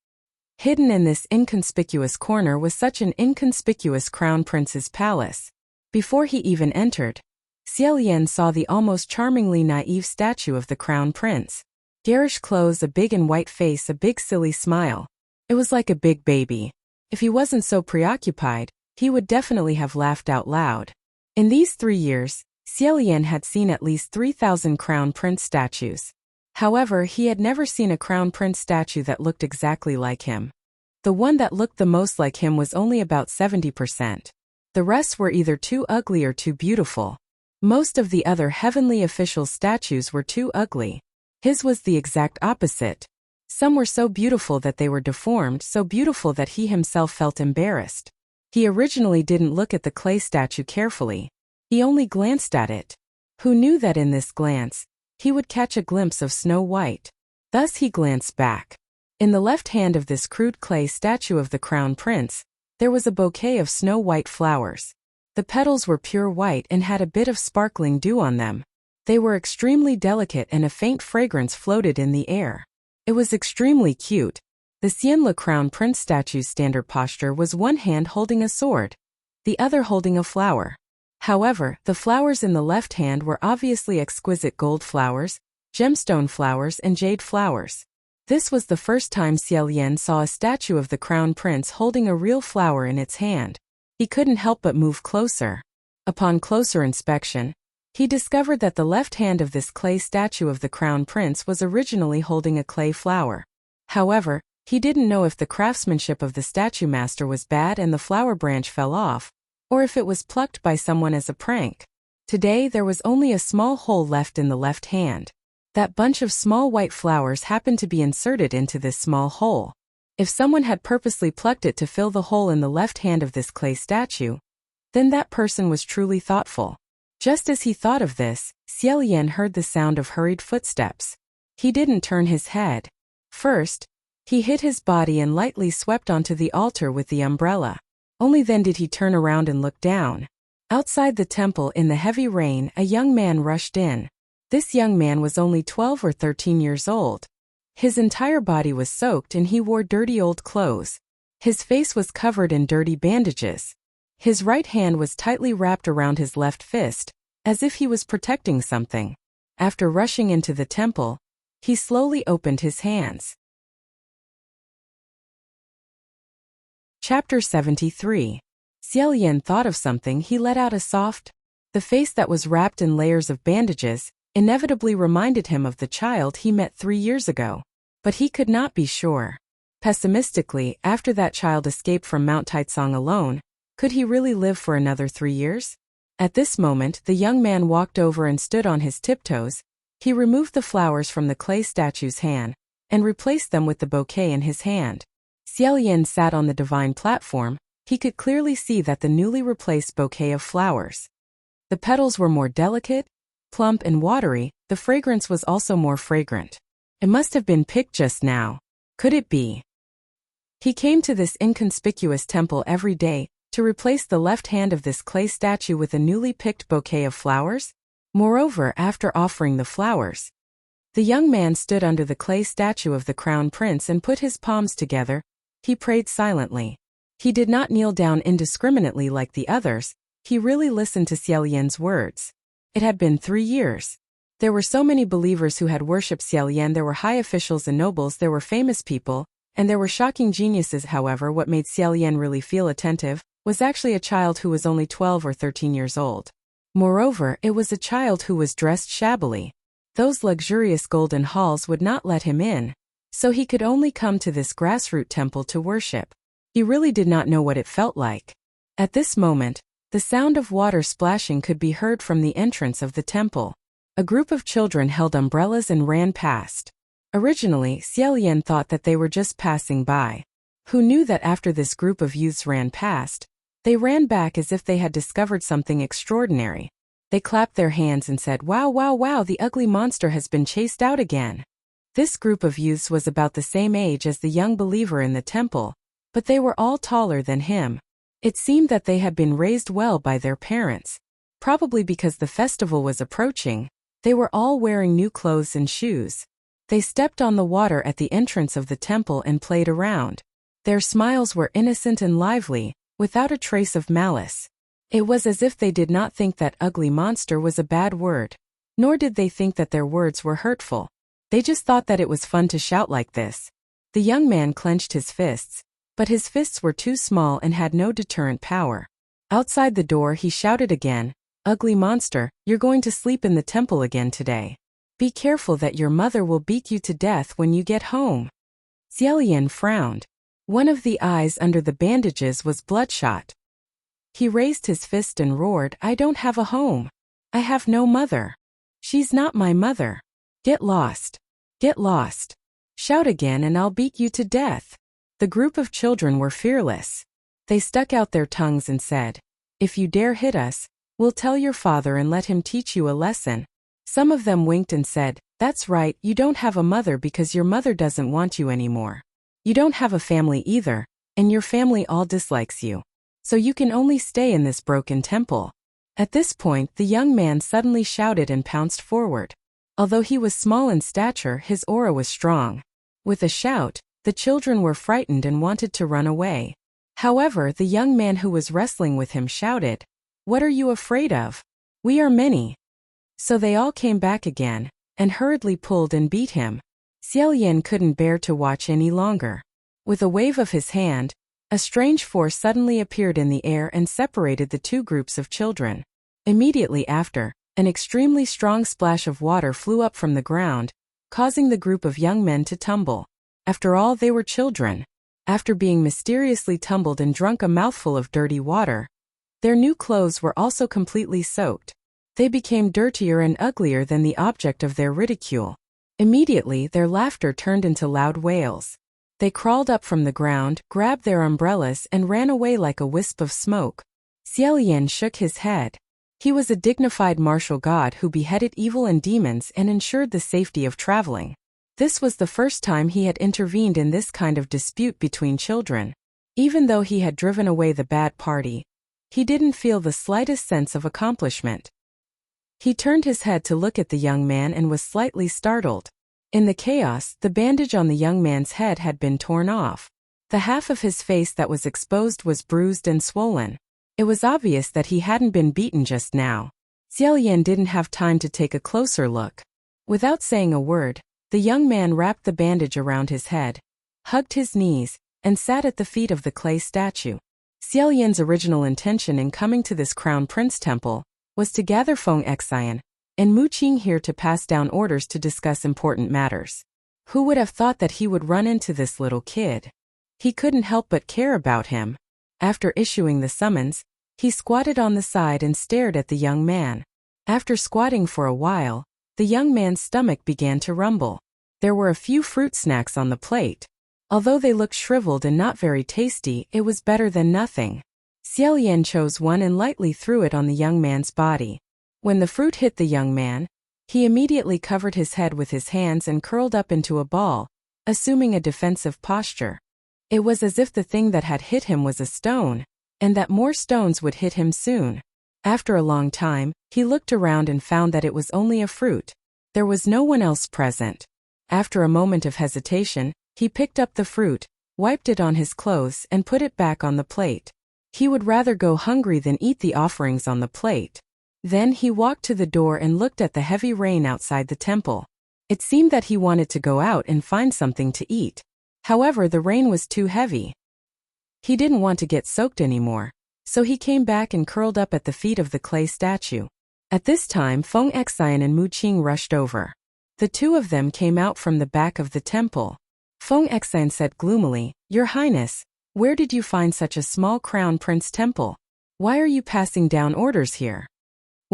Hidden in this inconspicuous corner was such an inconspicuous crown prince's palace. Before he even entered, Xiaolian saw the almost charmingly naive statue of the crown prince. Garish clothes, a big and white face, a big silly smile. It was like a big baby. If he wasn't so preoccupied, he would definitely have laughed out loud. In these 3 years, Xiaolian had seen at least 3,000 crown prince statues. However, he had never seen a crown prince statue that looked exactly like him. The one that looked the most like him was only about 70%. The rest were either too ugly or too beautiful. Most of the other heavenly officials' statues were too ugly. His was the exact opposite. Some were so beautiful that they were deformed, so beautiful that he himself felt embarrassed. He originally didn't look at the clay statue carefully. He only glanced at it. Who knew that in this glance, he would catch a glimpse of Snow White? Thus he glanced back. In the left hand of this crude clay statue of the crown prince, there was a bouquet of snow white flowers. The petals were pure white and had a bit of sparkling dew on them. They were extremely delicate and a faint fragrance floated in the air. It was extremely cute. The Xianle crown prince statue's standard posture was one hand holding a sword, the other holding a flower. However, the flowers in the left hand were obviously exquisite gold flowers, gemstone flowers and jade flowers. This was the first time Xiaolian saw a statue of the crown prince holding a real flower in its hand. He couldn't help but move closer. Upon closer inspection, he discovered that the left hand of this clay statue of the crown prince was originally holding a clay flower. However, he didn't know if the craftsmanship of the statue master was bad and the flower branch fell off, or if it was plucked by someone as a prank. Today there was only a small hole left in the left hand. That bunch of small white flowers happened to be inserted into this small hole. If someone had purposely plucked it to fill the hole in the left hand of this clay statue, then that person was truly thoughtful. Just as he thought of this, Xiaolian heard the sound of hurried footsteps. He didn't turn his head. First, he hit his body and lightly swept onto the altar with the umbrella. Only then did he turn around and look down. Outside the temple in the heavy rain, a young man rushed in. This young man was only 12 or 13 years old. His entire body was soaked and he wore dirty old clothes. His face was covered in dirty bandages. His right hand was tightly wrapped around his left fist, as if he was protecting something. After rushing into the temple, he slowly opened his hands. Chapter 73. Xiaolian thought of something. He let out a soft. The face that was wrapped in layers of bandages inevitably reminded him of the child he met 3 years ago. But he could not be sure. Pessimistically, after that child escaped from Mount Taitsong alone, could he really live for another 3 years? At this moment, the young man walked over and stood on his tiptoes. He removed the flowers from the clay statue's hand and replaced them with the bouquet in his hand. Xiaolian sat on the divine platform. He could clearly see that the newly replaced bouquet of flowers. The petals were more delicate, plump and watery. The fragrance was also more fragrant. It must have been picked just now. Could it be? He came to this inconspicuous temple every day to replace the left hand of this clay statue with a newly picked bouquet of flowers. Moreover, after offering the flowers, the young man stood under the clay statue of the crown prince and put his palms together. He prayed silently. He did not kneel down indiscriminately like the others. He really listened to Xiaolian's words. It had been 3 years. There were so many believers who had worshipped Xiaolian. There were high officials and nobles, there were famous people, and there were shocking geniuses. However, what made Xiaolian really feel attentive was actually a child who was only 12 or 13 years old. Moreover, it was a child who was dressed shabbily. Those luxurious golden halls would not let him in, so he could only come to this grassroots temple to worship. He really did not know what it felt like. At this moment, the sound of water splashing could be heard from the entrance of the temple. A group of children held umbrellas and ran past. Originally, Xiaolian thought that they were just passing by. Who knew that after this group of youths ran past, they ran back as if they had discovered something extraordinary. They clapped their hands and said, "Wow, wow, wow, the ugly monster has been chased out again." This group of youths was about the same age as the young believer in the temple, but they were all taller than him. It seemed that they had been raised well by their parents. Probably because the festival was approaching, they were all wearing new clothes and shoes. They stepped on the water at the entrance of the temple and played around. Their smiles were innocent and lively, without a trace of malice. It was as if they did not think that ugly monster was a bad word. Nor did they think that their words were hurtful. They just thought that it was fun to shout like this. The young man clenched his fists, but his fists were too small and had no deterrent power. Outside the door he shouted again, "Ugly monster, you're going to sleep in the temple again today. Be careful that your mother will beat you to death when you get home." Xiaolian frowned. One of the eyes under the bandages was bloodshot. He raised his fist and roared, "I don't have a home. I have no mother. She's not my mother. Get lost. Get lost. Shout again and I'll beat you to death." The group of children were fearless. They stuck out their tongues and said, "If you dare hit us, we'll tell your father and let him teach you a lesson." Some of them winked and said, "That's right, you don't have a mother because your mother doesn't want you anymore. You don't have a family either, and your family all dislikes you. So you can only stay in this broken temple." At this point, the young man suddenly shouted and pounced forward. Although he was small in stature, his aura was strong. With a shout, the children were frightened and wanted to run away. However, the young man who was wrestling with him shouted, "What are you afraid of? We are many." So they all came back again, and hurriedly pulled and beat him. Xiaolian couldn't bear to watch any longer. With a wave of his hand, a strange force suddenly appeared in the air and separated the two groups of children. Immediately after, an extremely strong splash of water flew up from the ground, causing the group of young men to tumble. After all, they were children. After being mysteriously tumbled and drunk a mouthful of dirty water, their new clothes were also completely soaked. They became dirtier and uglier than the object of their ridicule. Immediately, their laughter turned into loud wails. They crawled up from the ground, grabbed their umbrellas and ran away like a wisp of smoke. Xiaolian shook his head. He was a dignified martial god who beheaded evil and demons and ensured the safety of traveling. This was the first time he had intervened in this kind of dispute between children. Even though he had driven away the bad party, he didn't feel the slightest sense of accomplishment. He turned his head to look at the young man and was slightly startled. In the chaos, the bandage on the young man's head had been torn off. The half of his face that was exposed was bruised and swollen. It was obvious that he hadn't been beaten just now. Xiaolian didn't have time to take a closer look. Without saying a word, the young man wrapped the bandage around his head, hugged his knees, and sat at the feet of the clay statue. Xiaolian's original intention in coming to this Crown Prince temple was to gather Feng Xian and Mu Qing here to pass down orders to discuss important matters. Who would have thought that he would run into this little kid? He couldn't help but care about him. After issuing the summons, he squatted on the side and stared at the young man. After squatting for a while, the young man's stomach began to rumble. There were a few fruit snacks on the plate. Although they looked shriveled and not very tasty, it was better than nothing. Xiaolian chose one and lightly threw it on the young man's body. When the fruit hit the young man, he immediately covered his head with his hands and curled up into a ball, assuming a defensive posture. It was as if the thing that had hit him was a stone, and that more stones would hit him soon. After a long time, he looked around and found that it was only a fruit. There was no one else present. After a moment of hesitation, he picked up the fruit, wiped it on his clothes and put it back on the plate. He would rather go hungry than eat the offerings on the plate. Then he walked to the door and looked at the heavy rain outside the temple. It seemed that he wanted to go out and find something to eat. However, the rain was too heavy. He didn't want to get soaked anymore, so he came back and curled up at the feet of the clay statue. At this time, Feng Xian and Mu Qing rushed over. The two of them came out from the back of the temple. Feng Xian said gloomily, "Your Highness, where did you find such a small crown prince temple? Why are you passing down orders here?"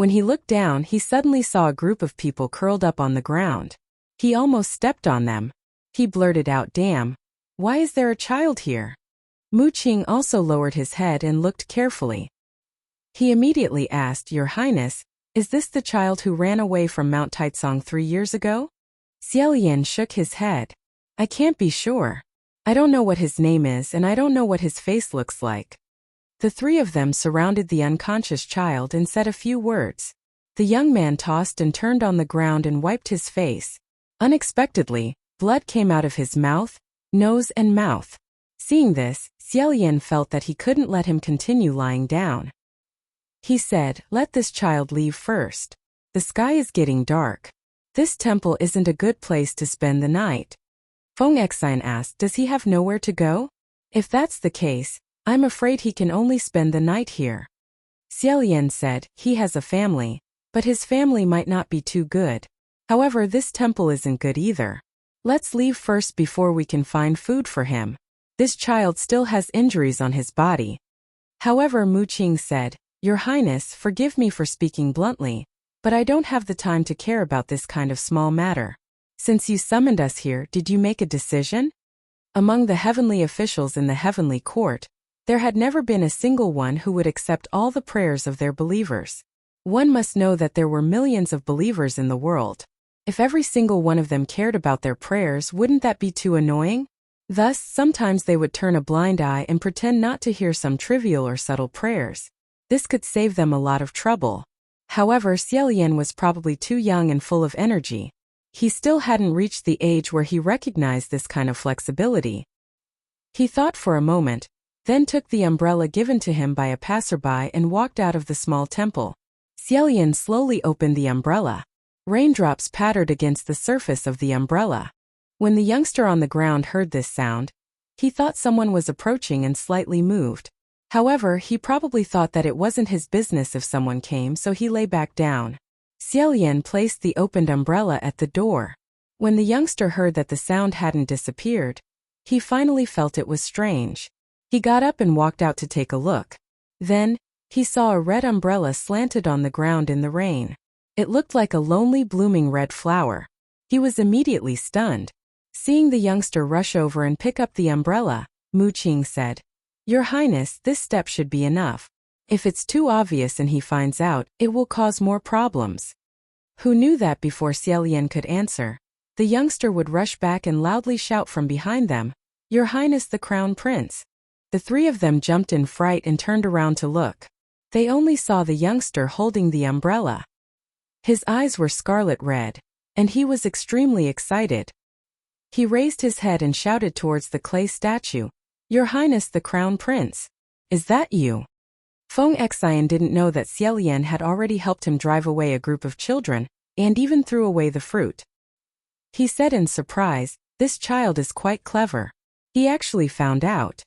When he looked down, he suddenly saw a group of people curled up on the ground. He almost stepped on them. He blurted out, "Damn! Why is there a child here?" Mu Qing also lowered his head and looked carefully. He immediately asked, "Your Highness, is this the child who ran away from Mount Taizong 3 years ago?" Xiaolian shook his head. "I can't be sure. I don't know what his name is and I don't know what his face looks like." The three of them surrounded the unconscious child and said a few words. The young man tossed and turned on the ground and wiped his face. Unexpectedly, blood came out of his mouth, nose and mouth. Seeing this, Xiaolian felt that he couldn't let him continue lying down. He said, "Let this child leave first. The sky is getting dark. This temple isn't a good place to spend the night." Feng Exine asked, "Does he have nowhere to go?" "If that's the case, I'm afraid he can only spend the night here." Xiaolian said, "He has a family, but his family might not be too good. However, this temple isn't good either. Let's leave first before we can find food for him. This child still has injuries on his body." However, Mu Qing said, "Your Highness, forgive me for speaking bluntly, but I don't have the time to care about this kind of small matter. Since you summoned us here, did you make a decision?" Among the heavenly officials in the heavenly court, there had never been a single one who would accept all the prayers of their believers. One must know that there were millions of believers in the world. If every single one of them cared about their prayers, wouldn't that be too annoying? Thus, sometimes they would turn a blind eye and pretend not to hear some trivial or subtle prayers. This could save them a lot of trouble. However, Xiaolian was probably too young and full of energy. He still hadn't reached the age where he recognized this kind of flexibility. He thought for a moment, then took the umbrella given to him by a passerby and walked out of the small temple. Xiaolian slowly opened the umbrella. Raindrops pattered against the surface of the umbrella. When the youngster on the ground heard this sound, he thought someone was approaching and slightly moved. However, he probably thought that it wasn't his business if someone came, so he lay back down. Xiaolian placed the opened umbrella at the door. When the youngster heard that the sound hadn't disappeared, he finally felt it was strange. He got up and walked out to take a look. Then, he saw a red umbrella slanted on the ground in the rain. It looked like a lonely blooming red flower. He was immediately stunned. Seeing the youngster rush over and pick up the umbrella, Mu Qing said, "Your Highness, this step should be enough. If it's too obvious and he finds out, it will cause more problems." Who knew that before Xiaolian could answer, the youngster would rush back and loudly shout from behind them, "Your Highness the Crown Prince." The three of them jumped in fright and turned around to look. They only saw the youngster holding the umbrella. His eyes were scarlet red, and he was extremely excited. He raised his head and shouted towards the clay statue, "Your Highness the Crown Prince, is that you?" Feng Exine didn't know that Xiaolian had already helped him drive away a group of children, and even threw away the fruit. He said in surprise, "This child is quite clever. He actually found out."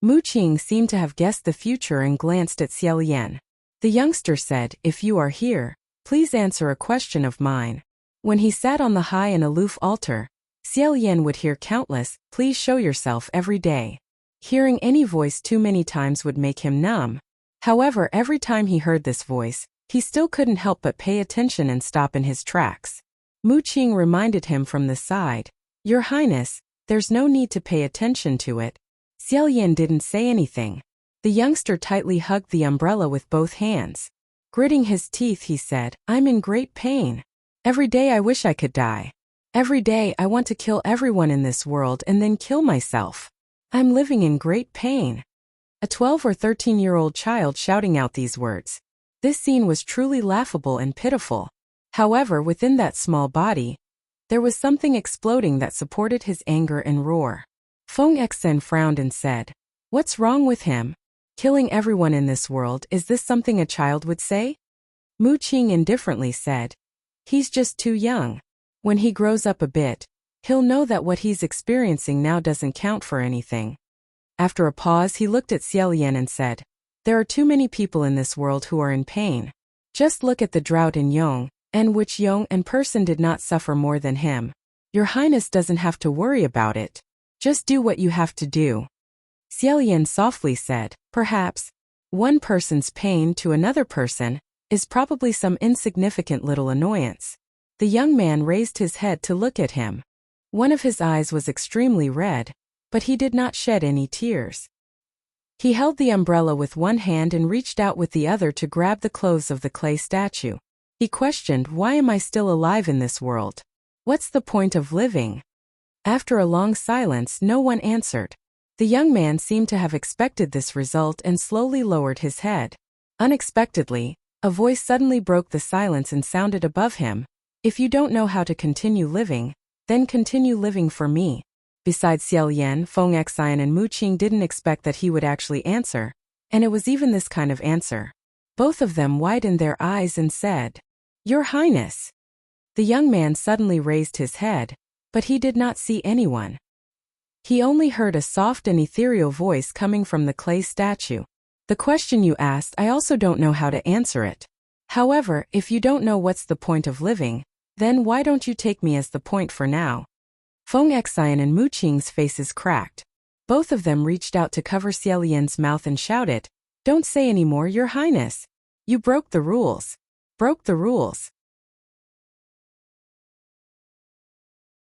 Mu Qing seemed to have guessed the future and glanced at Xiaolian. The youngster said, "If you are here, please answer a question of mine." When he sat on the high and aloof altar, Xiaolian would hear countless, "Please show yourself" every day. Hearing any voice too many times would make him numb. However, every time he heard this voice, he still couldn't help but pay attention and stop in his tracks. Mu Qing reminded him from the side, "Your Highness, there's no need to pay attention to it." Xiaolian didn't say anything. The youngster tightly hugged the umbrella with both hands. Gritting his teeth, he said, "I'm in great pain. Every day I wish I could die. Every day I want to kill everyone in this world and then kill myself. I'm living in great pain." A 12 or 13-year-old child shouting out these words. This scene was truly laughable and pitiful. However, within that small body, there was something exploding that supported his anger and roar. Feng Exen frowned and said, "What's wrong with him? Killing everyone in this world, is this something a child would say?" Mu Qing indifferently said, "He's just too young. When he grows up a bit, he'll know that what he's experiencing now doesn't count for anything." After a pause, he looked at Xiaolian and said, "There are too many people in this world who are in pain. Just look at the drought in Yong, and which Yong and person did not suffer more than him. Your Highness doesn't have to worry about it. Just do what you have to do." Xiaolian softly said, "Perhaps one person's pain to another person is probably some insignificant little annoyance. The young man raised his head to look at him. One of his eyes was extremely red, but he did not shed any tears. He held the umbrella with one hand and reached out with the other to grab the clothes of the clay statue. He questioned, why am I still alive in this world? What's the point of living? After a long silence, no one answered. The young man seemed to have expected this result and slowly lowered his head. Unexpectedly, a voice suddenly broke the silence and sounded above him. If you don't know how to continue living, then continue living for me. Besides Xiao Yan, Feng Xian and Mu Qing didn't expect that he would actually answer, and it was even this kind of answer. Both of them widened their eyes and said, Your Highness. The young man suddenly raised his head, but he did not see anyone. He only heard a soft and ethereal voice coming from the clay statue. The question you asked, I also don't know how to answer it. However, if you don't know what's the point of living, then why don't you take me as the point for now? Feng Xian and Mu Qing's faces cracked. Both of them reached out to cover Xiao Yan's mouth and shouted, Don't say any more, Your Highness. You broke the rules. Broke the rules.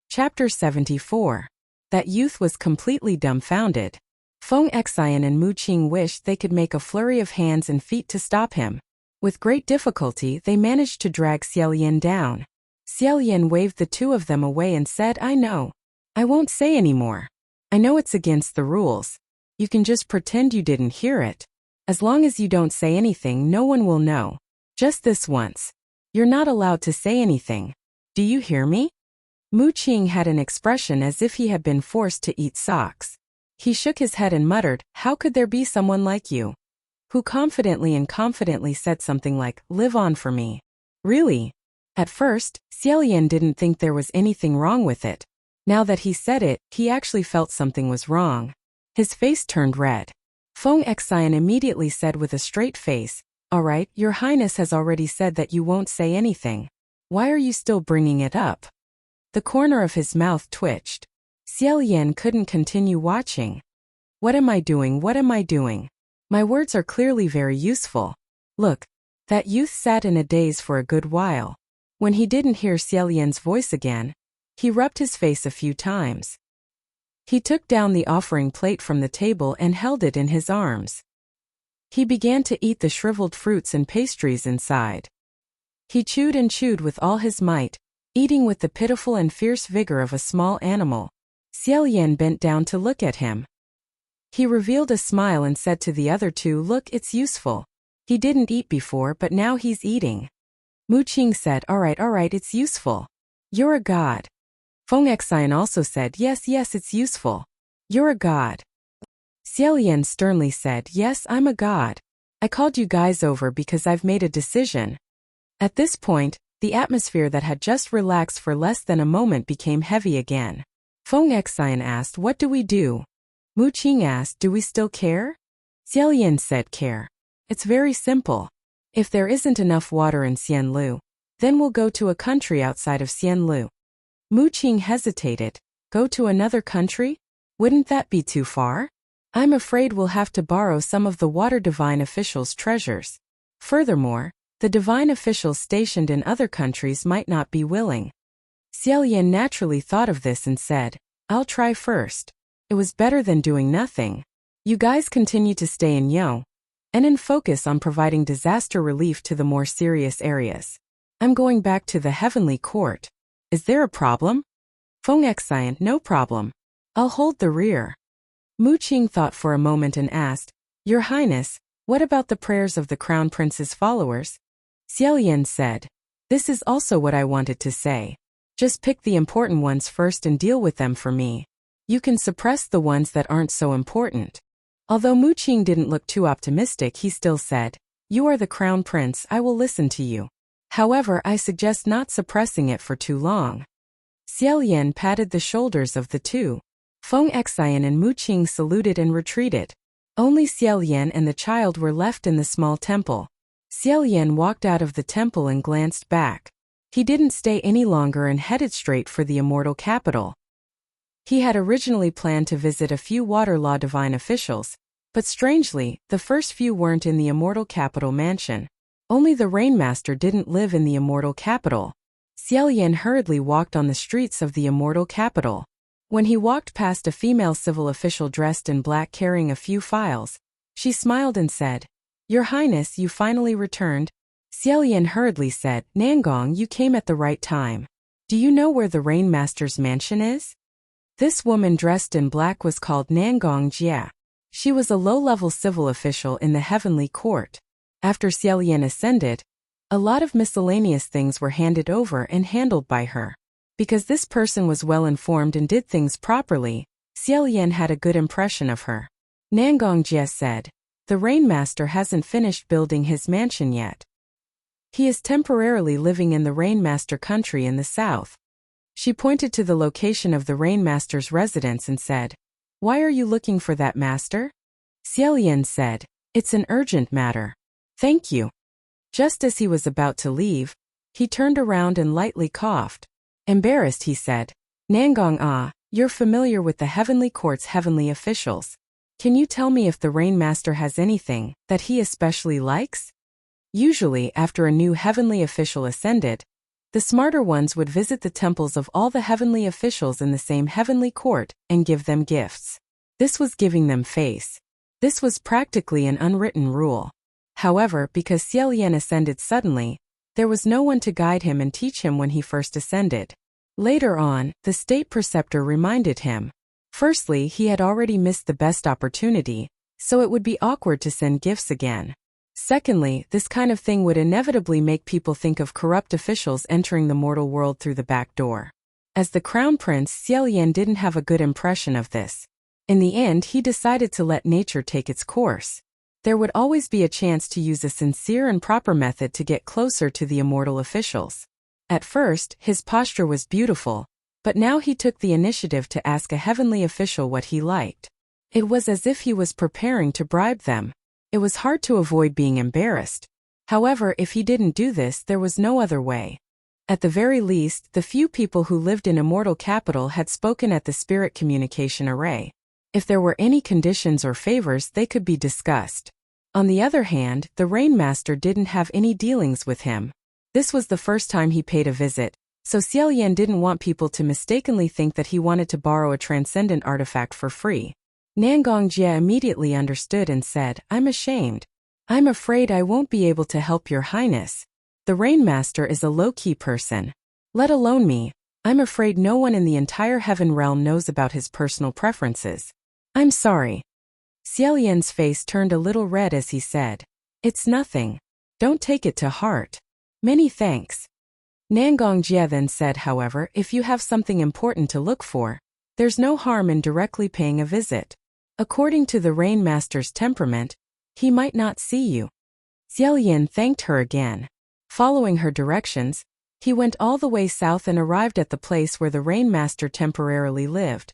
Chapter 74. That youth was completely dumbfounded. Feng Xian and Mu Qing wished they could make a flurry of hands and feet to stop him. With great difficulty, they managed to drag Xiao Yan down. Xiao Yan waved the two of them away and said, I know. I won't say any more. I know it's against the rules. You can just pretend you didn't hear it. As long as you don't say anything, no one will know. Just this once. You're not allowed to say anything. Do you hear me? Mu Qing had an expression as if he had been forced to eat socks. He shook his head and muttered, How could there be someone like you? Who confidently said something like, Live on for me. Really? At first, Xiao Yan didn't think there was anything wrong with it. Now that he said it, he actually felt something was wrong. His face turned red. Feng Xian immediately said with a straight face, All right, Your Highness has already said that you won't say anything. Why are you still bringing it up? The corner of his mouth twitched. Xiao Yan couldn't continue watching. What am I doing? What am I doing? My words are clearly very useful. Look, that youth sat in a daze for a good while. When he didn't hear Xiao Yan's voice again, he rubbed his face a few times. He took down the offering plate from the table and held it in his arms. He began to eat the shriveled fruits and pastries inside. He chewed and chewed with all his might, eating with the pitiful and fierce vigor of a small animal. Xiao Yan bent down to look at him. He revealed a smile and said to the other two, Look, it's useful. He didn't eat before, but now he's eating. Mu Qing said, All right, it's useful. You're a god. Feng Xian also said, Yes, it's useful. You're a god. Xiao Yan sternly said, Yes, I'm a god. I called you guys over because I've made a decision. At this point, the atmosphere that had just relaxed for less than a moment became heavy again. Feng Xian asked, What do we do? Mu Qing asked, Do we still care? Xiao Yan said, Care. It's very simple. If there isn't enough water in Xianlu, then we'll go to a country outside of Xianlu. Mu Qing hesitated. Go to another country? Wouldn't that be too far? I'm afraid we'll have to borrow some of the water divine officials' treasures. Furthermore, the divine officials stationed in other countries might not be willing. Xiao Yan naturally thought of this and said, I'll try first. It was better than doing nothing. You guys continue to stay in Yo, and focus on providing disaster relief to the more serious areas. I'm going back to the heavenly court. Is there a problem? Feng Xian, no problem. I'll hold the rear. Mu Qing thought for a moment and asked, Your Highness, what about the prayers of the Crown Prince's followers? Xiao Yan said, This is also what I wanted to say. Just pick the important ones first and deal with them for me. You can suppress the ones that aren't so important. Although Mu Qing didn't look too optimistic, he still said, You are the Crown Prince, I will listen to you. However, I suggest not suppressing it for too long. Xiao Yan patted the shoulders of the two. Feng Xian and Mu Qing saluted and retreated. Only Xiao Yan and the child were left in the small temple. Xiao Yan walked out of the temple and glanced back. He didn't stay any longer and headed straight for the immortal capital. He had originally planned to visit a few water law divine officials, but strangely, the first few weren't in the immortal capital mansion. Only the Rainmaster didn't live in the immortal capital. Xiaolian hurriedly walked on the streets of the immortal capital. When he walked past a female civil official dressed in black carrying a few files, she smiled and said, "Your Highness, you finally returned." Xiaolian hurriedly said, "Nangong, you came at the right time. Do you know where the Rainmaster's mansion is?" This woman dressed in black was called Nangong Jia. She was a low-level civil official in the heavenly court. After Xiaolian ascended, a lot of miscellaneous things were handed over and handled by her. Because this person was well-informed and did things properly, Xiaolian had a good impression of her. Nangong Jia said, "The Rainmaster hasn't finished building his mansion yet. He is temporarily living in the Rainmaster country in the south." She pointed to the location of the Rainmaster's residence and said, "Why are you looking for that, master?" Xiaolian said, "It's an urgent matter." "Thank you." Just as he was about to leave, he turned around and lightly coughed. Embarrassed, he said, "Nangong, you're familiar with the heavenly court's heavenly officials. Can you tell me if the Rainmaster has anything that he especially likes?" Usually, after a new heavenly official ascended, the smarter ones would visit the temples of all the heavenly officials in the same heavenly court and give them gifts. This was giving them face. This was practically an unwritten rule. However, because Xiaolian ascended suddenly, there was no one to guide him and teach him when he first ascended. Later on, the state preceptor reminded him. Firstly, he had already missed the best opportunity, so it would be awkward to send gifts again. Secondly, this kind of thing would inevitably make people think of corrupt officials entering the mortal world through the back door. As the crown prince, Xiaolian didn't have a good impression of this. In the end, he decided to let nature take its course. There would always be a chance to use a sincere and proper method to get closer to the immortal officials. At first, his posture was beautiful, but now he took the initiative to ask a heavenly official what he liked. It was as if he was preparing to bribe them. It was hard to avoid being embarrassed. However, if he didn't do this, there was no other way. At the very least, the few people who lived in Immortal Capital had spoken at the Spirit Communication Array. If there were any conditions or favors, they could be discussed. On the other hand, the Rainmaster didn't have any dealings with him. This was the first time he paid a visit, so Xiaolian didn't want people to mistakenly think that he wanted to borrow a transcendent artifact for free. Nangong Jia immediately understood and said, "I'm ashamed. I'm afraid I won't be able to help your highness. The Rainmaster is a low-key person. Let alone me. I'm afraid no one in the entire heaven realm knows about his personal preferences. I'm sorry." Xiaolian's face turned a little red as he said, "It's nothing. Don't take it to heart. Many thanks." Nangong Jia then said, "However, if you have something important to look for, there's no harm in directly paying a visit. According to the Rainmaster's temperament, he might not see you." Xiaolian thanked her again. Following her directions, he went all the way south and arrived at the place where the Rainmaster temporarily lived.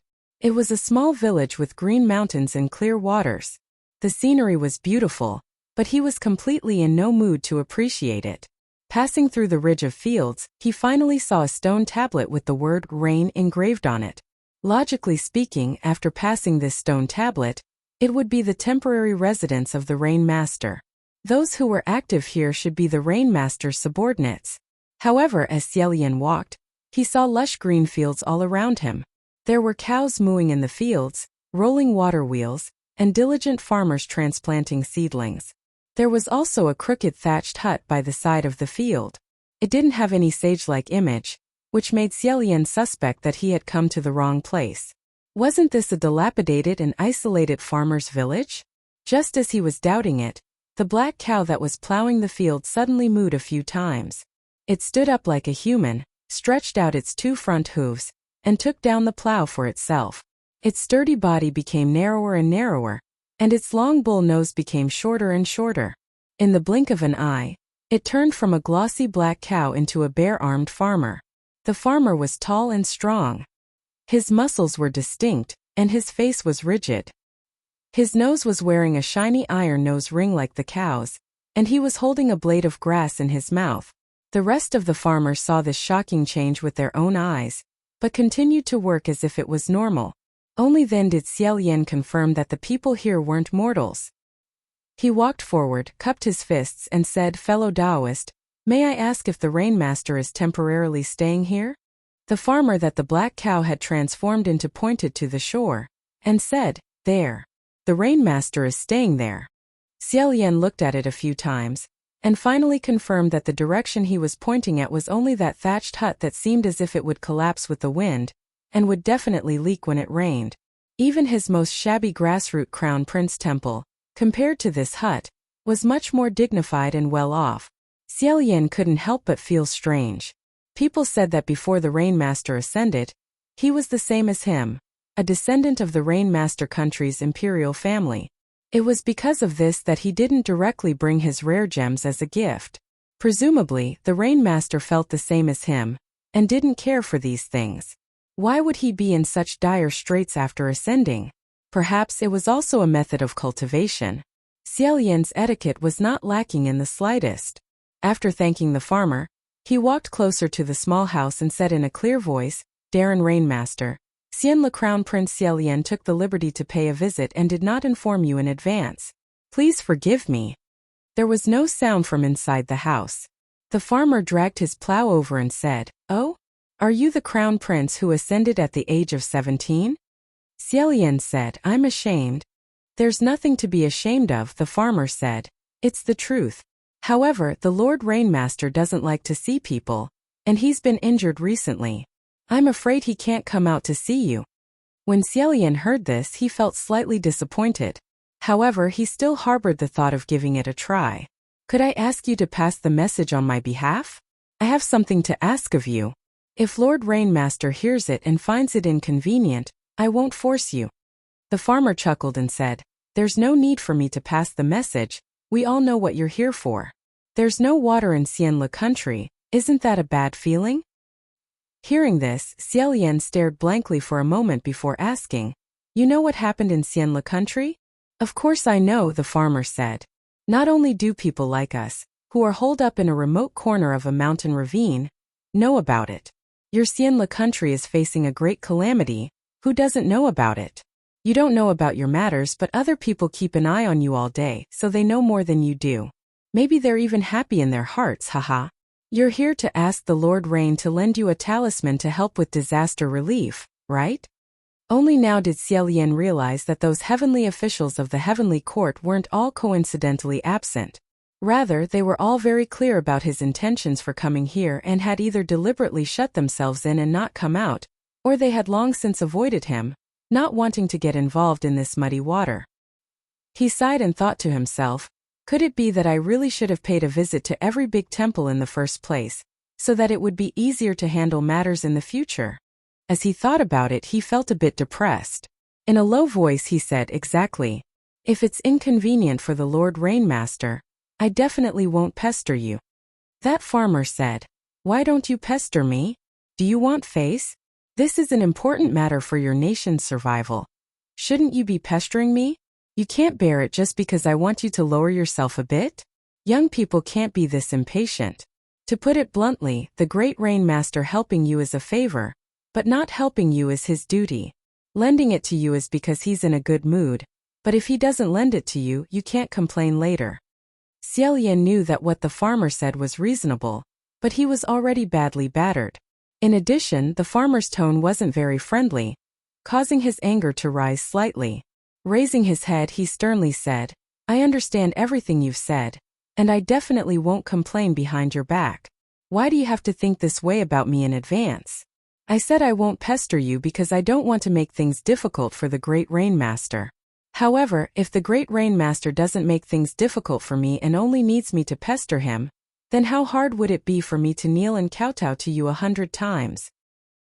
It was a small village with green mountains and clear waters. The scenery was beautiful, but he was completely in no mood to appreciate it. Passing through the ridge of fields, he finally saw a stone tablet with the word "rain" engraved on it. Logically speaking, after passing this stone tablet, it would be the temporary residence of the Rainmaster. Those who were active here should be the Rainmaster's subordinates. However, as Xiaolian walked, he saw lush green fields all around him. There were cows mooing in the fields, rolling water wheels, and diligent farmers transplanting seedlings. There was also a crooked thatched hut by the side of the field. It didn't have any sage-like image, which made Xiaolian suspect that he had come to the wrong place. Wasn't this a dilapidated and isolated farmer's village? Just as he was doubting it, the black cow that was plowing the field suddenly mooed a few times. It stood up like a human, stretched out its two front hooves, and took down the plow for itself. Its sturdy body became narrower and narrower, and its long bull nose became shorter and shorter. In the blink of an eye, it turned from a glossy black cow into a bare-armed farmer. The farmer was tall and strong. His muscles were distinct, and his face was rigid. His nose was wearing a shiny iron nose ring like the cow's, and he was holding a blade of grass in his mouth. The rest of the farmers saw this shocking change with their own eyes, but continued to work as if it was normal. Only then did Xiaolian confirm that the people here weren't mortals. He walked forward, cupped his fists, and said, "Fellow Taoist, may I ask if the Rainmaster is temporarily staying here?" The farmer that the black cow had transformed into pointed to the shore, and said, "There. The Rainmaster is staying there." Xiao Yan looked at it a few times, and finally confirmed that the direction he was pointing at was only that thatched hut that seemed as if it would collapse with the wind, and would definitely leak when it rained. Even his most shabby grassroot crown prince temple, compared to this hut, was much more dignified and well off. Xiao Yan couldn't help but feel strange. People said that before the Rainmaster ascended, he was the same as him, a descendant of the Rainmaster country's imperial family. It was because of this that he didn't directly bring his rare gems as a gift. Presumably, the Rainmaster felt the same as him, and didn't care for these things. Why would he be in such dire straits after ascending? Perhaps it was also a method of cultivation. Xiao Yan's etiquette was not lacking in the slightest. After thanking the farmer, he walked closer to the small house and said in a clear voice, "Darren Rainmaster, Xian Le Crown Prince Xiao Yan took the liberty to pay a visit and did not inform you in advance. Please forgive me." There was no sound from inside the house. The farmer dragged his plow over and said, "Oh? Are you the crown prince who ascended at the age of 17? Xiao Yan said, "I'm ashamed." "There's nothing to be ashamed of," the farmer said. "It's the truth. However, the Lord Rainmaster doesn't like to see people, and he's been injured recently. I'm afraid he can't come out to see you." When Xiao Yan heard this, he felt slightly disappointed. However, he still harbored the thought of giving it a try. "Could I ask you to pass the message on my behalf? I have something to ask of you. If Lord Rainmaster hears it and finds it inconvenient, I won't force you." The farmer chuckled and said, "There's no need for me to pass the message. We all know what you're here for. There's no water in Xianle country. Isn't that a bad feeling?" Hearing this, Xiao Yan stared blankly for a moment before asking, "You know what happened in Xianle country?" "Of course I know," the farmer said. "Not only do people like us, who are holed up in a remote corner of a mountain ravine, know about it. Your Xianle country is facing a great calamity. Who doesn't know about it? You don't know about your matters, but other people keep an eye on you all day, so they know more than you do. Maybe they're even happy in their hearts, haha. You're here to ask the Lord Rain to lend you a talisman to help with disaster relief, right?" Only now did Xiao Yan realize that those heavenly officials of the heavenly court weren't all coincidentally absent. Rather, they were all very clear about his intentions for coming here and had either deliberately shut themselves in and not come out, or they had long since avoided him, not wanting to get involved in this muddy water. He sighed and thought to himself, could it be that I really should have paid a visit to every big temple in the first place, so that it would be easier to handle matters in the future? As he thought about it, he felt a bit depressed. In a low voice he said, "Exactly. If it's inconvenient for the Lord Rainmaster, I definitely won't pester you." That farmer said, "Why don't you pester me? Do you want face? This is an important matter for your nation's survival. Shouldn't you be pestering me? You can't bear it just because I want you to lower yourself a bit? Young people can't be this impatient. To put it bluntly, the great Rainmaster helping you is a favor, but not helping you is his duty. Lending it to you is because he's in a good mood, but if he doesn't lend it to you, you can't complain later." Xiao Yan knew that what the farmer said was reasonable, but he was already badly battered. In addition, the farmer's tone wasn't very friendly, causing his anger to rise slightly. Raising his head, he sternly said, "I understand everything you've said, and I definitely won't complain behind your back. Why do you have to think this way about me in advance? I said I won't pester you because I don't want to make things difficult for the great Rainmaster. However, if the great Rainmaster doesn't make things difficult for me and only needs me to pester him, then how hard would it be for me to kneel and kowtow to you 100 times?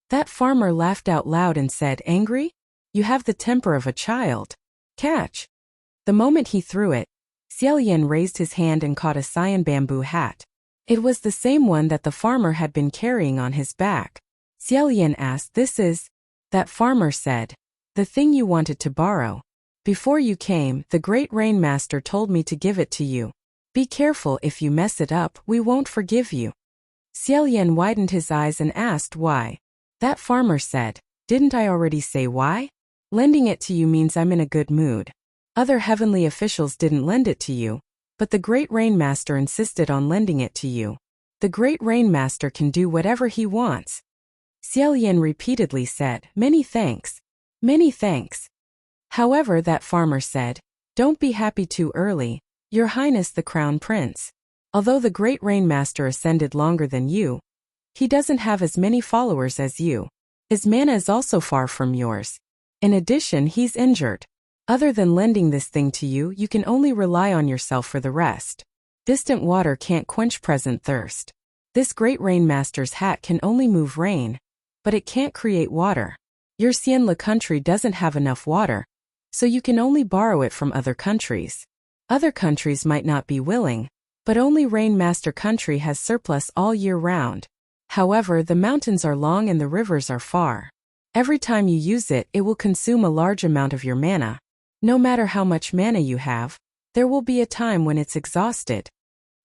That farmer laughed out loud and said, "Angry? You have the temper of a child. Catch." The moment he threw it, Xiao Yan raised his hand and caught a cyan bamboo hat. It was the same one that the farmer had been carrying on his back. Xiao Yan asked, "This is?" That farmer said, "The thing you wanted to borrow. Before you came, the great Rainmaster told me to give it to you. Be careful, if you mess it up, we won't forgive you." Xiao Yan widened his eyes and asked why. That farmer said, "Didn't I already say why? Lending it to you means I'm in a good mood. Other heavenly officials didn't lend it to you, but the Great Rainmaster insisted on lending it to you. The Great Rainmaster can do whatever he wants. Xiaoyan repeatedly said, "Many thanks. Many thanks." However, that farmer said, "Don't be happy too early, Your Highness the Crown Prince. Although the Great Rainmaster ascended longer than you, he doesn't have as many followers as you. His mana is also far from yours. In addition, he's injured. Other than lending this thing to you, you can only rely on yourself for the rest. Distant water can't quench present thirst. This Great Rainmaster's hat can only move rain, but it can't create water. Your Xianle country doesn't have enough water, so you can only borrow it from other countries. Other countries might not be willing, but only Rainmaster country has surplus all year round. However, the mountains are long and the rivers are far. Every time you use it, it will consume a large amount of your mana. No matter how much mana you have, there will be a time when it's exhausted."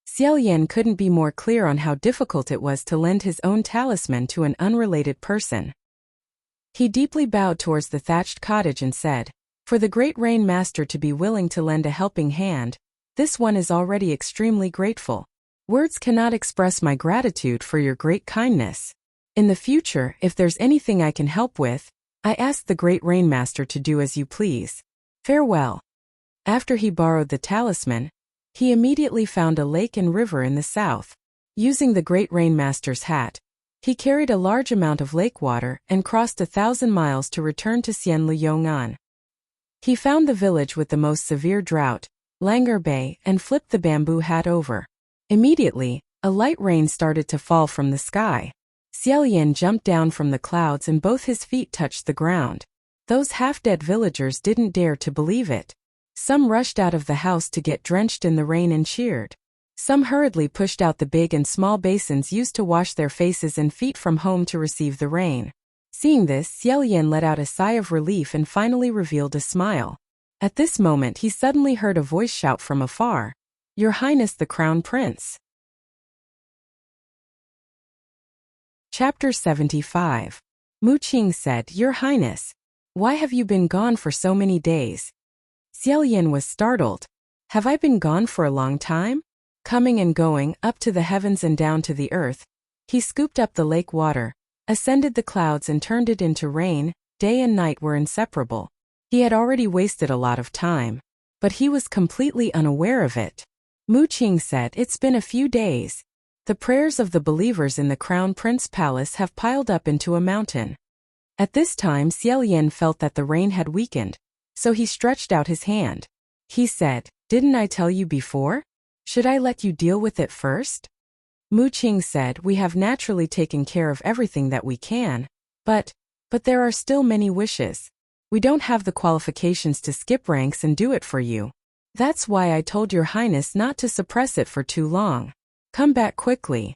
Xiaoyan couldn't be more clear on how difficult it was to lend his own talisman to an unrelated person. He deeply bowed towards the thatched cottage and said, "For the Great Rainmaster to be willing to lend a helping hand, this one is already extremely grateful. Words cannot express my gratitude for your great kindness. In the future, if there's anything I can help with, I ask the Great Rainmaster to do as you please. Farewell." After he borrowed the talisman, he immediately found a lake and river in the south. Using the Great Rainmaster's hat, he carried a large amount of lake water and crossed 1,000 miles to return to Xianle Yong'an. He found the village with the most severe drought, Langur Bay, and flipped the bamboo hat over. Immediately, a light rain started to fall from the sky. Xiaoyan jumped down from the clouds and both his feet touched the ground. Those half-dead villagers didn't dare to believe it. Some rushed out of the house to get drenched in the rain and cheered. Some hurriedly pushed out the big and small basins used to wash their faces and feet from home to receive the rain. Seeing this, Xiaoyan let out a sigh of relief and finally revealed a smile. At this moment he suddenly heard a voice shout from afar, "Your Highness the Crown Prince." Chapter 75. Mu Qing said, "Your Highness, why have you been gone for so many days?" Xiaoyan was startled. "Have I been gone for a long time?" Coming and going, up to the heavens and down to the earth, he scooped up the lake water, ascended the clouds and turned it into rain. Day and night were inseparable. He had already wasted a lot of time, but he was completely unaware of it. Mu Qing said, "It's been a few days. The prayers of the believers in the Crown Prince Palace have piled up into a mountain." At this time Xiaoyan felt that the rain had weakened, so he stretched out his hand. He said, "Didn't I tell you before? Should I let you deal with it first?" Mu Qing said, "We have naturally taken care of everything that we can, but there are still many wishes. We don't have the qualifications to skip ranks and do it for you. That's why I told Your Highness not to suppress it for too long. Come back quickly."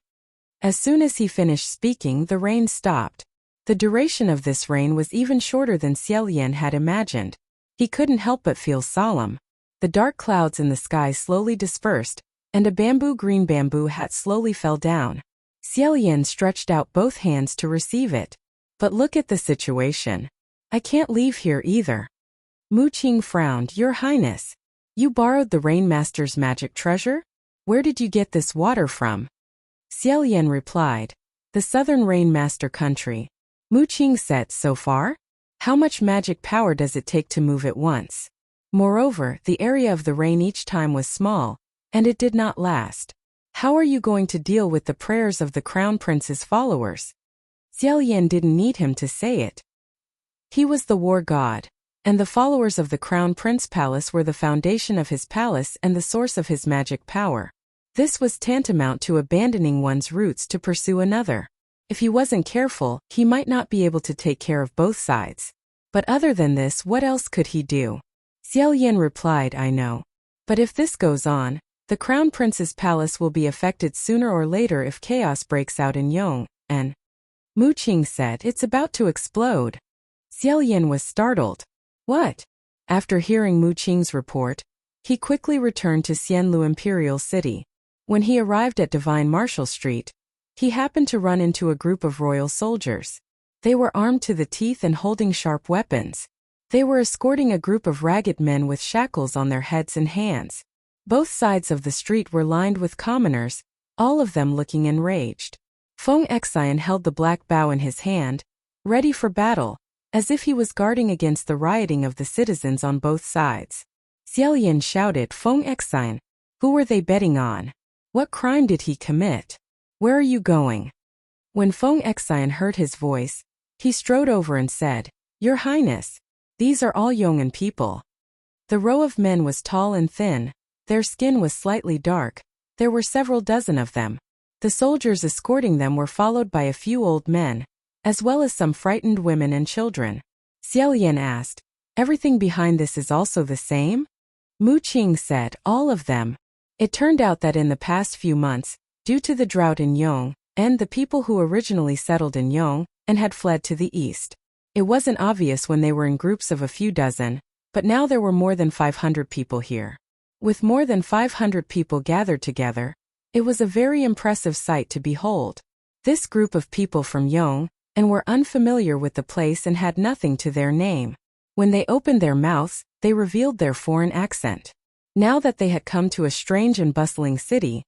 As soon as he finished speaking, the rain stopped. The duration of this rain was even shorter than Xiaoyan had imagined. He couldn't help but feel solemn. The dark clouds in the sky slowly dispersed, and a green bamboo hat slowly fell down. Xiaoyan stretched out both hands to receive it. "But look at the situation. I can't leave here either." Mu Qing frowned. "Your Highness, you borrowed the Rainmaster's magic treasure? Where did you get this water from?" Xiaoyan replied, "The southern Rainmaster country." Mu Qing said, "So far? How much magic power does it take to move it once? Moreover, the area of the rain each time was small, and it did not last. How are you going to deal with the prayers of the Crown Prince's followers?" Xiaoyan didn't need him to say it. He was the war god, and the followers of the Crown Prince Palace were the foundation of his palace and the source of his magic power. This was tantamount to abandoning one's roots to pursue another. If he wasn't careful, he might not be able to take care of both sides. But other than this, what else could he do? Xiaoyan replied, "I know. But if this goes on, the Crown Prince's palace will be affected sooner or later if chaos breaks out in Yong'an." Mu Qing said, "It's about to explode." Xiaoyan was startled. "What?" After hearing Mu Qing's report, he quickly returned to Xianlu Imperial City. When he arrived at Divine Marshal Street, he happened to run into a group of royal soldiers. They were armed to the teeth and holding sharp weapons. They were escorting a group of ragged men with shackles on their heads and hands. Both sides of the street were lined with commoners, all of them looking enraged. Feng Xian held the black bow in his hand, ready for battle, as if he was guarding against the rioting of the citizens on both sides. Xiaoyan shouted, "Feng Xian, who were they betting on? What crime did he commit? Where are you going?" When Feng Xian heard his voice, he strode over and said, "Your Highness, these are all Yong'an people." The row of men was tall and thin, their skin was slightly dark, there were several dozen of them. The soldiers escorting them were followed by a few old men, as well as some frightened women and children. Xiaoyan asked, "Everything behind this is also the same?" Mu Qing said, "All of them." It turned out that in the past few months, due to the drought in Yong, and the people who originally settled in Yong, and had fled to the east. It wasn't obvious when they were in groups of a few dozen, but now there were more than 500 people here. With more than 500 people gathered together, it was a very impressive sight to behold. This group of people from Yong, and were unfamiliar with the place and had nothing to their name. When they opened their mouths, they revealed their foreign accent. Now that they had come to a strange and bustling city,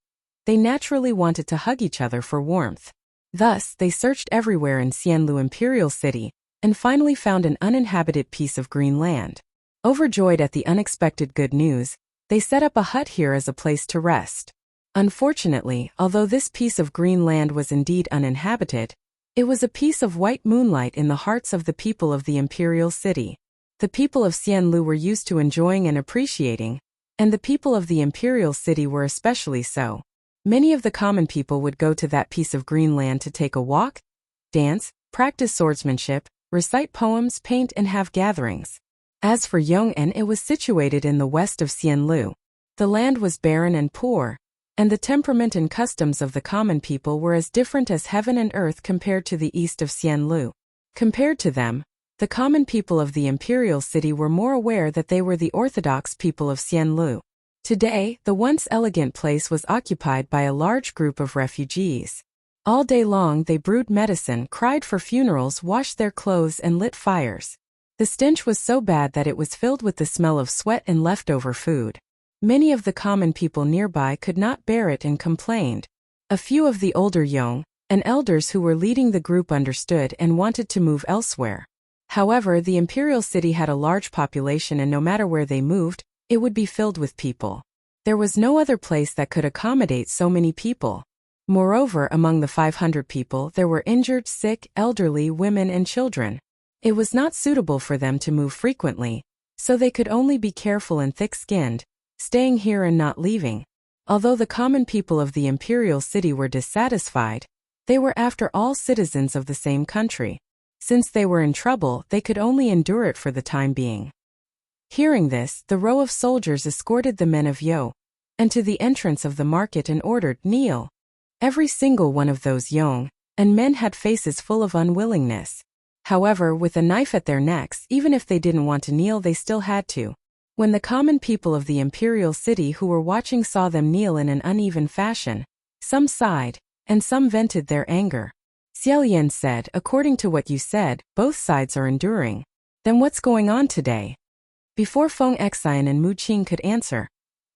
they naturally wanted to hug each other for warmth. Thus, they searched everywhere in Xianlu Imperial City, and finally found an uninhabited piece of green land. Overjoyed at the unexpected good news, they set up a hut here as a place to rest. Unfortunately, although this piece of green land was indeed uninhabited, it was a piece of white moonlight in the hearts of the people of the Imperial City. The people of Xianlu were used to enjoying and appreciating, and the people of the Imperial City were especially so. Many of the common people would go to that piece of green land to take a walk, dance, practice swordsmanship, recite poems, paint, and have gatherings. As for Yong'an, it was situated in the west of Xianlu. The land was barren and poor, and the temperament and customs of the common people were as different as heaven and earth compared to the east of Xianlu. Compared to them, the common people of the Imperial City were more aware that they were the orthodox people of Xianlu. Today, the once elegant place was occupied by a large group of refugees. All day long they brewed medicine, cried for funerals, washed their clothes, and lit fires. The stench was so bad that it was filled with the smell of sweat and leftover food. Many of the common people nearby could not bear it and complained. A few of the older Yong and elders who were leading the group understood and wanted to move elsewhere. However, the Imperial City had a large population, and no matter where they moved, it would be filled with people. There was no other place that could accommodate so many people. Moreover, among the 500 people, there were injured, sick, elderly, women, and children. It was not suitable for them to move frequently, so they could only be careful and thick-skinned, staying here and not leaving. Although the common people of the Imperial City were dissatisfied, they were after all citizens of the same country. Since they were in trouble, they could only endure it for the time being. Hearing this, the row of soldiers escorted the men of Yo, and to the entrance of the market and ordered, "Kneel." Every single one of those Yong and men had faces full of unwillingness. However, with a knife at their necks, even if they didn't want to kneel, they still had to. When the common people of the Imperial City who were watching saw them kneel in an uneven fashion, some sighed, and some vented their anger. Xiaoyan said, "According to what you said, both sides are enduring. Then what's going on today?" Before Feng Xian and Mu Qing could answer,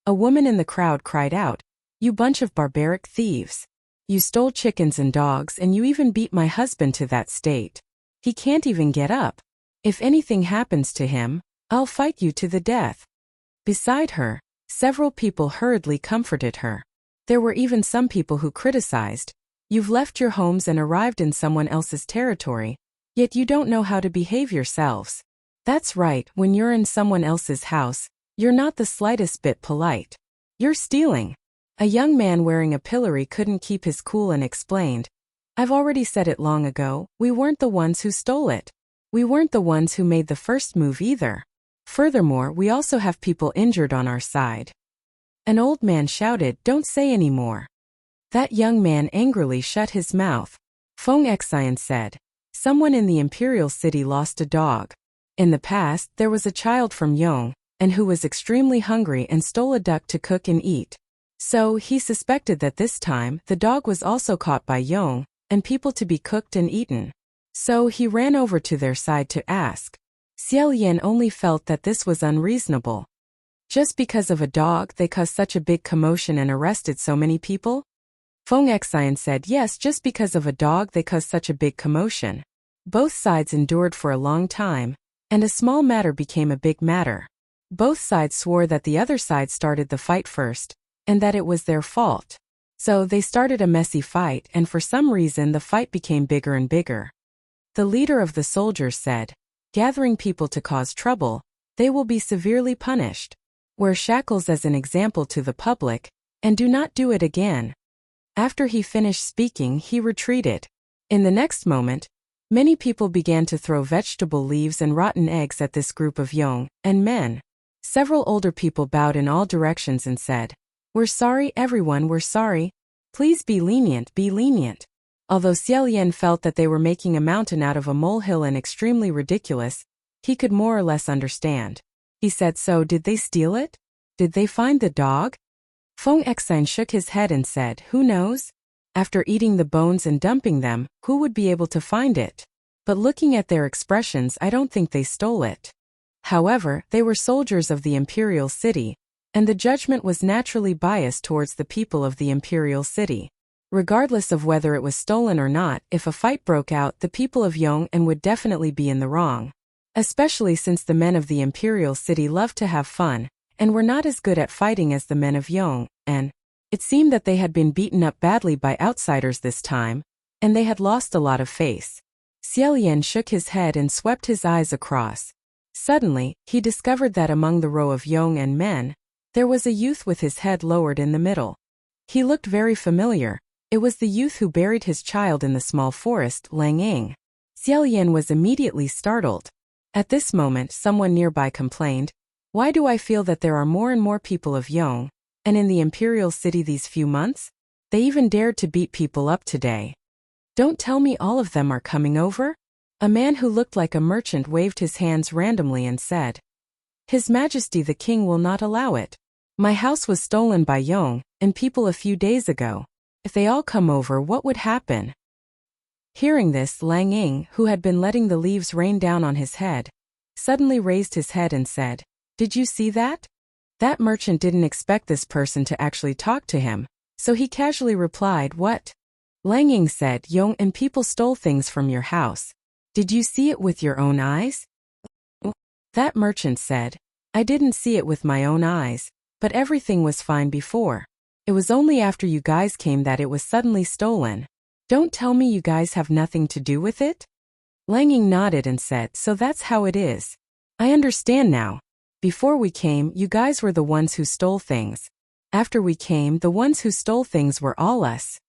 a woman in the crowd cried out, "You bunch of barbaric thieves! You stole chickens and dogs, and you even beat my husband to that state. He can't even get up. If anything happens to him, I'll fight you to the death." Beside her, several people hurriedly comforted her. There were even some people who criticized, "You've left your homes and arrived in someone else's territory, yet you don't know how to behave yourselves. That's right, when you're in someone else's house, you're not the slightest bit polite. You're stealing." A young man wearing a pillory couldn't keep his cool and explained, "I've already said it long ago, we weren't the ones who stole it. We weren't the ones who made the first move either. Furthermore, we also have people injured on our side." An old man shouted, "Don't say any more." That young man angrily shut his mouth. Feng Xian said, "Someone in the Imperial City lost a dog. In the past, there was a child from Yong, and who was extremely hungry and stole a duck to cook and eat. So, he suspected that this time, the dog was also caught by Yong, and people to be cooked and eaten. So he ran over to their side to ask." Xiao Yan only felt that this was unreasonable. Just because of a dog they caused such a big commotion and arrested so many people? Feng Xian said yes, just because of a dog they caused such a big commotion. Both sides endured for a long time, and a small matter became a big matter. Both sides swore that the other side started the fight first, and that it was their fault. So they started a messy fight, and for some reason the fight became bigger and bigger. The leader of the soldiers said, "Gathering people to cause trouble, they will be severely punished. Wear shackles as an example to the public, and do not do it again." After he finished speaking, he retreated. In the next moment, many people began to throw vegetable leaves and rotten eggs at this group of young and men. Several older people bowed in all directions and said, "We're sorry, everyone, we're sorry. Please be lenient, be lenient." Although Xiao Yan felt that they were making a mountain out of a molehill and extremely ridiculous, he could more or less understand. He said, "So did they steal it? Did they find the dog?" Feng Xian shook his head and said, "Who knows? After eating the bones and dumping them, who would be able to find it? But looking at their expressions, I don't think they stole it." However, they were soldiers of the imperial city, and the judgment was naturally biased towards the people of the imperial city. Regardless of whether it was stolen or not, if a fight broke out, the people of Yong'an would definitely be in the wrong. Especially since the men of the imperial city loved to have fun, and were not as good at fighting as the men of Yong'an. It seemed that they had been beaten up badly by outsiders this time, and they had lost a lot of face. Xiao Yan shook his head and swept his eyes across. Suddenly, he discovered that among the row of Yong'an men, there was a youth with his head lowered in the middle. He looked very familiar. It was the youth who buried his child in the small forest, Lang Ying. Xiao Yan was immediately startled. At this moment, someone nearby complained, "Why do I feel that there are more and more people of Yong, and in the imperial city these few months? They even dared to beat people up today. Don't tell me all of them are coming over?" A man who looked like a merchant waved his hands randomly and said, "His Majesty the King will not allow it. My house was stolen by Yong, and people a few days ago. If they all come over, what would happen?" Hearing this, Lang Ying, who had been letting the leaves rain down on his head, suddenly raised his head and said, "Did you see that?" That merchant didn't expect this person to actually talk to him, so he casually replied, "What?" Lang Ying said, "Yong and people stole things from your house. Did you see it with your own eyes?" That merchant said, "I didn't see it with my own eyes, but everything was fine before. It was only after you guys came that it was suddenly stolen. Don't tell me you guys have nothing to do with it?" Lang Ying nodded and said, "So that's how it is. I understand now. Before we came, you guys were the ones who stole things. After we came, the ones who stole things were all us."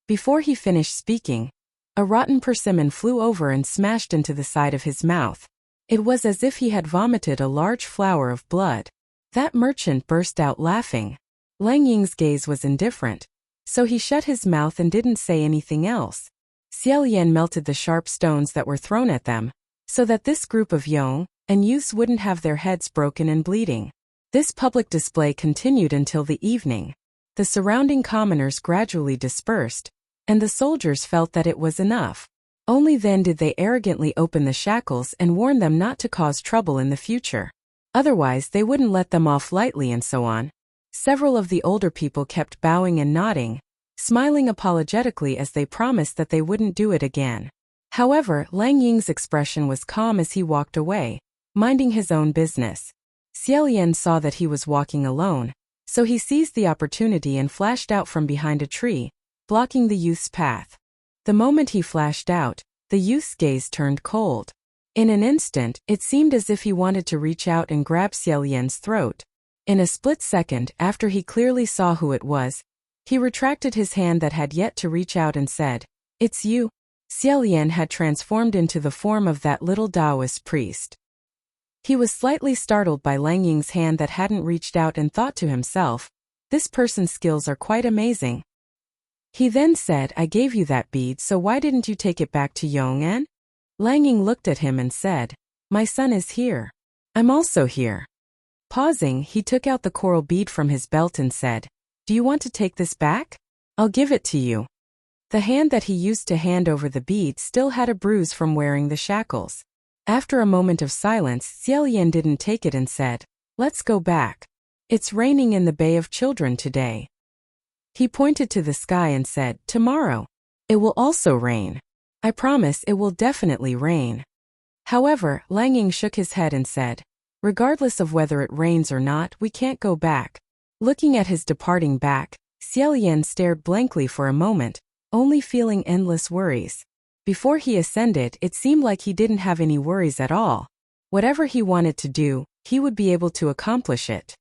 Before he finished speaking, a rotten persimmon flew over and smashed into the side of his mouth. It was as if he had vomited a large flower of blood. That merchant burst out laughing. Lang Ying's gaze was indifferent, so he shut his mouth and didn't say anything else. Xiao Yan melted the sharp stones that were thrown at them, so that this group of Yong and youths wouldn't have their heads broken and bleeding. This public display continued until the evening. The surrounding commoners gradually dispersed, and the soldiers felt that it was enough. Only then did they arrogantly open the shackles and warn them not to cause trouble in the future. Otherwise, they wouldn't let them off lightly and so on. Several of the older people kept bowing and nodding, smiling apologetically as they promised that they wouldn't do it again. However, Lang Ying's expression was calm as he walked away, minding his own business. Xiao Yan saw that he was walking alone, so he seized the opportunity and flashed out from behind a tree, blocking the youth's path. The moment he flashed out, the youth's gaze turned cold. In an instant, it seemed as if he wanted to reach out and grab Xiao Yan's throat. In a split second, after he clearly saw who it was, he retracted his hand that had yet to reach out and said, "It's you." Xiao Yan had transformed into the form of that little Taoist priest. He was slightly startled by Lang Ying's hand that hadn't reached out and thought to himself, "This person's skills are quite amazing." He then said, "I gave you that bead, so why didn't you take it back to Yong'an?" Lang Ying looked at him and said, "My son is here. I'm also here." Pausing, he took out the coral bead from his belt and said, "Do you want to take this back? I'll give it to you." The hand that he used to hand over the bead still had a bruise from wearing the shackles. After a moment of silence, Xiaoyan didn't take it and said, "Let's go back. It's raining in the Bay of Children today." He pointed to the sky and said, "Tomorrow. It will also rain. I promise it will definitely rain." However, Lang Ying shook his head and said, "Regardless of whether it rains or not, we can't go back." Looking at his departing back, Xiaoyan stared blankly for a moment, only feeling endless worries. Before he ascended, it seemed like he didn't have any worries at all. Whatever he wanted to do, he would be able to accomplish it.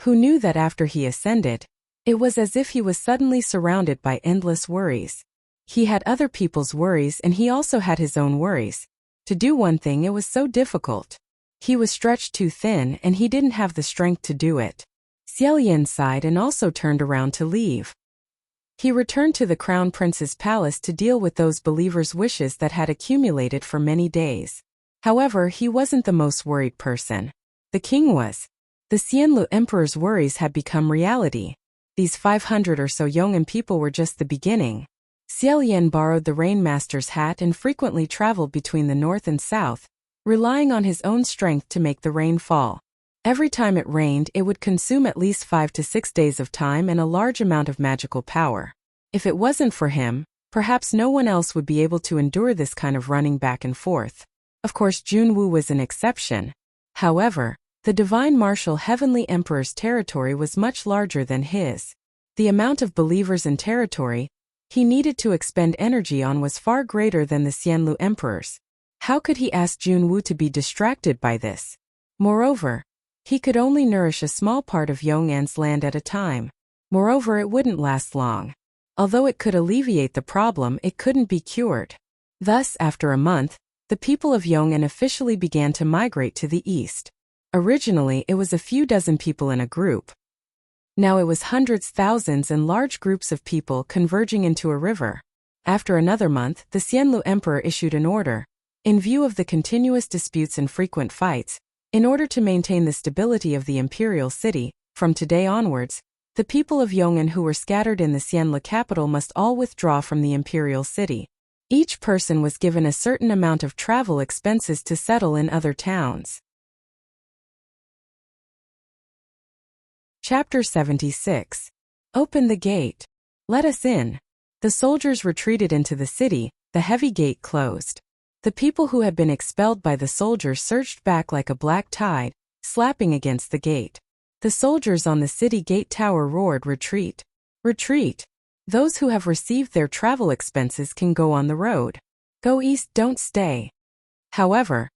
Who knew that after he ascended, it was as if he was suddenly surrounded by endless worries. He had other people's worries and he also had his own worries. To do one thing, it was so difficult. He was stretched too thin and he didn't have the strength to do it. Xiaoyan sighed and also turned around to leave. He returned to the Crown Prince's palace to deal with those believers' wishes that had accumulated for many days. However, he wasn't the most worried person. The king was. The Xianlu Emperor's worries had become reality. These 500 or so Yong'an people were just the beginning. Xiaoyan borrowed the Rainmaster's hat and frequently traveled between the north and south, relying on his own strength to make the rain fall. Every time it rained, it would consume at least 5 to 6 days of time and a large amount of magical power. If it wasn't for him, perhaps no one else would be able to endure this kind of running back and forth. Of course, Junwu was an exception. However, the Divine Martial Heavenly Emperor's territory was much larger than his. The amount of believers and territory he needed to expend energy on was far greater than the Xianlu Emperor's. How could he ask Junwu to be distracted by this? Moreover, he could only nourish a small part of Yong'an's land at a time. Moreover, it wouldn't last long. Although it could alleviate the problem, it couldn't be cured. Thus, after a month, the people of Yong'an officially began to migrate to the east. Originally, it was a few dozen people in a group. Now it was hundreds, thousands, and large groups of people converging into a river. After another month, the Xianlu Emperor issued an order. In view of the continuous disputes and frequent fights, in order to maintain the stability of the imperial city, from today onwards, the people of Yong'an who were scattered in the Xianlu capital must all withdraw from the imperial city. Each person was given a certain amount of travel expenses to settle in other towns. Chapter 76. Open the gate. Let us in. The soldiers retreated into the city, the heavy gate closed. The people who had been expelled by the soldiers surged back like a black tide, slapping against the gate. The soldiers on the city gate tower roared, "Retreat! Retreat! Those who have received their travel expenses can go on the road. Go east, don't stay." However,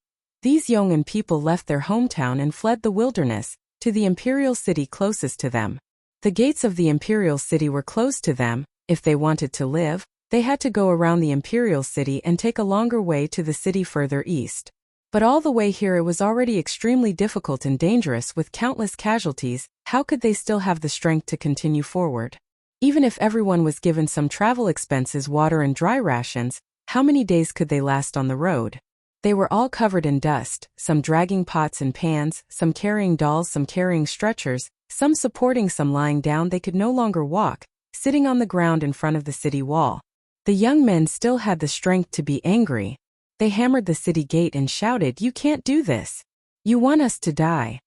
these Yong'an people left their hometown and fled the wilderness, to the imperial city closest to them. The gates of the imperial city were closed to them. If they wanted to live, they had to go around the imperial city and take a longer way to the city further east. But all the way here it was already extremely difficult and dangerous with countless casualties. How could they still have the strength to continue forward? Even if everyone was given some travel expenses, water and dry rations, how many days could they last on the road? They were all covered in dust, some dragging pots and pans, some carrying dolls, some carrying stretchers, some supporting, some lying down. They could no longer walk, sitting on the ground in front of the city wall. The young men still had the strength to be angry. They hammered the city gate and shouted, "You can't do this. You want us to die.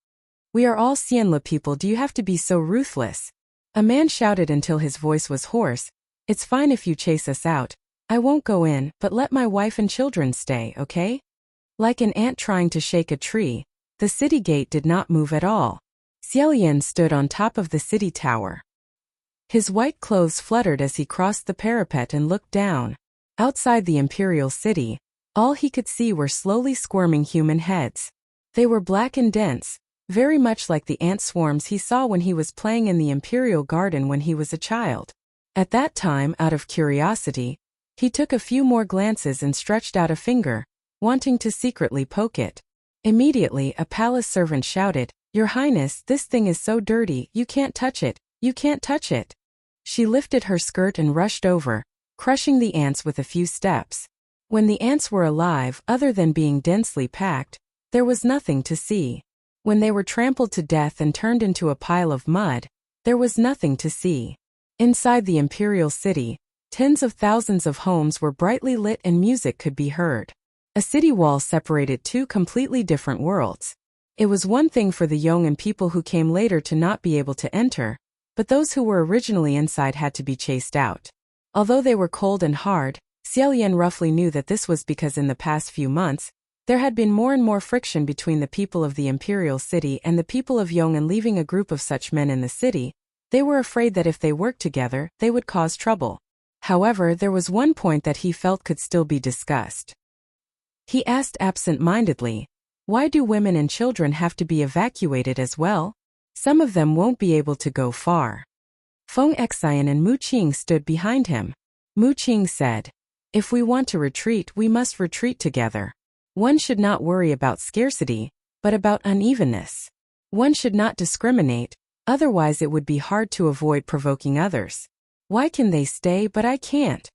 We are all Xianlu people. Do you have to be so ruthless?" A man shouted until his voice was hoarse, "It's fine if you chase us out. I won't go in, but let my wife and children stay, okay?" Like an ant trying to shake a tree, the city gate did not move at all. Xiaoyan stood on top of the city tower. His white clothes fluttered as he crossed the parapet and looked down. Outside the imperial city, all he could see were slowly squirming human heads. They were black and dense, very much like the ant swarms he saw when he was playing in the imperial garden when he was a child. At that time, out of curiosity, he took a few more glances and stretched out a finger, wanting to secretly poke it. Immediately, a palace servant shouted, "Your Highness, this thing is so dirty, you can't touch it, you can't touch it." She lifted her skirt and rushed over, crushing the ants with a few steps. When the ants were alive, other than being densely packed, there was nothing to see. When they were trampled to death and turned into a pile of mud, there was nothing to see. Inside the imperial city, tens of thousands of homes were brightly lit and music could be heard. A city wall separated two completely different worlds. It was one thing for the Yong'an people who came later to not be able to enter, but those who were originally inside had to be chased out. Although they were cold and hard, Xiaolian roughly knew that this was because in the past few months, there had been more and more friction between the people of the imperial city and the people of Yong'an. Leaving a group of such men in the city, they were afraid that if they worked together, they would cause trouble. However, there was one point that he felt could still be discussed. He asked absent-mindedly, "Why do women and children have to be evacuated as well? Some of them won't be able to go far." Feng Xian and Mu Qing stood behind him. Mu Qing said, "If we want to retreat, we must retreat together. One should not worry about scarcity, but about unevenness. One should not discriminate, otherwise it would be hard to avoid provoking others. Why can they stay but I can't?"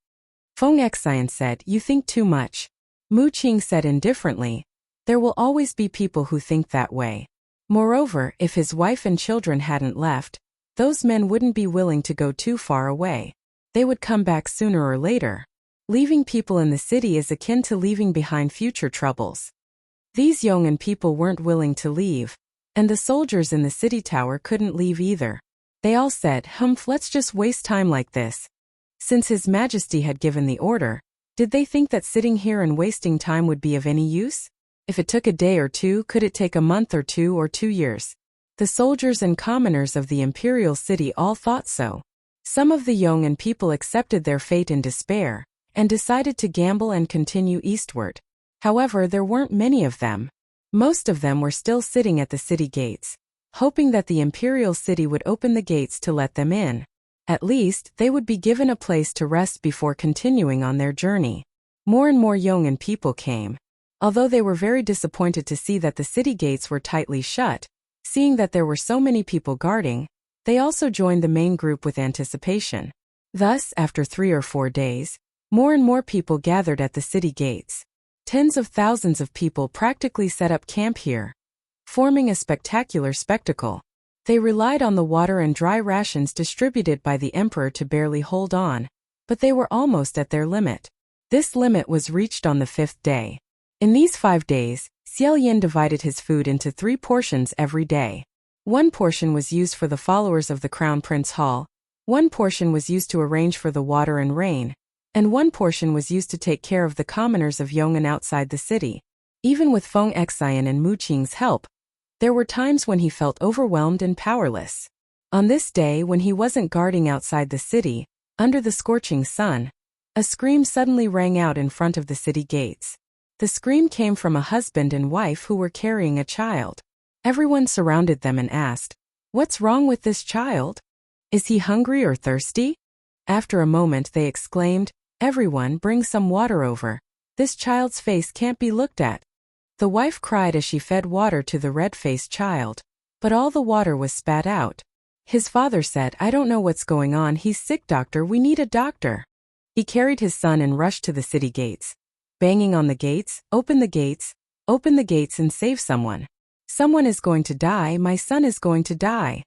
Feng Xian said, "You think too much." Mu Qing said indifferently, "There will always be people who think that way. Moreover, if his wife and children hadn't left, those men wouldn't be willing to go too far away. They would come back sooner or later. Leaving people in the city is akin to leaving behind future troubles." These Yong'an people weren't willing to leave, and the soldiers in the city tower couldn't leave either. They all said, "Humph, let's just waste time like this." Since His Majesty had given the order, did they think that sitting here and wasting time would be of any use? If it took a day or two, could it take a month or 2 years? The soldiers and commoners of the imperial city all thought so. Some of the Yong'an people accepted their fate in despair, and decided to gamble and continue eastward. However, there weren't many of them. Most of them were still sitting at the city gates, hoping that the imperial city would open the gates to let them in. At least, they would be given a place to rest before continuing on their journey. More and more Yong'an people came. Although they were very disappointed to see that the city gates were tightly shut, seeing that there were so many people guarding, they also joined the main group with anticipation. Thus, after 3 or 4 days, more and more people gathered at the city gates. Tens of thousands of people practically set up camp here, forming a spectacular spectacle. They relied on the water and dry rations distributed by the emperor to barely hold on, but they were almost at their limit. This limit was reached on the 5th day. In these 5 days, Xiaolian divided his food into 3 portions every day. 1 portion was used for the followers of the Crown Prince Hall, 1 portion was used to arrange for the water and rain, and 1 portion was used to take care of the commoners of Yong'an outside the city. Even with Feng Xian and Mu Qing's help, there were times when he felt overwhelmed and powerless. On this day, when he wasn't guarding outside the city, under the scorching sun, a scream suddenly rang out in front of the city gates. The scream came from a husband and wife who were carrying a child. Everyone surrounded them and asked, "What's wrong with this child? Is he hungry or thirsty?" After a moment they exclaimed, "Everyone, bring some water over. This child's face can't be looked at." The wife cried as she fed water to the red-faced child, but all the water was spat out. His father said, "I don't know what's going on, he's sick, doctor, we need a doctor." He carried his son and rushed to the city gates. Banging on the gates, open the gates and save someone. Someone is going to die, my son is going to die."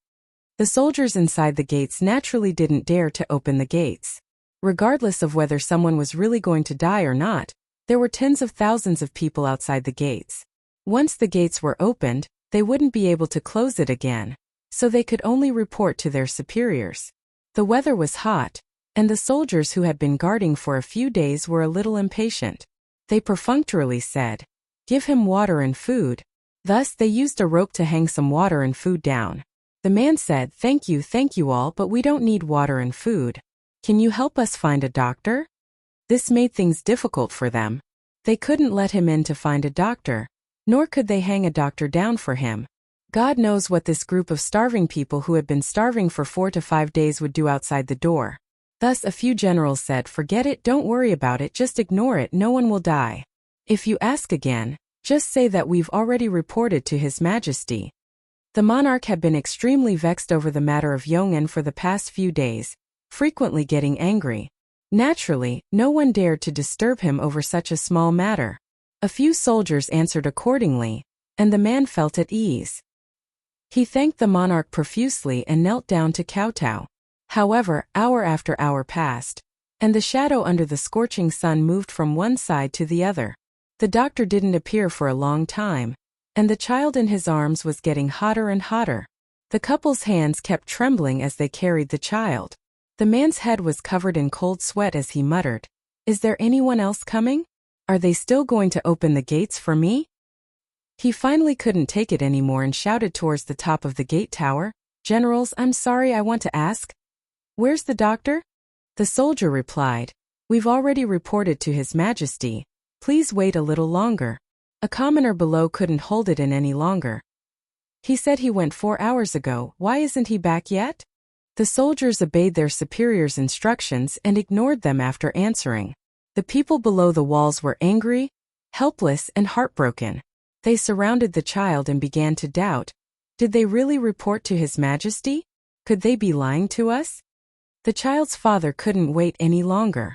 The soldiers inside the gates naturally didn't dare to open the gates. Regardless of whether someone was really going to die or not, there were tens of thousands of people outside the gates. Once the gates were opened, they wouldn't be able to close it again, so they could only report to their superiors. The weather was hot, and the soldiers who had been guarding for a few days were a little impatient. They perfunctorily said, "Give him water and food." Thus they used a rope to hang some water and food down. The man said, thank you all, but we don't need water and food. Can you help us find a doctor?" This made things difficult for them. They couldn't let him in to find a doctor, nor could they hang a doctor down for him. God knows what this group of starving people who had been starving for 4 to 5 days would do outside the door. Thus a few generals said, "Forget it, don't worry about it, just ignore it, no one will die. If you ask again, just say that we've already reported to His Majesty." The monarch had been extremely vexed over the matter of Yong'an for the past few days, frequently getting angry. Naturally, no one dared to disturb him over such a small matter. A few soldiers answered accordingly, and the man felt at ease. He thanked the monarch profusely and knelt down to kowtow. However, hour after hour passed, and the shadow under the scorching sun moved from one side to the other. The doctor didn't appear for a long time, and the child in his arms was getting hotter and hotter. The couple's hands kept trembling as they carried the child. The man's head was covered in cold sweat as he muttered, "Is there anyone else coming? Are they still going to open the gates for me?" He finally couldn't take it anymore and shouted towards the top of the gate tower, "Generals, I'm sorry, I want to ask. Where's the doctor?" The soldier replied, "We've already reported to His Majesty. Please wait a little longer." A commoner below couldn't hold it in any longer. "He said he went 4 hours ago. Why isn't he back yet?" The soldiers obeyed their superior's instructions and ignored them after answering. The people below the walls were angry, helpless, and heartbroken. They surrounded the child and began to doubt. Did they really report to His Majesty? Could they be lying to us? The child's father couldn't wait any longer.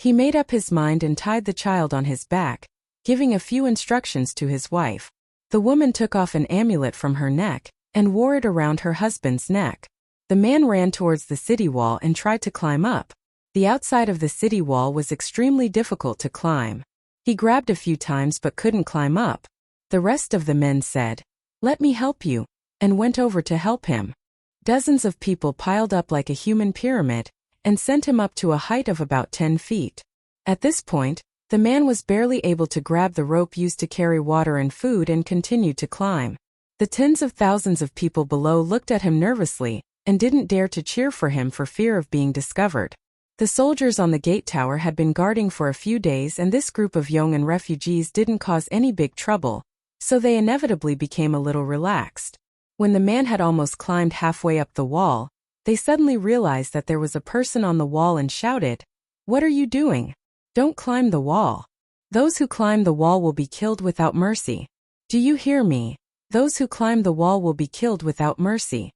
He made up his mind and tied the child on his back, giving a few instructions to his wife. The woman took off an amulet from her neck and wore it around her husband's neck. The man ran towards the city wall and tried to climb up. The outside of the city wall was extremely difficult to climb. He grabbed a few times but couldn't climb up. The rest of the men said, "Let me help you," and went over to help him. Dozens of people piled up like a human pyramid and sent him up to a height of about 10 feet. At this point, the man was barely able to grab the rope used to carry water and food and continued to climb. The tens of thousands of people below looked at him nervously and didn't dare to cheer for him for fear of being discovered. The soldiers on the gate tower had been guarding for a few days, and this group of Yong'an refugees didn't cause any big trouble, so they inevitably became a little relaxed. When the man had almost climbed halfway up the wall, they suddenly realized that there was a person on the wall and shouted, "What are you doing? Don't climb the wall. Those who climb the wall will be killed without mercy. Do you hear me? Those who climb the wall will be killed without mercy."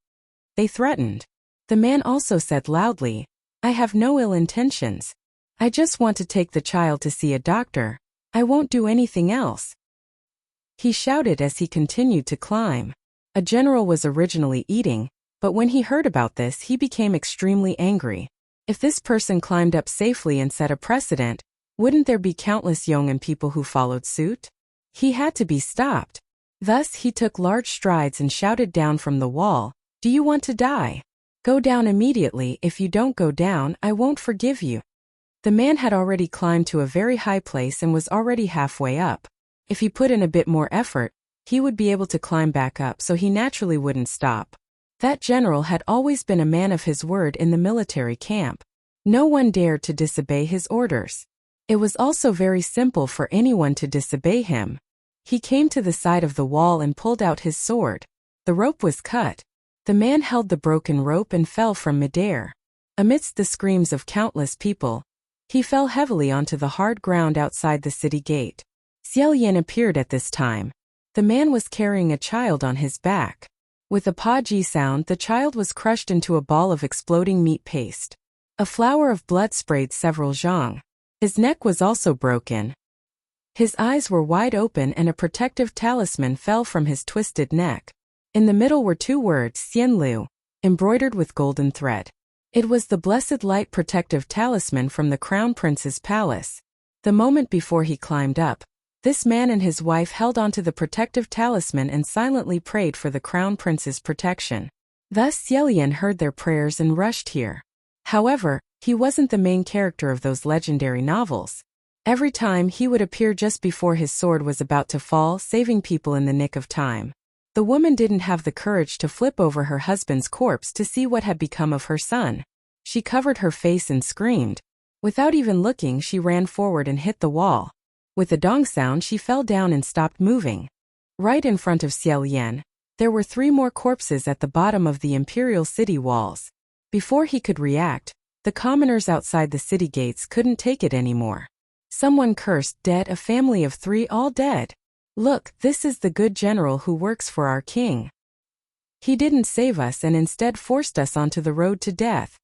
They threatened. The man also said loudly, "I have no ill intentions. I just want to take the child to see a doctor. I won't do anything else." He shouted as he continued to climb. A general was originally eating, but when he heard about this, he became extremely angry. If this person climbed up safely and set a precedent, wouldn't there be countless Yong'an people who followed suit? He had to be stopped. Thus, he took large strides and shouted down from the wall, "Do you want to die? Go down immediately. If you don't go down, I won't forgive you." The man had already climbed to a very high place and was already halfway up. If he put in a bit more effort, he would be able to climb back up, so he naturally wouldn't stop. That general had always been a man of his word in the military camp. No one dared to disobey his orders. It was also very simple for anyone to disobey him. He came to the side of the wall and pulled out his sword. The rope was cut. The man held the broken rope and fell from midair. Amidst the screams of countless people, he fell heavily onto the hard ground outside the city gate. Xiao Yan appeared at this time. The man was carrying a child on his back. With a pa-ji sound, the child was crushed into a ball of exploding meat paste. A flower of blood sprayed several zhang. His neck was also broken. His eyes were wide open and a protective talisman fell from his twisted neck. In the middle were 2 words, Xianlu, embroidered with golden thread. It was the blessed light protective talisman from the Crown Prince's palace. The moment before he climbed up, this man and his wife held onto the protective talisman and silently prayed for the Crown Prince's protection. Thus Xiaolian heard their prayers and rushed here. However, he wasn't the main character of those legendary novels. Every time he would appear just before his sword was about to fall, saving people in the nick of time. The woman didn't have the courage to flip over her husband's corpse to see what had become of her son. She covered her face and screamed. Without even looking, she ran forward and hit the wall. With a dong sound, she fell down and stopped moving. Right in front of Xiao Yan, there were 3 more corpses at the bottom of the imperial city walls. Before he could react, the commoners outside the city gates couldn't take it anymore. Someone cursed, "Dead, a family of 3 all dead. Look, this is the good general who works for our king. He didn't save us and instead forced us onto the road to death.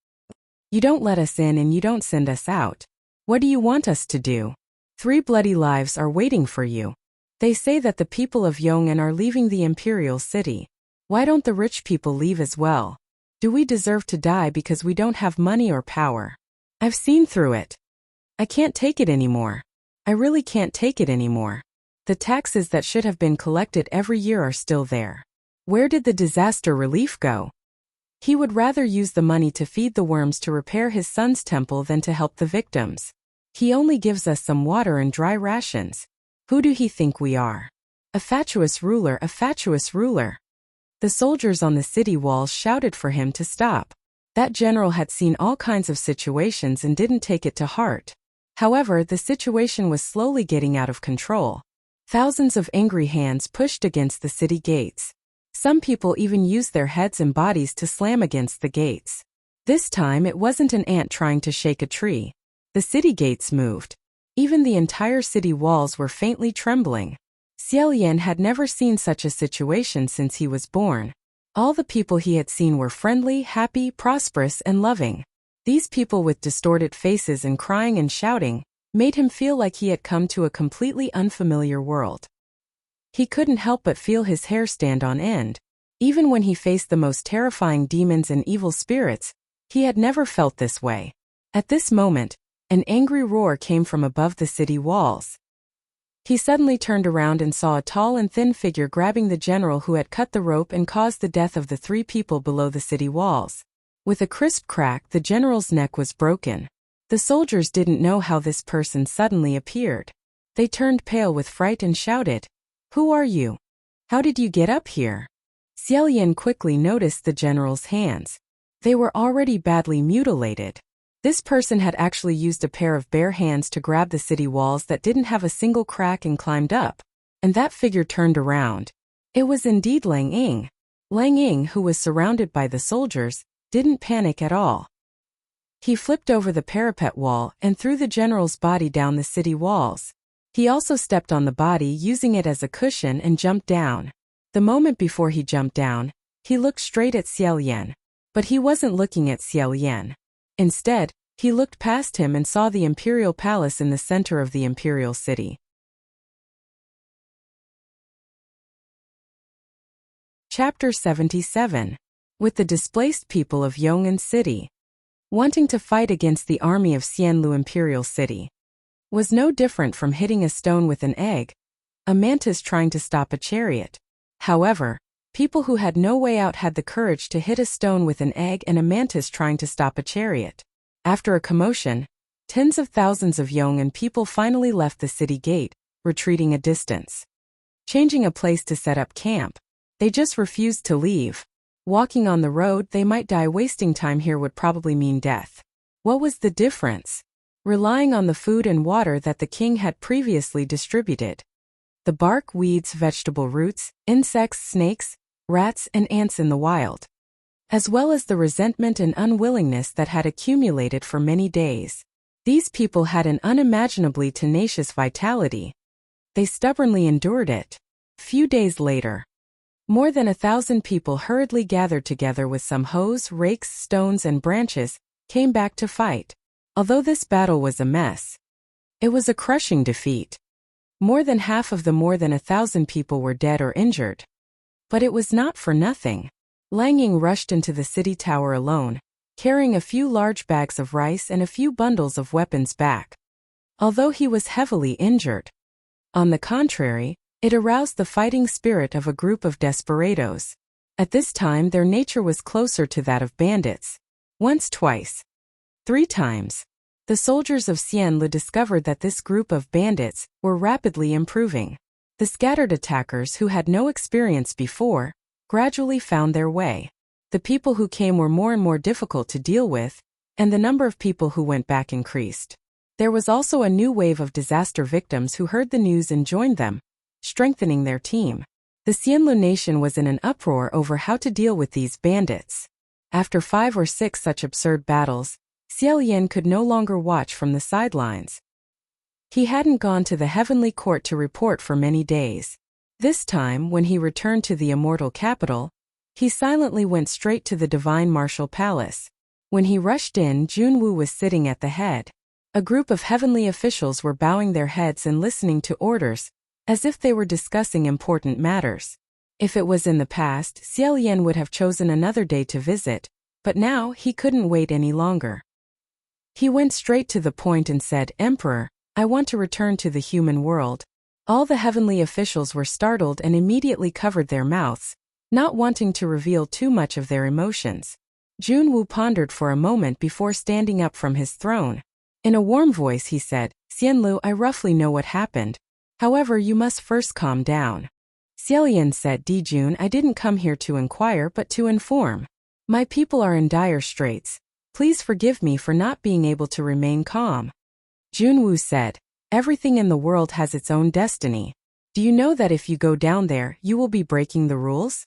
You don't let us in and you don't send us out. What do you want us to do? 3 bloody lives are waiting for you. They say that the people of Yong'an are leaving the imperial city. Why don't the rich people leave as well? Do we deserve to die because we don't have money or power? I've seen through it. I can't take it anymore. I really can't take it anymore. The taxes that should have been collected every year are still there. Where did the disaster relief go? He would rather use the money to feed the worms to repair his son's temple than to help the victims. He only gives us some water and dry rations. Who do he think we are? A fatuous ruler, a fatuous ruler. The soldiers on the city walls shouted for him to stop. That general had seen all kinds of situations and didn't take it to heart. However, the situation was slowly getting out of control. Thousands of angry hands pushed against the city gates. Some people even used their heads and bodies to slam against the gates. This time it wasn't an ant trying to shake a tree. The city gates moved. Even the entire city walls were faintly trembling. Xiaolian had never seen such a situation since he was born. All the people he had seen were friendly, happy, prosperous, and loving. These people with distorted faces and crying and shouting made him feel like he had come to a completely unfamiliar world. He couldn't help but feel his hair stand on end. Even when he faced the most terrifying demons and evil spirits, he had never felt this way. At this moment, an angry roar came from above the city walls. He suddenly turned around and saw a tall and thin figure grabbing the general who had cut the rope and caused the death of the 3 people below the city walls. With a crisp crack, the general's neck was broken. The soldiers didn't know how this person suddenly appeared. They turned pale with fright and shouted, "Who are you? How did you get up here?" Xiaolian quickly noticed the general's hands. They were already badly mutilated. This person had actually used a pair of bare hands to grab the city walls that didn't have a single crack and climbed up. And that figure turned around. It was indeed Lang Ying. Lang Ying, who was surrounded by the soldiers, didn't panic at all. He flipped over the parapet wall and threw the general's body down the city walls. He also stepped on the body using it as a cushion and jumped down. The moment before he jumped down, he looked straight at Xiaolian. But he wasn't looking at Xiaolian. Instead, he looked past him and saw the imperial palace in the center of the imperial city. Chapter 77. With the displaced people of Yong'an City. Wanting to fight against the army of Xianlu Imperial City was no different from hitting a stone with an egg, a mantis trying to stop a chariot. However, people who had no way out had the courage to hit a stone with an egg and a mantis trying to stop a chariot. After a commotion, tens of thousands of Yong'an people finally left the city gate, retreating a distance. Changing a place to set up camp. They just refused to leave. Walking on the road, they might die. Wasting time here would probably mean death. What was the difference? Relying on the food and water that the king had previously distributed. The bark, weeds, vegetable roots, insects, snakes, rats, and ants in the wild. As well as the resentment and unwillingness that had accumulated for many days. These people had an unimaginably tenacious vitality. They stubbornly endured it. Few days later, more than 1,000 people hurriedly gathered together with some hoes, rakes, stones, and branches, came back to fight. Although this battle was a mess, it was a crushing defeat. More than half of the more than 1,000 people were dead or injured. But it was not for nothing. Lang Ying rushed into the city tower alone, carrying a few large bags of rice and a few bundles of weapons back. Although he was heavily injured. On the contrary, it aroused the fighting spirit of a group of desperados. At this time their nature was closer to that of bandits. Once, twice, 3 times. The soldiers of Xianlu discovered that this group of bandits were rapidly improving. The scattered attackers who had no experience before gradually found their way. The people who came were more and more difficult to deal with, and the number of people who went back increased. There was also a new wave of disaster victims who heard the news and joined them, strengthening their team. The Xianlu nation was in an uproar over how to deal with these bandits. After 5 or 6 such absurd battles, Xiaolian could no longer watch from the sidelines. He hadn't gone to the heavenly court to report for many days. This time, when he returned to the immortal capital, he silently went straight to the divine martial palace. When he rushed in, Junwu was sitting at the head. A group of heavenly officials were bowing their heads and listening to orders, as if they were discussing important matters. If it was in the past, Xiaolian would have chosen another day to visit, but now he couldn't wait any longer. He went straight to the point and said, "Emperor, I want to return to the human world. All the heavenly officials were startled and immediately covered their mouths, not wanting to reveal too much of their emotions. Junwu pondered for a moment before standing up from his throne. In a warm voice he said, Xianlu, I roughly know what happened. However, you must first calm down. Xiaolian said, Dijun, I didn't come here to inquire but to inform. My people are in dire straits. Please forgive me for not being able to remain calm. Junwu said, everything in the world has its own destiny. Do you know that if you go down there, you will be breaking the rules?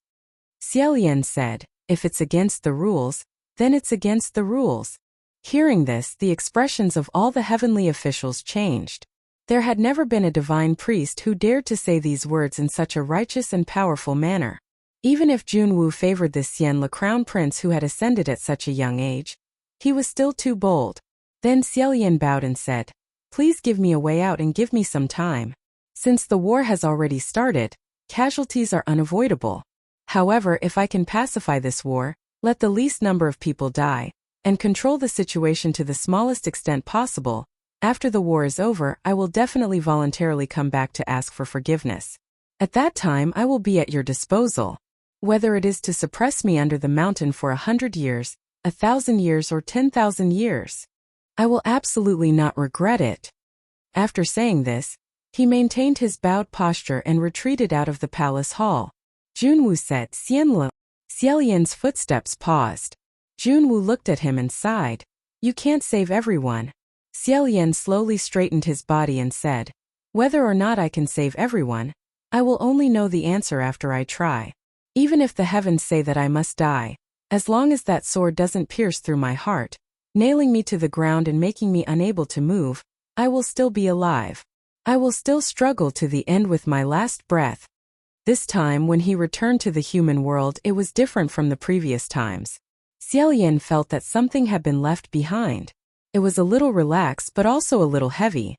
Xiaolian said, if it's against the rules, then it's against the rules. Hearing this, the expressions of all the heavenly officials changed. There had never been a divine priest who dared to say these words in such a righteous and powerful manner. Even if Junwu favored this Xian, the crown prince who had ascended at such a young age, he was still too bold. Then Xiaolian bowed and said, please give me a way out and give me some time. Since the war has already started, casualties are unavoidable. However, if I can pacify this war, let the least number of people die, and control the situation to the smallest extent possible, after the war is over, I will definitely voluntarily come back to ask for forgiveness. At that time, I will be at your disposal. Whether it is to suppress me under the mountain for 100 years, 1,000 years, or 10,000 years, I will absolutely not regret it. After saying this, he maintained his bowed posture and retreated out of the palace hall. Junwu said, Xianlu. Xiaolian's footsteps paused. Junwu looked at him and sighed. You can't save everyone. Xiaolian slowly straightened his body and said, whether or not I can save everyone, I will only know the answer after I try. Even if the heavens say that I must die, as long as that sword doesn't pierce through my heart, nailing me to the ground and making me unable to move, I will still be alive. I will still struggle to the end with my last breath. This time, when he returned to the human world, it was different from the previous times. Xiaolian felt that something had been left behind. It was a little relaxed but also a little heavy.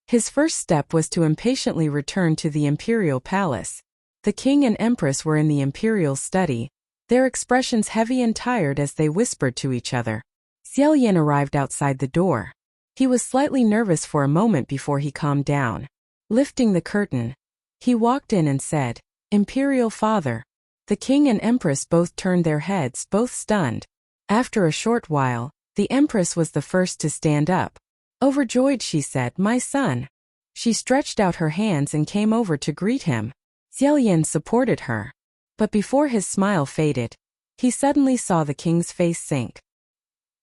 His first step was to impatiently return to the imperial palace. The king and empress were in the imperial study, their expressions heavy and tired as they whispered to each other. Xiaolian arrived outside the door. He was slightly nervous for a moment before he calmed down. Lifting the curtain, he walked in and said, Imperial Father. The king and empress both turned their heads, both stunned. After a short while, the empress was the first to stand up. Overjoyed, she said, My son. She stretched out her hands and came over to greet him. Xiaolian supported her. But before his smile faded, he suddenly saw the king's face sink.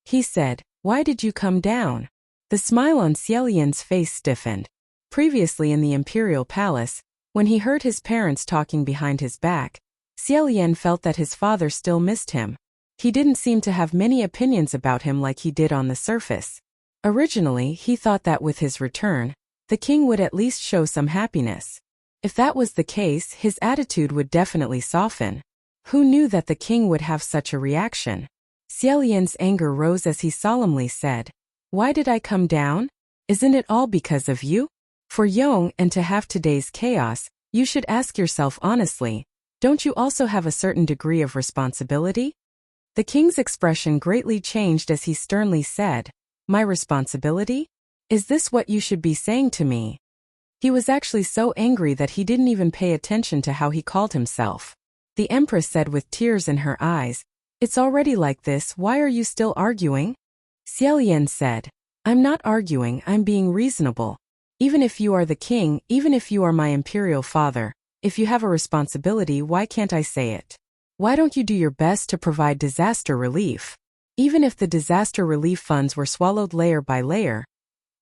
He said, Why did you come down? The smile on Xiaolian's face stiffened. Previously in the imperial palace, when he heard his parents talking behind his back, Xiaolian felt that his father still missed him. He didn't seem to have many opinions about him like he did on the surface. Originally, he thought that with his return, the king would at least show some happiness. If that was the case, his attitude would definitely soften. Who knew that the king would have such a reaction? Xiaolian's anger rose as he solemnly said, Why did I come down? Isn't it all because of you? For Yong and to have today's chaos, you should ask yourself honestly, don't you also have a certain degree of responsibility? The king's expression greatly changed as he sternly said, My responsibility? Is this what you should be saying to me? He was actually so angry that he didn't even pay attention to how he called himself. The empress said with tears in her eyes, It's already like this, why are you still arguing? Xiaolian said, I'm not arguing, I'm being reasonable. Even if you are the king, even if you are my imperial father, if you have a responsibility, why can't I say it? Why don't you do your best to provide disaster relief? Even if the disaster relief funds were swallowed layer by layer,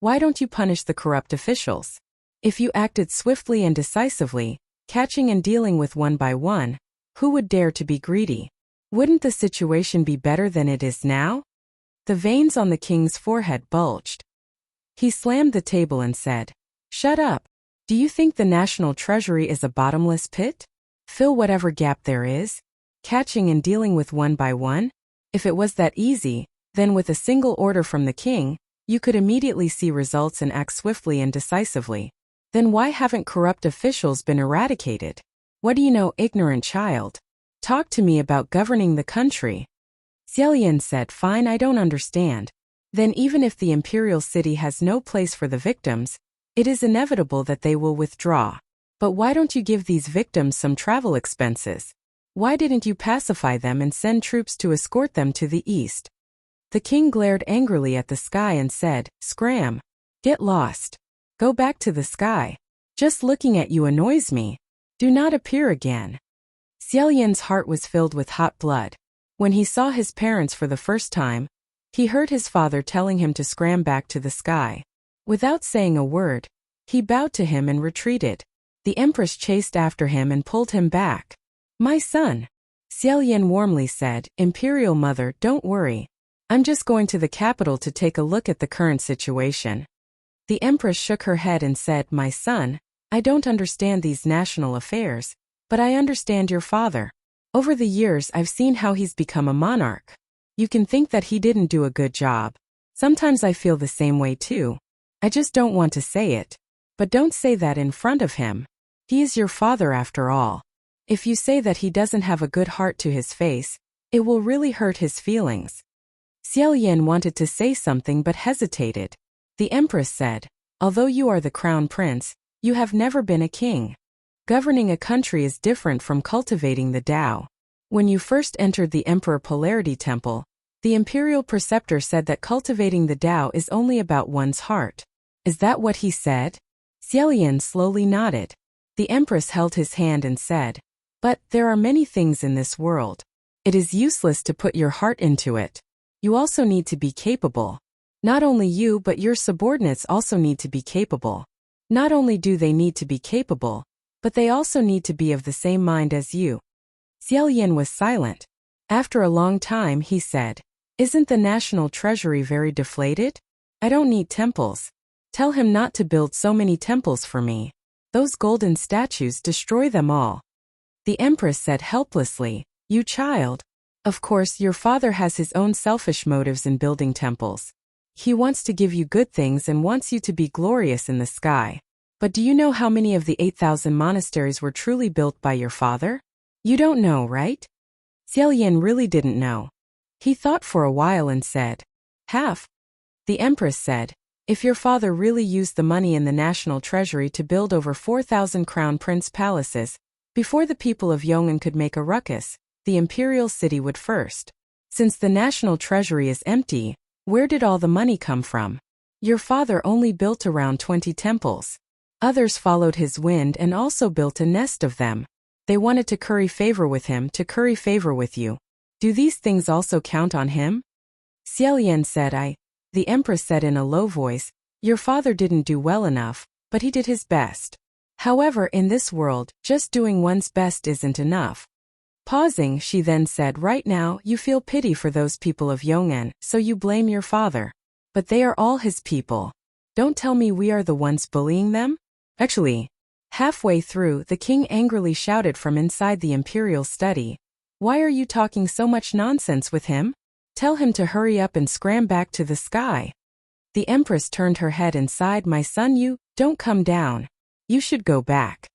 why don't you punish the corrupt officials? If you acted swiftly and decisively, catching and dealing with one by one, who would dare to be greedy? Wouldn't the situation be better than it is now? The veins on the king's forehead bulged. He slammed the table and said, Shut up. Do you think the national treasury is a bottomless pit? Fill whatever gap there is. Catching and dealing with one by one? If it was that easy, then with a single order from the king, you could immediately see results and act swiftly and decisively. Then why haven't corrupt officials been eradicated? What do you know, ignorant child? Talk to me about governing the country. Xiaolian said, Fine, I don't understand. then even if the imperial city has no place for the victims, it is inevitable that they will withdraw. But why don't you give these victims some travel expenses? Why didn't you pacify them and send troops to escort them to the east? The king glared angrily at the sky and said, "Scram! Get lost. Go back to the sky. Just looking at you annoys me. Do not appear again." Xiaoyan's heart was filled with hot blood. When he saw his parents for the first time, he heard his father telling him to scram back to the sky. Without saying a word, he bowed to him and retreated. The empress chased after him and pulled him back. "My son," Xiaoyan warmly said, "Imperial mother, don't worry. I'm just going to the capital to take a look at the current situation." The empress shook her head and said, "My son, I don't understand these national affairs, but I understand your father. Over the years I've seen how he's become a monarch. You can think that he didn't do a good job. Sometimes I feel the same way too. I just don't want to say it. But don't say that in front of him. He is your father after all. If you say that he doesn't have a good heart to his face, it will really hurt his feelings." Xiaoyan wanted to say something but hesitated. The empress said, "Although you are the crown prince, you have never been a king. Governing a country is different from cultivating the Tao. When you first entered the Emperor Polarity Temple, the imperial preceptor said that cultivating the Tao is only about one's heart. Is that what he said?" Xiaoyan slowly nodded. The empress held his hand and said, "But there are many things in this world. It is useless to put your heart into it. You also need to be capable. Not only you but your subordinates also need to be capable. Not only do they need to be capable, but they also need to be of the same mind as you." Xiaoyan was silent. After a long time he said, "Isn't the national treasury very deflated? I don't need temples. Tell him not to build so many temples for me. Those golden statues, destroy them all." The empress said helplessly, "You child. Of course your father has his own selfish motives in building temples. He wants to give you good things and wants you to be glorious in the sky. But do you know how many of the 8,000 monasteries were truly built by your father? You don't know, right?" Xiaoyan really didn't know. He thought for a while and said, "Half." The empress said, "If your father really used the money in the national treasury to build over 4,000 crown prince palaces, before the people of Yong'an could make a ruckus, the imperial city would first. Since the national treasury is empty, where did all the money come from? Your father only built around 20 temples. Others followed his wind and also built a nest of them. They wanted to curry favor with him, to curry favor with you. Do these things also count on him?" Xiaoyan said, The empress said in a low voice, "Your father didn't do well enough, but he did his best. However, in this world, just doing one's best isn't enough." Pausing, she then said, "Right now, you feel pity for those people of Yong'an, so you blame your father. But they are all his people. Don't tell me we are the ones bullying them?" Actually, halfway through, the king angrily shouted from inside the imperial study, "Why are you talking so much nonsense with him? Tell him to hurry up and scram back to the sky." The empress turned her head and sighed, "My son, you don't come down. You should go back."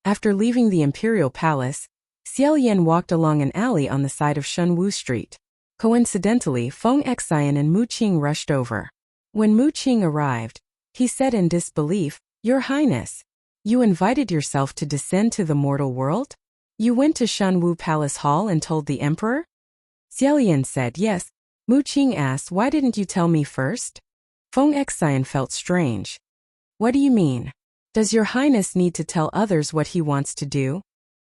After leaving the imperial palace, Xiaoyan walked along an alley on the side of Shunwu Street. Coincidentally, Feng Xian and Mu Qing rushed over. When Mu Qing arrived, he said in disbelief, "Your Highness, you invited yourself to descend to the mortal world? You went to Shunwu Palace Hall and told the emperor?" Xiaoyan said, "Yes." Mu Qing asked, "Why didn't you tell me first?" Feng Xian felt strange. "What do you mean? Does your Highness need to tell others what he wants to do?"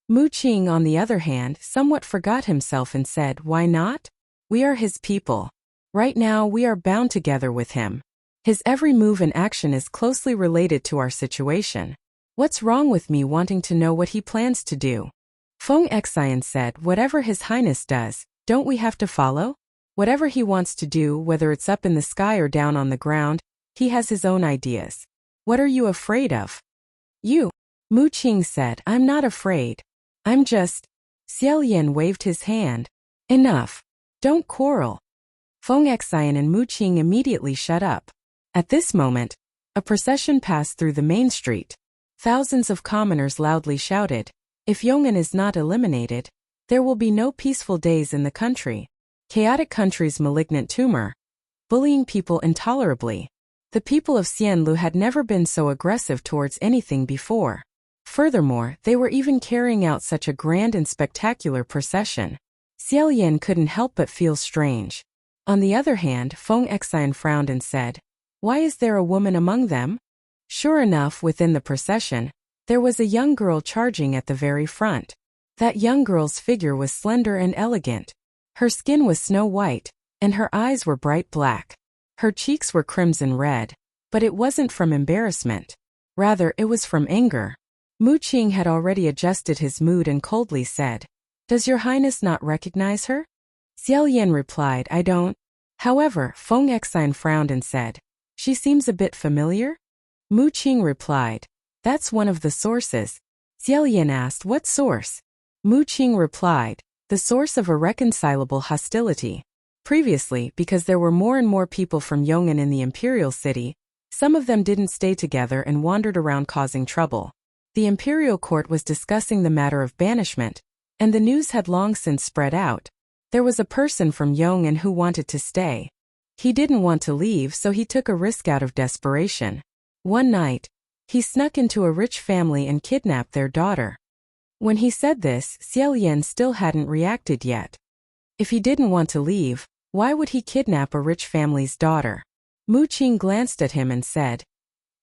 Mu Qing, on the other hand, somewhat forgot himself and said, "Why not? We are his people. Right now we are bound together with him. His every move and action is closely related to our situation. What's wrong with me wanting to know what he plans to do?" Feng Xian said, "Whatever his Highness does, don't we have to follow? Whatever he wants to do, whether it's up in the sky or down on the ground, he has his own ideas. What are you afraid of?" "You," Mu Qing said, "I'm not afraid. I'm just..." Xiaoyan waved his hand. "Enough. Don't quarrel." Feng Xian and Mu Qing immediately shut up. At this moment, a procession passed through the main street. Thousands of commoners loudly shouted, "If Yong'an is not eliminated, there will be no peaceful days in the country. Chaotic country's malignant tumor." bullying people intolerably. The people of Xianlu had never been so aggressive towards anything before. Furthermore, they were even carrying out such a grand and spectacular procession. Xiao Yan couldn't help but feel strange. On the other hand, Feng Xian frowned and said, "Why is there a woman among them?" Sure enough, within the procession, there was a young girl charging at the very front. That young girl's figure was slender and elegant. Her skin was snow white, and her eyes were bright black. Her cheeks were crimson red, but it wasn't from embarrassment. Rather, it was from anger. Mu Qing had already adjusted his mood and coldly said, "Does your highness not recognize her?" Xiao Yan replied, "I don't." However, Feng Xian frowned and said, "She seems a bit familiar?" Mu Qing replied, "That's one of the sources." Xiao Yan asked, "What source?" Mu Qing replied, "The source of irreconcilable hostility." Previously, because there were more and more people from Yong'an in the imperial city, some of them didn't stay together and wandered around causing trouble. The imperial court was discussing the matter of banishment, and the news had long since spread out. There was a person from Yong'an who wanted to stay. He didn't want to leave, so he took a risk out of desperation. One night, he snuck into a rich family and kidnapped their daughter. When he said this, Xiao Yan still hadn't reacted yet. If he didn't want to leave, why would he kidnap a rich family's daughter? Mu Qing glanced at him and said,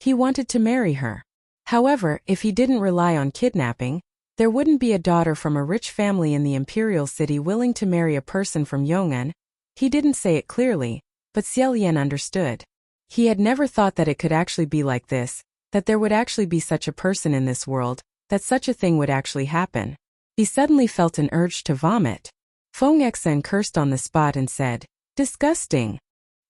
"He wanted to marry her." However, if he didn't rely on kidnapping, there wouldn't be a daughter from a rich family in the imperial city willing to marry a person from Yong'an. He didn't say it clearly, but Xiao Yan understood. He had never thought that it could actually be like this, that there would actually be such a person in this world, that such a thing would actually happen. He suddenly felt an urge to vomit. Feng Xian cursed on the spot and said, "Disgusting."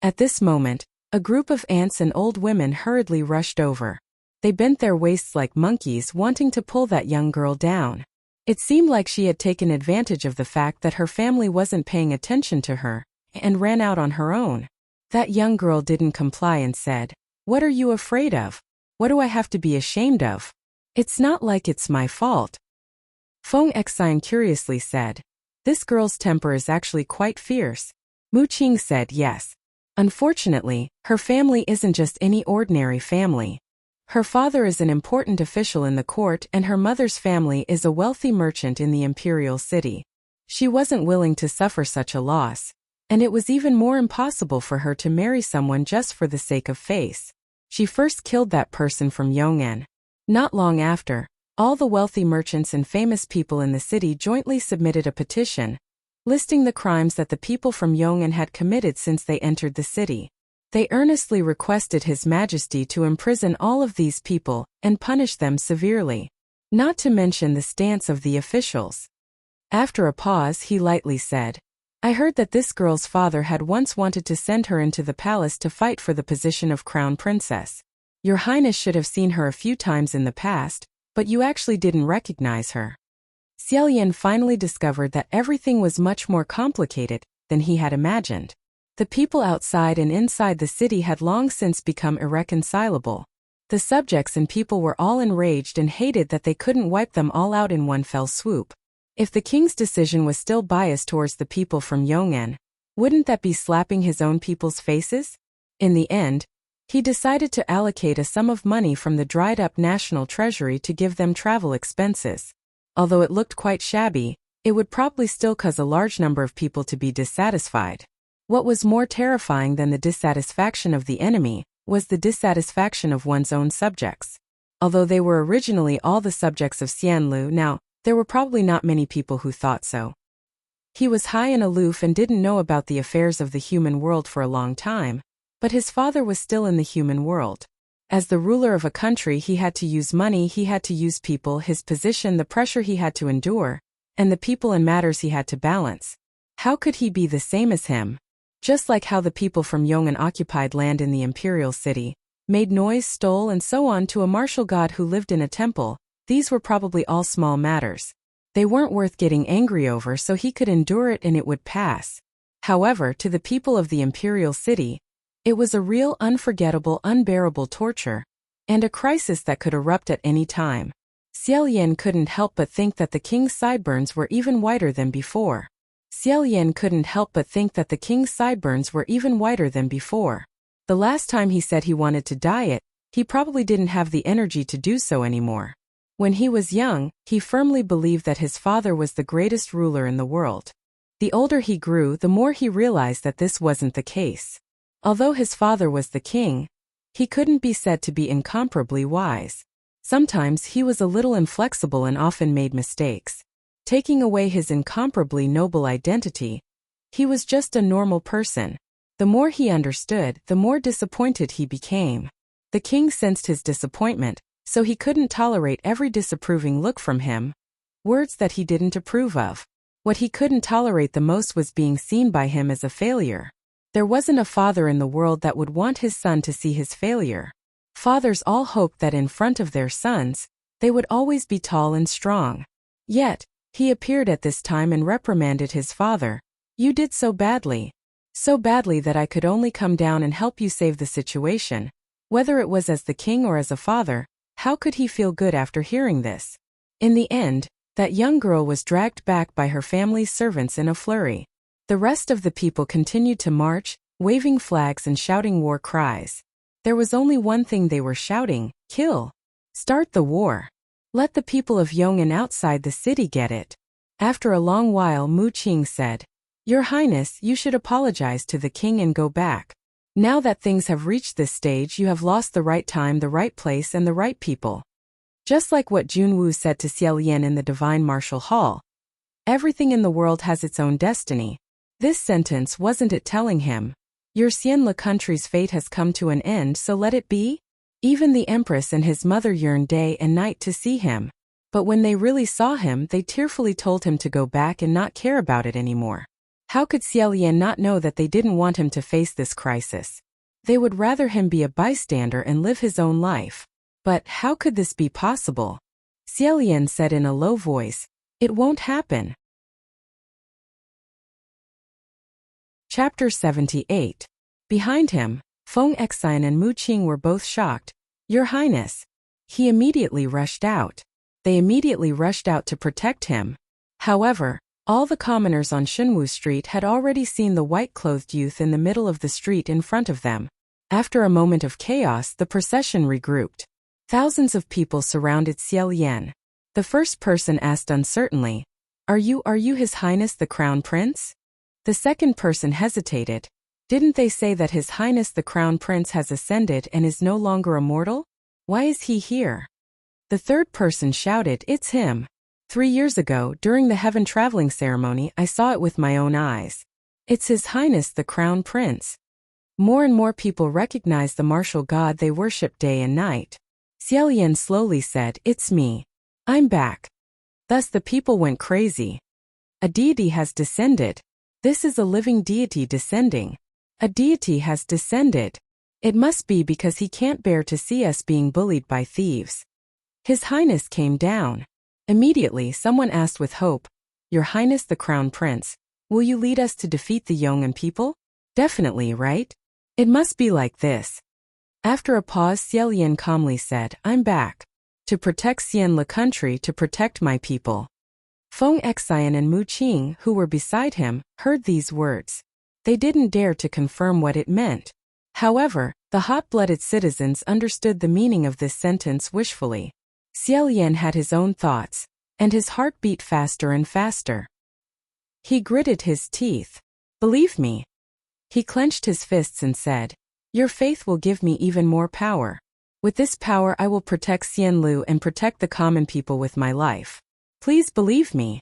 At this moment, a group of ants and old women hurriedly rushed over. They bent their waists like monkeys, wanting to pull that young girl down. It seemed like she had taken advantage of the fact that her family wasn't paying attention to her, and ran out on her own. That young girl didn't comply and said, "What are you afraid of? What do I have to be ashamed of? It's not like it's my fault." Feng Xian curiously said, "This girl's temper is actually quite fierce." Mu Qing said, "Yes. Unfortunately, her family isn't just any ordinary family. Her father is an important official in the court and her mother's family is a wealthy merchant in the imperial city. She wasn't willing to suffer such a loss, and it was even more impossible for her to marry someone just for the sake of face. She first killed that person from Yong'an. Not long after, all the wealthy merchants and famous people in the city jointly submitted a petition, listing the crimes that the people from Yong'an had committed since they entered the city. They earnestly requested His Majesty to imprison all of these people and punish them severely, not to mention the stance of the officials. After a pause, he lightly said, "I heard that this girl's father had once wanted to send her into the palace to fight for the position of crown princess. Your Highness should have seen her a few times in the past, but you actually didn't recognize her." Xiao Yan finally discovered that everything was much more complicated than he had imagined. The people outside and inside the city had long since become irreconcilable. The subjects and people were all enraged and hated that they couldn't wipe them all out in one fell swoop. If the king's decision was still biased towards the people from Yong'an, wouldn't that be slapping his own people's faces? In the end, he decided to allocate a sum of money from the dried-up national treasury to give them travel expenses. Although it looked quite shabby, it would probably still cause a large number of people to be dissatisfied. What was more terrifying than the dissatisfaction of the enemy was the dissatisfaction of one's own subjects. Although they were originally all the subjects of Xianlu, now, there were probably not many people who thought so. He was high and aloof and didn't know about the affairs of the human world for a long time, but his father was still in the human world. As the ruler of a country, he had to use money, he had to use people, his position, the pressure he had to endure, and the people and matters he had to balance. How could he be the same as him? Just like how the people from Yong'an occupied land in the imperial city, made noise, stole, and so on to a martial god who lived in a temple, these were probably all small matters. They weren't worth getting angry over, so he could endure it and it would pass. However, to the people of the imperial city, it was a real, unforgettable, unbearable torture, and a crisis that could erupt at any time. Xiao Yan couldn't help but think that the king's sideburns were even whiter than before. Xiao Yan couldn't help but think that the king's sideburns were even whiter than before. The last time he said he wanted to dye it, he probably didn't have the energy to do so anymore. When he was young, he firmly believed that his father was the greatest ruler in the world. The older he grew, the more he realized that this wasn't the case. Although his father was the king, he couldn't be said to be incomparably wise. Sometimes he was a little inflexible and often made mistakes. Taking away his incomparably noble identity, he was just a normal person. The more he understood, the more disappointed he became. The king sensed his disappointment, so he couldn't tolerate every disapproving look from him, words that he didn't approve of. What he couldn't tolerate the most was being seen by him as a failure. There wasn't a father in the world that would want his son to see his failure. Fathers all hoped that in front of their sons, they would always be tall and strong. Yet, he appeared at this time and reprimanded his father. "You did so badly that I could only come down and help you save the situation." Whether it was as the king or as a father, how could he feel good after hearing this? In the end, that young girl was dragged back by her family's servants in a flurry. The rest of the people continued to march, waving flags and shouting war cries. There was only one thing they were shouting: kill. Start the war. Let the people of Yong'an outside the city get it. After a long while, Mu Qing said, "Your Highness, you should apologize to the king and go back. Now that things have reached this stage, you have lost the right time, the right place, and the right people." Just like what Junwu said to Xiao Yan in the Divine Martial Hall. Everything in the world has its own destiny. This sentence, wasn't it telling him, your Xianle country's fate has come to an end, so let it be? Even the Empress and his mother yearned day and night to see him. But when they really saw him, they tearfully told him to go back and not care about it anymore. How could Xiao Yan not know that they didn't want him to face this crisis? They would rather him be a bystander and live his own life. But how could this be possible? Xiao Yan said in a low voice, "It won't happen." Chapter 78. Behind him, Feng Xian and Mu Qing were both shocked. "Your Highness." He immediately rushed out. They immediately rushed out to protect him. However, all the commoners on Shenwu Street had already seen the white-clothed youth in the middle of the street in front of them. After a moment of chaos, the procession regrouped. Thousands of people surrounded Xiao Yan. The first person asked uncertainly, Are you His Highness the Crown Prince?" The second person hesitated. "Didn't they say that His Highness the Crown Prince has ascended and is no longer immortal? Why is he here?" The third person shouted, "It's him. 3 years ago, during the heaven traveling ceremony, I saw it with my own eyes. It's His Highness the Crown Prince." More and more people recognized the martial god they worship day and night. Xiao Yan slowly said, "It's me. I'm back." Thus the people went crazy. A deity has descended. This is a living deity descending. A deity has descended. It must be because he can't bear to see us being bullied by thieves. His Highness came down. Immediately someone asked with hope, "Your Highness the Crown Prince, will you lead us to defeat the Yong'an people?" "Definitely, right? It must be like this." After a pause, Xiao Yan calmly said, "I'm back. To protect Xianle country, to protect my people." Feng Xian and Mu Qing, who were beside him, heard these words. They didn't dare to confirm what it meant. However, the hot-blooded citizens understood the meaning of this sentence wishfully. Xiao Yan had his own thoughts, and his heart beat faster and faster. He gritted his teeth. "Believe me." He clenched his fists and said, "Your faith will give me even more power. With this power I will protect Xianlu and protect the common people with my life. Please believe me."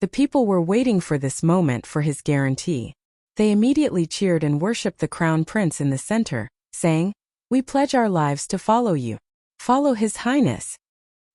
The people were waiting for this moment, for his guarantee. They immediately cheered and worshipped the Crown Prince in the center, saying, "We pledge our lives to follow you. Follow His Highness.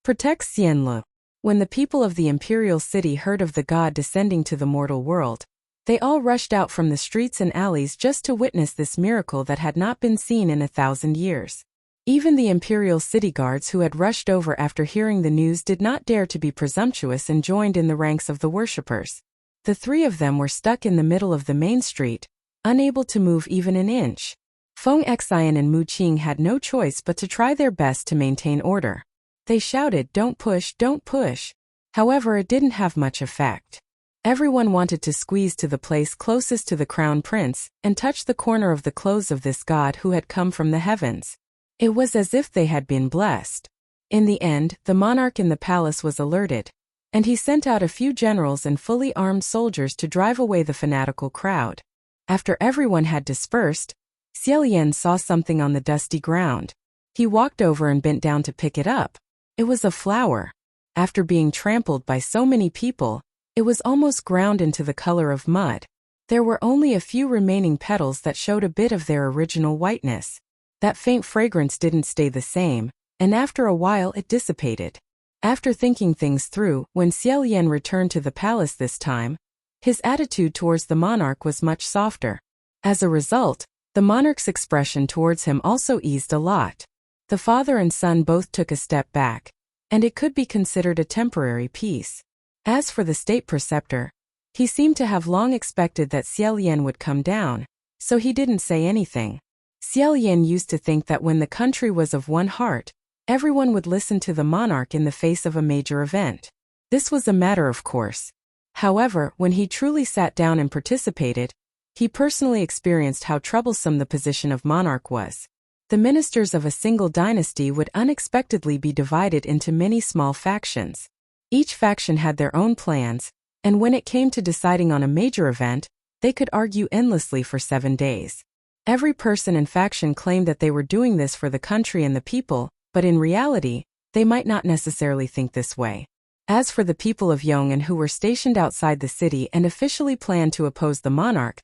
Protect Xianlu." When the people of the imperial city heard of the god descending to the mortal world, they all rushed out from the streets and alleys just to witness this miracle that had not been seen in 1,000 years. Even the imperial city guards who had rushed over after hearing the news did not dare to be presumptuous and joined in the ranks of the worshippers. The three of them were stuck in the middle of the main street, unable to move even an inch. Feng Xian and Mu Qing had no choice but to try their best to maintain order. They shouted, "Don't push, don't push." However, it didn't have much effect. Everyone wanted to squeeze to the place closest to the crown prince and touch the corner of the clothes of this god who had come from the heavens. It was as if they had been blessed. In the end, the monarch in the palace was alerted, and he sent out a few generals and fully armed soldiers to drive away the fanatical crowd. After everyone had dispersed, Xiaolian saw something on the dusty ground. He walked over and bent down to pick it up. It was a flower. After being trampled by so many people, it was almost ground into the color of mud. There were only a few remaining petals that showed a bit of their original whiteness. That faint fragrance didn't stay the same, and after a while it dissipated. After thinking things through, when Xiaolian returned to the palace this time, his attitude towards the monarch was much softer. As a result, the monarch's expression towards him also eased a lot. The father and son both took a step back, and it could be considered a temporary peace. As for the state preceptor, he seemed to have long expected that Xiaolian would come down, so he didn't say anything. Xiaolian used to think that when the country was of one heart, everyone would listen to the monarch in the face of a major event. This was a matter of course. However, when he truly sat down and participated, he personally experienced how troublesome the position of monarch was. The ministers of a single dynasty would unexpectedly be divided into many small factions. Each faction had their own plans, and when it came to deciding on a major event, they could argue endlessly for 7 days. Every person and faction claimed that they were doing this for the country and the people, but in reality, they might not necessarily think this way. As for the people of Yong'an who were stationed outside the city and officially planned to oppose the monarch,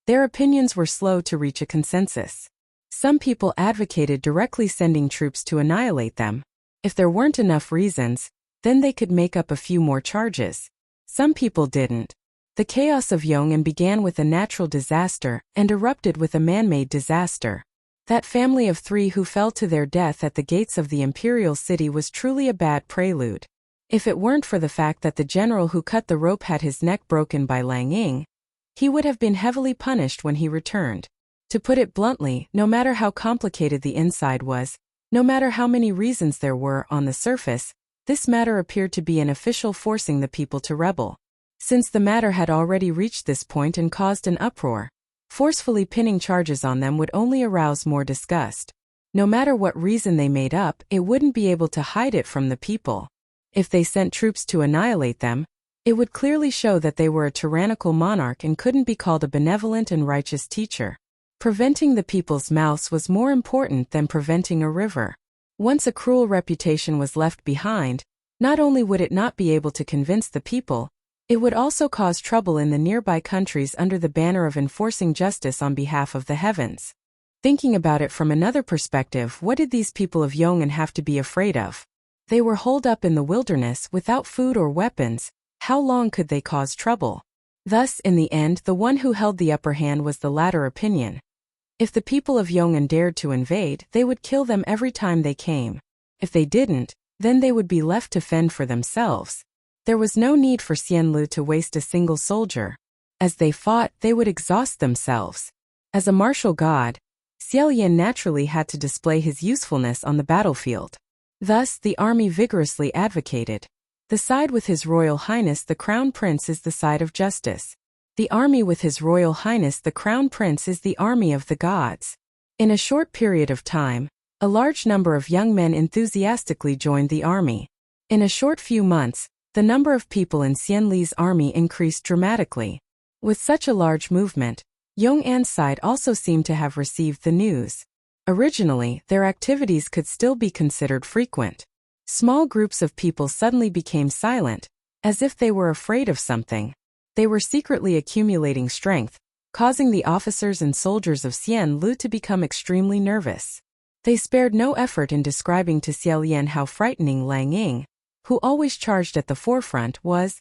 their opinions were slow to reach a consensus. Some people advocated directly sending troops to annihilate them. If there weren't enough reasons, then they could make up a few more charges. Some people didn't. The chaos of Yong'an began with a natural disaster and erupted with a man-made disaster. That family of 3 who fell to their death at the gates of the imperial city was truly a bad prelude. If it weren't for the fact that the general who cut the rope had his neck broken by Lang Ying, he would have been heavily punished when he returned. To put it bluntly, no matter how complicated the inside was, no matter how many reasons there were on the surface, this matter appeared to be an official forcing the people to rebel. Since the matter had already reached this point and caused an uproar, forcefully pinning charges on them would only arouse more disgust. No matter what reason they made up, it wouldn't be able to hide it from the people. If they sent troops to annihilate them, it would clearly show that they were a tyrannical monarch and couldn't be called a benevolent and righteous teacher. Preventing the people's mouths was more important than preventing a river. Once a cruel reputation was left behind, not only would it not be able to convince the people, it would also cause trouble in the nearby countries under the banner of enforcing justice on behalf of the heavens. Thinking about it from another perspective, what did these people of Yong'an have to be afraid of? They were holed up in the wilderness without food or weapons. How long could they cause trouble? Thus, in the end, the one who held the upper hand was the latter opinion. If the people of Yong'an dared to invade, they would kill them every time they came. If they didn't, then they would be left to fend for themselves. There was no need for Xianlu to waste a single soldier. As they fought, they would exhaust themselves. As a martial god, Xiaolian naturally had to display his usefulness on the battlefield. Thus, the army vigorously advocated. The side with His Royal Highness the Crown Prince is the side of justice. The army with His Royal Highness the Crown Prince is the army of the gods. In a short period of time, a large number of young men enthusiastically joined the army. In a short few months, the number of people in Xianli's army increased dramatically. With such a large movement, Yong'an's side also seemed to have received the news. Originally, their activities could still be considered frequent. Small groups of people suddenly became silent, as if they were afraid of something. They were secretly accumulating strength, causing the officers and soldiers of Xianlu to become extremely nervous. They spared no effort in describing to Xiaolian how frightening Lang Ying, who always charged at the forefront, was.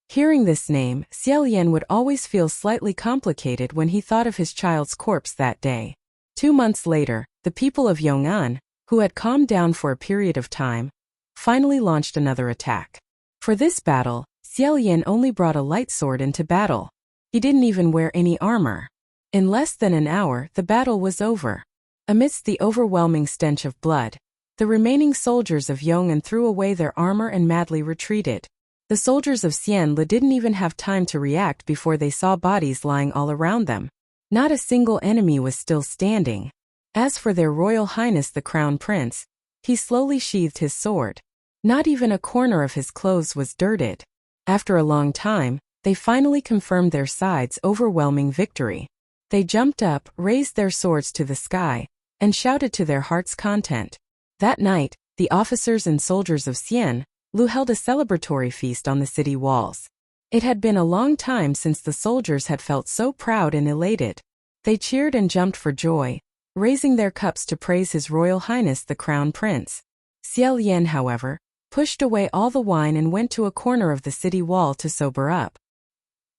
Hearing this name, Xiaolian would always feel slightly complicated when he thought of his child's corpse that day. 2 months later, the people of Yong'an, who had calmed down for a period of time, finally launched another attack. For this battle, Xiaolian only brought a light sword into battle. He didn't even wear any armor. In less than an hour, the battle was over. Amidst the overwhelming stench of blood, the remaining soldiers of Yong'an threw away their armor and madly retreated. The soldiers of Xianli didn't even have time to react before they saw bodies lying all around them. Not a single enemy was still standing. As for their Royal Highness the Crown Prince, he slowly sheathed his sword. Not even a corner of his clothes was dirted. After a long time, they finally confirmed their side's overwhelming victory. They jumped up, raised their swords to the sky, and shouted to their heart's content. That night, the officers and soldiers of Xianli held a celebratory feast on the city walls. It had been a long time since the soldiers had felt so proud and elated. They cheered and jumped for joy, raising their cups to praise His Royal Highness the Crown Prince. Xiao Yan, however, pushed away all the wine and went to a corner of the city wall to sober up.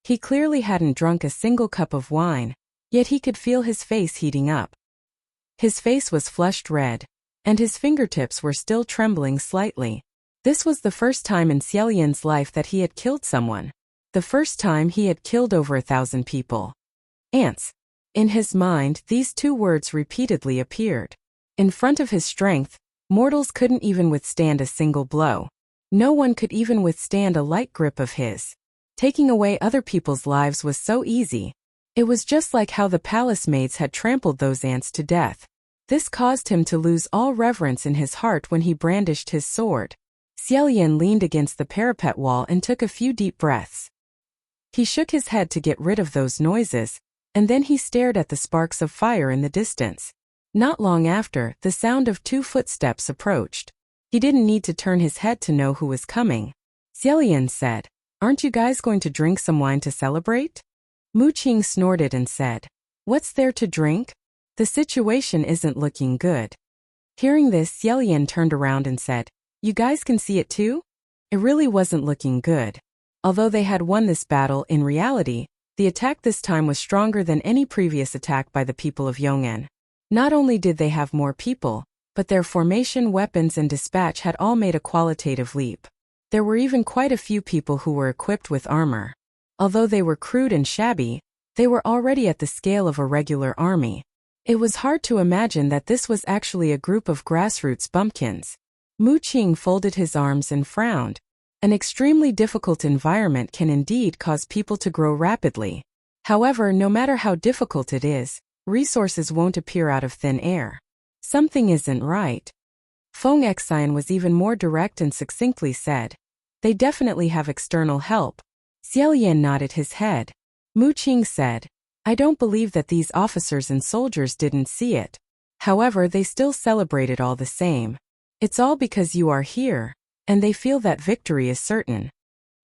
He clearly hadn't drunk a single cup of wine, yet he could feel his face heating up. His face was flushed red, and his fingertips were still trembling slightly. This was the first time in Xiao Yan's life that he had killed someone. The first time he had killed over 1,000 people. Ants. In his mind, these two words repeatedly appeared. In front of his strength, mortals couldn't even withstand a single blow. No one could even withstand a light grip of his. Taking away other people's lives was so easy. It was just like how the palace maids had trampled those ants to death. This caused him to lose all reverence in his heart when he brandished his sword. Xiao Yan leaned against the parapet wall and took a few deep breaths. He shook his head to get rid of those noises, and then he stared at the sparks of fire in the distance. Not long after, the sound of 2 footsteps approached. He didn't need to turn his head to know who was coming. Xiao Yan said, "Aren't you guys going to drink some wine to celebrate?" Mu Qing snorted and said, "What's there to drink? The situation isn't looking good." Hearing this, Xiao Yan turned around and said, "You guys can see it too?" It really wasn't looking good. Although they had won this battle, in reality, the attack this time was stronger than any previous attack by the people of Yong'an. Not only did they have more people, but their formation, weapons, and dispatch had all made a qualitative leap. There were even quite a few people who were equipped with armor. Although they were crude and shabby, they were already at the scale of a regular army. It was hard to imagine that this was actually a group of grassroots bumpkins. Mu Qing folded his arms and frowned. An extremely difficult environment can indeed cause people to grow rapidly. However, no matter how difficult it is, resources won't appear out of thin air. Something isn't right. Feng Xian was even more direct and succinctly said, "They definitely have external help." Xiao Yan nodded his head. Mu Qing said, "I don't believe that these officers and soldiers didn't see it. However, they still celebrated all the same. It's all because you are here, and they feel that victory is certain."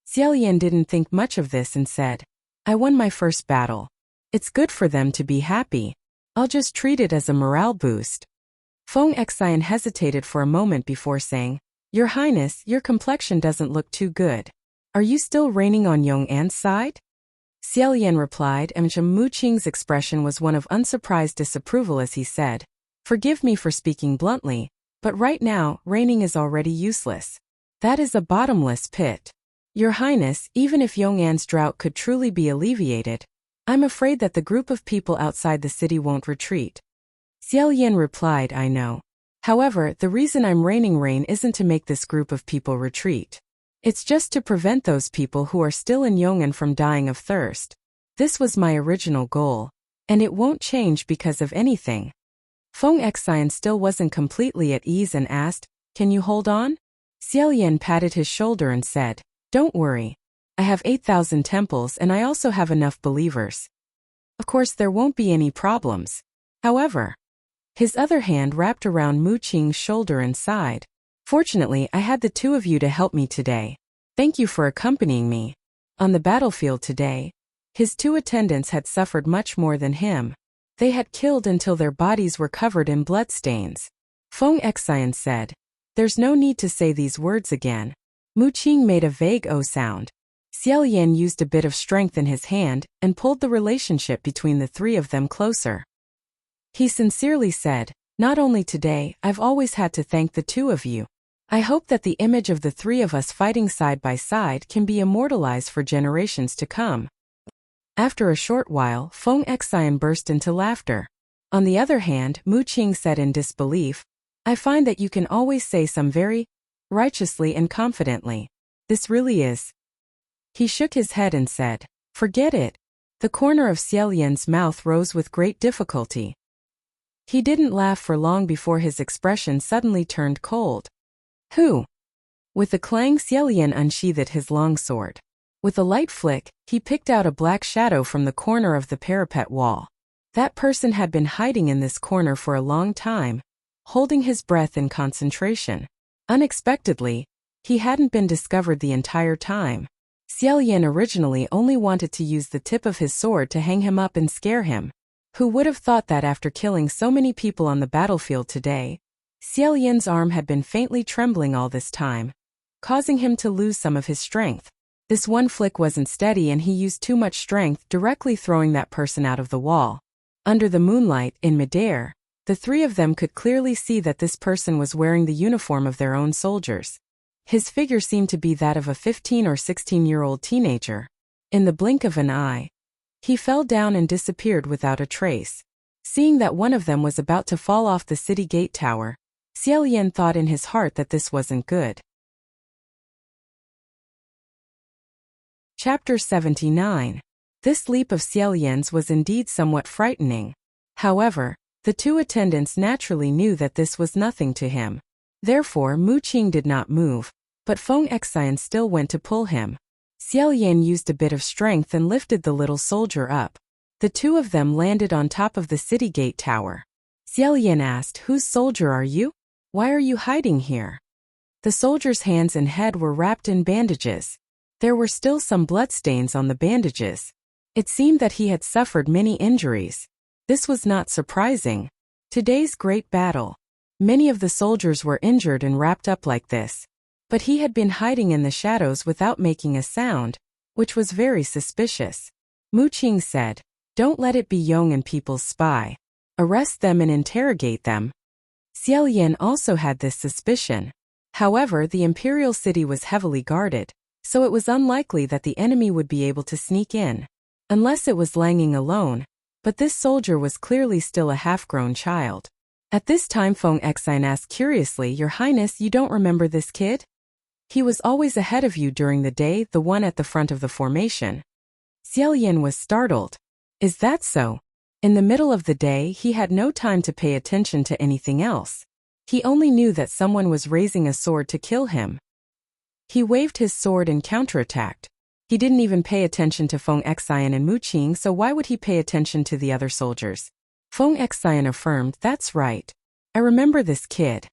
Xiao Yan didn't think much of this and said, "I won my first battle. It's good for them to be happy. I'll just treat it as a morale boost." Feng Xian hesitated for a moment before saying, "Your Highness, your complexion doesn't look too good. Are you still reigning on Yong'an's side?" Xiao Yan replied, and Mu Qing's expression was one of unsurprised disapproval as he said, "Forgive me for speaking bluntly, but right now, reigning is already useless. That is a bottomless pit. Your Highness, even if Yong'an's drought could truly be alleviated, I'm afraid that the group of people outside the city won't retreat." Xiao Yan replied, "I know. However, the reason I'm reigning isn't to make this group of people retreat. It's just to prevent those people who are still in Yong'an from dying of thirst. This was my original goal, and it won't change because of anything." Feng Xian still wasn't completely at ease and asked, "Can you hold on?" Xiao Yan patted his shoulder and said, "Don't worry. I have 8,000 temples and I also have enough believers. Of course there won't be any problems." However, his other hand wrapped around Mu Qing's shoulder and sighed, "Fortunately, I had the two of you to help me today. Thank you for accompanying me." On the battlefield today, his 2 attendants had suffered much more than him. They had killed until their bodies were covered in bloodstains. Feng Xian said, "There's no need to say these words again." Mu Qing made a vague "oh" sound. Xiao Yan used a bit of strength in his hand and pulled the relationship between the 3 of them closer. He sincerely said, "Not only today, I've always had to thank the 2 of you. I hope that the image of the 3 of us fighting side by side can be immortalized for generations to come." After a short while, Feng Xian burst into laughter. On the other hand, Mu Qing said in disbelief, "I find that you can always say some very righteously and confidently. This really is. He shook his head and said, forget it. The corner of Xiao Yan's mouth rose with great difficulty. He didn't laugh for long before his expression suddenly turned cold. Who? With a clang, Xiao Yan unsheathed his long sword. With a light flick, he picked out a black shadow from the corner of the parapet wall. That person had been hiding in this corner for a long time, holding his breath in concentration. Unexpectedly, he hadn't been discovered the entire time. Xiao Yan originally only wanted to use the tip of his sword to hang him up and scare him. Who would have thought that after killing so many people on the battlefield today, Xiao Yan's arm had been faintly trembling all this time, causing him to lose some of his strength. This one flick wasn't steady and he used too much strength, directly throwing that person out of the wall. Under the moonlight, in midair, the three of them could clearly see that this person was wearing the uniform of their own soldiers. His figure seemed to be that of a 15 or 16-year-old teenager. In the blink of an eye, he fell down and disappeared without a trace. Seeing that one of them was about to fall off the city gate tower, Xiao Yan thought in his heart that this wasn't good. Chapter 79. This leap of Xiao Yan's was indeed somewhat frightening. However, the two attendants naturally knew that this was nothing to him. Therefore, Mu Qing did not move, but Feng Xian still went to pull him. Xiao Yan used a bit of strength and lifted the little soldier up. The two of them landed on top of the city gate tower. Xiao Yan asked, "Whose soldier are you? Why are you hiding here?" The soldier's hands and head were wrapped in bandages. There were still some bloodstains on the bandages. It seemed that he had suffered many injuries. This was not surprising. Today's great battle, many of the soldiers were injured and wrapped up like this. But he had been hiding in the shadows without making a sound, which was very suspicious. Mu Qing said, "Don't let it be Yong and people's spy. Arrest them and interrogate them." Xiao Yan also had this suspicion. However, the imperial city was heavily guarded, so it was unlikely that the enemy would be able to sneak in. Unless it was Langing alone, but this soldier was clearly still a half-grown child. At this time Feng Xian asked curiously, "Your Highness, you don't remember this kid? He was always ahead of you during the day, the one at the front of the formation." Xiao Yan was startled. "Is that so?" In the middle of the day he had no time to pay attention to anything else. He only knew that someone was raising a sword to kill him. He waved his sword and counterattacked. He didn't even pay attention to Feng Xian and Mu Qing, so why would he pay attention to the other soldiers? Feng Xian affirmed, "That's right. I remember this kid."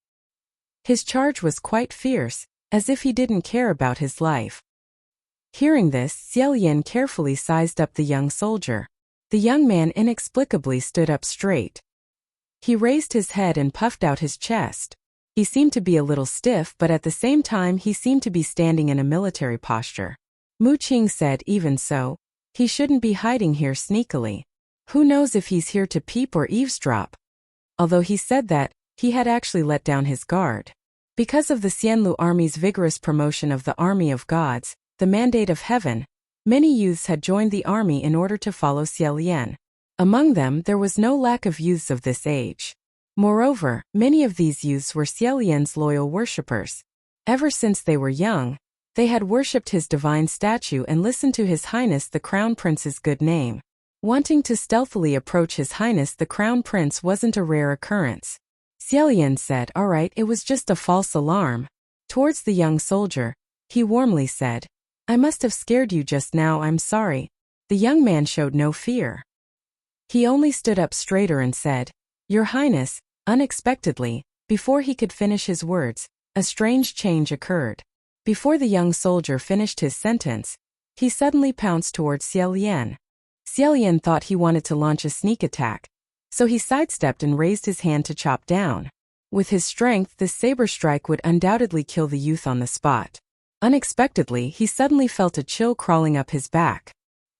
His charge was quite fierce, as if he didn't care about his life. Hearing this, Xiao Yan carefully sized up the young soldier. The young man inexplicably stood up straight. He raised his head and puffed out his chest. He seemed to be a little stiff, but at the same time he seemed to be standing in a military posture. Mu Qing said, "Even so, he shouldn't be hiding here sneakily. Who knows if he's here to peep or eavesdrop?" Although he said that, he had actually let down his guard. Because of the Xianlu army's vigorous promotion of the army of gods, the mandate of heaven, many youths had joined the army in order to follow Xiao Yan. Among them there was no lack of youths of this age. Moreover, many of these youths were Xiao Yan's loyal worshippers. Ever since they were young, they had worshipped his divine statue and listened to His Highness the Crown Prince's good name. Wanting to stealthily approach His Highness the Crown Prince wasn't a rare occurrence. Xiao Yan said, "All right, it was just a false alarm." Towards the young soldier, he warmly said, "I must have scared you just now, I'm sorry." The young man showed no fear. He only stood up straighter and said, "Your Highness." Unexpectedly, before he could finish his words, a strange change occurred. Before the young soldier finished his sentence, he suddenly pounced towards Xiao Yan. Xiao Yan thought he wanted to launch a sneak attack, so he sidestepped and raised his hand to chop down. With his strength, this saber strike would undoubtedly kill the youth on the spot. Unexpectedly, he suddenly felt a chill crawling up his back.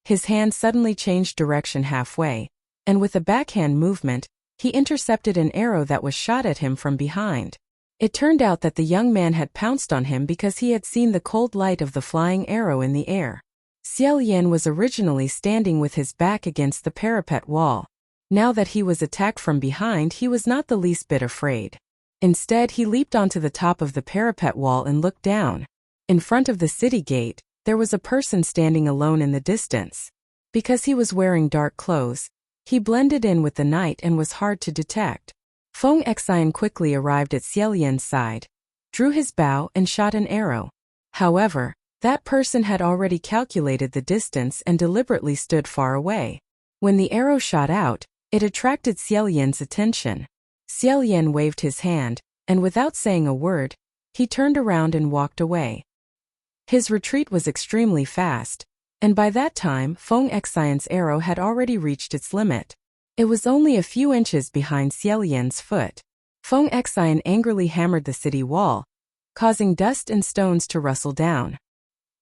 His hand suddenly changed direction halfway, and with a backhand movement, he intercepted an arrow that was shot at him from behind. It turned out that the young man had pounced on him because he had seen the cold light of the flying arrow in the air. Xiao Yan was originally standing with his back against the parapet wall. Now that he was attacked from behind, he was not the least bit afraid. Instead, he leaped onto the top of the parapet wall and looked down. In front of the city gate, there was a person standing alone in the distance. Because he was wearing dark clothes, he blended in with the night and was hard to detect. Feng Xian quickly arrived at Xiaolian's side, drew his bow and shot an arrow. However, that person had already calculated the distance and deliberately stood far away. When the arrow shot out, it attracted Xiaolian's attention. Xiaolian waved his hand, and without saying a word, he turned around and walked away. His retreat was extremely fast, and by that time Feng Xian's arrow had already reached its limit. It was only a few inches behind Xiaolian's foot. Feng Xian angrily hammered the city wall, causing dust and stones to rustle down.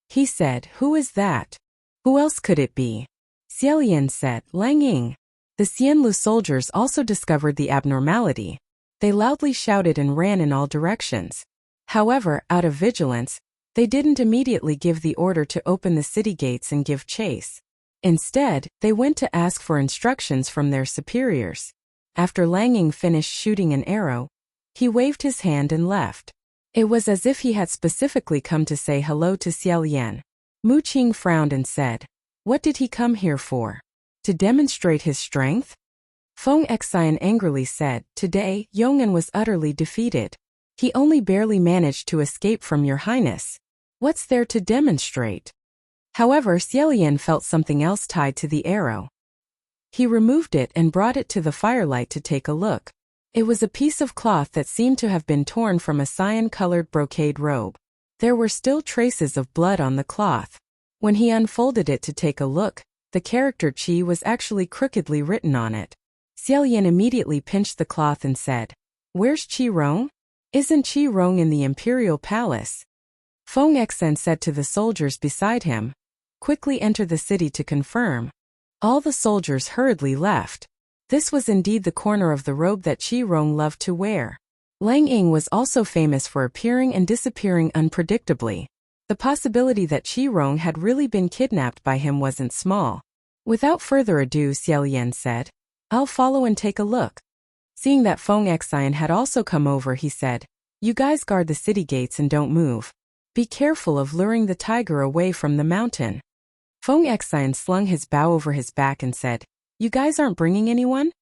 He said, "Who is that? Who else could it be?" Xiaolian said, "Lang Ying." The Xianlu soldiers also discovered the abnormality. They loudly shouted and ran in all directions. However, out of vigilance, they didn't immediately give the order to open the city gates and give chase. Instead, they went to ask for instructions from their superiors. After Lang Ying finished shooting an arrow, he waved his hand and left. It was as if he had specifically come to say hello to Xiaolian. Mu Qing frowned and said, "What did he come here for? To demonstrate his strength?" Feng Xian angrily said, "Today, Yong'an was utterly defeated. He only barely managed to escape from your highness. What's there to demonstrate?" However, Xiaolian felt something else tied to the arrow. He removed it and brought it to the firelight to take a look. It was a piece of cloth that seemed to have been torn from a cyan-colored brocade robe. There were still traces of blood on the cloth. When he unfolded it to take a look, the character Qi was actually crookedly written on it. Xiaolian immediately pinched the cloth and said, "Where's Qi Rong? Isn't Qi Rong in the imperial palace?" Feng Xian said to the soldiers beside him, "Quickly enter the city to confirm." All the soldiers hurriedly left. This was indeed the corner of the robe that Qi Rong loved to wear. Lang Ying was also famous for appearing and disappearing unpredictably. The possibility that Qi Rong had really been kidnapped by him wasn't small. Without further ado, Xiaolian said, "I'll follow and take a look." Seeing that Feng Xian had also come over, he said, "You guys guard the city gates and don't move. Be careful of luring the tiger away from the mountain." Feng Xian slung his bow over his back and said, "You guys aren't bringing anyone?"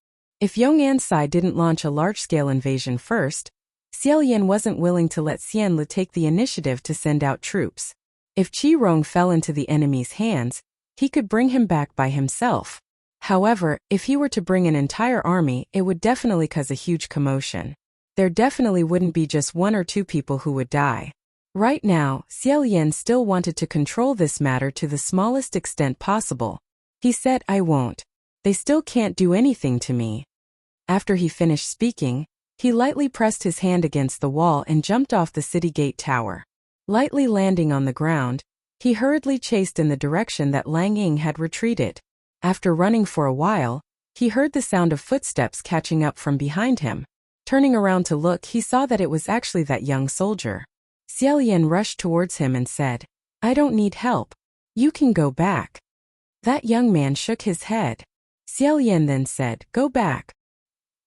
If Yong'an's side didn't launch a large-scale invasion first, Xiaolian wasn't willing to let Xianlu take the initiative to send out troops. If Qi Rong fell into the enemy's hands, he could bring him back by himself. However, if he were to bring an entire army, it would definitely cause a huge commotion. There definitely wouldn't be just one or two people who would die. Right now, Xiaolian still wanted to control this matter to the smallest extent possible. He said, "I won't. They still can't do anything to me." After he finished speaking, he lightly pressed his hand against the wall and jumped off the city gate tower. Lightly landing on the ground, he hurriedly chased in the direction that Lang Ying had retreated. After running for a while, he heard the sound of footsteps catching up from behind him. Turning around to look, he saw that it was actually that young soldier. Xiaolian rushed towards him and said, "I don't need help. You can go back." That young man shook his head. Xiaolian then said, "Go back."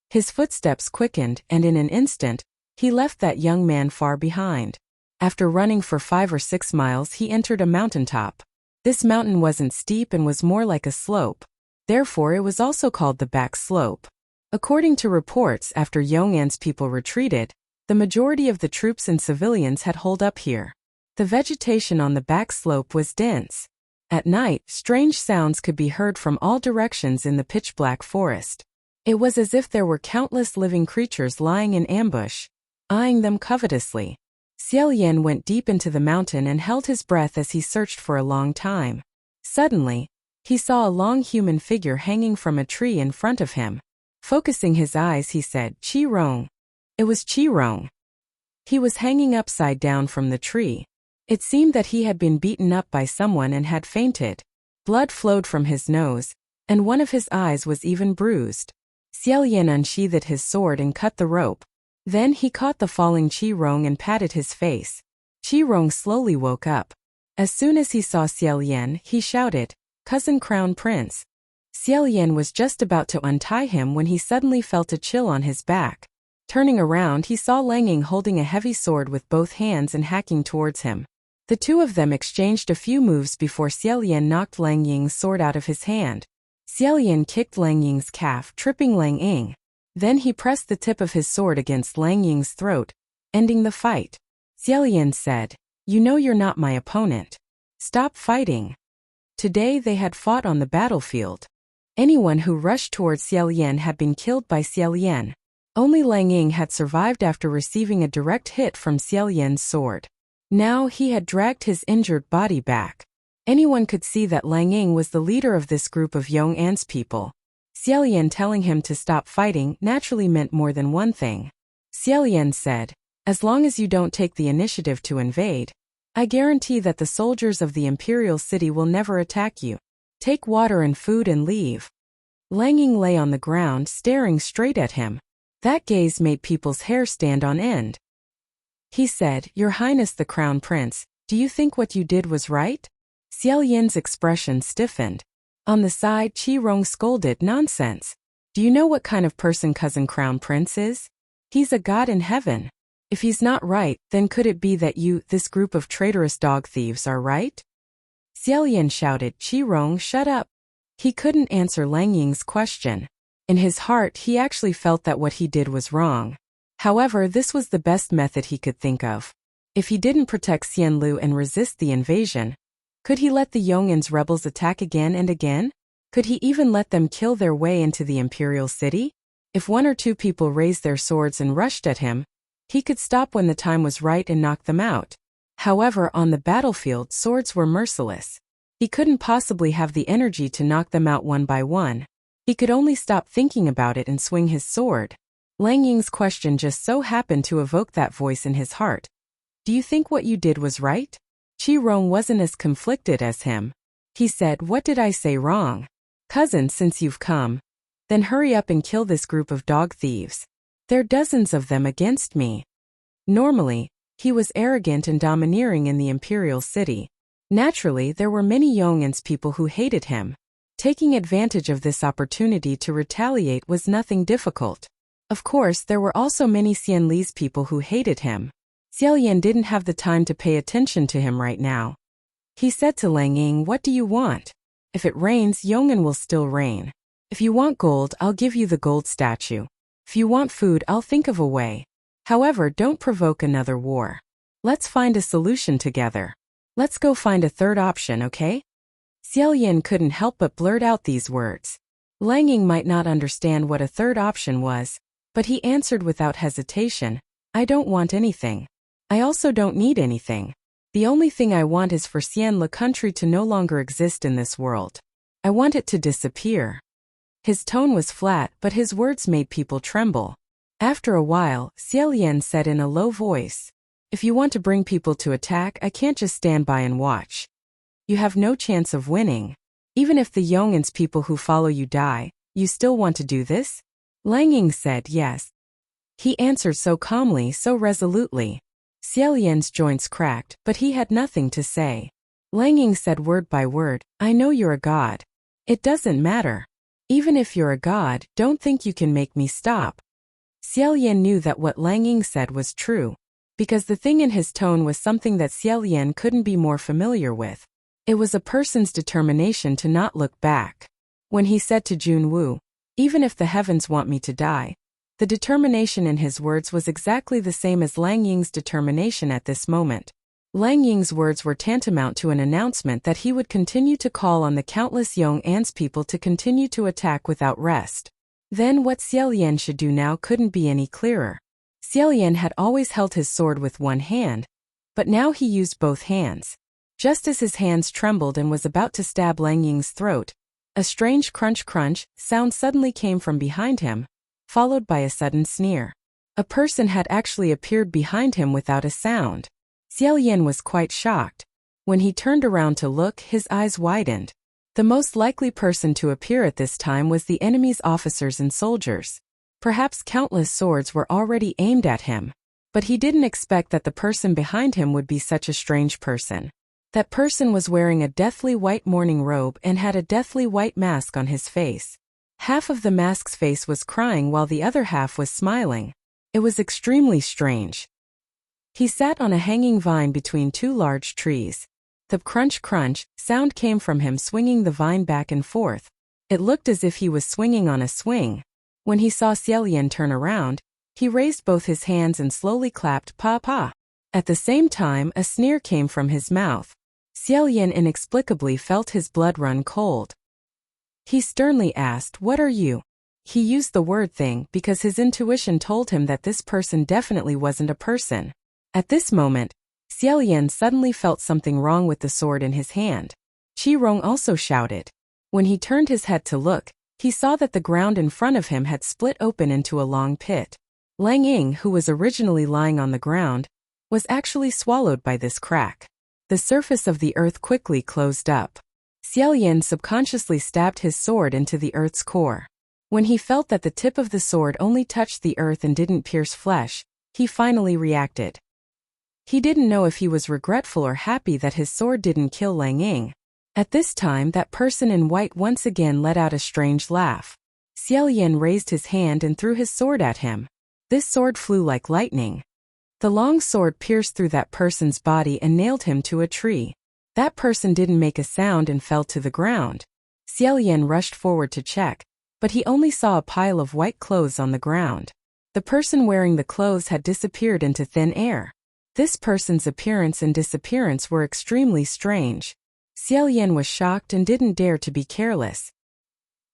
His footsteps quickened, and in an instant, he left that young man far behind. After running for 5 or 6 miles, he entered a mountaintop. This mountain wasn't steep and was more like a slope. Therefore, it was also called the back slope. According to reports, after Yong'an's people retreated, the majority of the troops and civilians had holed up here. The vegetation on the back slope was dense. At night, strange sounds could be heard from all directions in the pitch-black forest. It was as if there were countless living creatures lying in ambush, eyeing them covetously. Xiaolian went deep into the mountain and held his breath as he searched for a long time. Suddenly, he saw a long human figure hanging from a tree in front of him. Focusing his eyes, he said, "Qi Rong." It was Qi Rong. He was hanging upside down from the tree. It seemed that he had been beaten up by someone and had fainted. Blood flowed from his nose, and one of his eyes was even bruised. Xiaolian unsheathed his sword and cut the rope. Then he caught the falling Qi Rong and patted his face. Qi Rong slowly woke up. As soon as he saw Xiaolian, he shouted, "Cousin Crown Prince." Xiaolian was just about to untie him when he suddenly felt a chill on his back. Turning around, he saw Lang Ying holding a heavy sword with both hands and hacking towards him. The two of them exchanged a few moves before Xiaolian knocked Lang Ying's sword out of his hand. Xiaolian kicked Lang Ying's calf, tripping Lang Ying. Then he pressed the tip of his sword against Lang Ying's throat, ending the fight. Xiaolian said, "You know you're not my opponent. Stop fighting." Today they had fought on the battlefield. Anyone who rushed towards Xiaolian had been killed by Xiaolian. Only Lang Ying had survived after receiving a direct hit from Xiaolian's sword. Now he had dragged his injured body back. Anyone could see that Lang Ying was the leader of this group of young ants people. Xiaolian telling him to stop fighting naturally meant more than one thing. Xiaolian said, "As long as you don't take the initiative to invade, I guarantee that the soldiers of the Imperial City will never attack you. Take water and food and leave." Lang Ying lay on the ground staring straight at him. That gaze made people's hair stand on end. He said, "Your Highness the Crown Prince, do you think what you did was right?" Xiaolian's expression stiffened. On the side, Qi Rong scolded, "Nonsense. Do you know what kind of person Cousin Crown Prince is? He's a god in heaven. If he's not right, then could it be that you, this group of traitorous dog thieves, are right?" Xiaolian shouted, "Qi Rong, shut up." He couldn't answer Lang Ying's question. In his heart, he actually felt that what he did was wrong. However, this was the best method he could think of. If he didn't protect Xianlu and resist the invasion, could he let the Yong'an's rebels attack again and again? Could he even let them kill their way into the Imperial City? If one or two people raised their swords and rushed at him, he could stop when the time was right and knock them out. However, on the battlefield, swords were merciless. He couldn't possibly have the energy to knock them out one by one. He could only stop thinking about it and swing his sword. Lang Ying's question just so happened to evoke that voice in his heart. "Do you think what you did was right?" Qi Rong wasn't as conflicted as him. He said, "What did I say wrong? Cousin, since you've come, then hurry up and kill this group of dog thieves. There are dozens of them against me." Normally, he was arrogant and domineering in the Imperial City. Naturally, there were many Yong'an's people who hated him. Taking advantage of this opportunity to retaliate was nothing difficult. Of course, there were also many Xianli's people who hated him. Xiaolian didn't have the time to pay attention to him right now. He said to Lang Ying, "What do you want? If it rains, Yong'an will still rain. If you want gold, I'll give you the gold statue. If you want food, I'll think of a way. However, don't provoke another war. Let's find a solution together. Let's go find a third option, okay?" Xiaolian couldn't help but blurt out these words. Lang Ying might not understand what a third option was, but he answered without hesitation, "I don't want anything. I also don't need anything. The only thing I want is for Xianlu country to no longer exist in this world. I want it to disappear." His tone was flat, but his words made people tremble. After a while, Xiaolian said in a low voice, "If you want to bring people to attack, I can't just stand by and watch. You have no chance of winning. Even if the Yong'an's people who follow you die, you still want to do this?" Lang Ying said yes. He answered so calmly, so resolutely. Xiaolian's joints cracked, but he had nothing to say. Lang Ying said word by word, "I know you're a god. It doesn't matter. Even if you're a god, don't think you can make me stop." Xiaolian knew that what Lang Ying said was true, because the thing in his tone was something that Xiaolian couldn't be more familiar with. It was a person's determination to not look back. When he said to Junwu, "Even if the heavens want me to die," the determination in his words was exactly the same as Lang Ying's determination at this moment. Lang Ying's words were tantamount to an announcement that he would continue to call on the countless Yong'an's people to continue to attack without rest. Then what Xiaolian should do now couldn't be any clearer. Xiaolian had always held his sword with one hand, but now he used both hands. Just as his hands trembled and was about to stab Lang Ying's throat, a strange crunch-crunch sound suddenly came from behind him, followed by a sudden sneer. A person had actually appeared behind him without a sound. Xiaolian was quite shocked. When he turned around to look, his eyes widened. The most likely person to appear at this time was the enemy's officers and soldiers. Perhaps countless swords were already aimed at him. But he didn't expect that the person behind him would be such a strange person. That person was wearing a deathly white mourning robe and had a deathly white mask on his face. Half of the mask's face was crying while the other half was smiling. It was extremely strange. He sat on a hanging vine between two large trees. The crunch sound came from him swinging the vine back and forth. It looked as if he was swinging on a swing. When he saw Xiaolian turn around, he raised both his hands and slowly clapped pa pa. At the same time, a sneer came from his mouth. Xiaolian inexplicably felt his blood run cold. He sternly asked, "What are you?" He used the word thing because his intuition told him that this person definitely wasn't a person. At this moment, Xiaolian suddenly felt something wrong with the sword in his hand. Qi-Rong also shouted. When he turned his head to look, he saw that the ground in front of him had split open into a long pit. Lang Ying, who was originally lying on the ground, was actually swallowed by this crack. The surface of the earth quickly closed up. Xiaolian subconsciously stabbed his sword into the earth's core. When he felt that the tip of the sword only touched the earth and didn't pierce flesh, he finally reacted. He didn't know if he was regretful or happy that his sword didn't kill Lang Ying. At this time, that person in white once again let out a strange laugh. Xiaolian raised his hand and threw his sword at him. This sword flew like lightning. The long sword pierced through that person's body and nailed him to a tree. That person didn't make a sound and fell to the ground. Xiaolian rushed forward to check, but he only saw a pile of white clothes on the ground. The person wearing the clothes had disappeared into thin air. This person's appearance and disappearance were extremely strange. Xiaolian was shocked and didn't dare to be careless.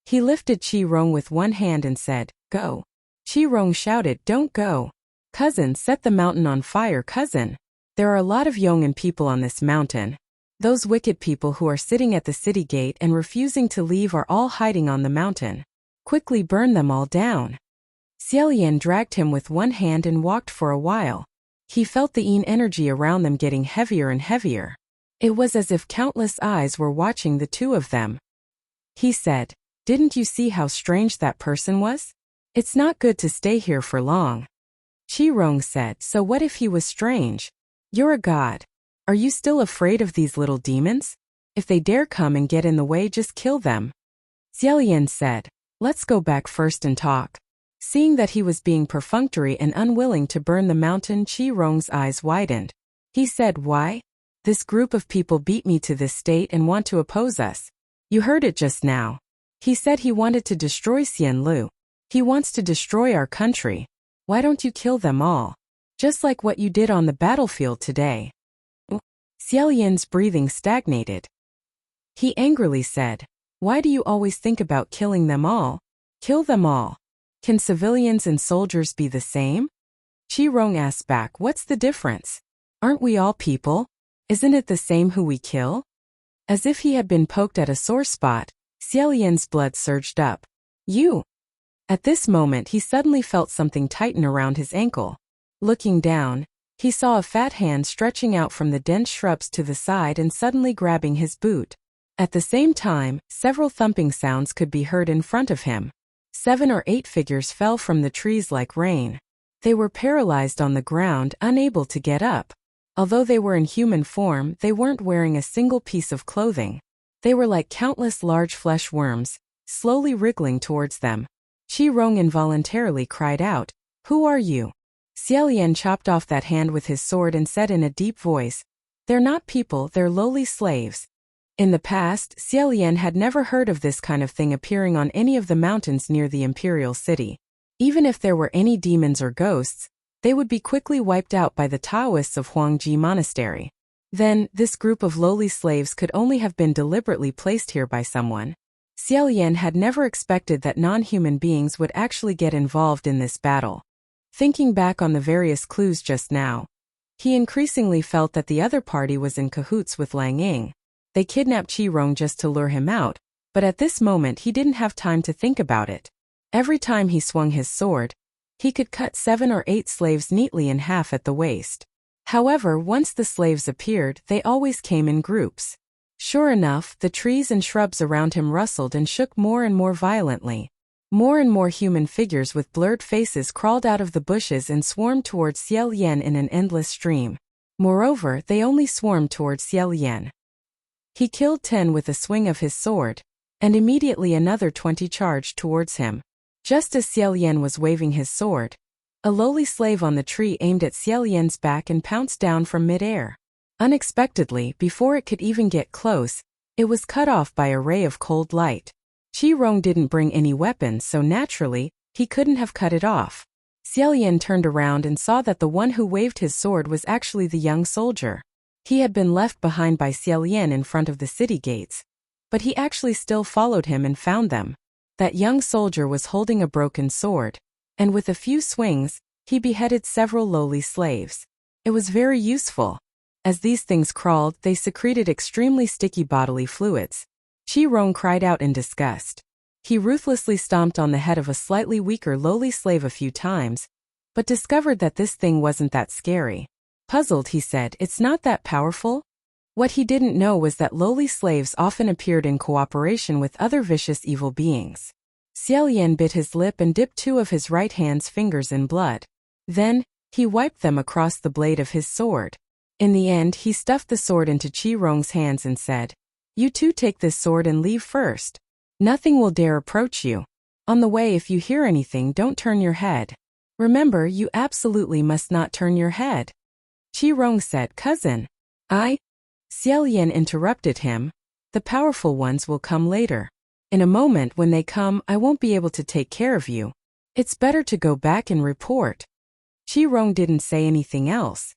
He lifted Qi-Rong with one hand and said, "Go." Qi-Rong shouted, "Don't go. Cousin, set the mountain on fire, cousin. There are a lot of Yong'an people on this mountain. Those wicked people who are sitting at the city gate and refusing to leave are all hiding on the mountain. Quickly burn them all down." Xiaolian dragged him with one hand and walked for a while. He felt the yin energy around them getting heavier and heavier. It was as if countless eyes were watching the two of them. He said, "Didn't you see how strange that person was? It's not good to stay here for long." Qi-Rong said, "So what if he was strange? You're a god. Are you still afraid of these little demons? If they dare come and get in the way, just kill them." Xiaolian said, "Let's go back first and talk." Seeing that he was being perfunctory and unwilling to burn the mountain, Qi-Rong's eyes widened. He said, "Why? This group of people beat me to this state and want to oppose us. You heard it just now. He said he wanted to destroy Xianlu. He wants to destroy our country. Why don't you kill them all? Just like what you did on the battlefield today." Xiaolian's breathing stagnated. He angrily said, "Why do you always think about killing them all? Kill them all. Can civilians and soldiers be the same?" Qi-Rong asked back, "What's the difference? Aren't we all people? Isn't it the same who we kill?" As if he had been poked at a sore spot, Xiaolian's blood surged up. "You!" At this moment he suddenly felt something tighten around his ankle. Looking down, he saw a fat hand stretching out from the dense shrubs to the side and suddenly grabbing his boot. At the same time, several thumping sounds could be heard in front of him. 7 or 8 figures fell from the trees like rain. They were paralyzed on the ground, unable to get up. Although they were in human form, they weren't wearing a single piece of clothing. They were like countless large flesh worms, slowly wriggling towards them. Qi-Rong involuntarily cried out, "Who are you?" Xiaolian chopped off that hand with his sword and said in a deep voice, "They're not people, they're lowly slaves." In the past, Xiaolian had never heard of this kind of thing appearing on any of the mountains near the imperial city. Even if there were any demons or ghosts, they would be quickly wiped out by the Taoists of Huangji Monastery. Then, this group of lowly slaves could only have been deliberately placed here by someone. Xiaolian had never expected that non-human beings would actually get involved in this battle. Thinking back on the various clues just now, he increasingly felt that the other party was in cahoots with Lang Ying. They kidnapped Qi-Rong just to lure him out, but at this moment he didn't have time to think about it. Every time he swung his sword, he could cut 7 or 8 slaves neatly in half at the waist. However, once the slaves appeared, they always came in groups. Sure enough, the trees and shrubs around him rustled and shook more and more violently. More and more human figures with blurred faces crawled out of the bushes and swarmed towards Xiaolian in an endless stream. Moreover, they only swarmed towards Xiaolian. He killed 10 with a swing of his sword, and immediately another 20 charged towards him. Just as Xiaolian was waving his sword, A lowly slave on the tree aimed at Xiao Yan's back and pounced down from mid-air. Unexpectedly, before it could even get close, it was cut off by a ray of cold light. Qi Rong didn't bring any weapons, so naturally, he couldn't have cut it off. Xiao Yan turned around and saw that the one who waved his sword was actually the young soldier. He had been left behind by Xiao Yan in front of the city gates, but he actually still followed him and found them. That young soldier was holding a broken sword, and with a few swings, he beheaded several lowly slaves. It was very useful. As these things crawled, they secreted extremely sticky bodily fluids. Qi Rong cried out in disgust. He ruthlessly stomped on the head of a slightly weaker lowly slave a few times, but discovered that this thing wasn't that scary. Puzzled, he said, "It's not that powerful?" What he didn't know was that lowly slaves often appeared in cooperation with other vicious evil beings. Xiao Yan bit his lip and dipped two of his right hand's fingers in blood. Then, he wiped them across the blade of his sword. In the end, he stuffed the sword into Qi Rong's hands and said, "You two take this sword and leave first. Nothing will dare approach you. On the way, if you hear anything, don't turn your head. Remember, you absolutely must not turn your head." Qi Rong said, "Cousin, Xiao Yan interrupted him. "The powerful ones will come later. In a moment when they come, I won't be able to take care of you. It's better to go back and report." Qi Rong didn't say anything else.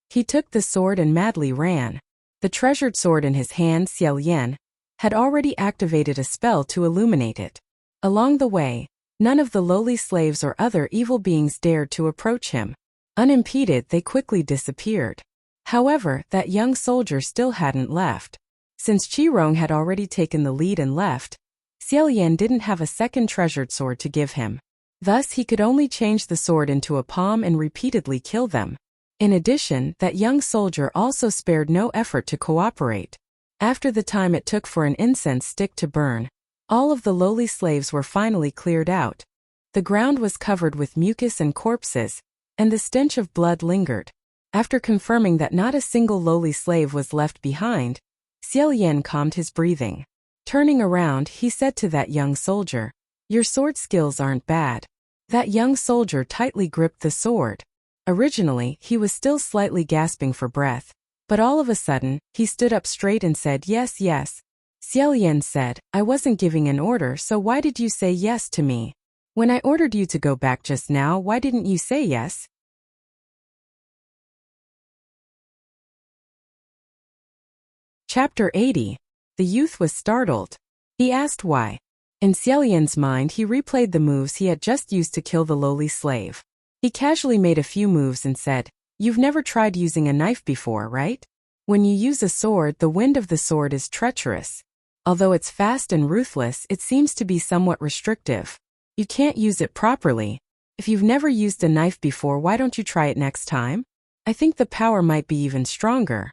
He took the sword and madly ran. The treasured sword in his hand, Xiao Yan, had already activated a spell to illuminate it. Along the way, none of the lowly slaves or other evil beings dared to approach him. Unimpeded, they quickly disappeared. However, that young soldier still hadn't left. Since Qi Rong had already taken the lead and left, Xiao Yan didn't have a second treasured sword to give him. Thus, he could only change the sword into a palm and repeatedly kill them. In addition, that young soldier also spared no effort to cooperate. After the time it took for an incense stick to burn, all of the lowly slaves were finally cleared out. The ground was covered with mucus and corpses, and the stench of blood lingered. After confirming that not a single lowly slave was left behind, Xiao Yan calmed his breathing. Turning around, he said to that young soldier, "Your sword skills aren't bad." That young soldier tightly gripped the sword. Originally, he was still slightly gasping for breath, but all of a sudden, he stood up straight and said, "Yes, yes." Xiao Yan said, "I wasn't giving an order, so why did you say yes to me? When I ordered you to go back just now, why didn't you say yes?" Chapter 80. The youth was startled. He asked why. In Xiao Yan's mind, he replayed the moves he had just used to kill the lowly slave. He casually made a few moves and said, "You've never tried using a knife before, right? When you use a sword, the wind of the sword is treacherous. Although it's fast and ruthless, it seems to be somewhat restrictive. You can't use it properly. If you've never used a knife before, why don't you try it next time? I think the power might be even stronger."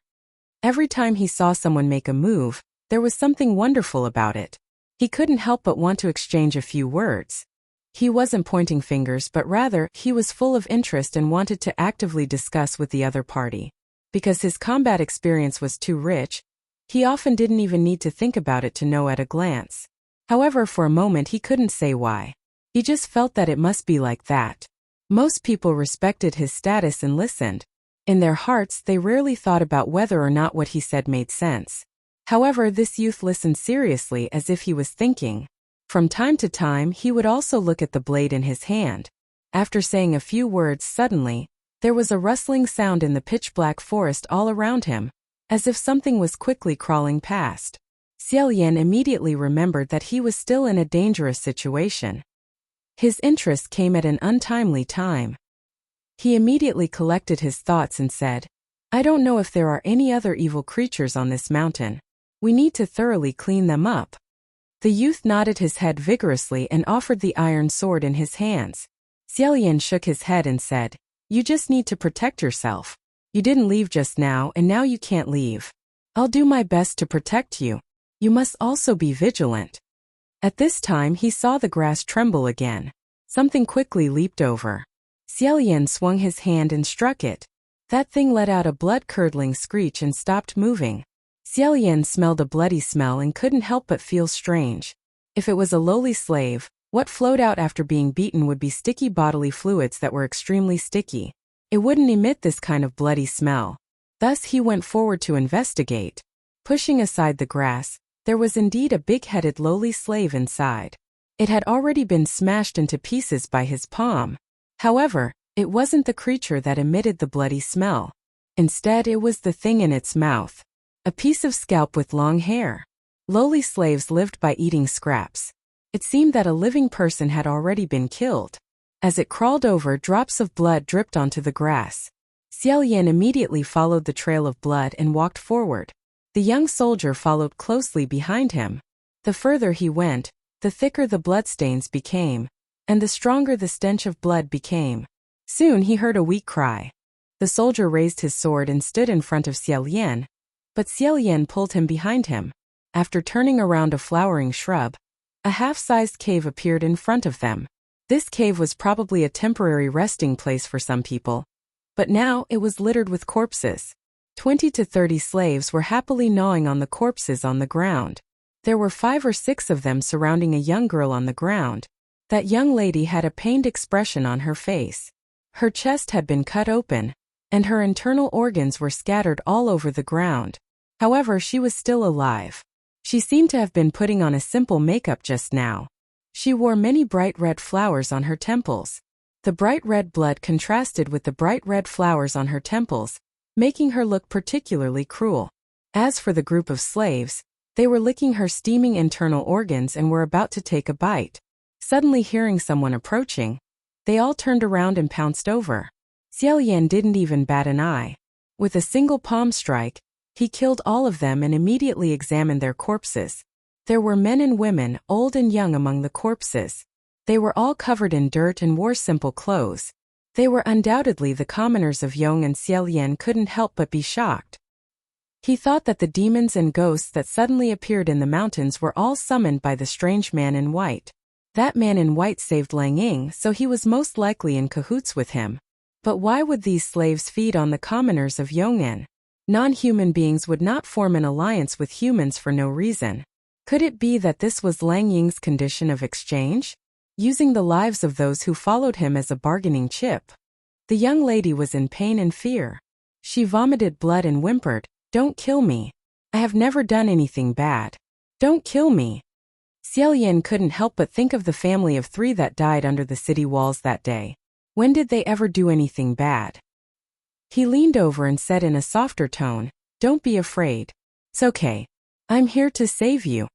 Every time he saw someone make a move, there was something wonderful about it. He couldn't help but want to exchange a few words. He wasn't pointing fingers, but rather, he was full of interest and wanted to actively discuss with the other party. Because his combat experience was too rich, he often didn't even need to think about it to know at a glance. However, for a moment he couldn't say why. He just felt that it must be like that. Most people respected his status and listened. In their hearts, they rarely thought about whether or not what he said made sense. However, this youth listened seriously as if he was thinking. From time to time, he would also look at the blade in his hand. After saying a few words, suddenly, there was a rustling sound in the pitch-black forest all around him, as if something was quickly crawling past. Xiao Yan immediately remembered that he was still in a dangerous situation. His interest came at an untimely time. He immediately collected his thoughts and said, "I don't know if there are any other evil creatures on this mountain. We need to thoroughly clean them up." The youth nodded his head vigorously and offered the iron sword in his hands. Xiao Yan shook his head and said, "You just need to protect yourself. You didn't leave just now, and now you can't leave. I'll do my best to protect you. You must also be vigilant." At this time he saw the grass tremble again. Something quickly leaped over. Xiao Yan swung his hand and struck it. That thing let out a blood-curdling screech and stopped moving. Xiao Yan smelled a bloody smell and couldn't help but feel strange. If it was a lowly slave, What flowed out after being beaten would be sticky bodily fluids that were extremely sticky. It wouldn't emit this kind of bloody smell. Thus he went forward to investigate. Pushing aside the grass, there was indeed a big-headed lowly slave inside. It had already been smashed into pieces by his palm. However, it wasn't the creature that emitted the bloody smell. Instead, it was the thing in its mouth. A piece of scalp with long hair. Lowly slaves lived by eating scraps. It seemed that a living person had already been killed. As it crawled over, drops of blood dripped onto the grass. Xiaoyan immediately followed the trail of blood and walked forward. The young soldier followed closely behind him. The further he went, the thicker the bloodstains became, and the stronger the stench of blood became. Soon he heard a weak cry. The soldier raised his sword and stood in front of Xiaoyan, but Xiaoyan pulled him behind him. After turning around a flowering shrub, a half-sized cave appeared in front of them. This cave was probably a temporary resting place for some people, but now it was littered with corpses. 20 to 30 slaves were happily gnawing on the corpses on the ground. There were 5 or 6 of them surrounding a young girl on the ground. That young lady had a pained expression on her face. Her chest had been cut open, and her internal organs were scattered all over the ground. However, she was still alive. She seemed to have been putting on a simple makeup just now. She wore many bright red flowers on her temples. The bright red blood contrasted with the bright red flowers on her temples, making her look particularly cruel. As for the group of slaves, they were licking her steaming internal organs and were about to take a bite. Suddenly hearing someone approaching, they all turned around and pounced over. Xiaoyan didn't even bat an eye. With a single palm strike, he killed all of them and immediately examined their corpses. There were men and women, old and young among the corpses. They were all covered in dirt and wore simple clothes. They were undoubtedly the commoners of Yong, and Xiaoyan couldn't help but be shocked. He thought that the demons and ghosts that suddenly appeared in the mountains were all summoned by the strange man in white. That man in white saved Lang Ying, so he was most likely in cahoots with him. But why would these slaves feed on the commoners of Yong'an? Non-human beings would not form an alliance with humans for no reason. Could it be that this was Lang Ying's condition of exchange? Using the lives of those who followed him as a bargaining chip. The young lady was in pain and fear. She vomited blood and whimpered, "Don't kill me. I have never done anything bad. Don't kill me." Xiaoyan couldn't help but think of the family of 3 that died under the city walls that day. When did they ever do anything bad? He leaned over and said in a softer tone, "Don't be afraid. It's okay. I'm here to save you."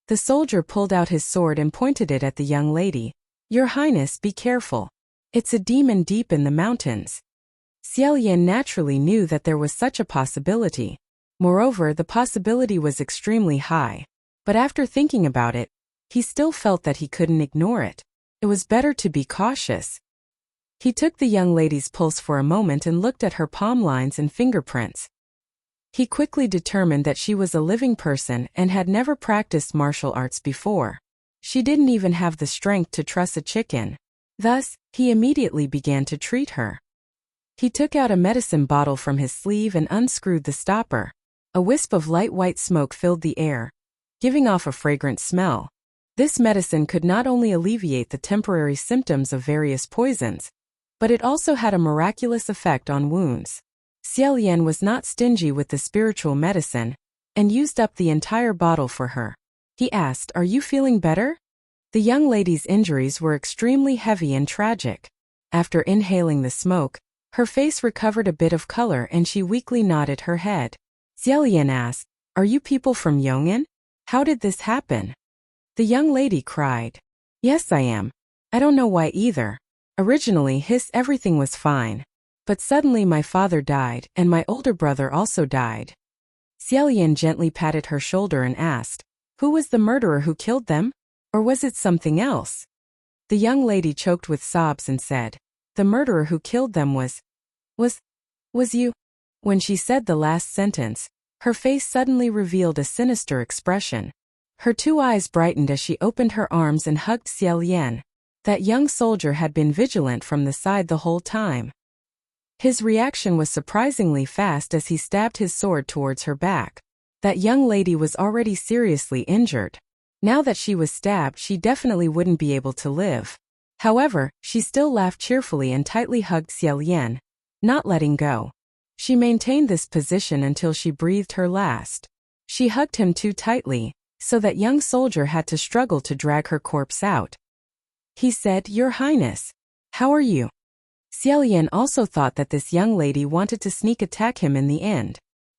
The soldier pulled out his sword and pointed it at the young lady. "Your Highness, be careful. It's a demon deep in the mountains." Xiaoyan naturally knew that there was such a possibility. Moreover, the possibility was extremely high. But after thinking about it, he still felt that he couldn't ignore it. It was better to be cautious. He took the young lady's pulse for a moment and looked at her palm lines and fingerprints. He quickly determined that she was a living person and had never practiced martial arts before. She didn't even have the strength to truss a chicken. Thus, he immediately began to treat her. He took out a medicine bottle from his sleeve and unscrewed the stopper. A wisp of light white smoke filled the air, giving off a fragrant smell. This medicine could not only alleviate the temporary symptoms of various poisons, but it also had a miraculous effect on wounds. Xiaoyan was not stingy with the spiritual medicine, and used up the entire bottle for her. He asked, "Are you feeling better?" The young lady's injuries were extremely heavy and tragic. After inhaling the smoke, her face recovered a bit of color and she weakly nodded her head. Xiaoyan asked, "Are you people from Yong'an? How did this happen?" The young lady cried, "Yes, I am. I don't know why either. Originally, everything was fine. But suddenly my father died, and my older brother also died." Xiaoyan gently patted her shoulder and asked, "Who was the murderer who killed them? Or was it something else?" The young lady choked with sobs and said, "The murderer who killed them was you." When she said the last sentence, her face suddenly revealed a sinister expression. Her 2 eyes brightened as she opened her arms and hugged Xiaoyan. That young soldier had been vigilant from the side the whole time. His reaction was surprisingly fast as he stabbed his sword towards her back. That young lady was already seriously injured. Now that she was stabbed, she definitely wouldn't be able to live. However, she still laughed cheerfully and tightly hugged Xiao Lian, not letting go. She maintained this position until she breathed her last. She hugged him too tightly, so that young soldier had to struggle to drag her corpse out. He said, "Your Highness, how are you?" Xiao Lian also thought that this young lady wanted to sneak attack him in the end.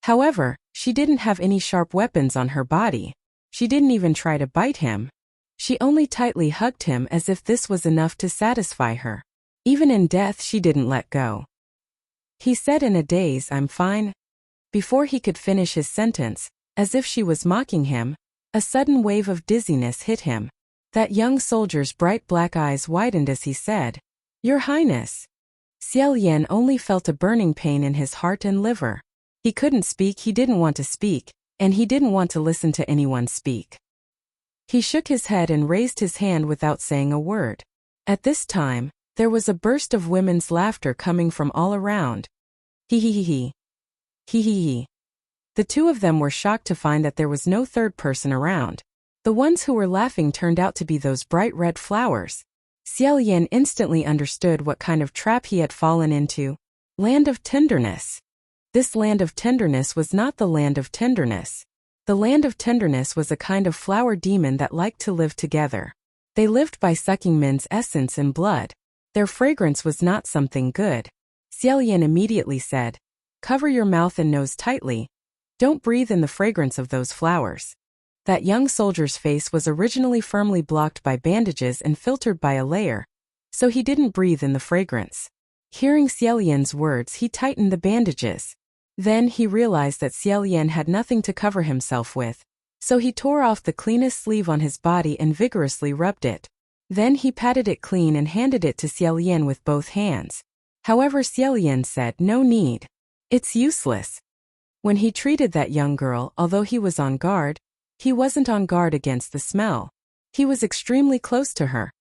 However, she didn't have any sharp weapons on her body. She didn't even try to bite him. She only tightly hugged him as if this was enough to satisfy her. Even in death she didn't let go. He said in a daze, "I'm fine." Before he could finish his sentence, as if she was mocking him, a sudden wave of dizziness hit him. That young soldier's bright black eyes widened as he said, "Your Highness." Xiao Lian only felt a burning pain in his heart and liver. He couldn't speak, he didn't want to speak, and he didn't want to listen to anyone speak. He shook his head and raised his hand without saying a word. At this time, there was a burst of women's laughter coming from all around. Hee hee hee hee. Hee hee hee. The two of them were shocked to find that there was no third person around. The ones who were laughing turned out to be those bright red flowers. Xiao Lian instantly understood what kind of trap he had fallen into. Land of tenderness. This land of tenderness was not the land of tenderness. The land of tenderness was a kind of flower demon that liked to live together. They lived by sucking men's essence and blood. Their fragrance was not something good. Xiao Lian immediately said, "Cover your mouth and nose tightly. Don't breathe in the fragrance of those flowers." That young soldier's face was originally firmly blocked by bandages and filtered by a layer, so he didn't breathe in the fragrance. Hearing Xiao Lian's words, he tightened the bandages. Then he realized that Xiao Lian had nothing to cover himself with, so he tore off the cleanest sleeve on his body and vigorously rubbed it. Then he patted it clean and handed it to Xiao Lian with both hands. However, Xiao Lian said, "No need. It's useless." When he treated that young girl, although he was on guard, he wasn't on guard against the smell. He was extremely close to her.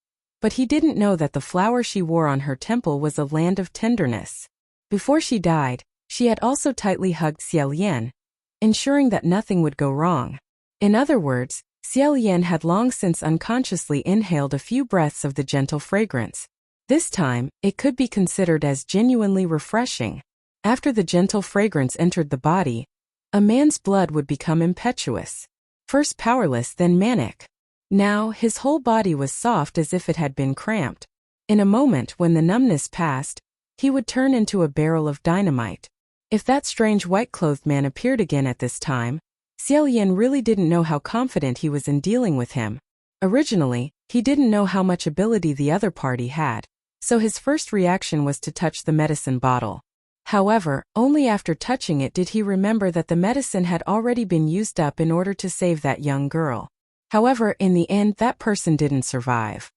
But he didn't know that the flower she wore on her temple was a land of tenderness. Before she died, she had also tightly hugged Xiao Lian, ensuring that nothing would go wrong. In other words, Xiao Lian had long since unconsciously inhaled a few breaths of the gentle fragrance. This time, it could be considered as genuinely refreshing. After the gentle fragrance entered the body, a man's blood would become impetuous. First powerless, then manic. Now, his whole body was soft as if it had been cramped. In a moment, when the numbness passed, he would turn into a barrel of dynamite. If that strange white-clothed man appeared again at this time, Xiao Lian really didn't know how confident he was in dealing with him. Originally, he didn't know how much ability the other party had, so his first reaction was to touch the medicine bottle. However, only after touching it did he remember that the medicine had already been used up in order to save that young girl. However, in the end, that person didn't survive.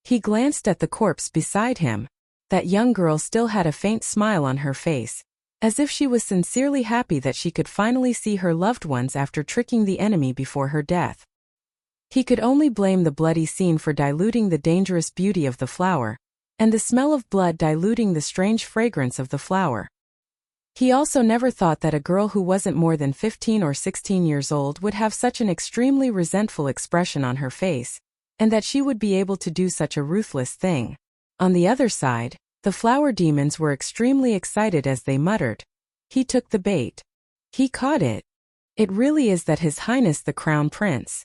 He glanced at the corpse beside him. That young girl still had a faint smile on her face, as if she was sincerely happy that she could finally see her loved ones after tricking the enemy before her death. He could only blame the bloody scene for diluting the dangerous beauty of the flower, and the smell of blood diluting the strange fragrance of the flower. He also never thought that a girl who wasn't more than 15 or 16 years old would have such an extremely resentful expression on her face, and that she would be able to do such a ruthless thing. On the other side, the flower demons were extremely excited as they muttered, "He took the bait. He caught it. It really is that His Highness the Crown Prince.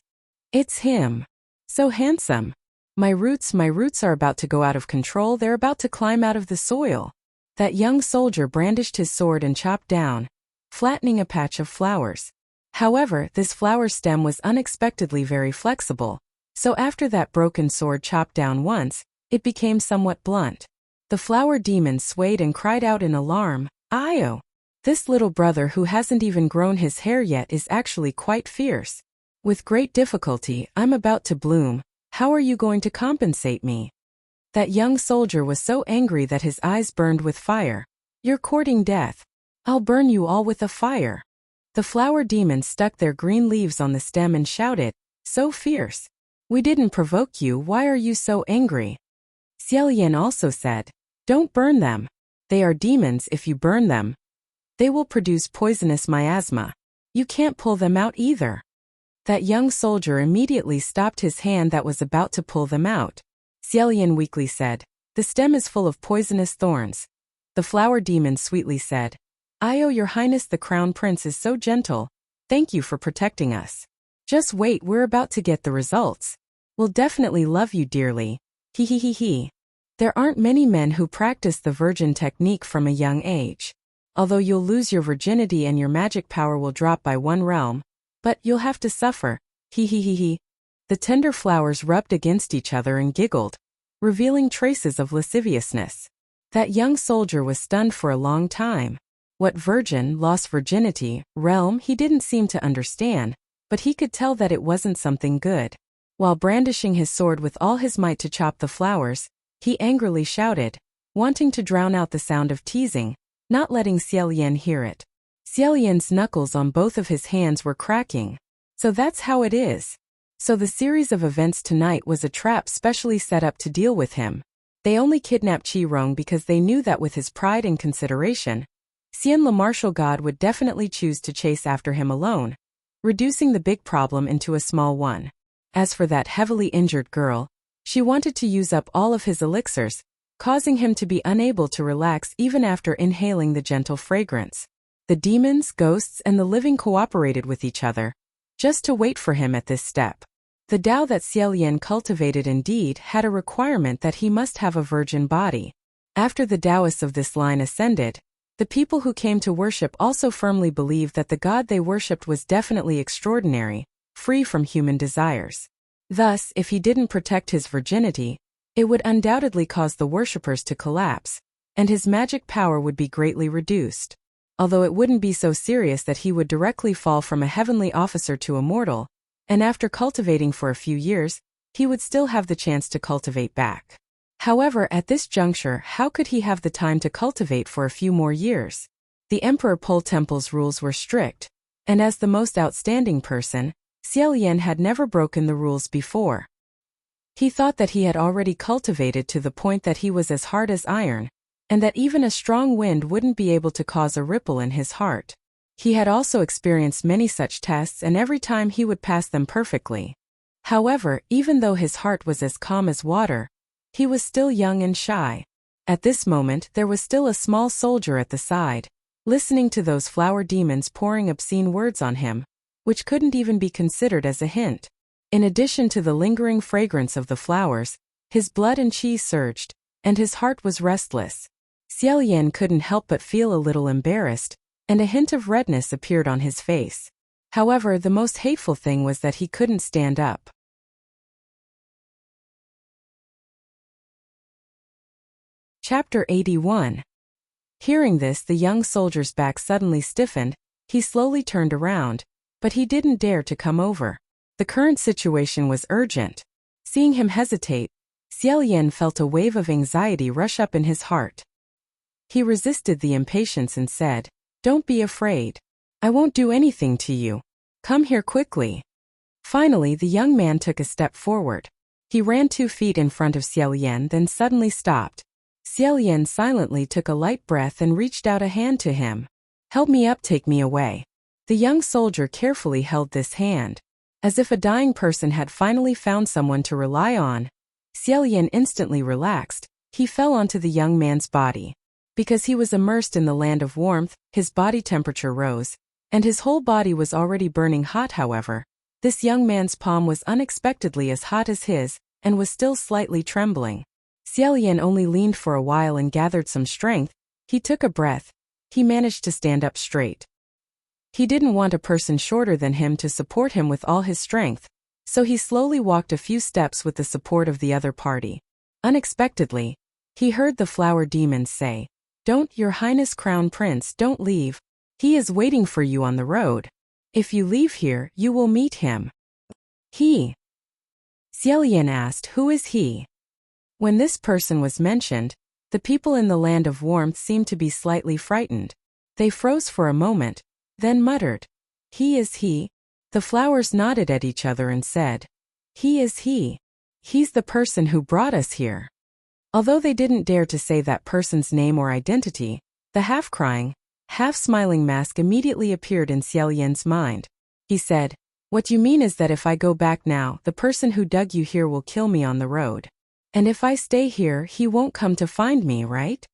It's him. So handsome. My roots are about to go out of control, they're about to climb out of the soil." That young soldier brandished his sword and chopped down, flattening a patch of flowers. However, this flower stem was unexpectedly very flexible, so after that broken sword chopped down once, it became somewhat blunt. The flower demon swayed and cried out in alarm, "Io! This little brother who hasn't even grown his hair yet is actually quite fierce. With great difficulty, I'm about to bloom. How are you going to compensate me?" That young soldier was so angry that his eyes burned with fire. "You're courting death. I'll burn you all with a fire." The flower demons stuck their green leaves on the stem and shouted, "So fierce. We didn't provoke you, why are you so angry?" Xiao Lian also said, "Don't burn them. They are demons. If you burn them, they will produce poisonous miasma. You can't pull them out either." That young soldier immediately stopped his hand that was about to pull them out. Xiaolian weakly said, "The stem is full of poisonous thorns." The flower demon sweetly said, Your Highness the Crown Prince is so gentle. Thank you for protecting us. Just wait, we're about to get the results. We'll definitely love you dearly. He he he he. There aren't many men who practice the virgin technique from a young age. Although you'll lose your virginity and your magic power will drop by 1 realm, but you'll have to suffer. He he he he. The tender flowers rubbed against each other and giggled, revealing traces of lasciviousness. That young soldier was stunned for a long time. What virgin, lost virginity, realm he didn't seem to understand, but he could tell that it wasn't something good. While brandishing his sword with all his might to chop the flowers, he angrily shouted, wanting to drown out the sound of teasing, not letting Xiaolian hear it. Xiaolian's knuckles on both of his hands were cracking. So that's how it is. So the series of events tonight was a trap specially set up to deal with him. They only kidnapped Qi-Rong because they knew that with his pride and consideration, Xian the martial god would definitely choose to chase after him alone, reducing the big problem into a small one. As for that heavily injured girl, she wanted to use up all of his elixirs, causing him to be unable to relax even after inhaling the gentle fragrance. The demons, ghosts, and the living cooperated with each other, just to wait for him at this step. The Tao that Xiaolian cultivated indeed had a requirement that he must have a virgin body. After the Taoists of this line ascended, the people who came to worship also firmly believed that the god they worshipped was definitely extraordinary, free from human desires. Thus, if he didn't protect his virginity, it would undoubtedly cause the worshippers to collapse, and his magic power would be greatly reduced. Although it wouldn't be so serious that he would directly fall from a heavenly officer to a mortal, and after cultivating for a few years, he would still have the chance to cultivate back. However, at this juncture, how could he have the time to cultivate for a few more years? The Emperor Pol Temple's rules were strict, and as the most outstanding person, Xiaolian had never broken the rules before. He thought that he had already cultivated to the point that he was as hard as iron, and that even a strong wind wouldn't be able to cause a ripple in his heart. He had also experienced many such tests, and every time he would pass them perfectly. However, even though his heart was as calm as water, he was still young and shy. At this moment there was still a small soldier at the side, listening to those flower demons pouring obscene words on him, which couldn't even be considered as a hint. In addition to the lingering fragrance of the flowers, his blood and qi surged, and his heart was restless. Xiaolian couldn't help but feel a little embarrassed, and a hint of redness appeared on his face. However, the most hateful thing was that he couldn't stand up. Chapter 81. Hearing this, the young soldier's back suddenly stiffened. He slowly turned around, but he didn't dare to come over. The current situation was urgent. Seeing him hesitate, Xiaolian felt a wave of anxiety rush up in his heart. He resisted the impatience and said, "Don't be afraid. I won't do anything to you. Come here quickly." Finally, the young man took a step forward. He ran 2 feet in front of Xiaolian, then suddenly stopped. Xiaolian silently took a light breath and reached out a hand to him. "Help me up, take me away." The young soldier carefully held this hand. As if a dying person had finally found someone to rely on, Xiaolian instantly relaxed. He fell onto the young man's body. Because he was immersed in the land of warmth, his body temperature rose, and his whole body was already burning hot. However, this young man's palm was unexpectedly as hot as his, and was still slightly trembling. Xiaolian only leaned for a while and gathered some strength. He took a breath. He managed to stand up straight. He didn't want a person shorter than him to support him with all his strength, so he slowly walked a few steps with the support of the other party. Unexpectedly, he heard the flower demons say, "Don't, Your Highness Crown Prince, don't leave. He is waiting for you on the road. If you leave here, you will meet him." He? Xiaolian asked, "Who is he?" When this person was mentioned, the people in the land of warmth seemed to be slightly frightened. They froze for a moment, then muttered, "He is he?" The flowers nodded at each other and said, "He is he. He's the person who brought us here." Although they didn't dare to say that person's name or identity, the half-crying, half-smiling mask immediately appeared in Xiaolian's mind. He said, What you mean is that if I go back now, the person who dug you here will kill me on the road. And if I stay here, he won't come to find me, right?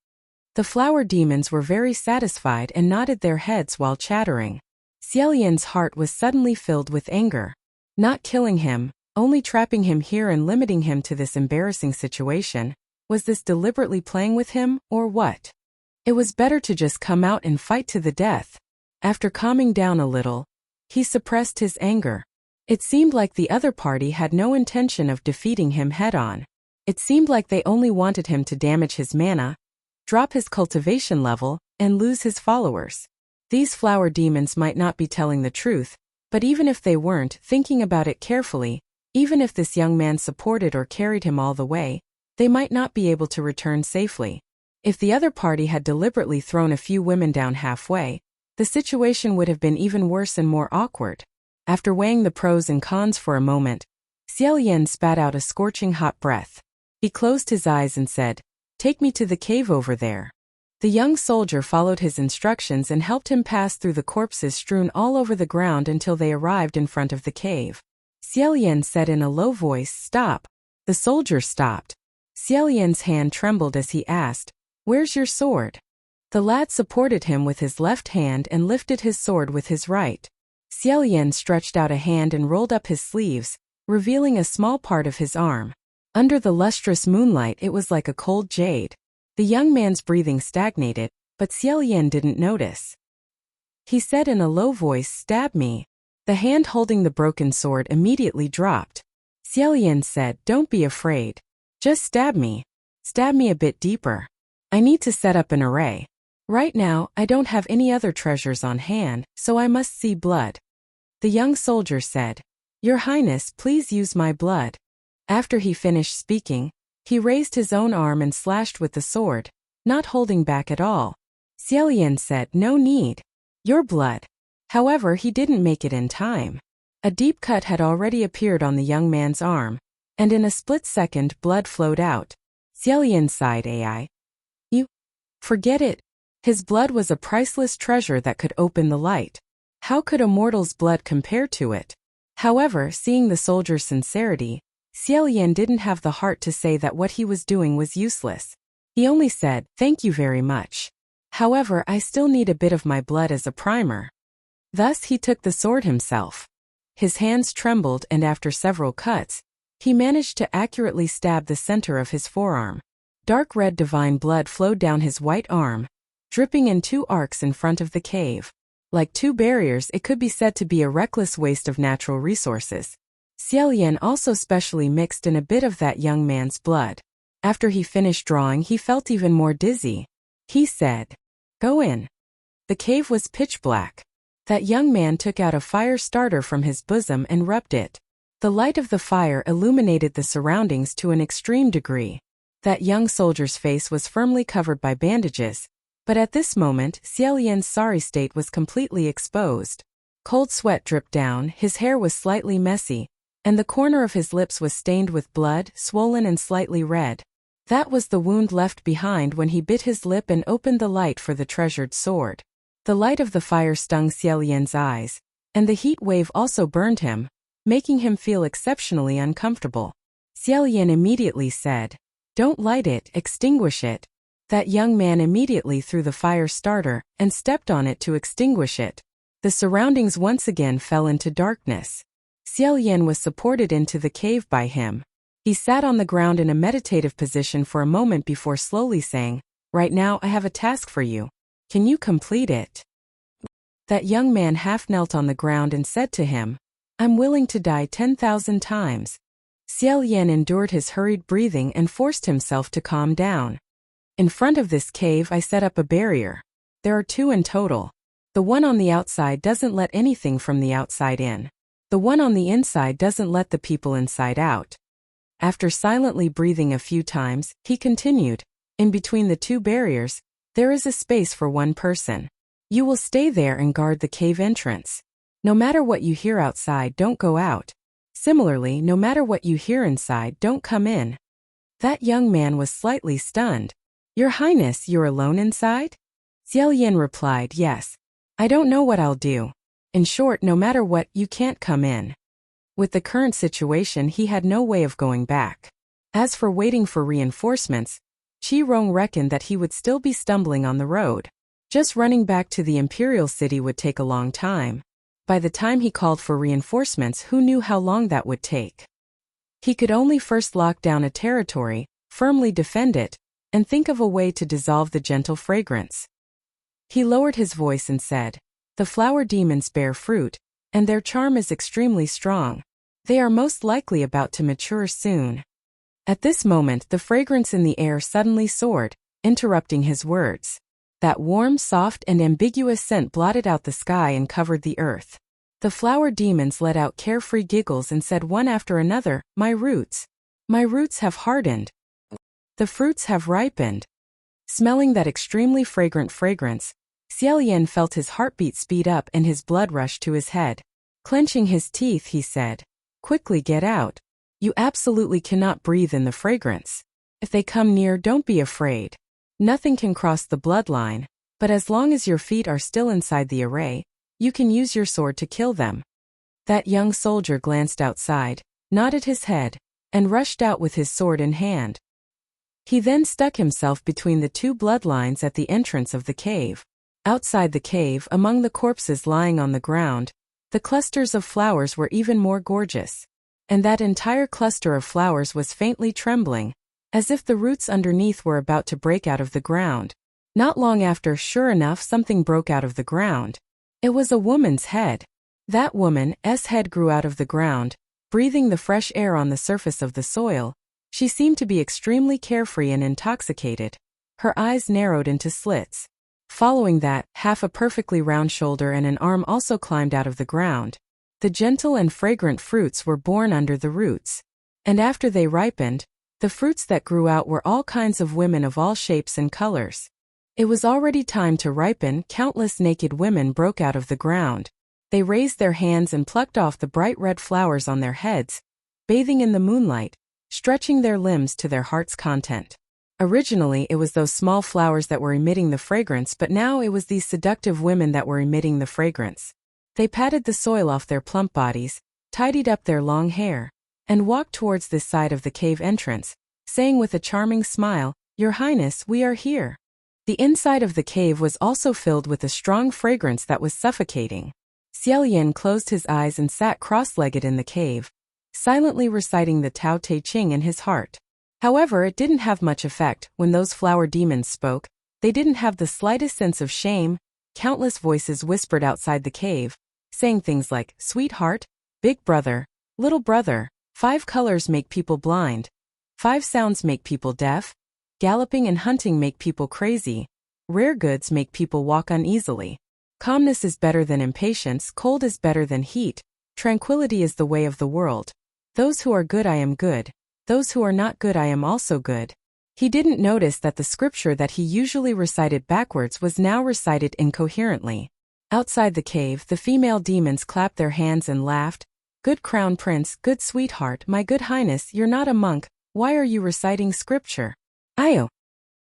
The flower demons were very satisfied and nodded their heads while chattering. Xiaolian's heart was suddenly filled with anger. Not killing him, only trapping him here and limiting him to this embarrassing situation. Was this deliberately playing with him, or what? It was better to just come out and fight to the death. After calming down a little, he suppressed his anger. It seemed like the other party had no intention of defeating him head-on. It seemed like they only wanted him to damage his mana, drop his cultivation level, and lose his followers. These flower demons might not be telling the truth, but even if they weren't, thinking about it carefully, even if this young man supported or carried him all the way, they might not be able to return safely. If the other party had deliberately thrown a few women down halfway, the situation would have been even worse and more awkward. After weighing the pros and cons for a moment, Xiaolian spat out a scorching hot breath. He closed his eyes and said, "Take me to the cave over there." The young soldier followed his instructions and helped him pass through the corpses strewn all over the ground until they arrived in front of the cave. Xiaolian said in a low voice, "Stop." The soldier stopped. Xiaolian's hand trembled as he asked, "Where's your sword?" The lad supported him with his left hand and lifted his sword with his right. Xiaolian stretched out a hand and rolled up his sleeves, revealing a small part of his arm. Under the lustrous moonlight it was like a cold jade. The young man's breathing stagnated, but Xiaolian didn't notice. He said in a low voice, "Stab me." The hand holding the broken sword immediately dropped. Xiaolian said, "Don't be afraid. Just stab me. Stab me a bit deeper. I need to set up an array. Right now, I don't have any other treasures on hand, so I must see blood." The young soldier said, "Your Highness, please use my blood." After he finished speaking, he raised his own arm and slashed with the sword, not holding back at all. Xiaolian said, "No need. Your blood." However, he didn't make it in time. A deep cut had already appeared on the young man's arm, and in a split second blood flowed out. Xiaolian sighed, "AI. You? Forget it. His blood was a priceless treasure that could open the light. How could a mortal's blood compare to it?" However, seeing the soldier's sincerity, Xiaolian didn't have the heart to say that what he was doing was useless. He only said, "Thank you very much. However, I still need a bit of my blood as a primer." Thus he took the sword himself. His hands trembled and after several cuts, he managed to accurately stab the center of his forearm. Dark red divine blood flowed down his white arm, dripping in two arcs in front of the cave. Like two barriers, it could be said to be a reckless waste of natural resources. Xiaolian also specially mixed in a bit of that young man's blood. After he finished drawing, he felt even more dizzy. He said, "Go in." The cave was pitch black. That young man took out a fire starter from his bosom and rubbed it. The light of the fire illuminated the surroundings to an extreme degree. That young soldier's face was firmly covered by bandages, but at this moment, Xiaolian's sorry state was completely exposed. Cold sweat dripped down, his hair was slightly messy, and the corner of his lips was stained with blood, swollen and slightly red. That was the wound left behind when he bit his lip and opened the light for the treasured sword. The light of the fire stung Xiaolian's eyes, and the heat wave also burned him, making him feel exceptionally uncomfortable. Xiaolian immediately said, "Don't light it, extinguish it." That young man immediately threw the fire starter and stepped on it to extinguish it. The surroundings once again fell into darkness. Xiaolian was supported into the cave by him. He sat on the ground in a meditative position for a moment before slowly saying, "Right now I have a task for you. Can you complete it?" That young man half knelt on the ground and said to him, "I'm willing to die 10,000 times." Xiaolian endured his hurried breathing and forced himself to calm down. "In front of this cave I set up a barrier. There are two in total. The one on the outside doesn't let anything from the outside in. The one on the inside doesn't let the people inside out." After silently breathing a few times, he continued, "In between the two barriers, there is a space for one person. You will stay there and guard the cave entrance. No matter what you hear outside, don't go out. Similarly, no matter what you hear inside, don't come in." That young man was slightly stunned. "Your Highness, you're alone inside?" Xiaolian replied, "Yes. I don't know what I'll do. In short, no matter what, you can't come in. With the current situation, he had no way of going back. As for waiting for reinforcements, Qi Rong reckoned that he would still be stumbling on the road. Just running back to the imperial city would take a long time. By the time he called for reinforcements, who knew how long that would take? He could only first lock down a territory, firmly defend it, and think of a way to dissolve the gentle fragrance. He lowered his voice and said, "The flower demons bear fruit, and their charm is extremely strong. They are most likely about to mature soon." At this moment, the fragrance in the air suddenly soared, interrupting his words. That warm, soft, and ambiguous scent blotted out the sky and covered the earth. The flower demons let out carefree giggles and said one after another, my roots have hardened. The fruits have ripened." Smelling that extremely fragrant fragrance, Xiaolian felt his heartbeat speed up and his blood rush to his head. Clenching his teeth, he said, "Quickly get out. You absolutely cannot breathe in the fragrance. If they come near, don't be afraid. Nothing can cross the bloodline, but as long as your feet are still inside the array, you can use your sword to kill them." That young soldier glanced outside, nodded his head, and rushed out with his sword in hand. He then stuck himself between the two bloodlines at the entrance of the cave. Outside the cave, among the corpses lying on the ground, the clusters of flowers were even more gorgeous. And that entire cluster of flowers was faintly trembling, as if the roots underneath were about to break out of the ground. Not long after, sure enough, something broke out of the ground. It was a woman's head. That woman's head grew out of the ground, breathing the fresh air on the surface of the soil. She seemed to be extremely carefree and intoxicated. Her eyes narrowed into slits. Following that, half a perfectly round shoulder and an arm also climbed out of the ground. The gentle and fragrant fruits were born under the roots. And after they ripened, the fruits that grew out were all kinds of women of all shapes and colors. It was already time to ripen. Countless naked women broke out of the ground. They raised their hands and plucked off the bright red flowers on their heads, bathing in the moonlight, stretching their limbs to their heart's content. Originally, it was those small flowers that were emitting the fragrance, but now it was these seductive women that were emitting the fragrance. They patted the soil off their plump bodies, tidied up their long hair, and walked towards this side of the cave entrance, saying with a charming smile, "Your Highness, we are here." The inside of the cave was also filled with a strong fragrance that was suffocating. Xiaolian closed his eyes and sat cross-legged in the cave, silently reciting the Tao Te Ching in his heart. However, it didn't have much effect. When those flower demons spoke, they didn't have the slightest sense of shame. Countless voices whispered outside the cave, saying things like, "Sweetheart, big brother, little brother, 5 colors make people blind. 5 sounds make people deaf. Galloping and hunting make people crazy. Rare goods make people walk uneasily. Calmness is better than impatience. Cold is better than heat. Tranquility is the way of the world. Those who are good, I am good. Those who are not good, I am also good." He didn't notice that the scripture that he usually recited backwards was now recited incoherently. Outside the cave, the female demons clapped their hands and laughed. "Good crown prince, good sweetheart, my good highness, you're not a monk. Why are you reciting scripture?" "Ayo!"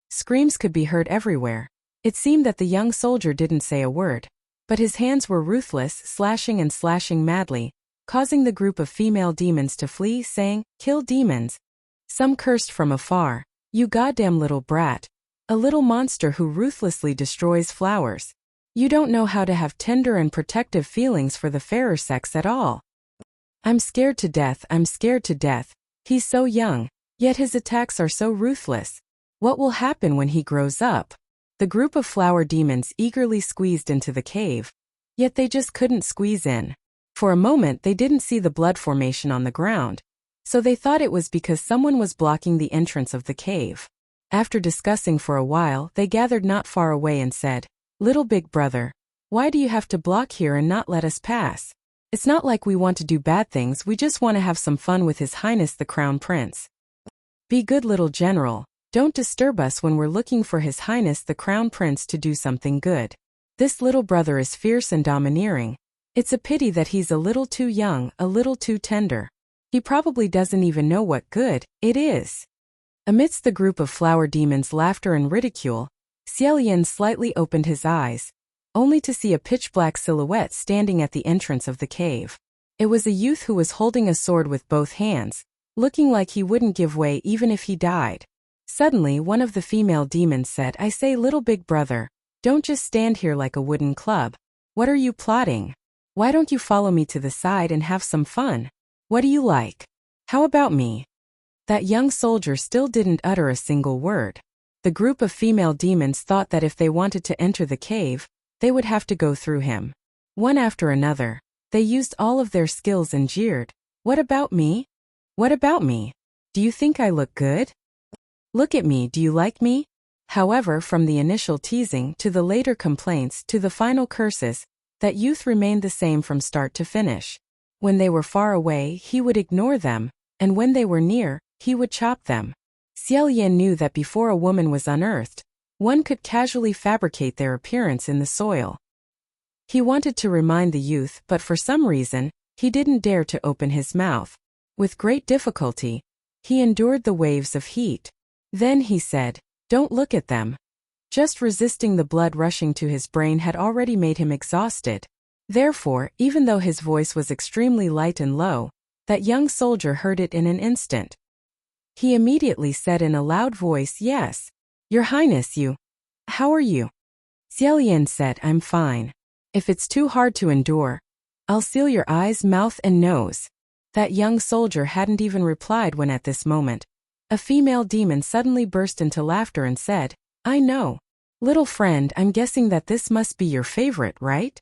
Screams could be heard everywhere. It seemed that the young soldier didn't say a word, but his hands were ruthless, slashing and slashing madly, causing the group of female demons to flee, saying, "Kill demons." Some cursed from afar, "You goddamn little brat. A little monster who ruthlessly destroys flowers. You don't know how to have tender and protective feelings for the fairer sex at all. I'm scared to death, I'm scared to death. He's so young, yet his attacks are so ruthless. What will happen when he grows up?" The group of flower demons eagerly squeezed into the cave, yet they just couldn't squeeze in. For a moment they didn't see the blood formation on the ground, so they thought it was because someone was blocking the entrance of the cave. After discussing for a while, they gathered not far away and said, "Little big brother, why do you have to block here and not let us pass? It's not like we want to do bad things, we just want to have some fun with His Highness the Crown Prince. Be good, little general. Don't disturb us when we're looking for His Highness the Crown Prince to do something good. This little brother is fierce and domineering. It's a pity that he's a little too young, a little too tender. He probably doesn't even know what good it is." Amidst the group of flower demons' laughter and ridicule, Xiaolian slightly opened his eyes. only to see a pitch-black silhouette standing at the entrance of the cave. It was a youth who was holding a sword with both hands, looking like he wouldn't give way even if he died. Suddenly, one of the female demons said, "I say, little big brother, don't just stand here like a wooden club. What are you plotting? Why don't you follow me to the side and have some fun? What do you like? How about me?" That young soldier still didn't utter a single word. The group of female demons thought that if they wanted to enter the cave, they would have to go through him. One after another, they used all of their skills and jeered, "What about me? What about me? Do you think I look good? Look at me, do you like me?" However, from the initial teasing to the later complaints to the final curses, that youth remained the same from start to finish. When they were far away, he would ignore them, and when they were near, he would chop them. Xiaoyan knew that before a woman was unearthed, one could casually fabricate their appearance in the soil. He wanted to remind the youth, but for some reason, he didn't dare to open his mouth. With great difficulty, he endured the waves of heat. Then he said, "Don't look at them." Just resisting the blood rushing to his brain had already made him exhausted. Therefore, even though his voice was extremely light and low, that young soldier heard it in an instant. He immediately said in a loud voice, "Yes, Your Highness, you. How are you?" Xiaoyan said, "I'm fine. If it's too hard to endure, I'll seal your eyes, mouth and nose." That young soldier hadn't even replied when at this moment, a female demon suddenly burst into laughter and said, "I know. Little friend, I'm guessing that this must be your favorite, right?"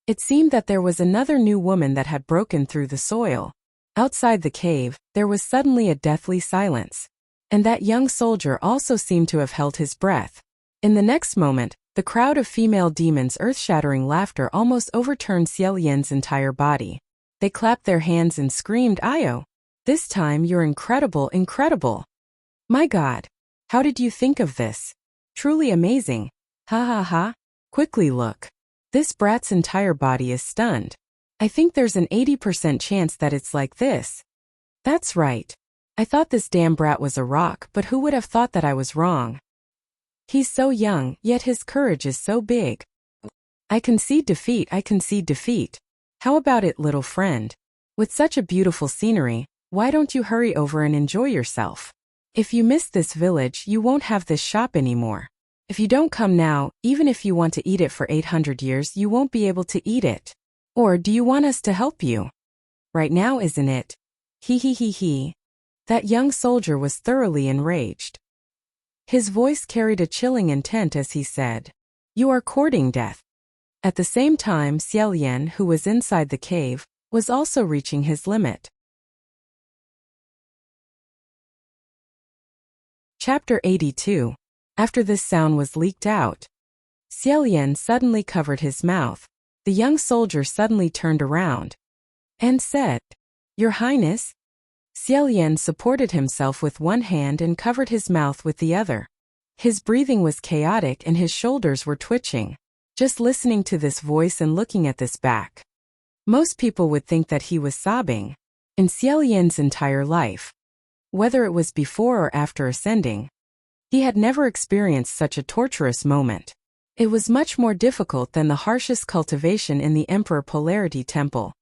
It seemed that there was another new woman that had broken through the soil. Outside the cave, there was suddenly a deathly silence. And that young soldier also seemed to have held his breath. In the next moment, the crowd of female demons' earth-shattering laughter almost overturned Xiaoyan's entire body. They clapped their hands and screamed, "Io! This time you're incredible, incredible! My God! How did you think of this? Truly amazing! Ha ha ha! Quickly look! This brat's entire body is stunned. I think there's an 80% chance that it's like this. That's right. I thought this damn brat was a rock, but who would have thought that I was wrong? He's so young, yet his courage is so big. I concede defeat, I concede defeat. How about it, little friend? With such a beautiful scenery, why don't you hurry over and enjoy yourself? If you miss this village, you won't have this shop anymore. If you don't come now, even if you want to eat it for 800 years, you won't be able to eat it. Or do you want us to help you? Right now, isn't it? He. That young soldier was thoroughly enraged. His voice carried a chilling intent as he said, "You are courting death." At the same time, Xiaoyan, who was inside the cave, was also reaching his limit. Chapter 82. After this sound was leaked out, Xiaoyan suddenly covered his mouth. The young soldier suddenly turned around and said, "Your Highness?" Xiaoyan supported himself with one hand and covered his mouth with the other. His breathing was chaotic and his shoulders were twitching. Just listening to this voice and looking at this back, most people would think that he was sobbing. In Xiaoyan's entire life, whether it was before or after ascending, he had never experienced such a torturous moment. It was much more difficult than the harshest cultivation in the Emperor Polarity Temple.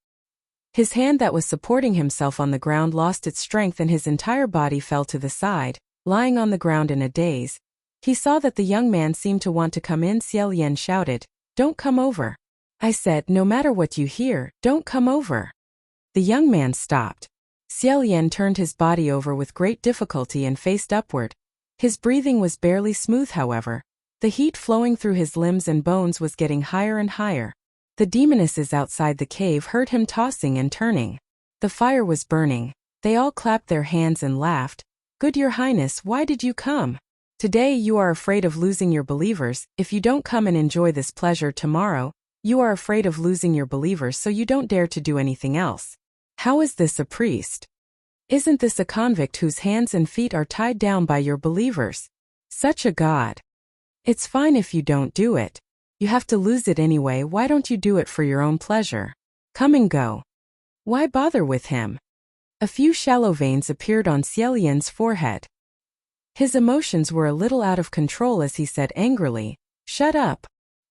His hand that was supporting himself on the ground lost its strength and his entire body fell to the side, lying on the ground in a daze. He saw that the young man seemed to want to come in. Xiaoyan shouted, "Don't come over. I said, no matter what you hear, don't come over." The young man stopped. Xiaoyan turned his body over with great difficulty and faced upward. His breathing was barely smooth, however. The heat flowing through his limbs and bones was getting higher and higher. The demonesses outside the cave heard him tossing and turning. The fire was burning. They all clapped their hands and laughed. "Good, Your Highness, why did you come? Today you are afraid of losing your believers. If you don't come and enjoy this pleasure tomorrow, you are afraid of losing your believers, so you don't dare to do anything else. How is this a priest? Isn't this a convict whose hands and feet are tied down by your believers? Such a god. It's fine if you don't do it. You have to lose it anyway. Why don't you do it for your own pleasure? Come and go. Why bother with him?" A few shallow veins appeared on Xiaoyan's forehead. His emotions were a little out of control as he said angrily, "Shut up.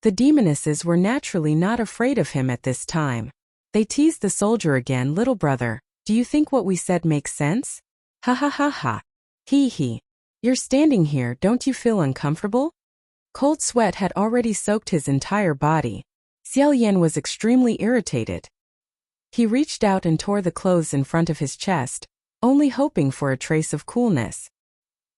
The demonesses were naturally not afraid of him at this time. They teased the soldier again. Little brother, do you think what we said makes sense? Ha ha ha ha. Hee hee. You're standing here, don't you feel uncomfortable? Cold sweat had already soaked his entire body. Xiaoyan was extremely irritated. He reached out and tore the clothes in front of his chest, only hoping for a trace of coolness.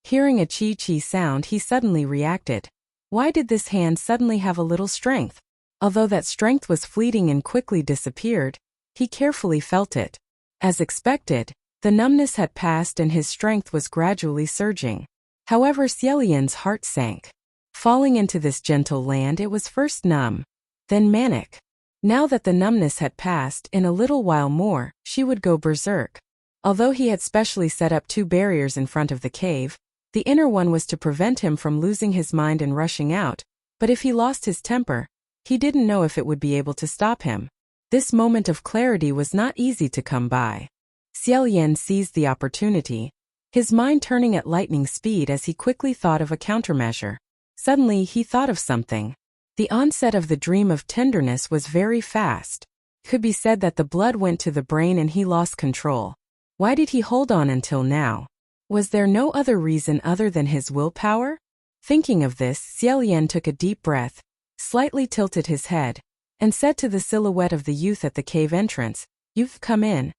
Hearing a chi-chi sound, he suddenly reacted. Why did this hand suddenly have a little strength? Although that strength was fleeting and quickly disappeared, he carefully felt it. As expected, the numbness had passed and his strength was gradually surging. However, Xiaoyan's heart sank. Falling into this gentle land, it was first numb, then manic. Now that the numbness had passed, in a little while more, she would go berserk. Although he had specially set up 2 barriers in front of the cave, the inner one was to prevent him from losing his mind and rushing out, but if he lost his temper, he didn't know if it would be able to stop him. This moment of clarity was not easy to come by. Xiaoyan seized the opportunity, his mind turning at lightning speed as he quickly thought of a countermeasure. Suddenly he thought of something. The onset of the dream of tenderness was very fast. It could be said that the blood went to the brain and he lost control. Why did he hold on until now? Was there no other reason other than his willpower? Thinking of this, Xiaoyan took a deep breath, slightly tilted his head, and said to the silhouette of the youth at the cave entrance, "You've come in."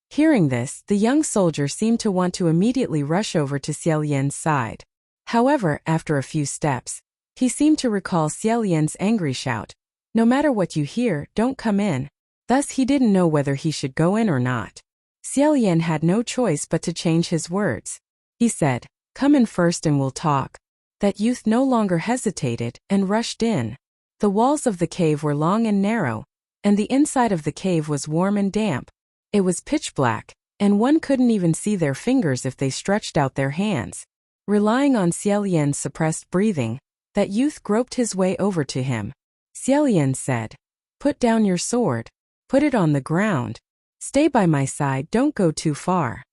Hearing this, the young soldier seemed to want to immediately rush over to Xiaoyan's side. However, after a few steps, he seemed to recall Xiaoyan's angry shout, "No matter what you hear, don't come in." Thus he didn't know whether he should go in or not. Xiaoyan had no choice but to change his words. He said, "Come in first and we'll talk." That youth no longer hesitated and rushed in. The walls of the cave were long and narrow, and the inside of the cave was warm and damp. It was pitch black, and one couldn't even see their fingers if they stretched out their hands. Relying on Xiaoyan's suppressed breathing, that youth groped his way over to him. Xiaoyan said, "Put down your sword. Put it on the ground. Stay by my side, don't go too far."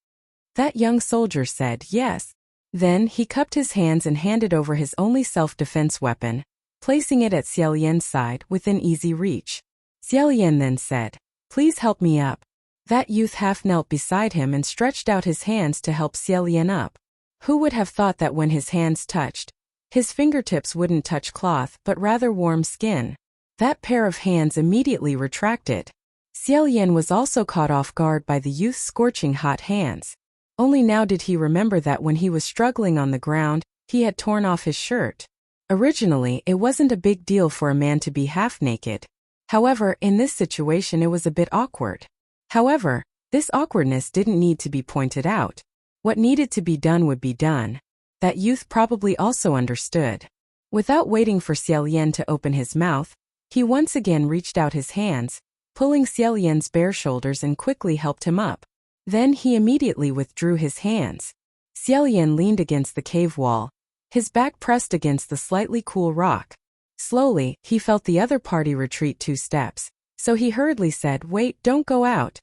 That young soldier said, "Yes." Then he cupped his hands and handed over his only self-defense weapon, placing it at Xiaoyan's side within easy reach. Xiaoyan then said, "Please help me up." That youth half knelt beside him and stretched out his hands to help Xiaoyan up. Who would have thought that when his hands touched, his fingertips wouldn't touch cloth but rather warm skin? That pair of hands immediately retracted. Xiaoyan was also caught off guard by the youth's scorching hot hands. Only now did he remember that when he was struggling on the ground, he had torn off his shirt. Originally, it wasn't a big deal for a man to be half naked. However, in this situation it was a bit awkward. However, this awkwardness didn't need to be pointed out. What needed to be done would be done. That youth probably also understood. Without waiting for Xiaoyan to open his mouth, he once again reached out his hands, pulling Xiaoyan's bare shoulders and quickly helped him up. Then he immediately withdrew his hands. Xiaoyan leaned against the cave wall, his back pressed against the slightly cool rock. Slowly, he felt the other party retreat 2 steps, so he hurriedly said, "Wait, don't go out."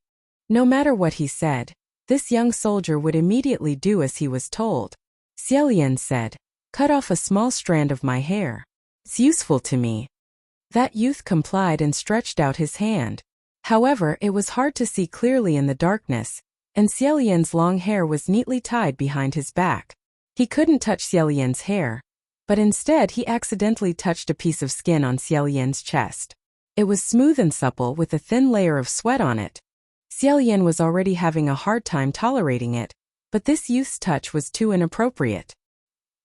No matter what he said, this young soldier would immediately do as he was told. Xiaoyan said, "Cut off a small strand of my hair. It's useful to me." That youth complied and stretched out his hand. However, it was hard to see clearly in the darkness, and Xiaoyan's long hair was neatly tied behind his back. He couldn't touch Xiaoyan's hair, but instead he accidentally touched a piece of skin on Xiaoyan's chest. It was smooth and supple with a thin layer of sweat on it. Xiaoyan was already having a hard time tolerating it, but this youth's touch was too inappropriate.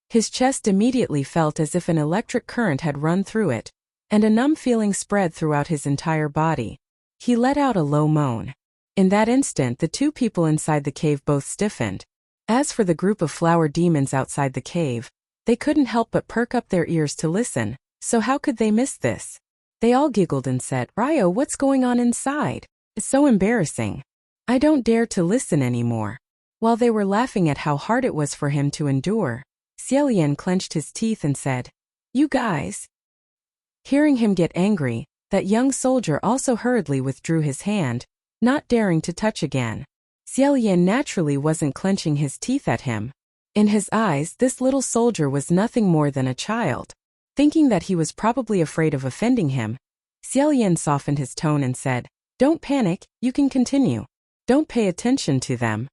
His chest immediately felt as if an electric current had run through it, and a numb feeling spread throughout his entire body. He let out a low moan. In that instant, the 2 people inside the cave both stiffened. As for the group of flower demons outside the cave, they couldn't help but perk up their ears to listen, so how could they miss this? They all giggled and said, "Ryo, what's going on inside? It's so embarrassing. I don't dare to listen anymore." While they were laughing at how hard it was for him to endure, Xiaoyan clenched his teeth and said, "You guys." Hearing him get angry, that young soldier also hurriedly withdrew his hand, not daring to touch again. Xiaoyan naturally wasn't clenching his teeth at him. In his eyes, this little soldier was nothing more than a child. Thinking that he was probably afraid of offending him, Xiaolian softened his tone and said, "Don't panic, you can continue. Don't pay attention to them."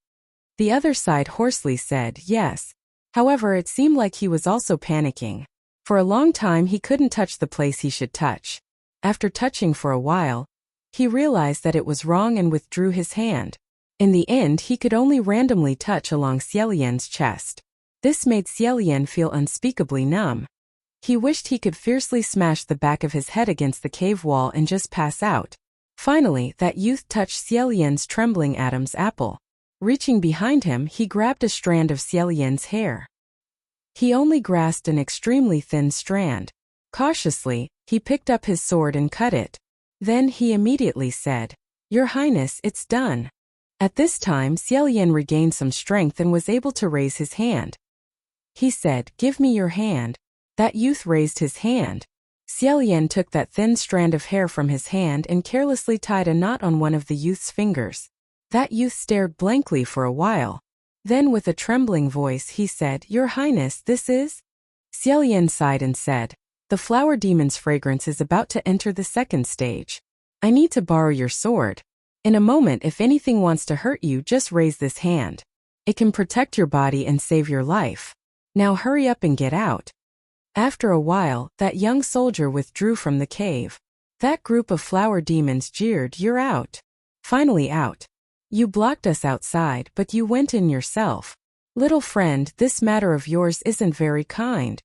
The other side hoarsely said, "Yes." However, it seemed like he was also panicking. For a long time he couldn't touch the place he should touch. After touching for a while, he realized that it was wrong and withdrew his hand. In the end, he could only randomly touch along Xiaolian's chest. This made Xiaolian feel unspeakably numb. He wished he could fiercely smash the back of his head against the cave wall and just pass out. Finally, that youth touched Xiaolian's trembling Adam's apple. Reaching behind him, he grabbed a strand of Xiaolian's hair. He only grasped an extremely thin strand. Cautiously, he picked up his sword and cut it. Then he immediately said, "Your Highness, it's done." At this time, Xiaolian regained some strength and was able to raise his hand. He said, "Give me your hand." That youth raised his hand. Xiaolian took that thin strand of hair from his hand and carelessly tied a knot on one of the youth's fingers. That youth stared blankly for a while. Then with a trembling voice he said, "Your Highness, this is?" Xiaolian sighed and said, "The flower demon's fragrance is about to enter the second stage. I need to borrow your sword. In a moment, if anything wants to hurt you, just raise this hand. It can protect your body and save your life. Now hurry up and get out." After a while, that young soldier withdrew from the cave. That group of flower demons jeered, "You're out. Finally out. You blocked us outside, but you went in yourself. Little friend, this matter of yours isn't very kind."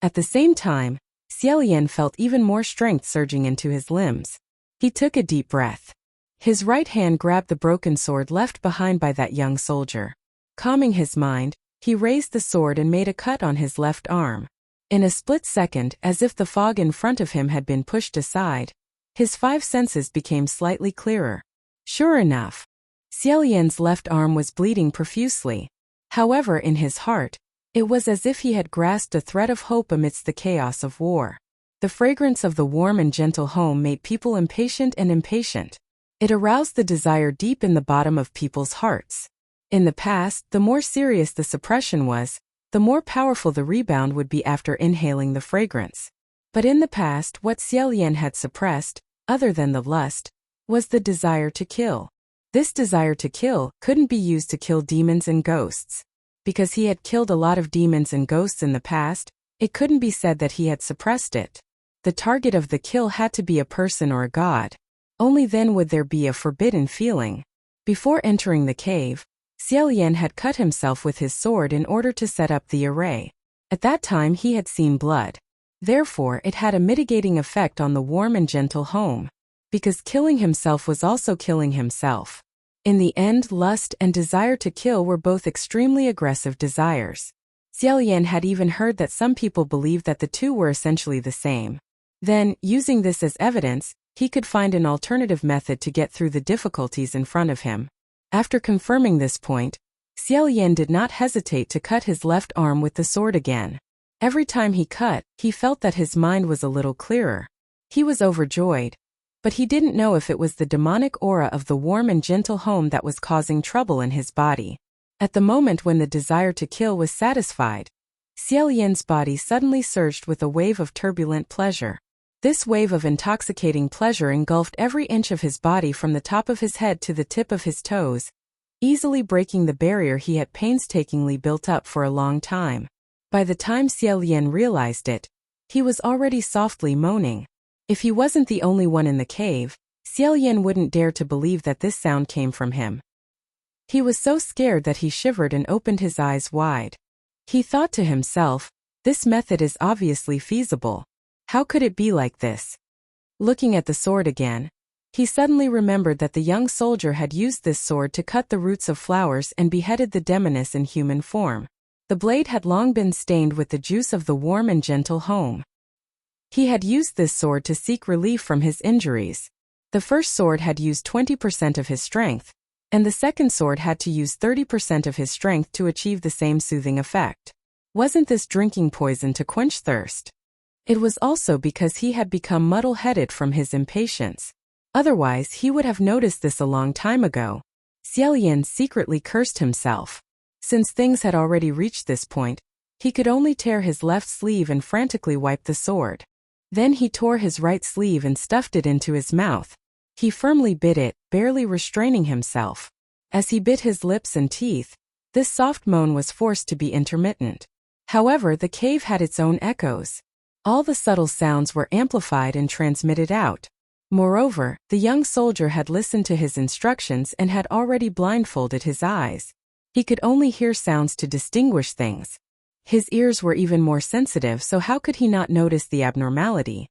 At the same time, Xiaolian felt even more strength surging into his limbs. He took a deep breath. His right hand grabbed the broken sword left behind by that young soldier. Calming his mind, he raised the sword and made a cut on his left arm. In a split second, as if the fog in front of him had been pushed aside, his five senses became slightly clearer. Sure enough, Xiaolian's left arm was bleeding profusely. However, in his heart, it was as if he had grasped a thread of hope amidst the chaos of war. The fragrance of the warm and gentle home made people impatient and impatient. It aroused the desire deep in the bottom of people's hearts. In the past, the more serious the suppression was, the more powerful the rebound would be after inhaling the fragrance. But in the past, what Xiaolian had suppressed, other than the lust, was the desire to kill. This desire to kill couldn't be used to kill demons and ghosts. Because he had killed a lot of demons and ghosts in the past, it couldn't be said that he had suppressed it. The target of the kill had to be a person or a god. Only then would there be a forbidden feeling. Before entering the cave, Xiaolian had cut himself with his sword in order to set up the array. At that time he had seen blood. Therefore, it had a mitigating effect on the warm and gentle home. Because killing himself was also killing himself. In the end, lust and desire to kill were both extremely aggressive desires. Xiaolian had even heard that some people believed that the two were essentially the same. Then, using this as evidence, he could find an alternative method to get through the difficulties in front of him. After confirming this point, Xiaolian did not hesitate to cut his left arm with the sword again. Every time he cut, he felt that his mind was a little clearer. He was overjoyed. But he didn't know if it was the demonic aura of the warm and gentle home that was causing trouble in his body. At the moment when the desire to kill was satisfied, Xiaolian's body suddenly surged with a wave of turbulent pleasure. This wave of intoxicating pleasure engulfed every inch of his body from the top of his head to the tip of his toes, easily breaking the barrier he had painstakingly built up for a long time. By the time Xiaolian realized it, he was already softly moaning. If he wasn't the only one in the cave, Xiaolian wouldn't dare to believe that this sound came from him. He was so scared that he shivered and opened his eyes wide. He thought to himself, "This method is obviously feasible. How could it be like this?" Looking at the sword again, he suddenly remembered that the young soldier had used this sword to cut the roots of flowers and beheaded the demoness in human form. The blade had long been stained with the juice of the warm and gentle home. He had used this sword to seek relief from his injuries. The first sword had used 20% of his strength, and the second sword had to use 30% of his strength to achieve the same soothing effect. Wasn't this drinking poison to quench thirst? It was also because he had become muddle-headed from his impatience. Otherwise, he would have noticed this a long time ago. Xiaolian secretly cursed himself. Since things had already reached this point, He could only tear his left sleeve and frantically wipe the sword. Then he tore his right sleeve and stuffed it into his mouth. He firmly bit it, barely restraining himself. As he bit his lips and teeth, this soft moan was forced to be intermittent. However, the cave had its own echoes. All the subtle sounds were amplified and transmitted out. Moreover, the young soldier had listened to his instructions and had already blindfolded his eyes. He could only hear sounds to distinguish things. His ears were even more sensitive, so how could he not notice the abnormality?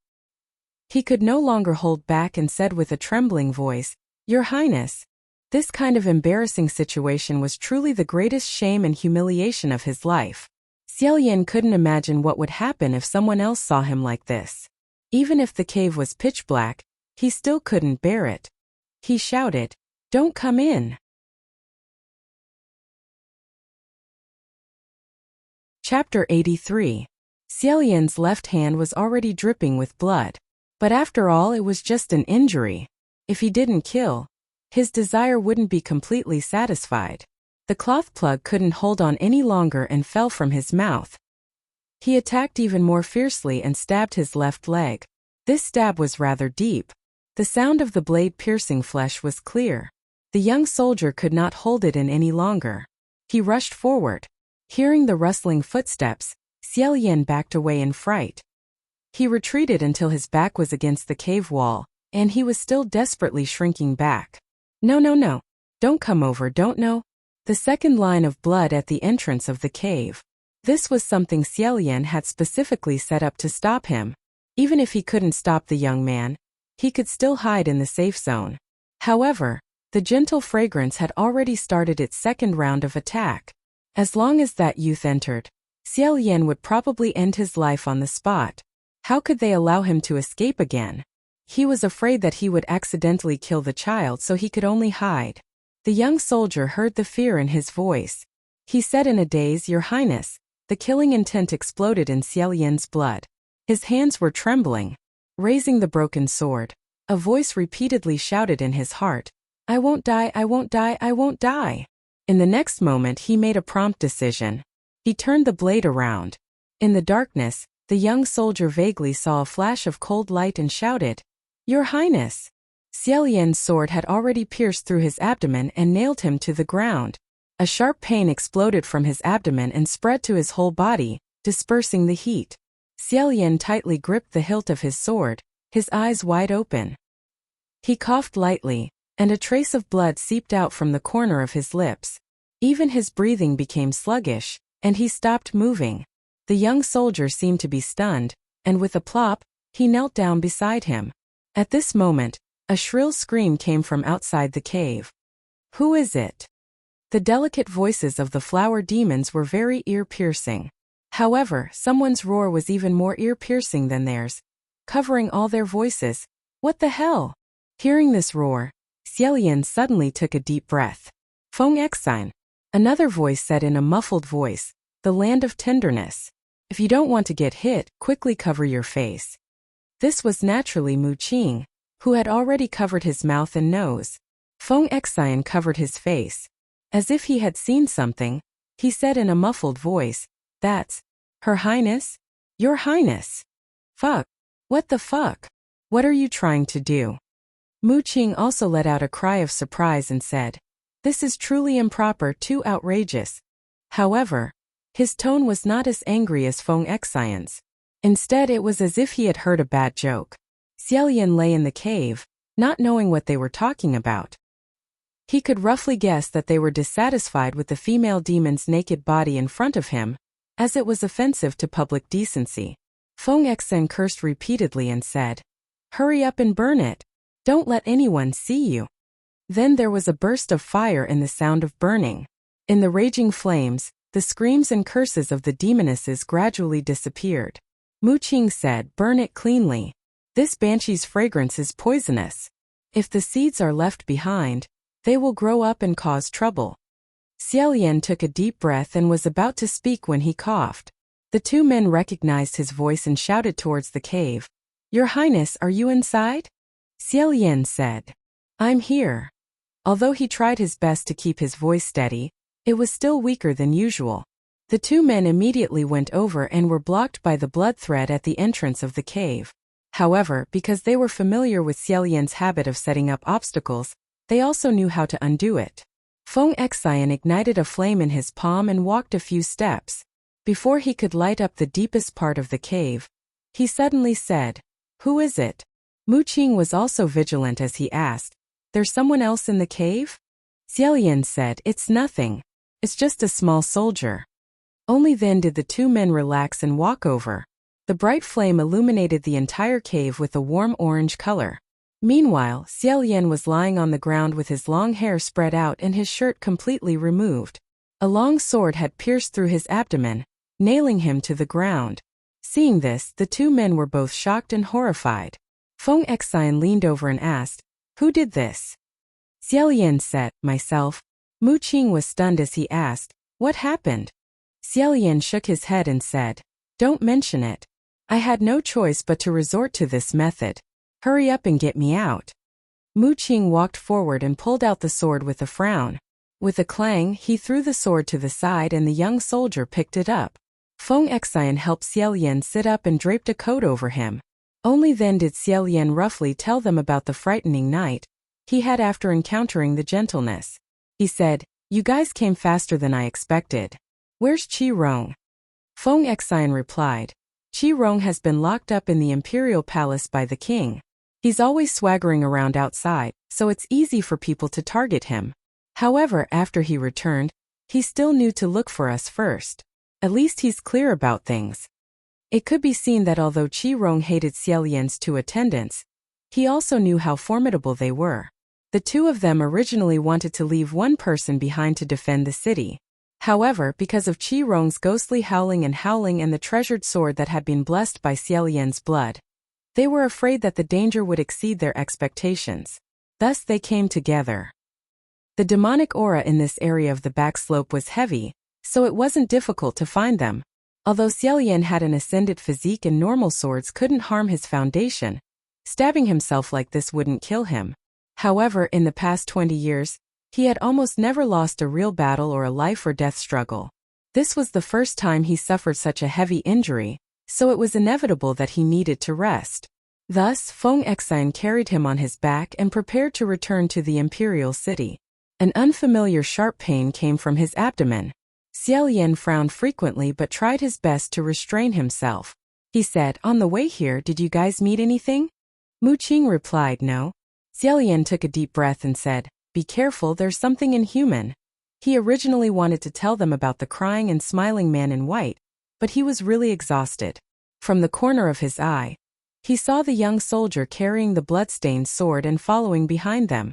He could no longer hold back and said with a trembling voice, "Your Highness." This kind of embarrassing situation was truly the greatest shame and humiliation of his life. Xiaoyan couldn't imagine what would happen if someone else saw him like this. Even if the cave was pitch black, he still couldn't bear it. He shouted, "Don't come in." Chapter 83. Xiaoyan's left hand was already dripping with blood. But after all, it was just an injury. If he didn't kill, his desire wouldn't be completely satisfied. The cloth plug couldn't hold on any longer and fell from his mouth. He attacked even more fiercely and stabbed his left leg. This stab was rather deep. The sound of the blade piercing flesh was clear. The young soldier could not hold it in any longer. He rushed forward. Hearing the rustling footsteps, Xiaoyan backed away in fright. He retreated until his back was against the cave wall, and he was still desperately shrinking back. "No, no, no. Don't come over, don't know." The second line of blood at the entrance of the cave. This was something Xiaoyan had specifically set up to stop him. Even if he couldn't stop the young man, he could still hide in the safe zone. However, the gentle fragrance had already started its second round of attack. As long as that youth entered, Xiaoyan would probably end his life on the spot. How could they allow him to escape again? He was afraid that he would accidentally kill the child, so he could only hide. The young soldier heard the fear in his voice. He said in a daze, "Your Highness." The killing intent exploded in Xiaoyan's blood. His hands were trembling. Raising the broken sword, a voice repeatedly shouted in his heart, "I won't die, I won't die, I won't die." In the next moment he made a prompt decision. He turned the blade around. In the darkness, the young soldier vaguely saw a flash of cold light and shouted, "Your Highness." Xiaoyan's sword had already pierced through his abdomen and nailed him to the ground. A sharp pain exploded from his abdomen and spread to his whole body, dispersing the heat. Xiaoyan tightly gripped the hilt of his sword, his eyes wide open. He coughed lightly, and a trace of blood seeped out from the corner of his lips. Even his breathing became sluggish, and he stopped moving. The young soldier seemed to be stunned, and with a plop, he knelt down beside him. At this moment, a shrill scream came from outside the cave. "Who is it?" The delicate voices of the flower demons were very ear-piercing. However, someone's roar was even more ear-piercing than theirs, covering all their voices. "What the hell?" Hearing this roar, Xiaoyan suddenly took a deep breath. "Feng Exine." Another voice said in a muffled voice, "The land of tenderness. If you don't want to get hit, quickly cover your face." This was naturally Mu Qing, who had already covered his mouth and nose. Feng Exine covered his face. As if he had seen something, he said in a muffled voice, "That's Her Highness? Your Highness." "Fuck. What the fuck? What are you trying to do?" Mu Qing also let out a cry of surprise and said, "This is truly improper, too outrageous." However, his tone was not as angry as Feng Exine's. Instead, it was as if he had heard a bad joke. Xiaoyan lay in the cave, not knowing what they were talking about. He could roughly guess that they were dissatisfied with the female demon's naked body in front of him, as it was offensive to public decency. Feng Exine cursed repeatedly and said, "Hurry up and burn it. Don't let anyone see you." Then there was a burst of fire and the sound of burning. In the raging flames, the screams and curses of the demonesses gradually disappeared. Mu Qing said, "Burn it cleanly. This banshee's fragrance is poisonous. If the seeds are left behind, they will grow up and cause trouble." Xiaoyan took a deep breath and was about to speak when he coughed. The two men recognized his voice and shouted towards the cave. "Your Highness, are you inside?" Xiaoyan said, "I'm here." Although he tried his best to keep his voice steady, it was still weaker than usual. The two men immediately went over and were blocked by the blood thread at the entrance of the cave. However, because they were familiar with Xiaolian's habit of setting up obstacles, they also knew how to undo it. Feng Xian ignited a flame in his palm and walked a few steps. Before he could light up the deepest part of the cave, he suddenly said, "Who is it?" Mu Qing was also vigilant as he asked, "There's someone else in the cave?" Xiaolian said, "It's nothing. It's just a small soldier." Only then did the two men relax and walk over. The bright flame illuminated the entire cave with a warm orange color. Meanwhile, Xiaolian was lying on the ground with his long hair spread out and his shirt completely removed. A long sword had pierced through his abdomen, nailing him to the ground. Seeing this, the two men were both shocked and horrified. Feng Xian leaned over and asked, "Who did this?" Xiaolian said, "Myself." Mu Qing was stunned as he asked, "What happened?" Xiaolian shook his head and said, "Don't mention it. I had no choice but to resort to this method. Hurry up and get me out." Mu Qing walked forward and pulled out the sword with a frown. With a clang, he threw the sword to the side and the young soldier picked it up. Feng Xian helped Xiaolian sit up and draped a coat over him. Only then did Xiaolian roughly tell them about the frightening night he had after encountering the gentleness. He said, "You guys came faster than I expected. Where's Qi Rong?" Feng Xian replied, "Qi Rong has been locked up in the imperial palace by the king. He's always swaggering around outside, so it's easy for people to target him. However, after he returned, he still knew to look for us first. At least he's clear about things." It could be seen that although Qi Rong hated Xiaolian's two attendants, he also knew how formidable they were. The two of them originally wanted to leave one person behind to defend the city. However, because of Qi Rong's ghostly howling and the treasured sword that had been blessed by Xiaolian's blood, they were afraid that the danger would exceed their expectations. Thus they came together. The demonic aura in this area of the back slope was heavy, so it wasn't difficult to find them. Although Xiaolian had an ascendant physique and normal swords couldn't harm his foundation, stabbing himself like this wouldn't kill him. However, in the past 20 years, he had almost never lost a real battle or a life or death struggle. This was the first time he suffered such a heavy injury, so it was inevitable that he needed to rest. Thus, Feng Xian carried him on his back and prepared to return to the imperial city. An unfamiliar sharp pain came from his abdomen. Xiaolian frowned frequently but tried his best to restrain himself. He said, "On the way here, did you guys meet anything?" Mu Qing replied, "No." Xiaolian took a deep breath and said, "Be careful, there's something inhuman." He originally wanted to tell them about the crying and smiling man in white, but he was really exhausted. From the corner of his eye, he saw the young soldier carrying the bloodstained sword and following behind them.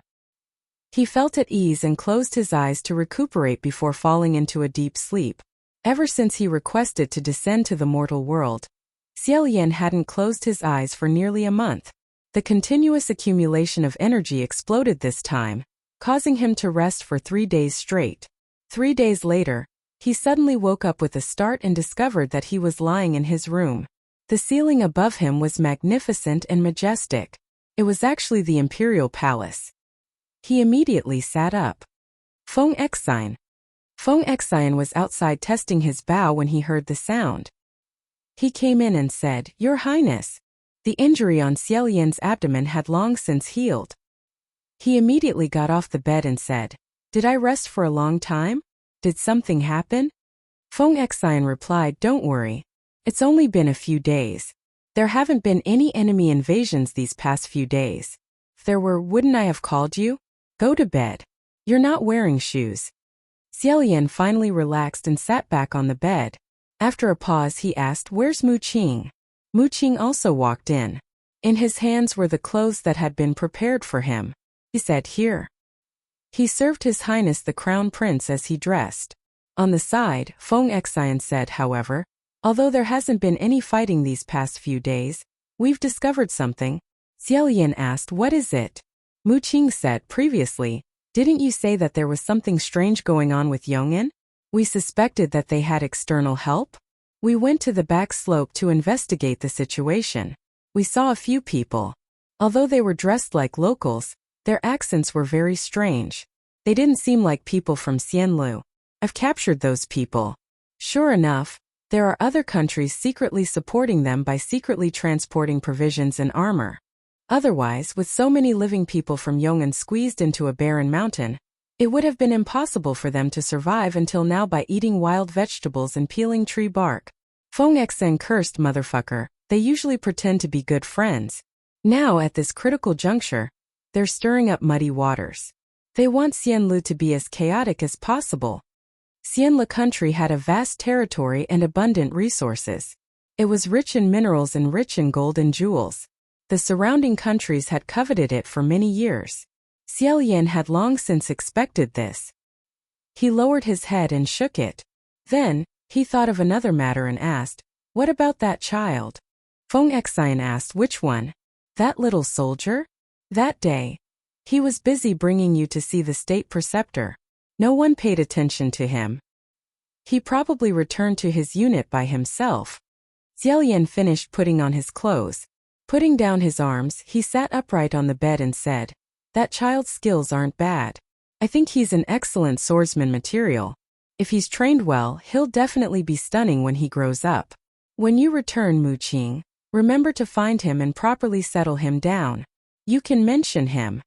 He felt at ease and closed his eyes to recuperate before falling into a deep sleep. Ever since he requested to descend to the mortal world, Xiaolian hadn't closed his eyes for nearly a month. The continuous accumulation of energy exploded this time, causing him to rest for 3 days straight. 3 days later, he suddenly woke up with a start and discovered that he was lying in his room. The ceiling above him was magnificent and majestic. It was actually the imperial palace. He immediately sat up. Feng Xian. Feng Xian was outside testing his bow when he heard the sound. He came in and said, "Your Highness." The injury on Xiaolian's abdomen had long since healed. He immediately got off the bed and said, "Did I rest for a long time? Did something happen?" Feng Xian replied, "Don't worry. It's only been a few days. There haven't been any enemy invasions these past few days. If there were, wouldn't I have called you? Go to bed. You're not wearing shoes." Xiaolian finally relaxed and sat back on the bed. After a pause he asked, "Where's Mu Qing?" Mu Qing also walked in. In his hands were the clothes that had been prepared for him. He said, "Here." He served His Highness the Crown Prince as he dressed. On the side, Feng Xian said, "However, although there hasn't been any fighting these past few days, we've discovered something." Xiaolian asked, "What is it?" Mu Qing said, "Previously, didn't you say that there was something strange going on with Yong'an? We suspected that they had external help. We went to the back slope to investigate the situation. We saw a few people. Although they were dressed like locals, their accents were very strange. They didn't seem like people from Xianlu. I've captured those people." Sure enough, there are other countries secretly supporting them by secretly transporting provisions and armor. Otherwise, with so many living people from Yongan squeezed into a barren mountain, it would have been impossible for them to survive until now by eating wild vegetables and peeling tree bark. Feng Xen cursed motherfucker, they usually pretend to be good friends. Now at this critical juncture, they're stirring up muddy waters. They want Xianlu to be as chaotic as possible. Xianlu country had a vast territory and abundant resources. It was rich in minerals and rich in gold and jewels. The surrounding countries had coveted it for many years. Xiaolian had long since expected this. He lowered his head and shook it. Then, he thought of another matter and asked, "What about that child?" Feng Xian asked, "Which one?" "That little soldier?" "That day. He was busy bringing you to see the state preceptor. No one paid attention to him. He probably returned to his unit by himself." Xiaolian finished putting on his clothes. Putting down his arms, he sat upright on the bed and said, "That child's skills aren't bad. I think he's an excellent swordsman material. If he's trained well, he'll definitely be stunning when he grows up. When you return, Mu Qing, remember to find him and properly settle him down. You can mention him."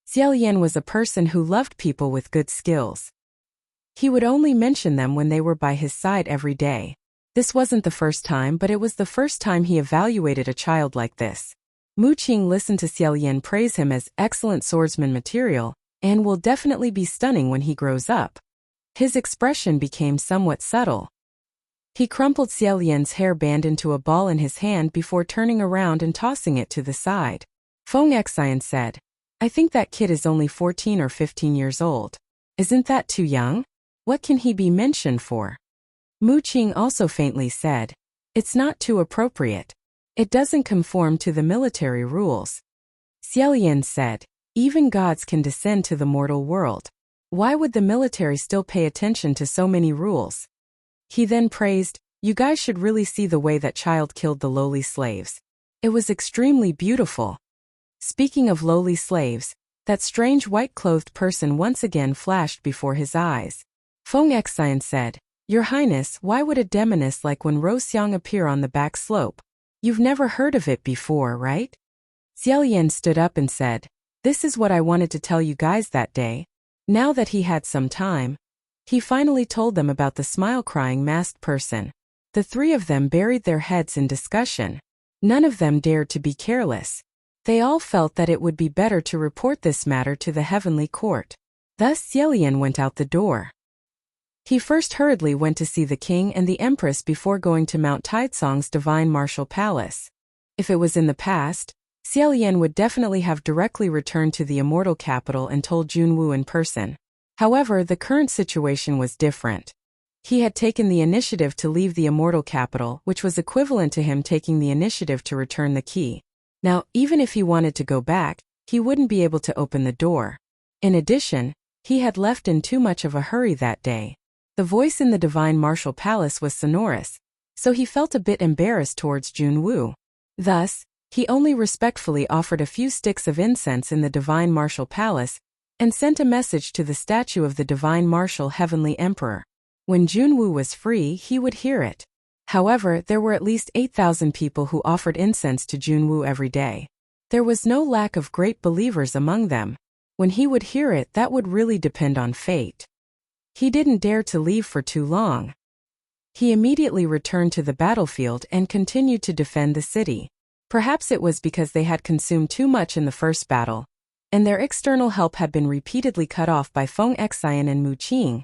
Xiaolian was a person who loved people with good skills. He would only mention them when they were by his side every day. This wasn't the first time, but it was the first time he evaluated a child like this. Mu Qing listened to Xiaolian praise him as excellent swordsman material, and will definitely be stunning when he grows up. His expression became somewhat subtle. He crumpled Xiaolian's hairband into a ball in his hand before turning around and tossing it to the side. Feng Xian said, "I think that kid is only 14 or 15 years old. Isn't that too young? What can he be mentioned for?" Mu Qing also faintly said, "It's not too appropriate. It doesn't conform to the military rules." Xiaolian said, "Even gods can descend to the mortal world. Why would the military still pay attention to so many rules?" He then praised, "You guys should really see the way that child killed the lowly slaves. It was extremely beautiful." Speaking of lowly slaves, that strange white-clothed person once again flashed before his eyes. Feng Xian said, "Your Highness, why would a demoness like Wen Roxiang appear on the back slope? You've never heard of it before, right?" Xiaolian stood up and said, "This is what I wanted to tell you guys that day." Now that he had some time, he finally told them about the smile-crying masked person. The three of them buried their heads in discussion. None of them dared to be careless. They all felt that it would be better to report this matter to the heavenly court. Thus Xiaolian went out the door. He first hurriedly went to see the king and the empress before going to Mount Taizong's divine martial palace. If it was in the past, Xiaolian would definitely have directly returned to the immortal capital and told Junwu in person. However, the current situation was different. He had taken the initiative to leave the immortal capital, which was equivalent to him taking the initiative to return the key. Now, even if he wanted to go back, he wouldn't be able to open the door. In addition, he had left in too much of a hurry that day. The voice in the divine martial palace was sonorous, so he felt a bit embarrassed towards Junwu. Thus, he only respectfully offered a few sticks of incense in the divine martial palace and sent a message to the statue of the divine martial heavenly emperor. When Junwu was free, he would hear it. However, there were at least 8,000 people who offered incense to Junwu every day. There was no lack of great believers among them. When he would hear it, that would really depend on fate. He didn't dare to leave for too long. He immediately returned to the battlefield and continued to defend the city. Perhaps it was because they had consumed too much in the first battle, and their external help had been repeatedly cut off by Feng Xian and Mu Qing.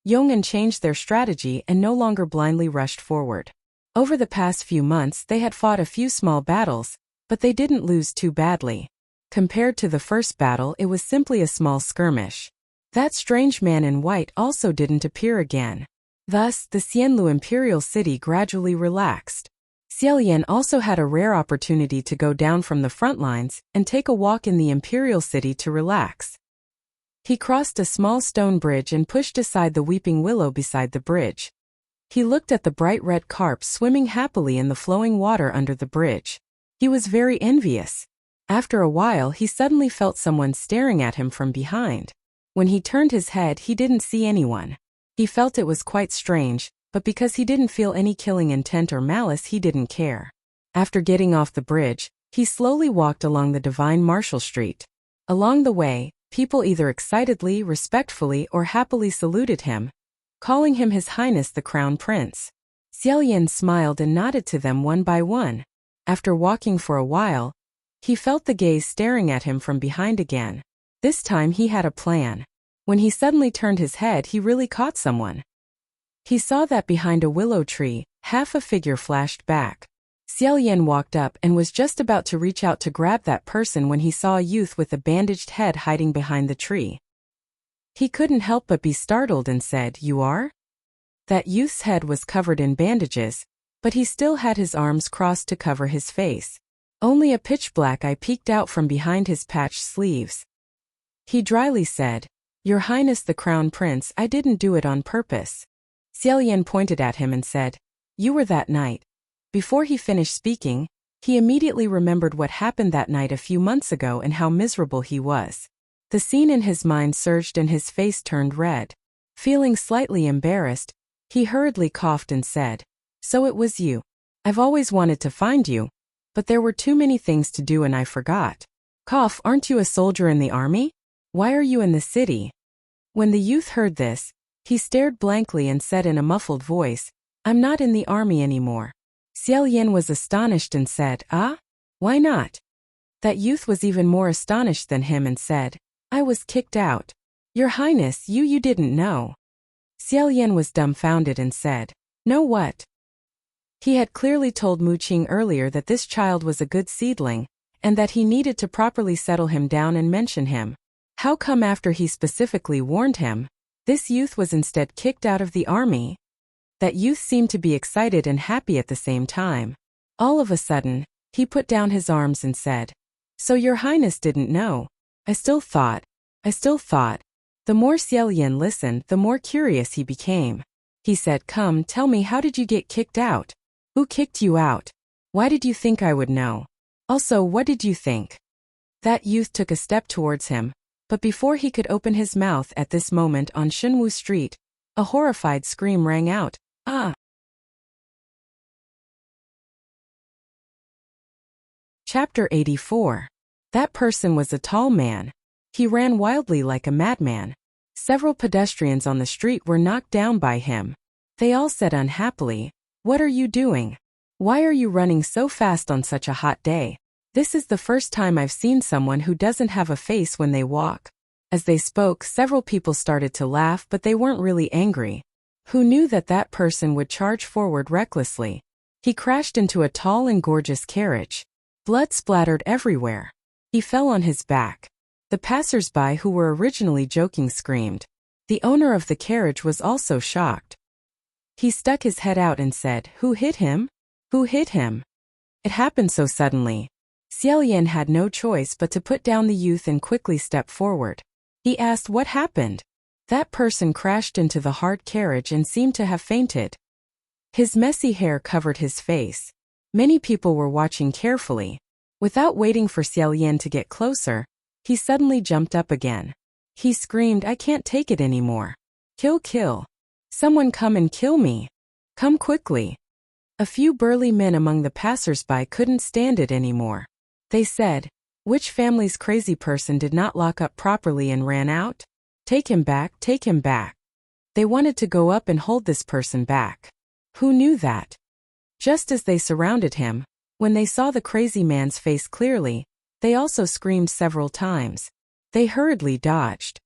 Yong'an changed their strategy and no longer blindly rushed forward. Over the past few months they had fought a few small battles, but they didn't lose too badly. Compared to the first battle, it was simply a small skirmish. That strange man in white also didn't appear again. Thus, the Xianlu imperial city gradually relaxed. Xiaolian also had a rare opportunity to go down from the front lines and take a walk in the imperial city to relax. He crossed a small stone bridge and pushed aside the weeping willow beside the bridge. He looked at the bright red carp swimming happily in the flowing water under the bridge. He was very envious. After a while, he suddenly felt someone staring at him from behind. When he turned his head, he didn't see anyone. He felt it was quite strange, but because he didn't feel any killing intent or malice, he didn't care. After getting off the bridge, he slowly walked along the Divine Marshal Street. Along the way, people either excitedly, respectfully, or happily saluted him, calling him His Highness the Crown Prince. Xiaoyan smiled and nodded to them one by one. After walking for a while, he felt the gaze staring at him from behind again. This time he had a plan. When he suddenly turned his head, he really caught someone. He saw that behind a willow tree, half a figure flashed back. Xiaoyan walked up and was just about to reach out to grab that person when he saw a youth with a bandaged head hiding behind the tree. He couldn't help but be startled and said, "You are?" That youth's head was covered in bandages, but he still had his arms crossed to cover his face. Only a pitch-black eye peeked out from behind his patched sleeves. He dryly said, "Your Highness the Crown Prince, I didn't do it on purpose." Xiaoyan pointed at him and said, "You were that night." Before he finished speaking, he immediately remembered what happened that night a few months ago and how miserable he was. The scene in his mind surged and his face turned red. Feeling slightly embarrassed, he hurriedly coughed and said, "So it was you. I've always wanted to find you, but there were too many things to do and I forgot." "Cough, aren't you a soldier in the army? Why are you in the city?" When the youth heard this, he stared blankly and said in a muffled voice, "I'm not in the army anymore." Xiaoyan was astonished and said, "Ah? Why not?" That youth was even more astonished than him and said, "I was kicked out." "Your Highness, you didn't know." Xiaoyan was dumbfounded and said, "Know what?" He had clearly told Mu Qing earlier that this child was a good seedling, and that he needed to properly settle him down and mention him. How come after he specifically warned him, this youth was instead kicked out of the army? That youth seemed to be excited and happy at the same time. All of a sudden, he put down his arms and said, "So your Highness didn't know. I still thought. The more Xiaoyan listened, the more curious he became. He said, "Come, tell me, how did you get kicked out? Who kicked you out? Why did you think I would know? Also, what did you think?" That youth took a step towards him, but before he could open his mouth at this moment on Shenwu Street, a horrified scream rang out, "Ah!" Chapter 84. That person was a tall man. He ran wildly like a madman. Several pedestrians on the street were knocked down by him. They all said unhappily, "What are you doing? Why are you running so fast on such a hot day? This is the first time I've seen someone who doesn't have a face when they walk." As they spoke, several people started to laugh, but they weren't really angry. Who knew that that person would charge forward recklessly? He crashed into a tall and gorgeous carriage. Blood splattered everywhere. He fell on his back. The passers-by who were originally joking screamed. The owner of the carriage was also shocked. He stuck his head out and said, "Who hit him? Who hit him?" It happened so suddenly. Xiaoyan had no choice but to put down the youth and quickly step forward. He asked what happened. That person crashed into the hard carriage and seemed to have fainted. His messy hair covered his face. Many people were watching carefully. Without waiting for Xiaoyan to get closer, he suddenly jumped up again. He screamed, "I can't take it anymore. Kill. Someone come and kill me. Come quickly." A few burly men among the passers-by couldn't stand it anymore. They said, "Which family's crazy person did not lock up properly and ran out? Take him back, take him back." They wanted to go up and hold this person back. Who knew that? Just as they surrounded him, when they saw the crazy man's face clearly, they also screamed several times. They hurriedly dodged.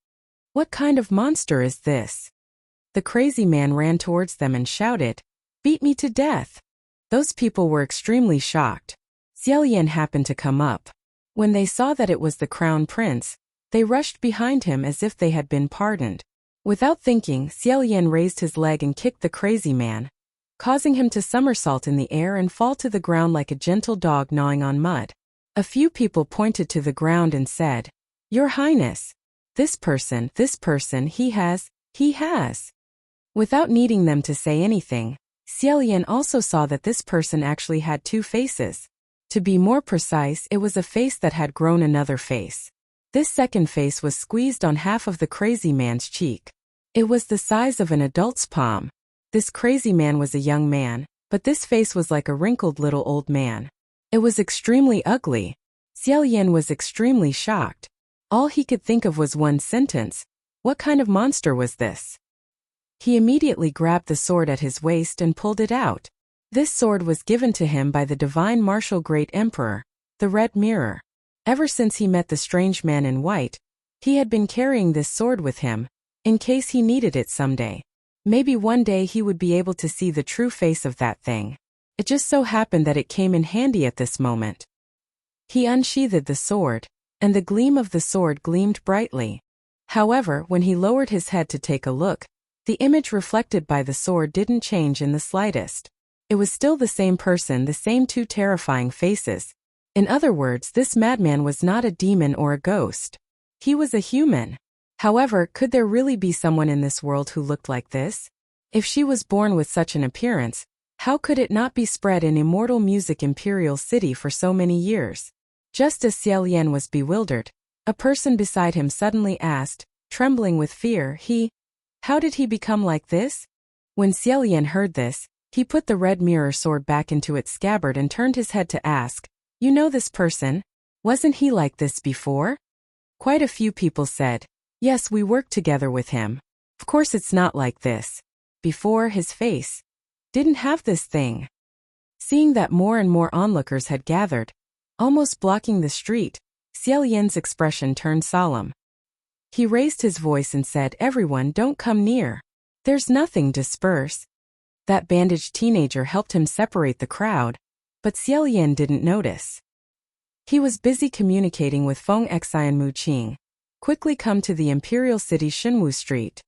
"What kind of monster is this?" The crazy man ran towards them and shouted, "Beat me to death." Those people were extremely shocked. Xiaoyan happened to come up. When they saw that it was the Crown Prince, they rushed behind him as if they had been pardoned. Without thinking, Xiaoyan raised his leg and kicked the crazy man, causing him to somersault in the air and fall to the ground like a gentle dog gnawing on mud. A few people pointed to the ground and said, "Your Highness, this person, he has." Without needing them to say anything, Xiaoyan also saw that this person actually had two faces. To be more precise, it was a face that had grown another face. This second face was squeezed on half of the crazy man's cheek. It was the size of an adult's palm. This crazy man was a young man, but this face was like a wrinkled little old man. It was extremely ugly. Xiaoyan was extremely shocked. All he could think of was one sentence. What kind of monster was this? He immediately grabbed the sword at his waist and pulled it out. This sword was given to him by the divine martial great emperor, the Red Mirror. Ever since he met the strange man in white, he had been carrying this sword with him, in case he needed it someday. Maybe one day he would be able to see the true face of that thing. It just so happened that it came in handy at this moment. He unsheathed the sword, and the gleam of the sword gleamed brightly. However, when he lowered his head to take a look, the image reflected by the sword didn't change in the slightest. It was still the same person, the same two terrifying faces. In other words, this madman was not a demon or a ghost. He was a human. However, could there really be someone in this world who looked like this? If she was born with such an appearance, how could it not be spread in immortal music Imperial City for so many years? Just as Xiaoyan was bewildered, a person beside him suddenly asked, trembling with fear, how did he become like this? When Xiaoyan heard this, he put the red mirror sword back into its scabbard and turned his head to ask, you know this person? Wasn't he like this before? Quite a few people said, yes, we worked together with him. Of course it's not like this. Before, his face didn't have this thing. Seeing that more and more onlookers had gathered, almost blocking the street, Xiaoyan's expression turned solemn. He raised his voice and said, everyone don't come near. There's nothing, disperse. That bandaged teenager helped him separate the crowd, but Xiaoyan didn't notice. He was busy communicating with Feng Exi and Mu Qing. Quickly come to the Imperial City Shenwu Street.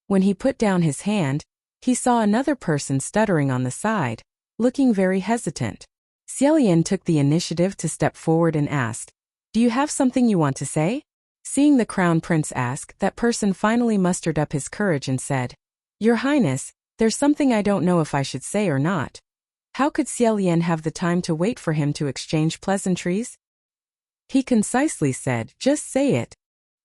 When he put down his hand, he saw another person stuttering on the side, looking very hesitant. Xiaoyan took the initiative to step forward and asked, do you have something you want to say? Seeing the Crown Prince ask, that person finally mustered up his courage and said, Your Highness, there's something I don't know if I should say or not. How could Xiaoyan have the time to wait for him to exchange pleasantries? He concisely said, just say it.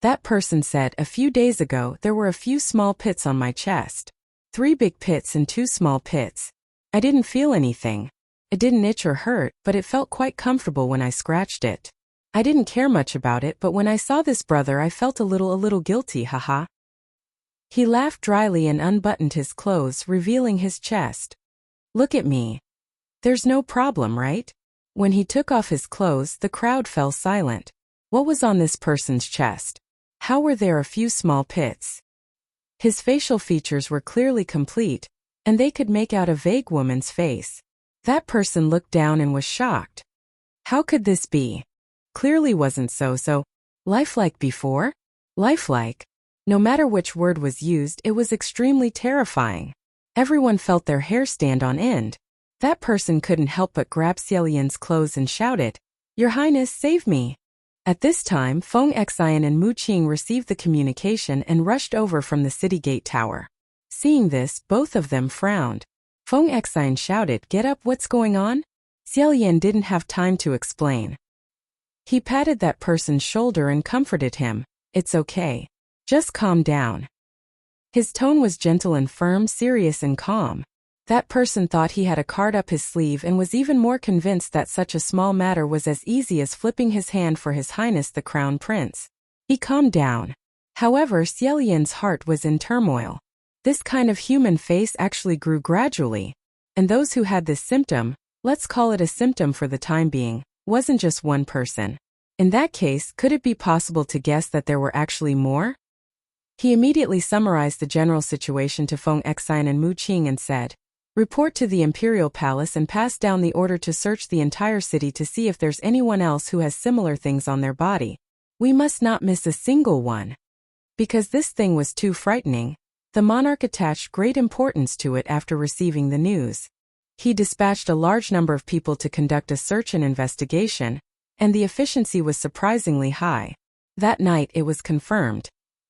That person said, a few days ago there were a few small pits on my chest. 3 big pits and 2 small pits. I didn't feel anything. It didn't itch or hurt, but it felt quite comfortable when I scratched it. I didn't care much about it, but when I saw this brother I felt a little guilty, haha. He laughed dryly and unbuttoned his clothes, revealing his chest. Look at me. There's no problem, right? When he took off his clothes, the crowd fell silent. What was on this person's chest? How were there a few small pits? His facial features were clearly complete, and they could make out a vague woman's face. That person looked down and was shocked. How could this be? Clearly wasn't so lifelike before? Lifelike? No matter which word was used, it was extremely terrifying. Everyone felt their hair stand on end. That person couldn't help but grab Xiaoyan's clothes and shouted, Your Highness, save me! At this time, Feng Exi and Mu Qing received the communication and rushed over from the city gate tower. Seeing this, both of them frowned. Feng Exi shouted, Get up, what's going on? Xiaoyan didn't have time to explain. He patted that person's shoulder and comforted him. It's okay. Just calm down. His tone was gentle and firm, serious and calm. That person thought he had a card up his sleeve and was even more convinced that such a small matter was as easy as flipping his hand for His Highness the Crown Prince. He calmed down. However, Xiaoyan's heart was in turmoil. This kind of human face actually grew gradually, and those who had this symptom, let's call it a symptom for the time being, wasn't just one person. In that case, could it be possible to guess that there were actually more? He immediately summarized the general situation to Feng Exi and Mu Qing and said, Report to the Imperial Palace and pass down the order to search the entire city to see if there's anyone else who has similar things on their body. We must not miss a single one. Because this thing was too frightening, the monarch attached great importance to it after receiving the news. He dispatched a large number of people to conduct a search and investigation, and the efficiency was surprisingly high. That night it was confirmed.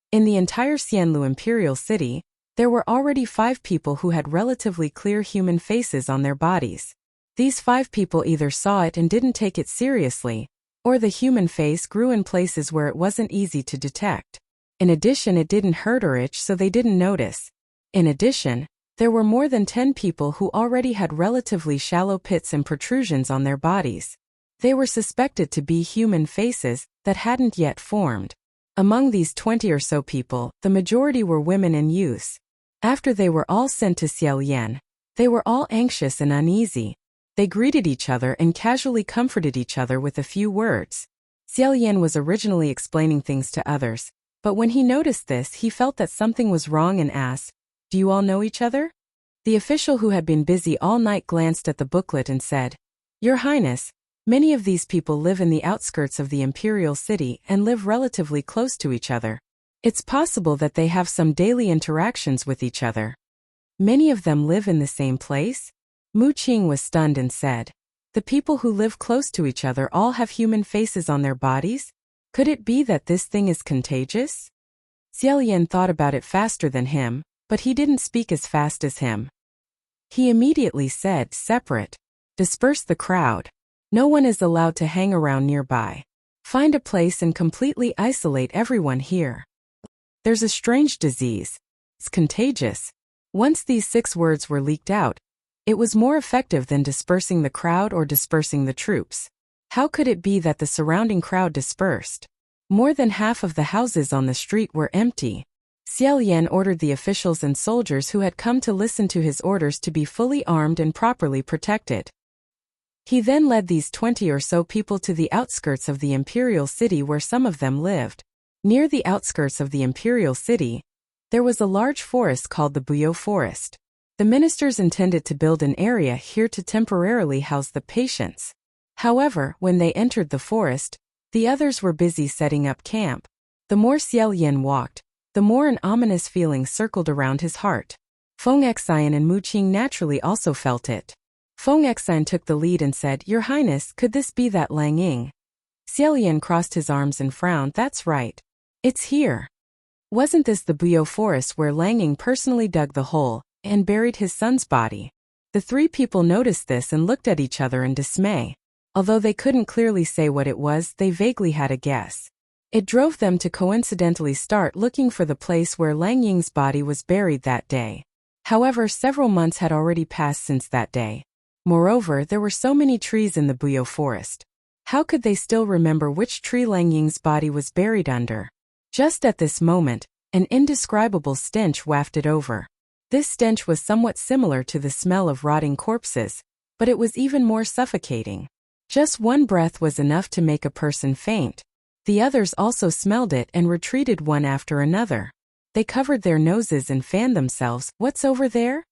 In the entire Xianlu Imperial City, there were already 5 people who had relatively clear human faces on their bodies. These 5 people either saw it and didn't take it seriously, or the human face grew in places where it wasn't easy to detect. In addition, it didn't hurt or itch, so they didn't notice. In addition, There were more than 10 people who already had relatively shallow pits and protrusions on their bodies. They were suspected to be human faces that hadn't yet formed. Among these 20 or so people, the majority were women and youths. After they were all sent to Xiaolian, they were all anxious and uneasy. They greeted each other and casually comforted each other with a few words. Xiaolian was originally explaining things to others, but when he noticed this, he felt that something was wrong and asked, "Do you all know each other?" The official who had been busy all night glanced at the booklet and said, "Your Highness, many of these people live in the outskirts of the imperial city and live relatively close to each other. It's possible that they have some daily interactions with each other." "Many of them live in the same place?" Mu Qing was stunned and said, "The people who live close to each other all have human faces on their bodies? Could it be that this thing is contagious?" Xiaolian thought about it faster than him, but he didn't speak as fast as him. He immediately said, "Separate. Disperse the crowd. No one is allowed to hang around nearby. Find a place and completely isolate everyone here. There's a strange disease. It's contagious." Once these 6 words were leaked out, it was more effective than dispersing the crowd or dispersing the troops. How could it be that the surrounding crowd dispersed? More than half of the houses on the street were empty. Xiaolian ordered the officials and soldiers who had come to listen to his orders to be fully armed and properly protected. He then led these 20 or so people to the outskirts of the imperial city where some of them lived. Near the outskirts of the imperial city, there was a large forest called the Buyou Forest. The ministers intended to build an area here to temporarily house the patients. However, when they entered the forest, the others were busy setting up camp. The more Xiaolian walked, the more an ominous feeling circled around his heart. Feng Xian and Mu Qing naturally also felt it. Feng Xian took the lead and said, "Your Highness, could this be that Lang Ying?" Xiaolian crossed his arms and frowned. "That's right. It's here. Wasn't this the Buyou Forest where Lang Ying personally dug the hole and buried his son's body?" The 3 people noticed this and looked at each other in dismay. Although they couldn't clearly say what it was, they vaguely had a guess. It drove them to coincidentally start looking for the place where Lang Ying's body was buried that day. However, several months had already passed since that day. Moreover, there were so many trees in the Buyou Forest. How could they still remember which tree Lang Ying's body was buried under? Just at this moment, an indescribable stench wafted over. This stench was somewhat similar to the smell of rotting corpses, but it was even more suffocating. Just one breath was enough to make a person faint. The others also smelled it and retreated one after another. They covered their noses and fanned themselves. "What's over there?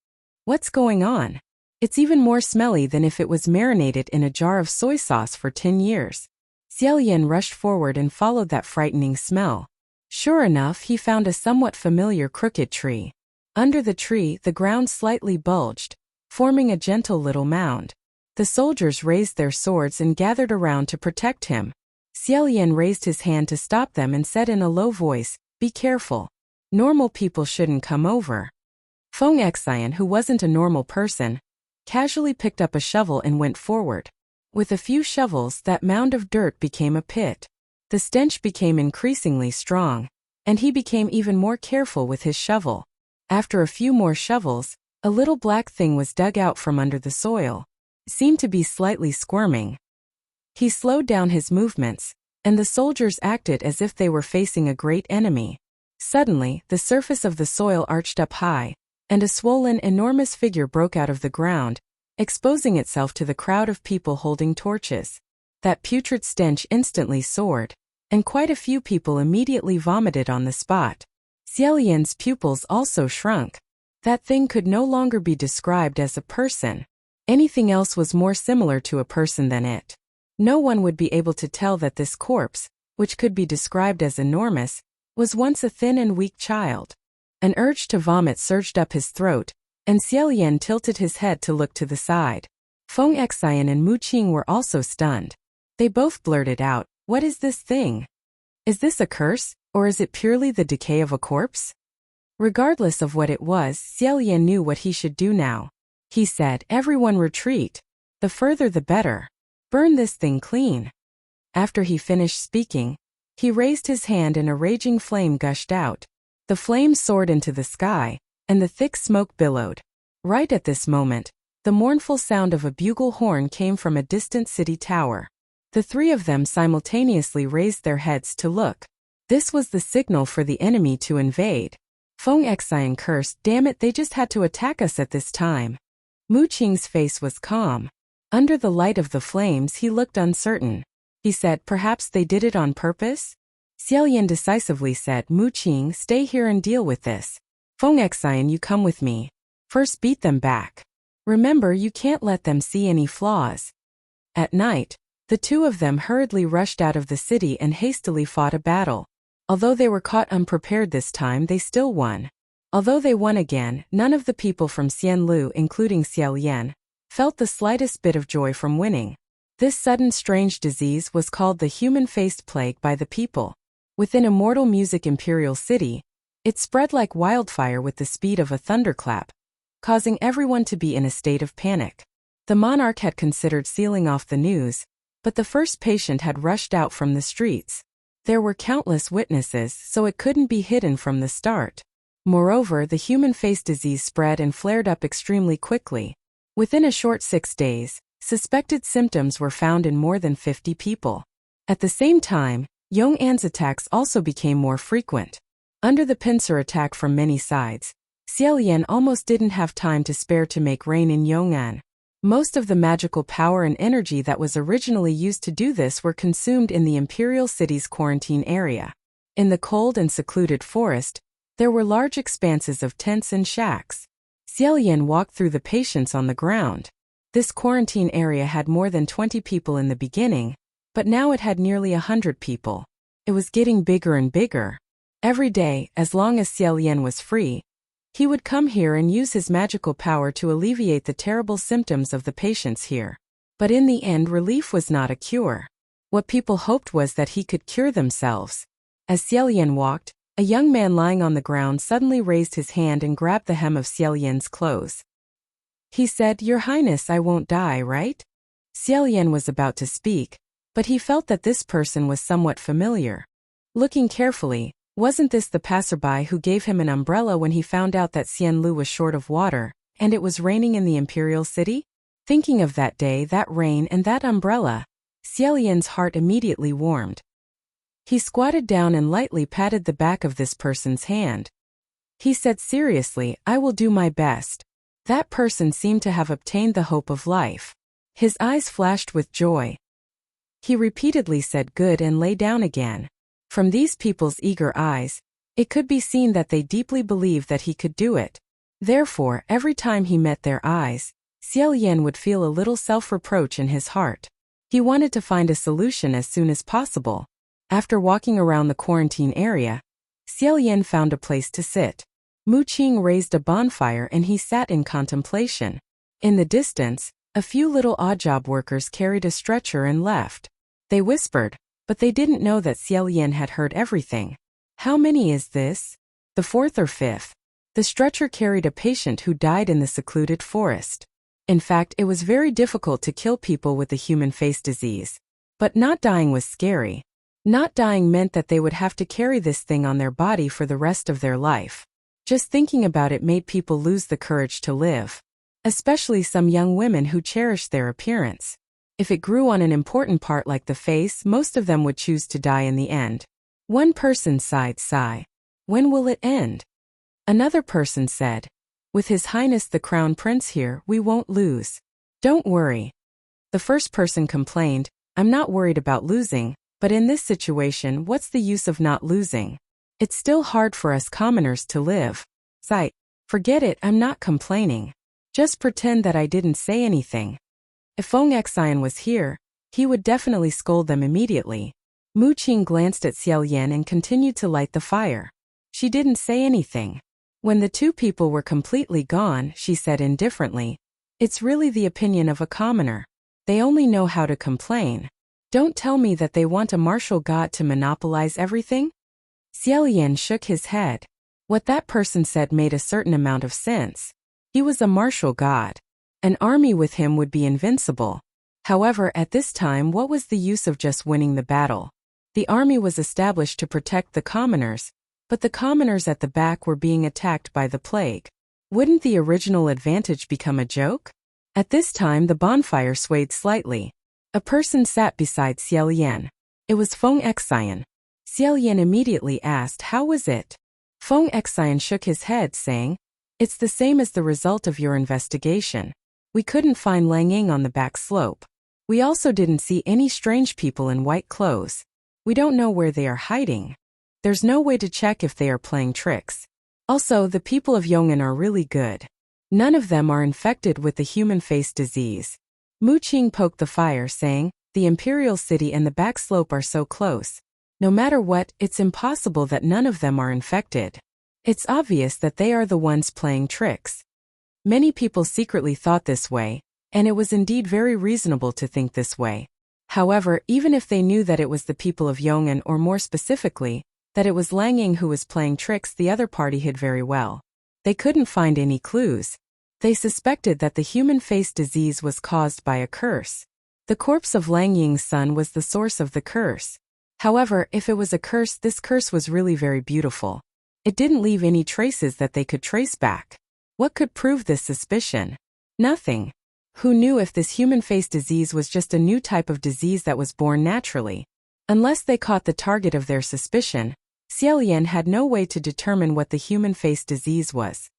What's going on? It's even more smelly than if it was marinated in a jar of soy sauce for 10 years. Xiaolian rushed forward and followed that frightening smell. Sure enough, he found a somewhat familiar crooked tree. Under the tree, the ground slightly bulged, forming a gentle little mound. The soldiers raised their swords and gathered around to protect him. Xiaolian raised his hand to stop them and said in a low voice, "Be careful. Normal people shouldn't come over." Feng Xian, who wasn't a normal person, casually picked up a shovel and went forward. With a few shovels, that mound of dirt became a pit. The stench became increasingly strong, and he became even more careful with his shovel. After a few more shovels, a little black thing was dug out from under the soil. It seemed to be slightly squirming. He slowed down his movements, and the soldiers acted as if they were facing a great enemy. Suddenly, the surface of the soil arched up high, and a swollen, enormous figure broke out of the ground, exposing itself to the crowd of people holding torches. That putrid stench instantly soared, and quite a few people immediately vomited on the spot. Xiaolian's pupils also shrunk. That thing could no longer be described as a person. Anything else was more similar to a person than it. No one would be able to tell that this corpse, which could be described as enormous, was once a thin and weak child. An urge to vomit surged up his throat, and Xiaolian tilted his head to look to the side. Feng Xian and Mu Qing were also stunned. They both blurted out, "What is this thing? Is this a curse, or is it purely the decay of a corpse?" Regardless of what it was, Xiaolian knew what he should do now. He said, "Everyone retreat. The further the better. Burn this thing clean." After he finished speaking, he raised his hand and a raging flame gushed out. The flame soared into the sky, and the thick smoke billowed. Right at this moment, the mournful sound of a bugle horn came from a distant city tower. The three of them simultaneously raised their heads to look. This was the signal for the enemy to invade. Feng Xian cursed, "Damn it, they just had to attack us at this time." Mu Qing's face was calm. Under the light of the flames he looked uncertain. He said, "Perhaps they did it on purpose?" Xiao Yan decisively said, "Mu Qing, stay here and deal with this. Feng Xian, you come with me. First beat them back. Remember, you can't let them see any flaws." At night, the two of them hurriedly rushed out of the city and hastily fought a battle. Although they were caught unprepared this time, they still won. Although they won again, none of the people from Xianlu, including Xiao Yan, felt the slightest bit of joy from winning. This sudden strange disease was called the human-faced plague by the people. Within Immortal Music Imperial City, it spread like wildfire with the speed of a thunderclap, causing everyone to be in a state of panic. The monarch had considered sealing off the news, but the first patient had rushed out from the streets. There were countless witnesses, so it couldn't be hidden from the start. Moreover, the human-face disease spread and flared up extremely quickly. Within a short 6 days, suspected symptoms were found in more than 50 people. At the same time, Yong'an's attacks also became more frequent. Under the pincer attack from many sides, Xiao Yan almost didn't have time to spare to make rain in Yong'an. Most of the magical power and energy that was originally used to do this were consumed in the imperial city's quarantine area. In the cold and secluded forest, there were large expanses of tents and shacks. Xiao Yan walked through the patients on the ground. This quarantine area had more than 20 people in the beginning, but now it had nearly 100 people. It was getting bigger and bigger. Every day, as long as Xiao Yan was free, he would come here and use his magical power to alleviate the terrible symptoms of the patients here. But in the end, relief was not a cure. What people hoped was that he could cure themselves. As Xiao Yan walked, a young man lying on the ground suddenly raised his hand and grabbed the hem of Xiao Yan's clothes. He said, "Your Highness, I won't die, right?" Xiao Yan was about to speak, but he felt that this person was somewhat familiar. Looking carefully, wasn't this the passerby who gave him an umbrella when he found out that Xianlu was short of water, and it was raining in the imperial city? Thinking of that day, that rain, and that umbrella, Xiao Yan's heart immediately warmed. He squatted down and lightly patted the back of this person's hand. He said seriously, "I will do my best." That person seemed to have obtained the hope of life. His eyes flashed with joy. He repeatedly said good and lay down again. From these people's eager eyes, it could be seen that they deeply believed that he could do it. Therefore, every time he met their eyes, Xiao Yan would feel a little self-reproach in his heart. He wanted to find a solution as soon as possible. After walking around the quarantine area, Xiao Yan found a place to sit. Mu Qing raised a bonfire and he sat in contemplation. In the distance, a few little odd-job workers carried a stretcher and left. They whispered, but they didn't know that Xiao Yan had heard everything. "How many is this? The fourth or fifth?" The stretcher carried a patient who died in the secluded forest. In fact, it was very difficult to kill people with the human face disease. But not dying was scary. Not dying meant that they would have to carry this thing on their body for the rest of their life. Just thinking about it made people lose the courage to live. Especially some young women who cherished their appearance. If it grew on an important part like the face, most of them would choose to die in the end. One person sighed, "Sigh. When will it end?" Another person said, "With His Highness the Crown Prince here, we won't lose. Don't worry." The first person complained, "I'm not worried about losing, but in this situation, what's the use of not losing? It's still hard for us commoners to live." Sigh, "Forget it, I'm not complaining. Just pretend that I didn't say anything." If Feng Xian was here, he would definitely scold them immediately. Mu Qing glanced at Xiao Yan and continued to light the fire. She didn't say anything. When the two people were completely gone, she said indifferently, "It's really the opinion of a commoner. They only know how to complain. Don't tell me that they want a martial god to monopolize everything?" Xiao Yan shook his head. What that person said made a certain amount of sense. He was a martial god. An army with him would be invincible. However, at this time, what was the use of just winning the battle? The army was established to protect the commoners, but the commoners at the back were being attacked by the plague. Wouldn't the original advantage become a joke? At this time the bonfire swayed slightly. A person sat beside Xiaolian. It was Feng Xian. Xiaolian immediately asked how was it? Feng Xian shook his head saying, "It's the same as the result of your investigation. We couldn't find Lang Ying on the back slope. We also didn't see any strange people in white clothes. We don't know where they are hiding. There's no way to check if they are playing tricks. Also, the people of Yong'an are really good. None of them are infected with the human face disease." Mu Qing poked the fire saying, "The imperial city and the back slope are so close. No matter what, it's impossible that none of them are infected. It's obvious that they are the ones playing tricks." Many people secretly thought this way, and it was indeed very reasonable to think this way. However, even if they knew that it was the people of Yong'an, or more specifically, that it was Lang Ying who was playing tricks, the other party hid very well. They couldn't find any clues. They suspected that the human face disease was caused by a curse. The corpse of Lang Ying's son was the source of the curse. However, if it was a curse, this curse was really very beautiful. It didn't leave any traces that they could trace back. What could prove this suspicion? Nothing. Who knew if this human face disease was just a new type of disease that was born naturally? Unless they caught the target of their suspicion, Xiaolian had no way to determine what the human face disease was.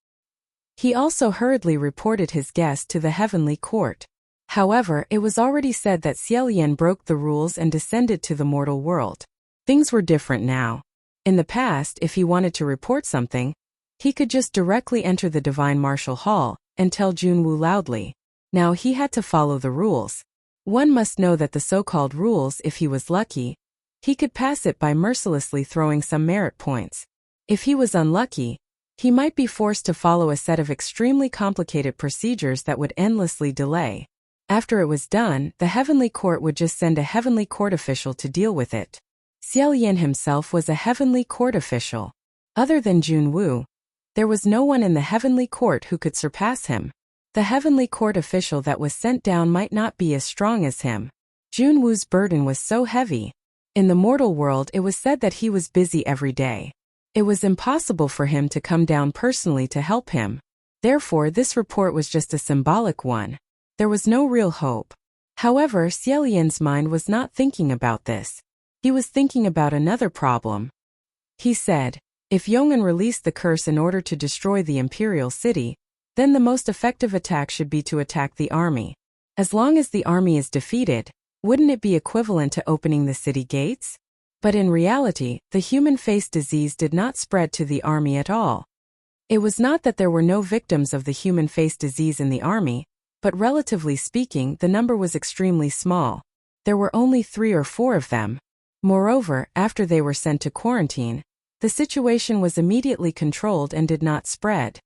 He also hurriedly reported his guess to the heavenly court. However, it was already said that Xiaolian broke the rules and descended to the mortal world. Things were different now. In the past, if he wanted to report something, he could just directly enter the Divine Martial Hall and tell Junwu loudly. Now he had to follow the rules. One must know that the so-called rules, if he was lucky, he could pass it by mercilessly throwing some merit points. If he was unlucky, he might be forced to follow a set of extremely complicated procedures that would endlessly delay. After it was done, the heavenly court would just send a heavenly court official to deal with it. Xiaolian himself was a heavenly court official. Other than Junwu, there was no one in the heavenly court who could surpass him. The heavenly court official that was sent down might not be as strong as him. Junwu's burden was so heavy. In the mortal world, it was said that he was busy every day. It was impossible for him to come down personally to help him. Therefore, this report was just a symbolic one. There was no real hope. However, Xiaolian's mind was not thinking about this. He was thinking about another problem. He said, if Yong'an released the curse in order to destroy the imperial city, then the most effective attack should be to attack the army. As long as the army is defeated, wouldn't it be equivalent to opening the city gates? But in reality, the human face disease did not spread to the army at all. It was not that there were no victims of the human face disease in the army, but relatively speaking, the number was extremely small. There were only 3 or 4 of them. Moreover, after they were sent to quarantine, the situation was immediately controlled and did not spread.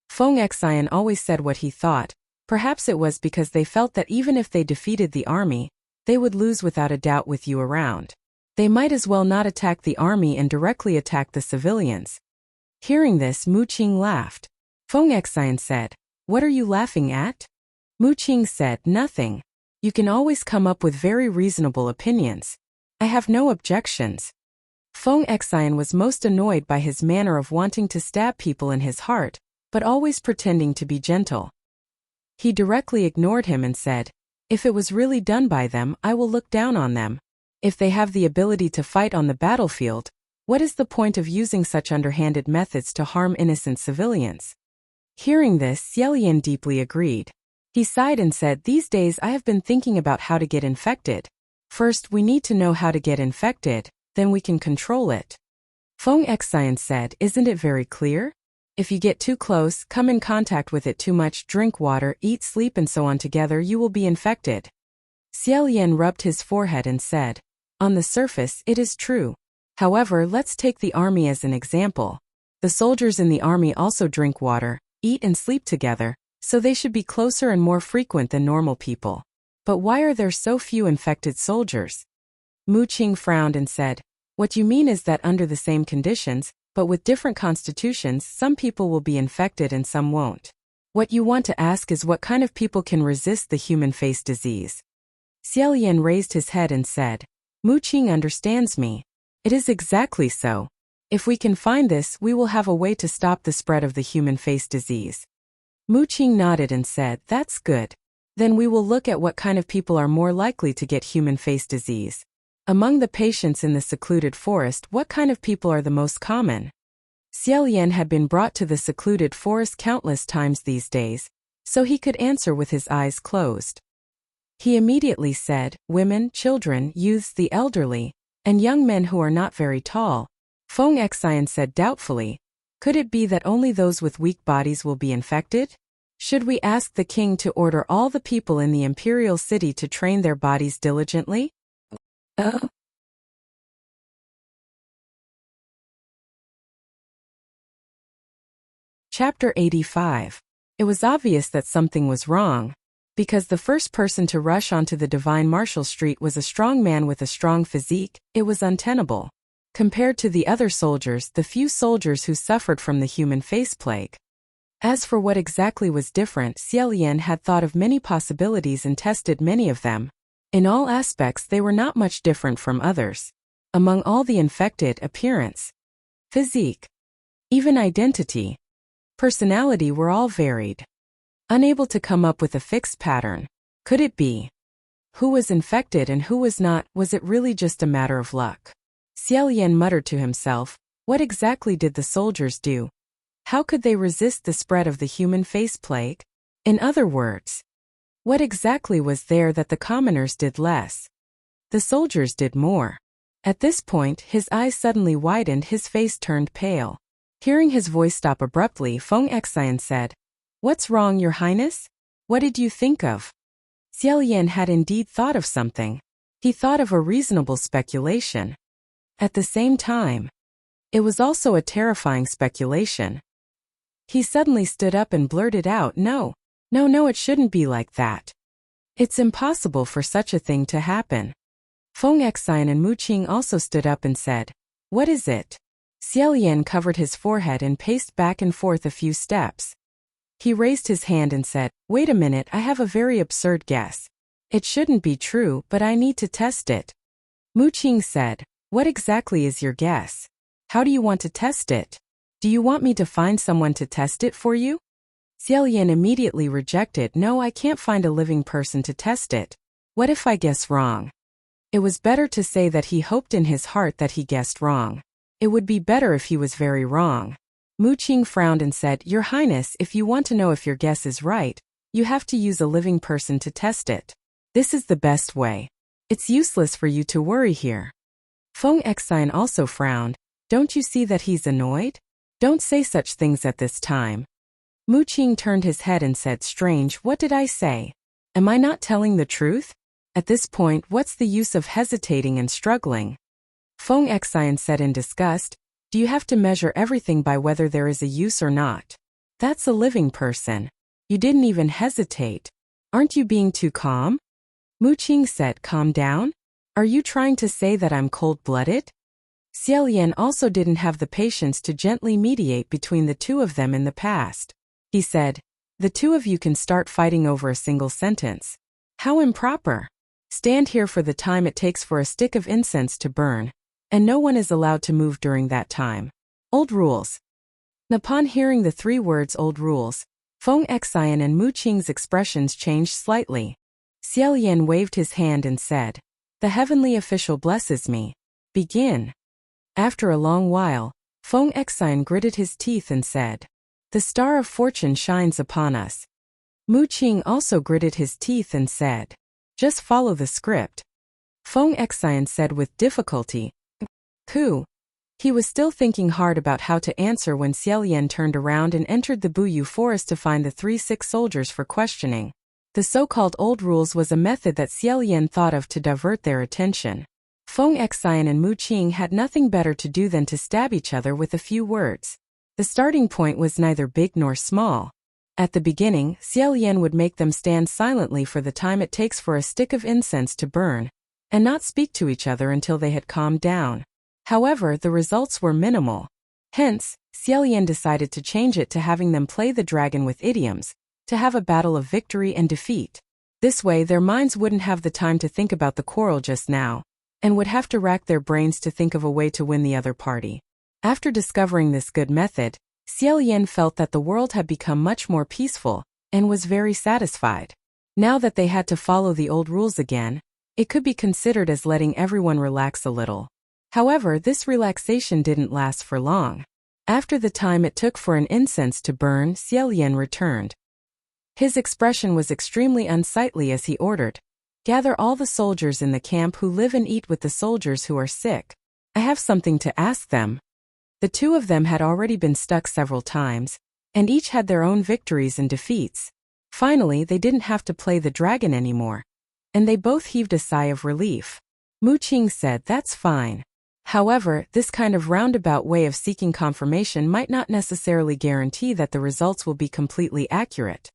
Feng Xian always said what he thought. Perhaps it was because they felt that even if they defeated the army, they would lose without a doubt with you around. They might as well not attack the army and directly attack the civilians. Hearing this, Mu Qing laughed. Feng Xian said, "What are you laughing at?" Mu Qing said, "Nothing. You can always come up with very reasonable opinions. I have no objections." Feng Xian was most annoyed by his manner of wanting to stab people in his heart, but always pretending to be gentle. He directly ignored him and said, "If it was really done by them, I will look down on them. If they have the ability to fight on the battlefield, what is the point of using such underhanded methods to harm innocent civilians?" Hearing this, Xiaolian deeply agreed. He sighed and said, "These days I have been thinking about how to get infected. First, we need to know how to get infected, then we can control it." Feng Xian said, "Isn't it very clear? If you get too close, come in contact with it too much, drink water, eat, sleep and so on together, you will be infected." Xiaolian rubbed his forehead and said, "On the surface, it is true. However, let's take the army as an example. The soldiers in the army also drink water, eat and sleep together, so they should be closer and more frequent than normal people. But why are there so few infected soldiers?" Mu Qing frowned and said, "What you mean is that under the same conditions, but with different constitutions, some people will be infected and some won't. What you want to ask is what kind of people can resist the human face disease." Xiaolian raised his head and said, "Mu Qing understands me. It is exactly so. If we can find this, we will have a way to stop the spread of the human face disease. Mu Qing nodded and said, "That's good. Then we will look at what kind of people are more likely to get human face disease. Among the patients in the secluded forest, what kind of people are the most common?" Xiao Yan had been brought to the secluded forest countless times these days, so he could answer with his eyes closed. He immediately said, "Women, children, youths, the elderly, and young men who are not very tall." Feng Xian said doubtfully, "Could it be that only those with weak bodies will be infected? Should we ask the king to order all the people in the imperial city to train their bodies diligently?" Chapter 85. It was obvious that something was wrong, because the first person to rush onto the Divine Martial Street was a strong man with a strong physique. It was untenable. Compared to the other soldiers, the few soldiers who suffered from the human face plague. As for what exactly was different, Xiao Yan had thought of many possibilities and tested many of them. In all aspects they were not much different from others. Among all the infected, appearance, physique, even identity, personality were all varied. Unable to come up with a fixed pattern. Could it be? Who was infected and who was not? Was it really just a matter of luck? Xiao Yan muttered to himself, what exactly did the soldiers do? How could they resist the spread of the human face plague? In other words, what exactly was there that the commoners did less? The soldiers did more. At this point, his eyes suddenly widened, his face turned pale. Hearing his voice stop abruptly, Feng Xian said, "What's wrong, Your Highness? What did you think of?" Xiao Yan had indeed thought of something. He thought of a reasonable speculation. At the same time, it was also a terrifying speculation. He suddenly stood up and blurted out, No, it shouldn't be like that. It's impossible for such a thing to happen." Feng Xian and Mu Qing also stood up and said, "What is it?" Xiao Yan covered his forehead and paced back and forth a few steps. He raised his hand and said, "Wait a minute, I have a very absurd guess. It shouldn't be true, but I need to test it." Mu Qing said, "What exactly is your guess? How do you want to test it? Do you want me to find someone to test it for you?" Xiao Yan immediately rejected, "No, I can't find a living person to test it. What if I guess wrong?" It was better to say that he hoped in his heart that he guessed wrong. It would be better if he was very wrong. Mu Qing frowned and said, "Your Highness, if you want to know if your guess is right, you have to use a living person to test it. This is the best way. It's useless for you to worry here." Feng Xian also frowned. "Don't you see that he's annoyed? Don't say such things at this time." Mu Qing turned his head and said, "Strange, what did I say? Am I not telling the truth? At this point, what's the use of hesitating and struggling?" Feng Xian said in disgust, "Do you have to measure everything by whether there is a use or not? That's a living person. You didn't even hesitate. Aren't you being too calm?" Mu Qing said, "Calm down? Are you trying to say that I'm cold-blooded?" Xiao Yan also didn't have the patience to gently mediate between the two of them in the past. He said, "The two of you can start fighting over a single sentence. How improper. Stand here for the time it takes for a stick of incense to burn, and no one is allowed to move during that time. Old rules." Upon hearing the three words old rules, Feng Xian and Mu Qing's expressions changed slightly. Xiao Yan waved his hand and said, "The heavenly official blesses me. Begin." After a long while, Feng Xian gritted his teeth and said, "The star of fortune shines upon us." Mu Qing also gritted his teeth and said, "Just follow the script." Feng Xian said with difficulty, "Who?" He was still thinking hard about how to answer when Xiao Yan turned around and entered the Buyu forest to find the 3 sick soldiers for questioning. The so-called old rules was a method that Xiao Yan thought of to divert their attention. Feng Xian and Mu Qing had nothing better to do than to stab each other with a few words. The starting point was neither big nor small. At the beginning, Xiao Yan would make them stand silently for the time it takes for a stick of incense to burn, and not speak to each other until they had calmed down. However, the results were minimal. Hence, Xiao Yan decided to change it to having them play the dragon with idioms, to have a battle of victory and defeat. This way their minds wouldn't have the time to think about the quarrel just now, and would have to rack their brains to think of a way to win the other party. After discovering this good method, Xiao Yan felt that the world had become much more peaceful, and was very satisfied. Now that they had to follow the old rules again, it could be considered as letting everyone relax a little. However, this relaxation didn't last for long. After the time it took for an incense to burn, Xiao Yan returned. His expression was extremely unsightly as he ordered, "Gather all the soldiers in the camp who live and eat with the soldiers who are sick. I have something to ask them." The two of them had already been stuck several times, and each had their own victories and defeats. Finally, they didn't have to play the dragon anymore, and they both heaved a sigh of relief. Mu Qing said, "That's fine. However, this kind of roundabout way of seeking confirmation might not necessarily guarantee that the results will be completely accurate."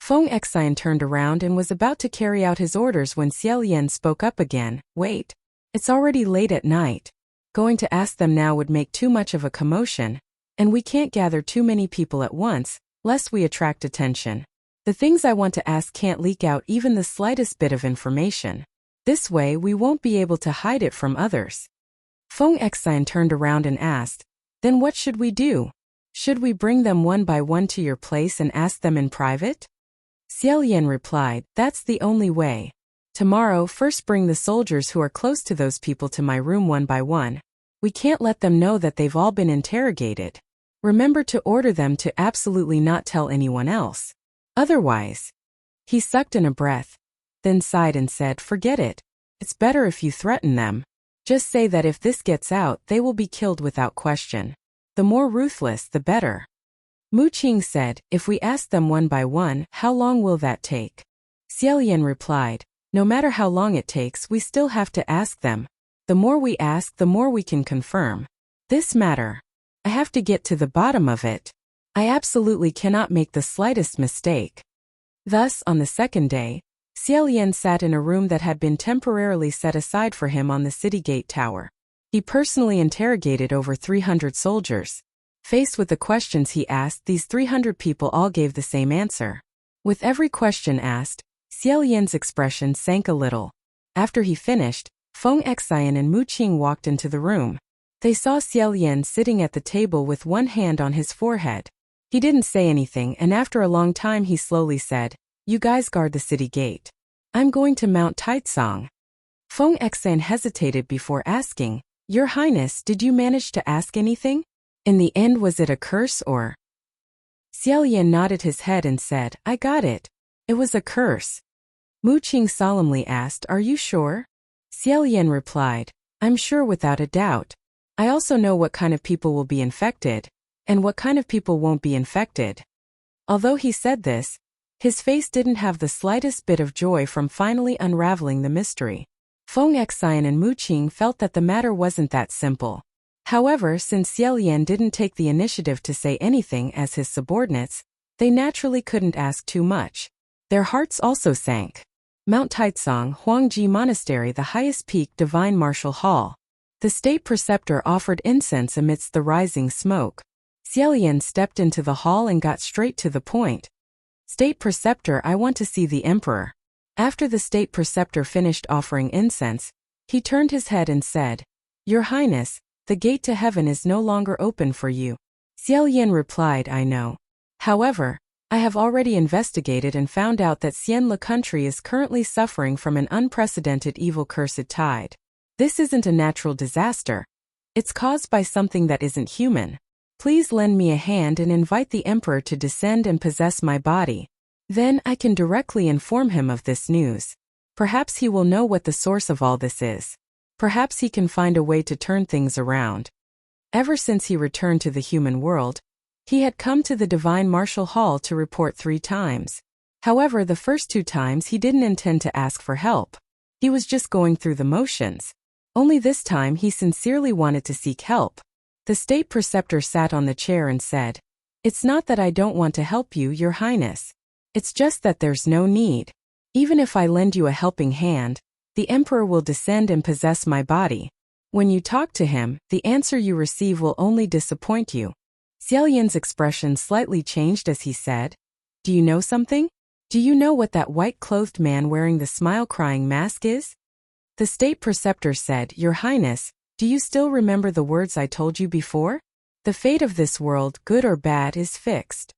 Feng Xian turned around and was about to carry out his orders when Xiao Yan spoke up again. "Wait. It's already late at night. Going to ask them now would make too much of a commotion, and we can't gather too many people at once, lest we attract attention. The things I want to ask can't leak out even the slightest bit of information. This way we won't be able to hide it from others." Feng Xian turned around and asked, "Then what should we do? Should we bring them one by one to your place and ask them in private?" Xiao Yan replied, "That's the only way. Tomorrow, first bring the soldiers who are close to those people to my room one by one. We can't let them know that they've all been interrogated. Remember to order them to absolutely not tell anyone else. Otherwise..." He sucked in a breath, then sighed and said, "Forget it. It's better if you threaten them. Just say that if this gets out, they will be killed without question. The more ruthless, the better." Mu Qing said, "If we ask them one by one, how long will that take?" Xiao Yan replied, "No matter how long it takes, we still have to ask them. The more we ask, the more we can confirm this matter. I have to get to the bottom of it. I absolutely cannot make the slightest mistake." Thus, on the second day, Xiao Yan sat in a room that had been temporarily set aside for him on the city gate tower. He personally interrogated over 300 soldiers. Faced with the questions he asked, these 300 people all gave the same answer. With every question asked, Xiao Yan's expression sank a little. After he finished, Feng Xian and Mu Qing walked into the room. They saw Xiao Yan sitting at the table with one hand on his forehead. He didn't say anything, and after a long time he slowly said, "You guys guard the city gate. I'm going to Mount Taitsong." Feng Xian hesitated before asking, "Your Highness, did you manage to ask anything? In the end, was it a curse or?" Xiao Yan nodded his head and said, "I got it. It was a curse." Mu Qing solemnly asked, "Are you sure?" Xiao Yan replied, "I'm sure without a doubt. I also know what kind of people will be infected, and what kind of people won't be infected." Although he said this, his face didn't have the slightest bit of joy from finally unraveling the mystery. Feng Xian and Mu Qing felt that the matter wasn't that simple. However, since Xiao Yan didn't take the initiative to say anything as his subordinates, they naturally couldn't ask too much. Their hearts also sank. Mount Taitsong, Huangji Monastery, the highest peak, Divine Martial Hall. The state preceptor offered incense amidst the rising smoke. Xiao Yan stepped into the hall and got straight to the point. "State preceptor, I want to see the emperor." After the state preceptor finished offering incense, he turned his head and said, "Your Highness, the gate to heaven is no longer open for you." Xiao Yan replied, "I know. However, I have already investigated and found out that Xianle country is currently suffering from an unprecedented evil cursed tide. This isn't a natural disaster. It's caused by something that isn't human. Please lend me a hand and invite the emperor to descend and possess my body. Then I can directly inform him of this news. Perhaps he will know what the source of all this is. Perhaps he can find a way to turn things around." Ever since he returned to the human world, he had come to the Divine Martial Hall to report 3 times. However, the first 2 times he didn't intend to ask for help. He was just going through the motions. Only this time he sincerely wanted to seek help. The state preceptor sat on the chair and said, "It's not that I don't want to help you, Your Highness. It's just that there's no need. Even if I lend you a helping hand, the emperor will descend and possess my body. When you talk to him, the answer you receive will only disappoint you." Xiao Yan's expression slightly changed as he said, "Do you know something? Do you know what that white-clothed man wearing the smile-crying mask is?" The state preceptor said, "Your Highness, do you still remember the words I told you before?" The fate of this world, good or bad, is fixed.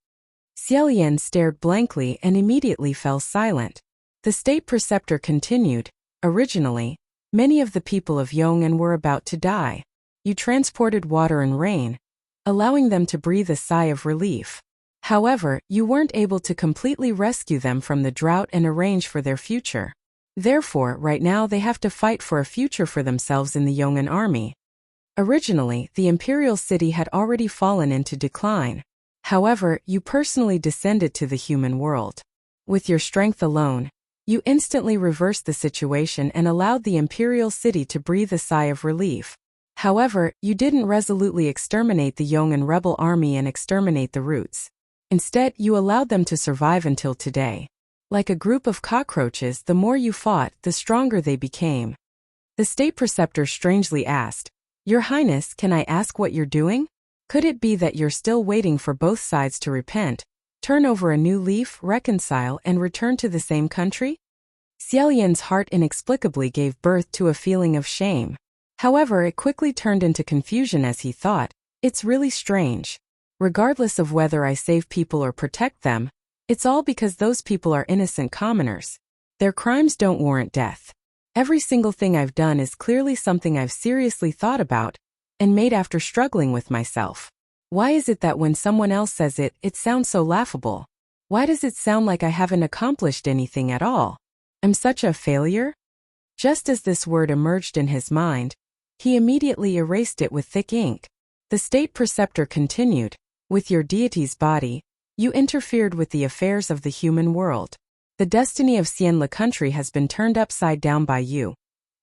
Xiaolian stared blankly and immediately fell silent. The state preceptor continued, originally, many of the people of Yong'an were about to die. You transported water and rain, allowing them to breathe a sigh of relief. However, you weren't able to completely rescue them from the drought and arrange for their future. Therefore, right now they have to fight for a future for themselves in the Yong'an army. Originally, the imperial city had already fallen into decline. However, you personally descended to the human world. With your strength alone, you instantly reversed the situation and allowed the imperial city to breathe a sigh of relief. However, you didn't resolutely exterminate the Yong'an rebel army and exterminate the roots. Instead, you allowed them to survive until today. Like a group of cockroaches, the more you fought, the stronger they became. The state preceptor strangely asked, "Your Highness, can I ask what you're doing? Could it be that you're still waiting for both sides to repent, turn over a new leaf, reconcile, and return to the same country?" Xiaolian's heart inexplicably gave birth to a feeling of shame. However, it quickly turned into confusion as he thought, "It's really strange. Regardless of whether I save people or protect them, it's all because those people are innocent commoners. Their crimes don't warrant death. Every single thing I've done is clearly something I've seriously thought about and made after struggling with myself. Why is it that when someone else says it, it sounds so laughable? Why does it sound like I haven't accomplished anything at all? I'm such a failure?" Just as this word emerged in his mind, he immediately erased it with thick ink. The state preceptor continued, "With your deity's body, you interfered with the affairs of the human world. The destiny of Xianle country has been turned upside down by you,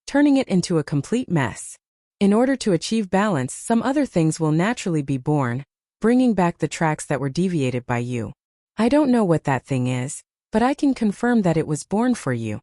turning it into a complete mess. In order to achieve balance, some other things will naturally be born, bringing back the tracks that were deviated by you. I don't know what that thing is, but I can confirm that it was born for you."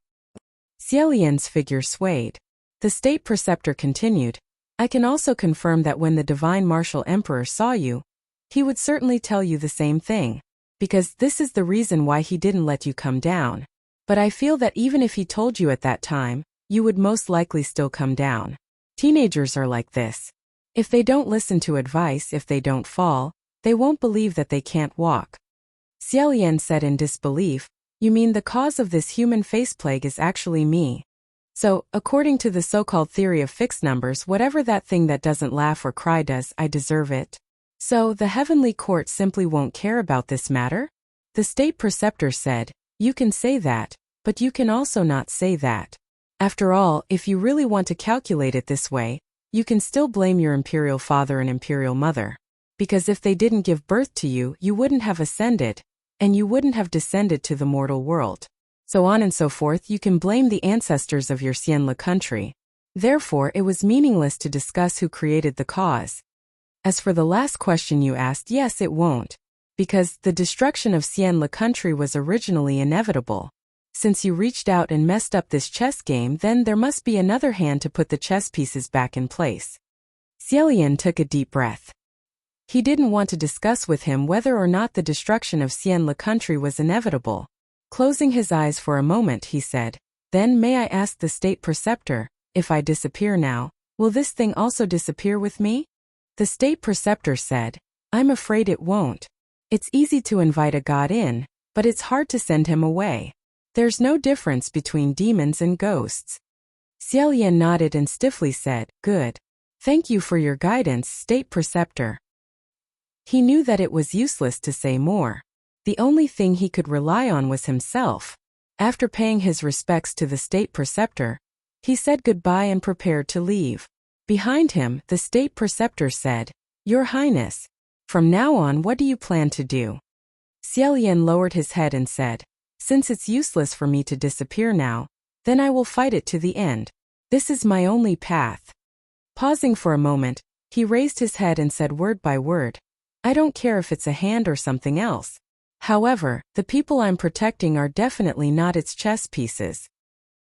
Xiaolian's figure swayed. The state preceptor continued, "I can also confirm that when the divine martial emperor saw you, he would certainly tell you the same thing, because this is the reason why he didn't let you come down. But I feel that even if he told you at that time, you would most likely still come down. Teenagers are like this. If they don't listen to advice, if they don't fall, they won't believe that they can't walk." Xiaolian said in disbelief, "You mean the cause of this human face plague is actually me? So, according to the so-called theory of fixed numbers, whatever that thing that doesn't laugh or cry does, I deserve it? So, the heavenly court simply won't care about this matter?" The state preceptor said, "You can say that, but you can also not say that. After all, if you really want to calculate it this way, you can still blame your imperial father and imperial mother. Because if they didn't give birth to you, you wouldn't have ascended, and you wouldn't have descended to the mortal world. So on and so forth, you can blame the ancestors of your Xianle country. Therefore, it was meaningless to discuss who created the cause. As for the last question you asked, yes, it won't. Because the destruction of Xianle country was originally inevitable. Since you reached out and messed up this chess game, then there must be another hand to put the chess pieces back in place." Xiaolian took a deep breath. He didn't want to discuss with him whether or not the destruction of Xianle country was inevitable. Closing his eyes for a moment, he said, "Then may I ask the state preceptor, if I disappear now, will this thing also disappear with me?" The state preceptor said, "I'm afraid it won't. It's easy to invite a god in, but it's hard to send him away. There's no difference between demons and ghosts." Xiaolian nodded and stiffly said, "Good. Thank you for your guidance, state preceptor." He knew that it was useless to say more. The only thing he could rely on was himself. After paying his respects to the state preceptor, he said goodbye and prepared to leave. Behind him, the state preceptor said, "Your Highness, from now on what do you plan to do?" Xiaolian lowered his head and said, "Since it's useless for me to disappear now, then I will fight it to the end. This is my only path." Pausing for a moment, he raised his head and said word by word, "I don't care if it's a hand or something else. However, the people I'm protecting are definitely not its chess pieces."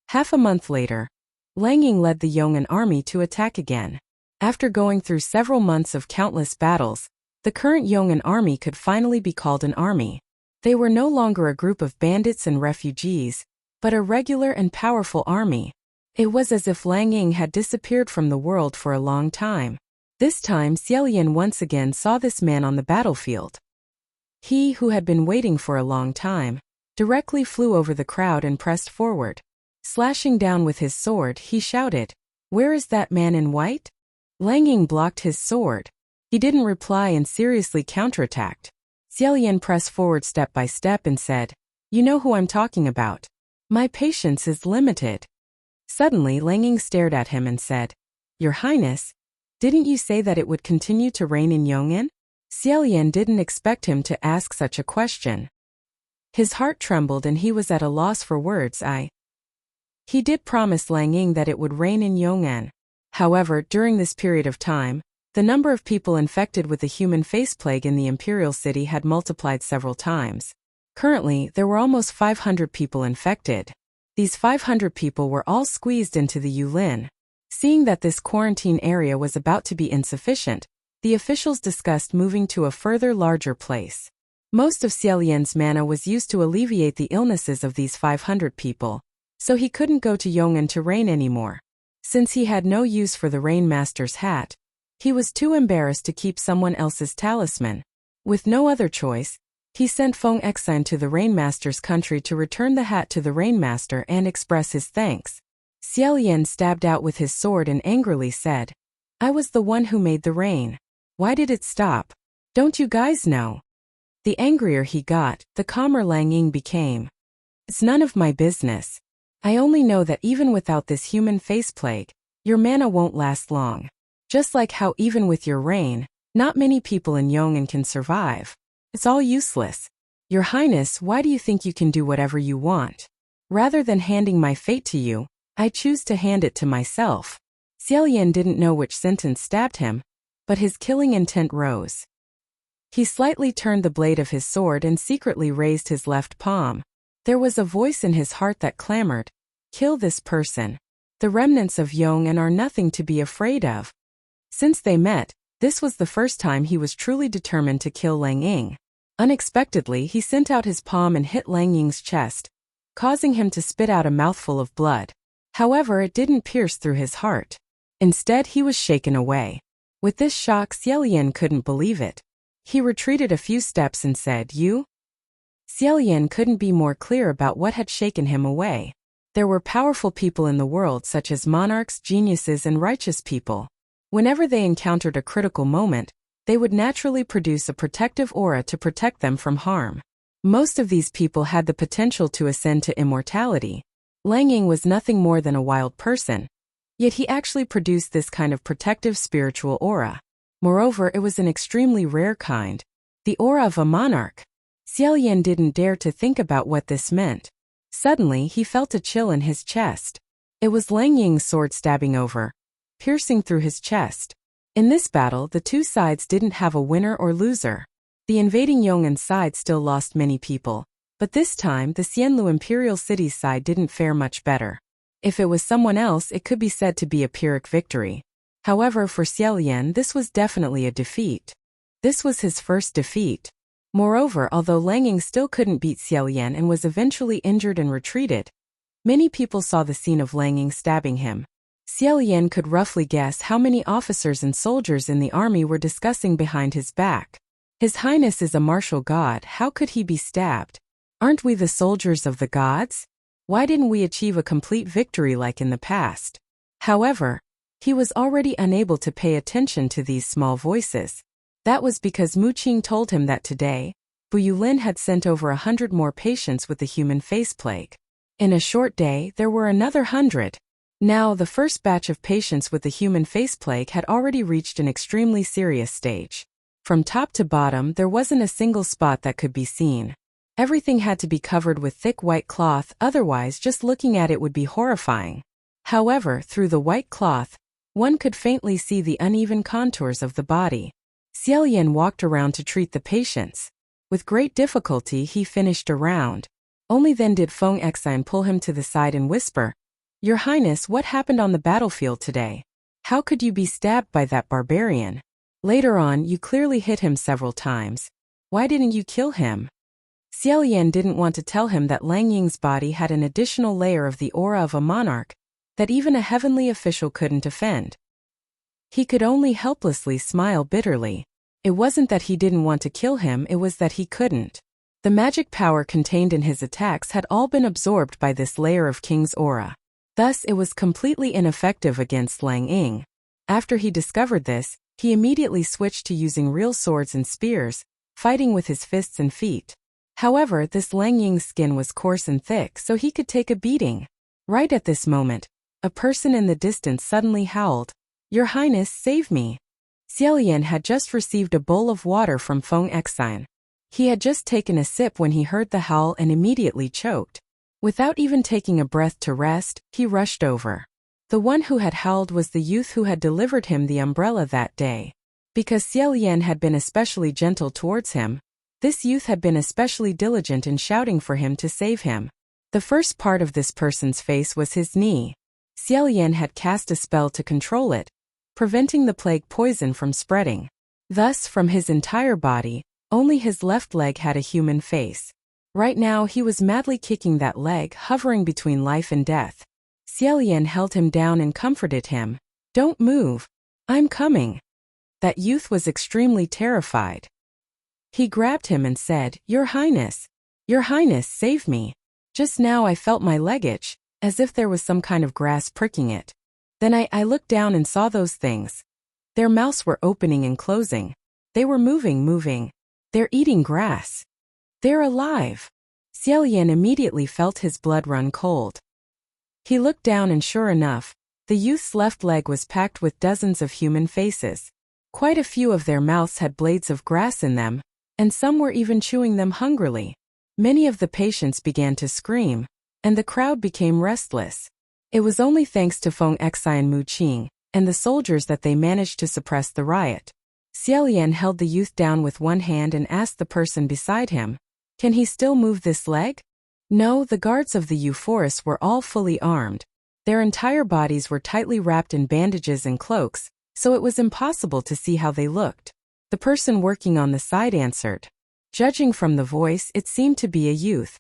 Half a month later, Langing led the Yong'an army to attack again. After going through several months of countless battles, the current Yong'an army could finally be called an army. They were no longer a group of bandits and refugees, but a regular and powerful army. It was as if Langing had disappeared from the world for a long time. This time Xiaolian once again saw this man on the battlefield. He, who had been waiting for a long time, directly flew over the crowd and pressed forward. Slashing down with his sword, he shouted, "Where is that man in white?" Lang Ying blocked his sword. He didn't reply and seriously counterattacked. Xiaolian pressed forward step by step and said, "You know who I'm talking about. My patience is limited." Suddenly Lang Ying stared at him and said, "Your Highness, didn't you say that it would continue to rain in Yong'an?" Xiaolian didn't expect him to ask such a question. His heart trembled and he was at a loss for words. He did promise Lang Ying that it would rain in Yong'an. However, during this period of time, the number of people infected with the human face plague in the imperial city had multiplied several times. Currently, there were almost 500 people infected. These 500 people were all squeezed into the Yulin. Seeing that this quarantine area was about to be insufficient, the officials discussed moving to a further larger place. Most of Xiaolian's mana was used to alleviate the illnesses of these 500 people, so he couldn't go to Yong'an to reign anymore. Since he had no use for the Rain Master's hat, he was too embarrassed to keep someone else's talisman. With no other choice, he sent Feng Exine to the Rain Master's country to return the hat to the Rain Master and express his thanks. Xiaolian stabbed out with his sword and angrily said, "I was the one who made the rain. Why did it stop? Don't you guys know?" The angrier he got, the calmer Lang Ying became. "It's none of my business. I only know that even without this human face plague, your mana won't last long. Just like how even with your rain, not many people in Yong'an can survive. It's all useless. Your Highness, why do you think you can do whatever you want? Rather than handing my fate to you, I choose to hand it to myself." Xiaolian didn't know which sentence stabbed him, but his killing intent rose. He slightly turned the blade of his sword and secretly raised his left palm. There was a voice in his heart that clamored, "Kill this person. The remnants of Yong'an are nothing to be afraid of." Since they met, this was the first time he was truly determined to kill Lang Ying. Unexpectedly, he sent out his palm and hit Lang Ying's chest, causing him to spit out a mouthful of blood. However, it didn't pierce through his heart. Instead, he was shaken away. With this shock, Xiaolian couldn't believe it. He retreated a few steps and said, "You?" Xiaolian couldn't be more clear about what had shaken him away. There were powerful people in the world such as monarchs, geniuses, and righteous people. Whenever they encountered a critical moment, they would naturally produce a protective aura to protect them from harm. Most of these people had the potential to ascend to immortality. Lang Ying was nothing more than a wild person, yet he actually produced this kind of protective spiritual aura. Moreover, it was an extremely rare kind, the aura of a monarch. Xiaolian didn't dare to think about what this meant. Suddenly, he felt a chill in his chest. It was Lang Ying's sword stabbing over, piercing through his chest. In this battle, the two sides didn't have a winner or loser. The invading Yong'an side still lost many people, but this time the Xianlu Imperial City's side didn't fare much better. If it was someone else, it could be said to be a Pyrrhic victory. However, for Xiaolian, this was definitely a defeat. This was his first defeat. Moreover, although Lang Ying still couldn't beat Xiaolian and was eventually injured and retreated, many people saw the scene of Lang Ying stabbing him. Xiaolian could roughly guess how many officers and soldiers in the army were discussing behind his back. His Highness is a martial god, how could he be stabbed? Aren't we the soldiers of the gods? Why didn't we achieve a complete victory like in the past? However, he was already unable to pay attention to these small voices. That was because Mu Qing told him that today, Bu Yulin had sent over 100 more patients with the human face plague. In a short day, there were another 100. Now, the first batch of patients with the human face plague had already reached an extremely serious stage. From top to bottom, there wasn't a single spot that could be seen. Everything had to be covered with thick white cloth, otherwise just looking at it would be horrifying. However, through the white cloth, one could faintly see the uneven contours of the body. Xiaolian walked around to treat the patients. With great difficulty, he finished a round. Only then did Feng Exine pull him to the side and whisper, "Your Highness, what happened on the battlefield today? How could you be stabbed by that barbarian? Later on, you clearly hit him several times. Why didn't you kill him?" Xiaolian didn't want to tell him that Lang Ying's body had an additional layer of the aura of a monarch that even a heavenly official couldn't offend. He could only helplessly smile bitterly. It wasn't that he didn't want to kill him, it was that he couldn't. The magic power contained in his attacks had all been absorbed by this layer of King's aura. Thus it was completely ineffective against Lang Ying. After he discovered this, he immediately switched to using real swords and spears, fighting with his fists and feet. However, this Lang Ying's skin was coarse and thick, so he could take a beating. Right at this moment, a person in the distance suddenly howled, "Your Highness, save me!" Xiaolian had just received a bowl of water from Feng Exine. He had just taken a sip when he heard the howl and immediately choked. Without even taking a breath to rest, he rushed over. The one who had howled was the youth who had delivered him the umbrella that day. Because Xiaolian had been especially gentle towards him, this youth had been especially diligent in shouting for him to save him. The first part of this person's face was his knee. Xiaolian had cast a spell to control it, preventing the plague poison from spreading. Thus, from his entire body, only his left leg had a human face. Right now he was madly kicking that leg, hovering between life and death. Xiaolian held him down and comforted him. "Don't move. I'm coming." That youth was extremely terrified. He grabbed him and said, Your Highness, save me. Just now I felt my leg itch, as if there was some kind of grass pricking it. Then I looked down and saw those things. Their mouths were opening and closing. They were moving. They're eating grass. They're alive. Xiaolian immediately felt his blood run cold. He looked down and sure enough, the youth's left leg was packed with dozens of human faces. Quite a few of their mouths had blades of grass in them, and some were even chewing them hungrily. Many of the patients began to scream, and the crowd became restless. It was only thanks to Feng Exai and Mu Qing and the soldiers that they managed to suppress the riot. Xiaolian held the youth down with one hand and asked the person beside him, "Can he still move this leg?" No, the guards of the Euphorus were all fully armed. Their entire bodies were tightly wrapped in bandages and cloaks, so it was impossible to see how they looked. The person working on the side answered. Judging from the voice, it seemed to be a youth.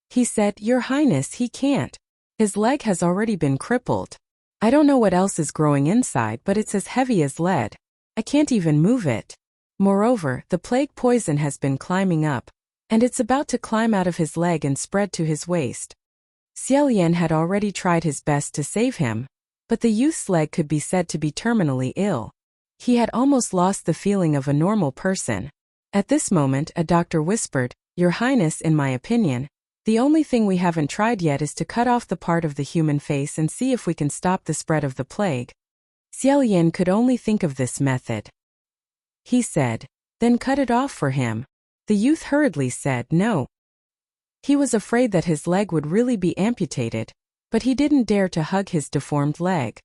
He said, "Your Highness, he can't. His leg has already been crippled. I don't know what else is growing inside, but it's as heavy as lead. I can't even move it. Moreover, the plague poison has been climbing up, and it's about to climb out of his leg and spread to his waist." Xiaolian had already tried his best to save him, but the youth's leg could be said to be terminally ill. He had almost lost the feeling of a normal person. At this moment, a doctor whispered, "Your Highness, in my opinion, the only thing we haven't tried yet is to cut off the part of the human face and see if we can stop the spread of the plague." Xiaolian could only think of this method. He said, "Then cut it off for him." The youth hurriedly said no. He was afraid that his leg would really be amputated, but he didn't dare to hug his deformed leg.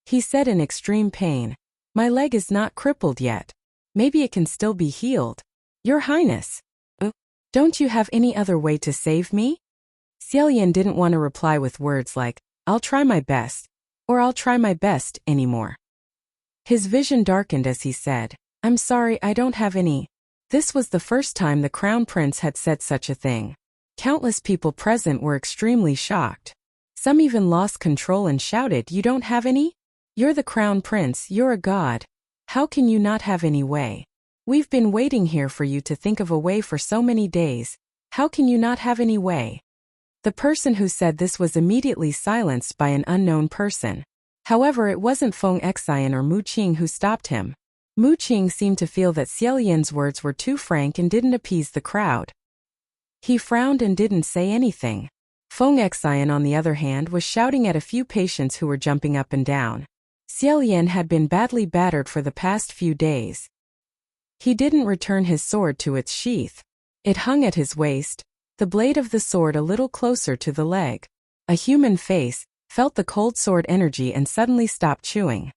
He said in extreme pain, "My leg is not crippled yet. Maybe it can still be healed. Your Highness, don't you have any other way to save me?" Xiaolian didn't want to reply with words like, "I'll try my best," or "I'll try my best," anymore. His vision darkened as he said, "I'm sorry, I don't have any." This was the first time the Crown Prince had said such a thing. Countless people present were extremely shocked. Some even lost control and shouted, "You don't have any? You're the Crown Prince, you're a god. How can you not have any way? We've been waiting here for you to think of a way for so many days. How can you not have any way?" The person who said this was immediately silenced by an unknown person. However, it wasn't Feng Exai or Mu Qing who stopped him. Mu Qing seemed to feel that Xiaolian's words were too frank and didn't appease the crowd. He frowned and didn't say anything. Feng Exai, on the other hand, was shouting at a few patients who were jumping up and down. Xiaolian had been badly battered for the past few days. He didn't return his sword to its sheath. It hung at his waist, the blade of the sword a little closer to the leg. A human face felt the cold sword energy and suddenly stopped chewing.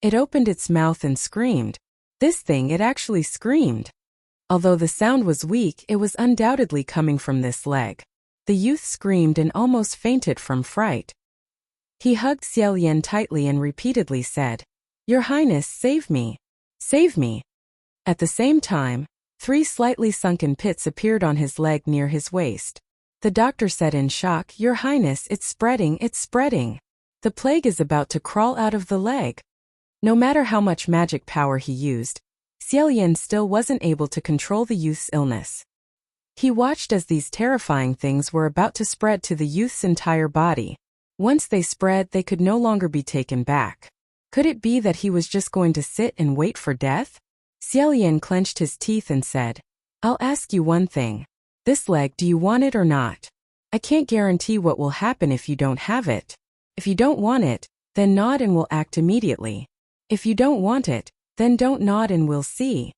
It opened its mouth and screamed. This thing, it actually screamed. Although the sound was weak, it was undoubtedly coming from this leg. The youth screamed and almost fainted from fright. He hugged Xiaolian tightly and repeatedly said, "Your Highness, save me. Save me." At the same time, 3 slightly sunken pits appeared on his leg near his waist. The doctor said in shock, "Your Highness, it's spreading. The plague is about to crawl out of the leg." No matter how much magic power he used, Xiaoyan still wasn't able to control the youth's illness. He watched as these terrifying things were about to spread to the youth's entire body. Once they spread, they could no longer be taken back. Could it be that he was just going to sit and wait for death? Xiaoyan clenched his teeth and said, "I'll ask you one thing. This leg, do you want it or not? I can't guarantee what will happen if you don't have it. If you don't want it, then nod and we'll act immediately. If you don't want it, then don't nod and we'll see."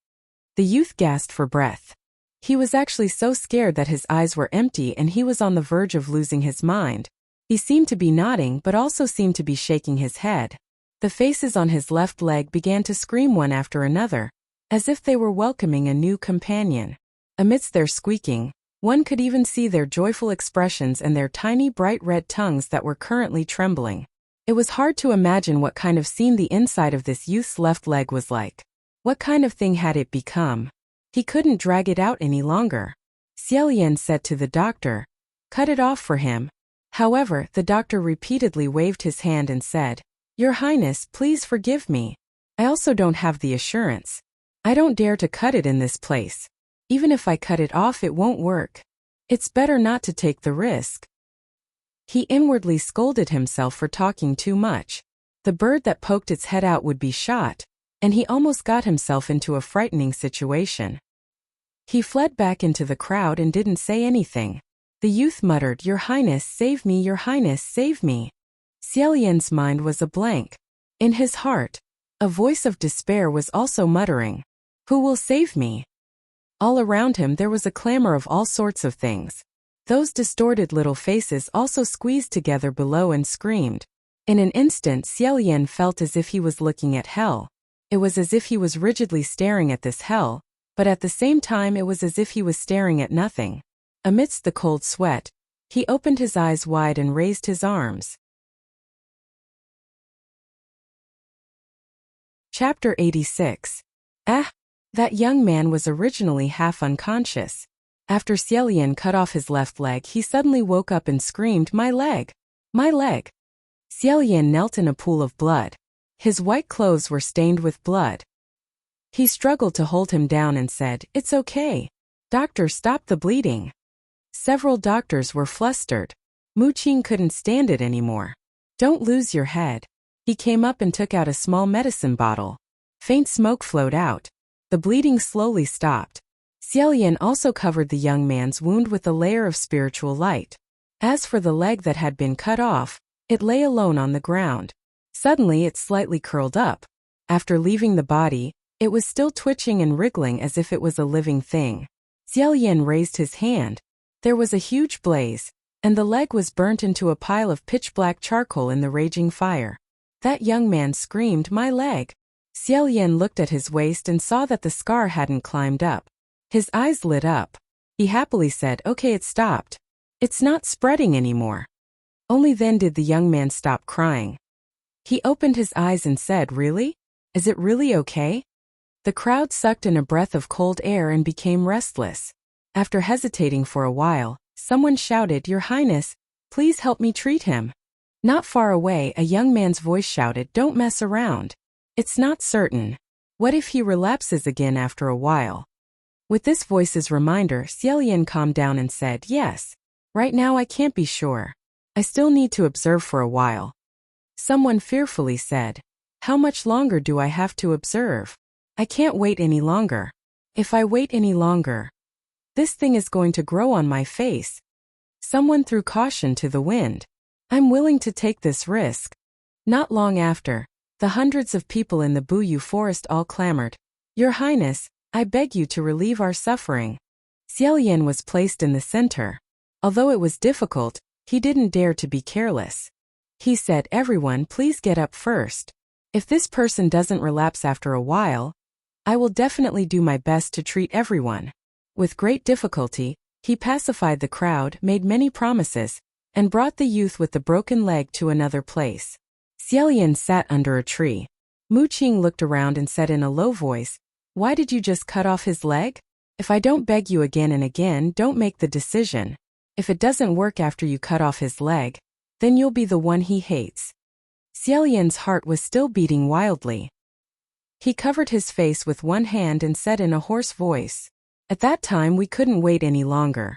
The youth gasped for breath. He was actually so scared that his eyes were empty and he was on the verge of losing his mind. He seemed to be nodding but also seemed to be shaking his head. The faces on his left leg began to scream one after another, as if they were welcoming a new companion. Amidst their squeaking, one could even see their joyful expressions and their tiny bright red tongues that were currently trembling. It was hard to imagine what kind of scene the inside of this youth's left leg was like. What kind of thing had it become? He couldn't drag it out any longer. Xiaoyan said to the doctor, "Cut it off for him." However, the doctor repeatedly waved his hand and said, "Your Highness, please forgive me. I also don't have the assurance. I don't dare to cut it in this place. Even if I cut it off, it won't work. It's better not to take the risk." He inwardly scolded himself for talking too much. The bird that poked its head out would be shot, and he almost got himself into a frightening situation. He fled back into the crowd and didn't say anything. The youth muttered, "Your Highness, save me, Your Highness, save me." Xiaoyan's mind was a blank. In his heart, a voice of despair was also muttering, "Who will save me?" All around him there was a clamor of all sorts of things. Those distorted little faces also squeezed together below and screamed. In an instant, Xiaoyan felt as if he was looking at hell. It was as if he was rigidly staring at this hell, but at the same time it was as if he was staring at nothing. Amidst the cold sweat, he opened his eyes wide and raised his arms. Chapter 86. That young man was originally half unconscious. After Xiaoyan cut off his left leg, he suddenly woke up and screamed, "My leg! My leg!" Xiaoyan knelt in a pool of blood. His white clothes were stained with blood. He struggled to hold him down and said, "It's okay. Doctor, stop the bleeding." Several doctors were flustered. Muqing couldn't stand it anymore. "Don't lose your head." He came up and took out a small medicine bottle. Faint smoke flowed out. The bleeding slowly stopped. Xiaoyan also covered the young man's wound with a layer of spiritual light. As for the leg that had been cut off, it lay alone on the ground. Suddenly it slightly curled up. After leaving the body, it was still twitching and wriggling as if it was a living thing. Xiaoyan raised his hand. There was a huge blaze, and the leg was burnt into a pile of pitch-black charcoal in the raging fire. That young man screamed, "My leg!" Xiaoyan looked at his waist and saw that the scar hadn't climbed up. His eyes lit up. He happily said, "Okay, it stopped. It's not spreading anymore." Only then did the young man stop crying. He opened his eyes and said, "Really? Is it really okay?" The crowd sucked in a breath of cold air and became restless. After hesitating for a while, someone shouted, "Your Highness, please help me treat him." Not far away, a young man's voice shouted, "Don't mess around. It's not certain. What if he relapses again after a while?" With this voice's reminder, Xiaoyan calmed down and said, "Yes. Right now I can't be sure. I still need to observe for a while." Someone fearfully said, "How much longer do I have to observe? I can't wait any longer. If I wait any longer, this thing is going to grow on my face." Someone threw caution to the wind. "I'm willing to take this risk." Not long after, the hundreds of people in the Buyu forest all clamored, "Your Highness, I beg you to relieve our suffering." Xiaoyan was placed in the center. Although it was difficult, he didn't dare to be careless. He said, "Everyone, please get up first. If this person doesn't relapse after a while, I will definitely do my best to treat everyone." With great difficulty, he pacified the crowd, made many promises, and brought the youth with the broken leg to another place. Xiaoyan sat under a tree. Muqing looked around and said in a low voice, "Why did you just cut off his leg? If I don't beg you again and again, don't make the decision. If it doesn't work after you cut off his leg, then you'll be the one he hates." Xiaolian's heart was still beating wildly. He covered his face with one hand and said in a hoarse voice, "At that time we couldn't wait any longer.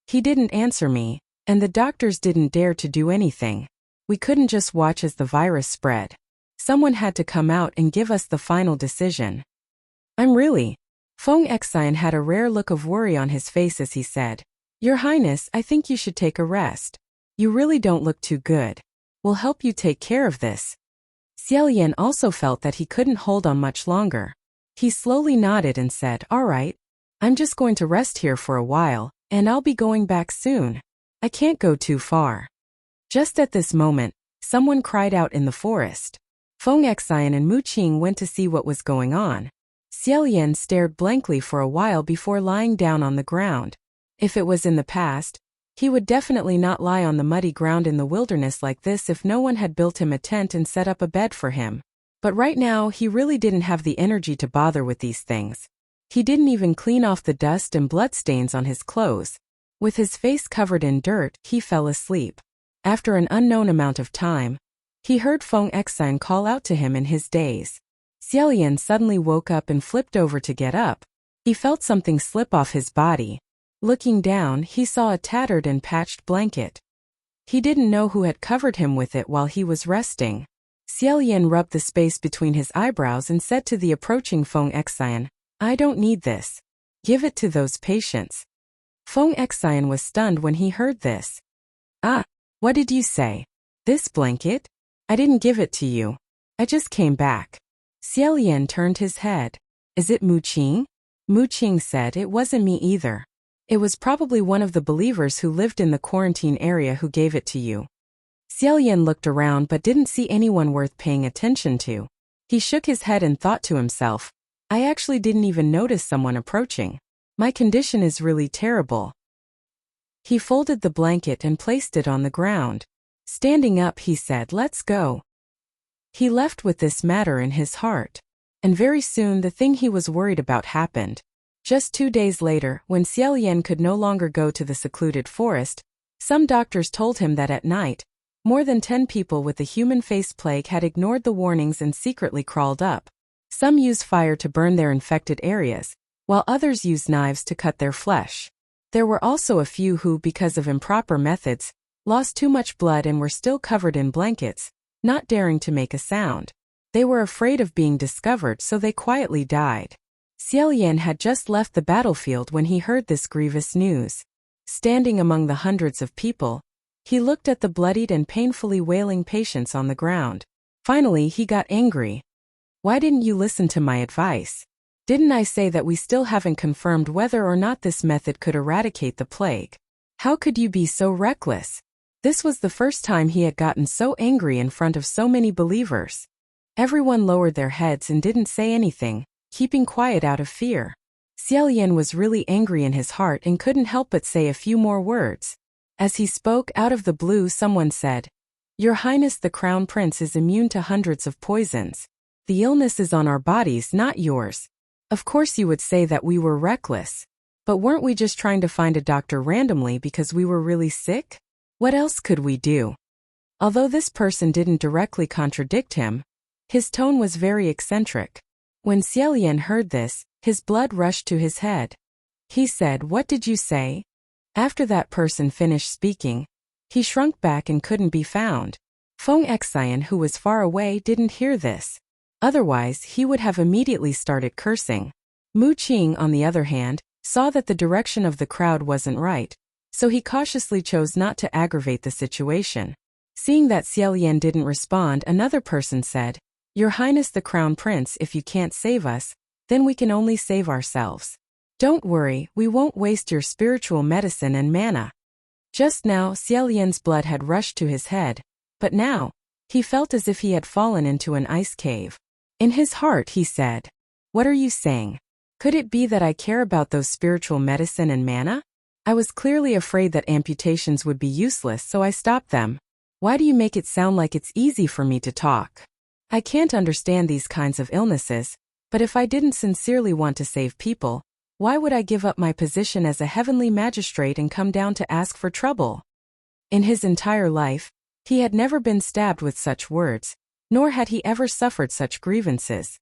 He didn't answer me, and the doctors didn't dare to do anything. We couldn't just watch as the virus spread. Someone had to come out and give us the final decision." "I'm really..." Feng Xian had a rare look of worry on his face as he said, "Your Highness, I think you should take a rest. You really don't look too good. We'll help you take care of this." Xiaolian also felt that he couldn't hold on much longer. He slowly nodded and said, "All right. I'm just going to rest here for a while, and I'll be going back soon. I can't go too far." Just at this moment, someone cried out in the forest. Feng Xian and Mu Qing went to see what was going on. Xiaolian stared blankly for a while before lying down on the ground. If it was in the past, he would definitely not lie on the muddy ground in the wilderness like this if no one had built him a tent and set up a bed for him. But right now he really didn't have the energy to bother with these things. He didn't even clean off the dust and bloodstains on his clothes. With his face covered in dirt, he fell asleep. After an unknown amount of time, he heard Feng Xian call out to him in his daze. Xiaolian suddenly woke up and flipped over to get up. He felt something slip off his body. Looking down, he saw a tattered and patched blanket. He didn't know who had covered him with it while he was resting. Xiaolian rubbed the space between his eyebrows and said to the approaching Feng Xian, "I don't need this. Give it to those patients." Feng Xian was stunned when he heard this. "Ah, what did you say? This blanket? I didn't give it to you. I just came back." Xiaolian turned his head. "Is it Mu Qing?" Mu Qing said, "It wasn't me either. It was probably one of the believers who lived in the quarantine area who gave it to you." Xiaolian looked around but didn't see anyone worth paying attention to. He shook his head and thought to himself, "I actually didn't even notice someone approaching. My condition is really terrible." He folded the blanket and placed it on the ground. Standing up, he said, "Let's go." He left with this matter in his heart. And very soon the thing he was worried about happened. Just 2 days later, when Xiaolian could no longer go to the secluded forest, some doctors told him that at night, more than 10 people with the human face plague had ignored the warnings and secretly crawled up. Some used fire to burn their infected areas, while others used knives to cut their flesh. There were also a few who, because of improper methods, lost too much blood and were still covered in blankets, not daring to make a sound. They were afraid of being discovered, so they quietly died. Xiaolian had just left the battlefield when he heard this grievous news. Standing among the hundreds of people, he looked at the bloodied and painfully wailing patients on the ground. Finally, he got angry. "Why didn't you listen to my advice? Didn't I say that we still haven't confirmed whether or not this method could eradicate the plague? How could you be so reckless?" This was the first time he had gotten so angry in front of so many believers. Everyone lowered their heads and didn't say anything, keeping quiet out of fear. Xiaolian was really angry in his heart and couldn't help but say a few more words. As he spoke, out of the blue someone said, "Your Highness the Crown Prince is immune to hundreds of poisons. The illness is on our bodies, not yours. Of course you would say that we were reckless. But weren't we just trying to find a doctor randomly because we were really sick? What else could we do?" Although this person didn't directly contradict him, his tone was very eccentric. When Xiaolian heard this, his blood rushed to his head. He said, "What did you say?" After that person finished speaking, he shrunk back and couldn't be found. Feng Xian, who was far away, didn't hear this. Otherwise, he would have immediately started cursing. Mu Qing, on the other hand, saw that the direction of the crowd wasn't right, so he cautiously chose not to aggravate the situation. Seeing that Xiaolian didn't respond, another person said, "Your Highness the Crown Prince, if you can't save us, then we can only save ourselves. Don't worry, we won't waste your spiritual medicine and mana." Just now, Xiaolian's blood had rushed to his head, but now, he felt as if he had fallen into an ice cave. In his heart, he said, "What are you saying? Could it be that I care about those spiritual medicine and mana? I was clearly afraid that amputations would be useless, so I stopped them. Why do you make it sound like it's easy for me to talk? I can't understand these kinds of illnesses, but if I didn't sincerely want to save people, why would I give up my position as a heavenly magistrate and come down to ask for trouble?" In his entire life, He had never been stabbed with such words, nor had he ever suffered such grievances.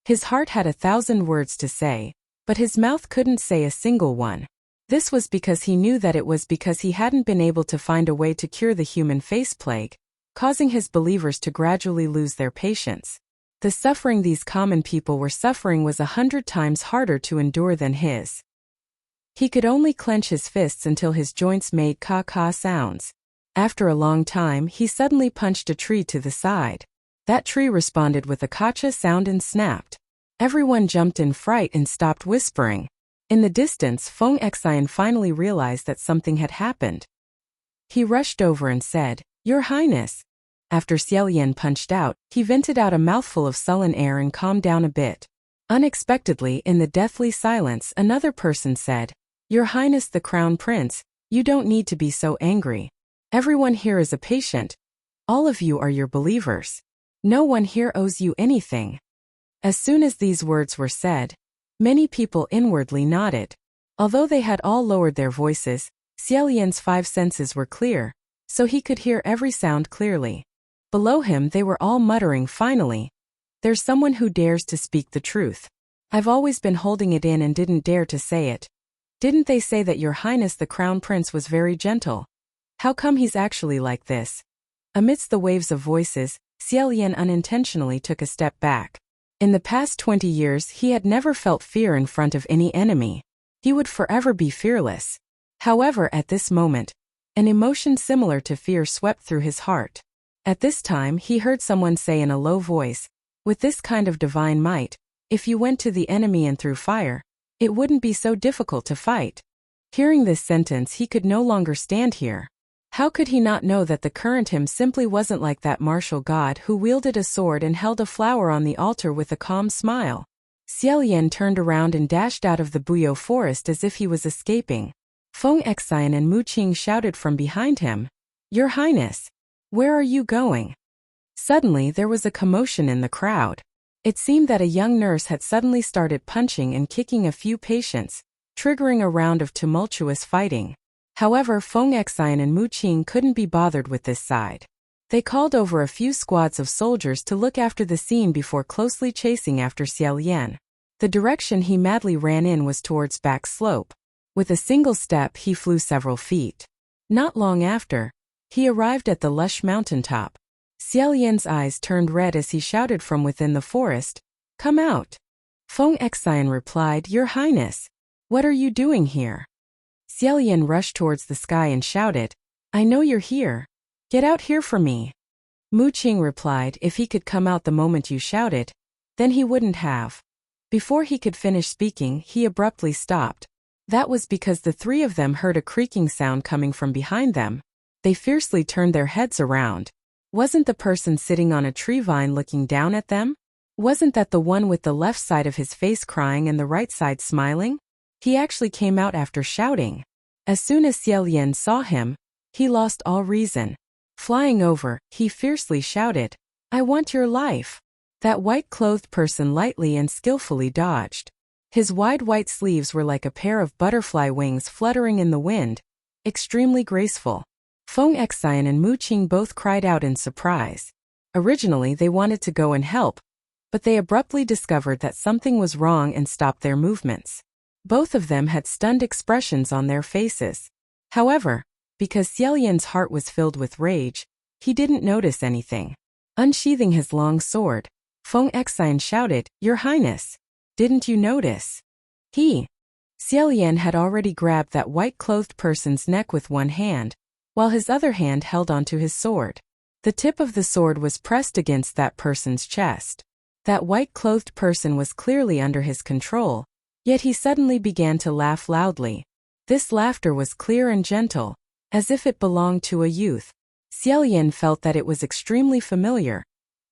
His heart had 1,000 words to say, but his mouth couldn't say a single one. This was because he knew that it was because he hadn't been able to find a way to cure the human face plague, causing his believers to gradually lose their patience. The suffering these common people were suffering was 100 times harder to endure than his. He could only clench his fists until his joints made caw-caw sounds. After a long time, he suddenly punched a tree to the side. That tree responded with a caw sound and snapped. Everyone jumped in fright and stopped whispering. In the distance, Feng Xian finally realized that something had happened. He rushed over and said, "Your Highness." After Xiaolian punched out, he vented out a mouthful of sullen air and calmed down a bit. Unexpectedly, in the deathly silence, another person said, "Your Highness the Crown Prince, you don't need to be so angry. Everyone here is a patient. All of you are your believers. No one here owes you anything." As soon as these words were said, many people inwardly nodded. Although they had all lowered their voices, Xiaolian's 5 senses were clear, so he could hear every sound clearly. Below him they were all muttering, "Finally, there's someone who dares to speak the truth. I've always been holding it in and didn't dare to say it. Didn't they say that Your Highness the Crown Prince was very gentle? How come he's actually like this?" Amidst the waves of voices, Xiaolian unintentionally took a step back. In the past 20 years he had never felt fear in front of any enemy. He would forever be fearless. However, at this moment, an emotion similar to fear swept through his heart. At this time he heard someone say in a low voice, "With this kind of divine might, if you went to the enemy and threw fire, it wouldn't be so difficult to fight." Hearing this sentence, he could no longer stand here. How could he not know that the current him simply wasn't like that martial god who wielded a sword and held a flower on the altar with a calm smile? Xiaolian turned around and dashed out of the Buyo forest as if he was escaping. Feng Xian and Mu Qing shouted from behind him, "Your Highness, where are you going?" Suddenly there was a commotion in the crowd. It seemed that a young nurse had suddenly started punching and kicking a few patients, triggering a round of tumultuous fighting. However, Feng Xian and Mu Qing couldn't be bothered with this side. They called over a few squads of soldiers to look after the scene before closely chasing after Xiaolian. The direction he madly ran in was towards back slope. With a single step he flew several feet. Not long after, he arrived at the lush mountaintop. Xiaolian's eyes turned red as he shouted from within the forest, "Come out!" Feng Xian replied, "Your Highness, what are you doing here?" Xiaolian rushed towards the sky and shouted, "I know you're here. Get out here for me." Mu Qing replied, "If he could come out the moment you shouted, then he wouldn't have." Before he could finish speaking, he abruptly stopped. That was because the 3 of them heard a creaking sound coming from behind them. They fiercely turned their heads around. Wasn't the person sitting on a tree vine looking down at them? Wasn't that the one with the left side of his face crying and the right side smiling? He actually came out after shouting. As soon as Xiaolian saw him, he lost all reason. Flying over, he fiercely shouted, "I want your life." That white-clothed person lightly and skillfully dodged. His wide white sleeves were like a pair of butterfly wings fluttering in the wind, extremely graceful. Feng Xian and Mu Qing both cried out in surprise. Originally they wanted to go and help, but they abruptly discovered that something was wrong and stopped their movements. Both of them had stunned expressions on their faces. However, because Xiaolian's heart was filled with rage, he didn't notice anything. Unsheathing his long sword, Feng Xian shouted, "Your Highness, didn't you notice?" Xiaolian had already grabbed that white-clothed person's neck with one hand, while his other hand held onto his sword. The tip of the sword was pressed against that person's chest. That white-clothed person was clearly under his control, yet he suddenly began to laugh loudly. This laughter was clear and gentle, as if it belonged to a youth. Xiaolian felt that it was extremely familiar,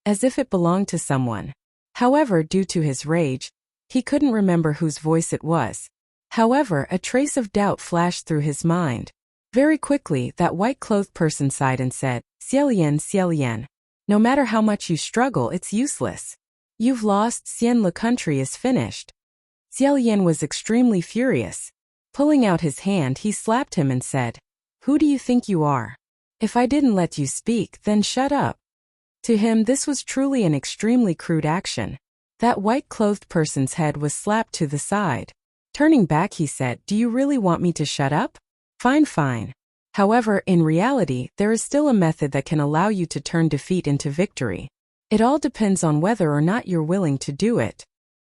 as if it belonged to someone. However, due to his rage, he couldn't remember whose voice it was. However, a trace of doubt flashed through his mind. Very quickly, that white-clothed person sighed and said, Xiaolian, no matter how much you struggle, it's useless. You've lost, the country is finished." Xiaolian was extremely furious. Pulling out his hand, he slapped him and said, "Who do you think you are? If I didn't let you speak, then shut up. To him, this was truly an extremely crude action. That white-clothed person's head was slapped to the side. Turning back, he said, "Do you really want me to shut up? Fine, fine. However, in reality, there is still a method that can allow you to turn defeat into victory. It all depends on whether or not you're willing to do it."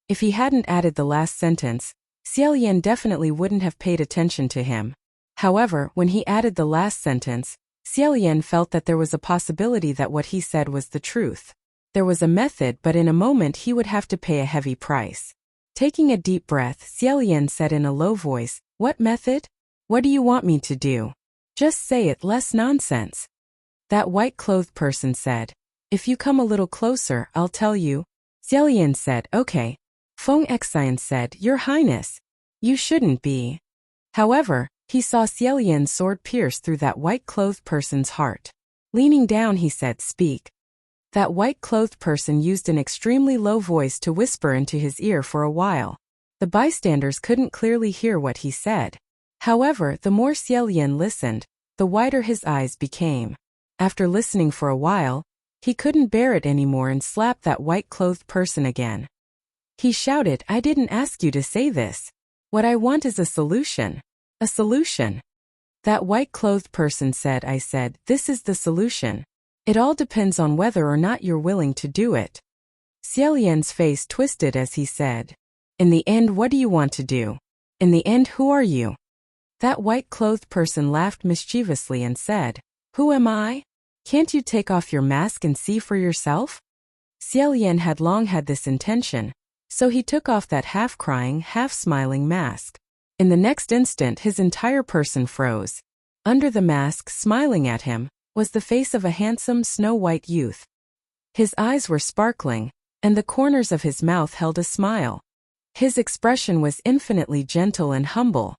If he hadn't added the last sentence, Xiaolian definitely wouldn't have paid attention to him. However, when he added the last sentence, Xiaolian felt that there was a possibility that what he said was the truth. There was a method, but in a moment he would have to pay a heavy price. Taking a deep breath, Xiaolian said in a low voice, "What method? What do you want me to do? Just say it, less nonsense." That white-clothed person said, "If you come a little closer, I'll tell you." Xiaolian said, "Okay." Feng Xian said, "Your Highness, you shouldn't be." However, he saw Xiaolian's sword pierce through that white-clothed person's heart. Leaning down, he said, "Speak." That white-clothed person used an extremely low voice to whisper into his ear for a while. The bystanders couldn't clearly hear what he said. However, the more Xiaolian listened, the wider his eyes became. After listening for a while, he couldn't bear it anymore and slapped that white-clothed person again. He shouted, "I didn't ask you to say this. What I want is a solution. A solution." That white-clothed person said, "I said, this is the solution. It all depends on whether or not you're willing to do it." Xiaolian's face twisted as he said, "In the end, what do you want to do? In the end, who are you?" That white-clothed person laughed mischievously and said, "Who am I? Can't you take off your mask and see for yourself?" Xiaolian had long had this intention, so he took off that half-crying, half-smiling mask. In the next instant, his entire person froze. Under the mask, smiling at him, was the face of a handsome snow-white youth. His eyes were sparkling, and the corners of his mouth held a smile. His expression was infinitely gentle and humble.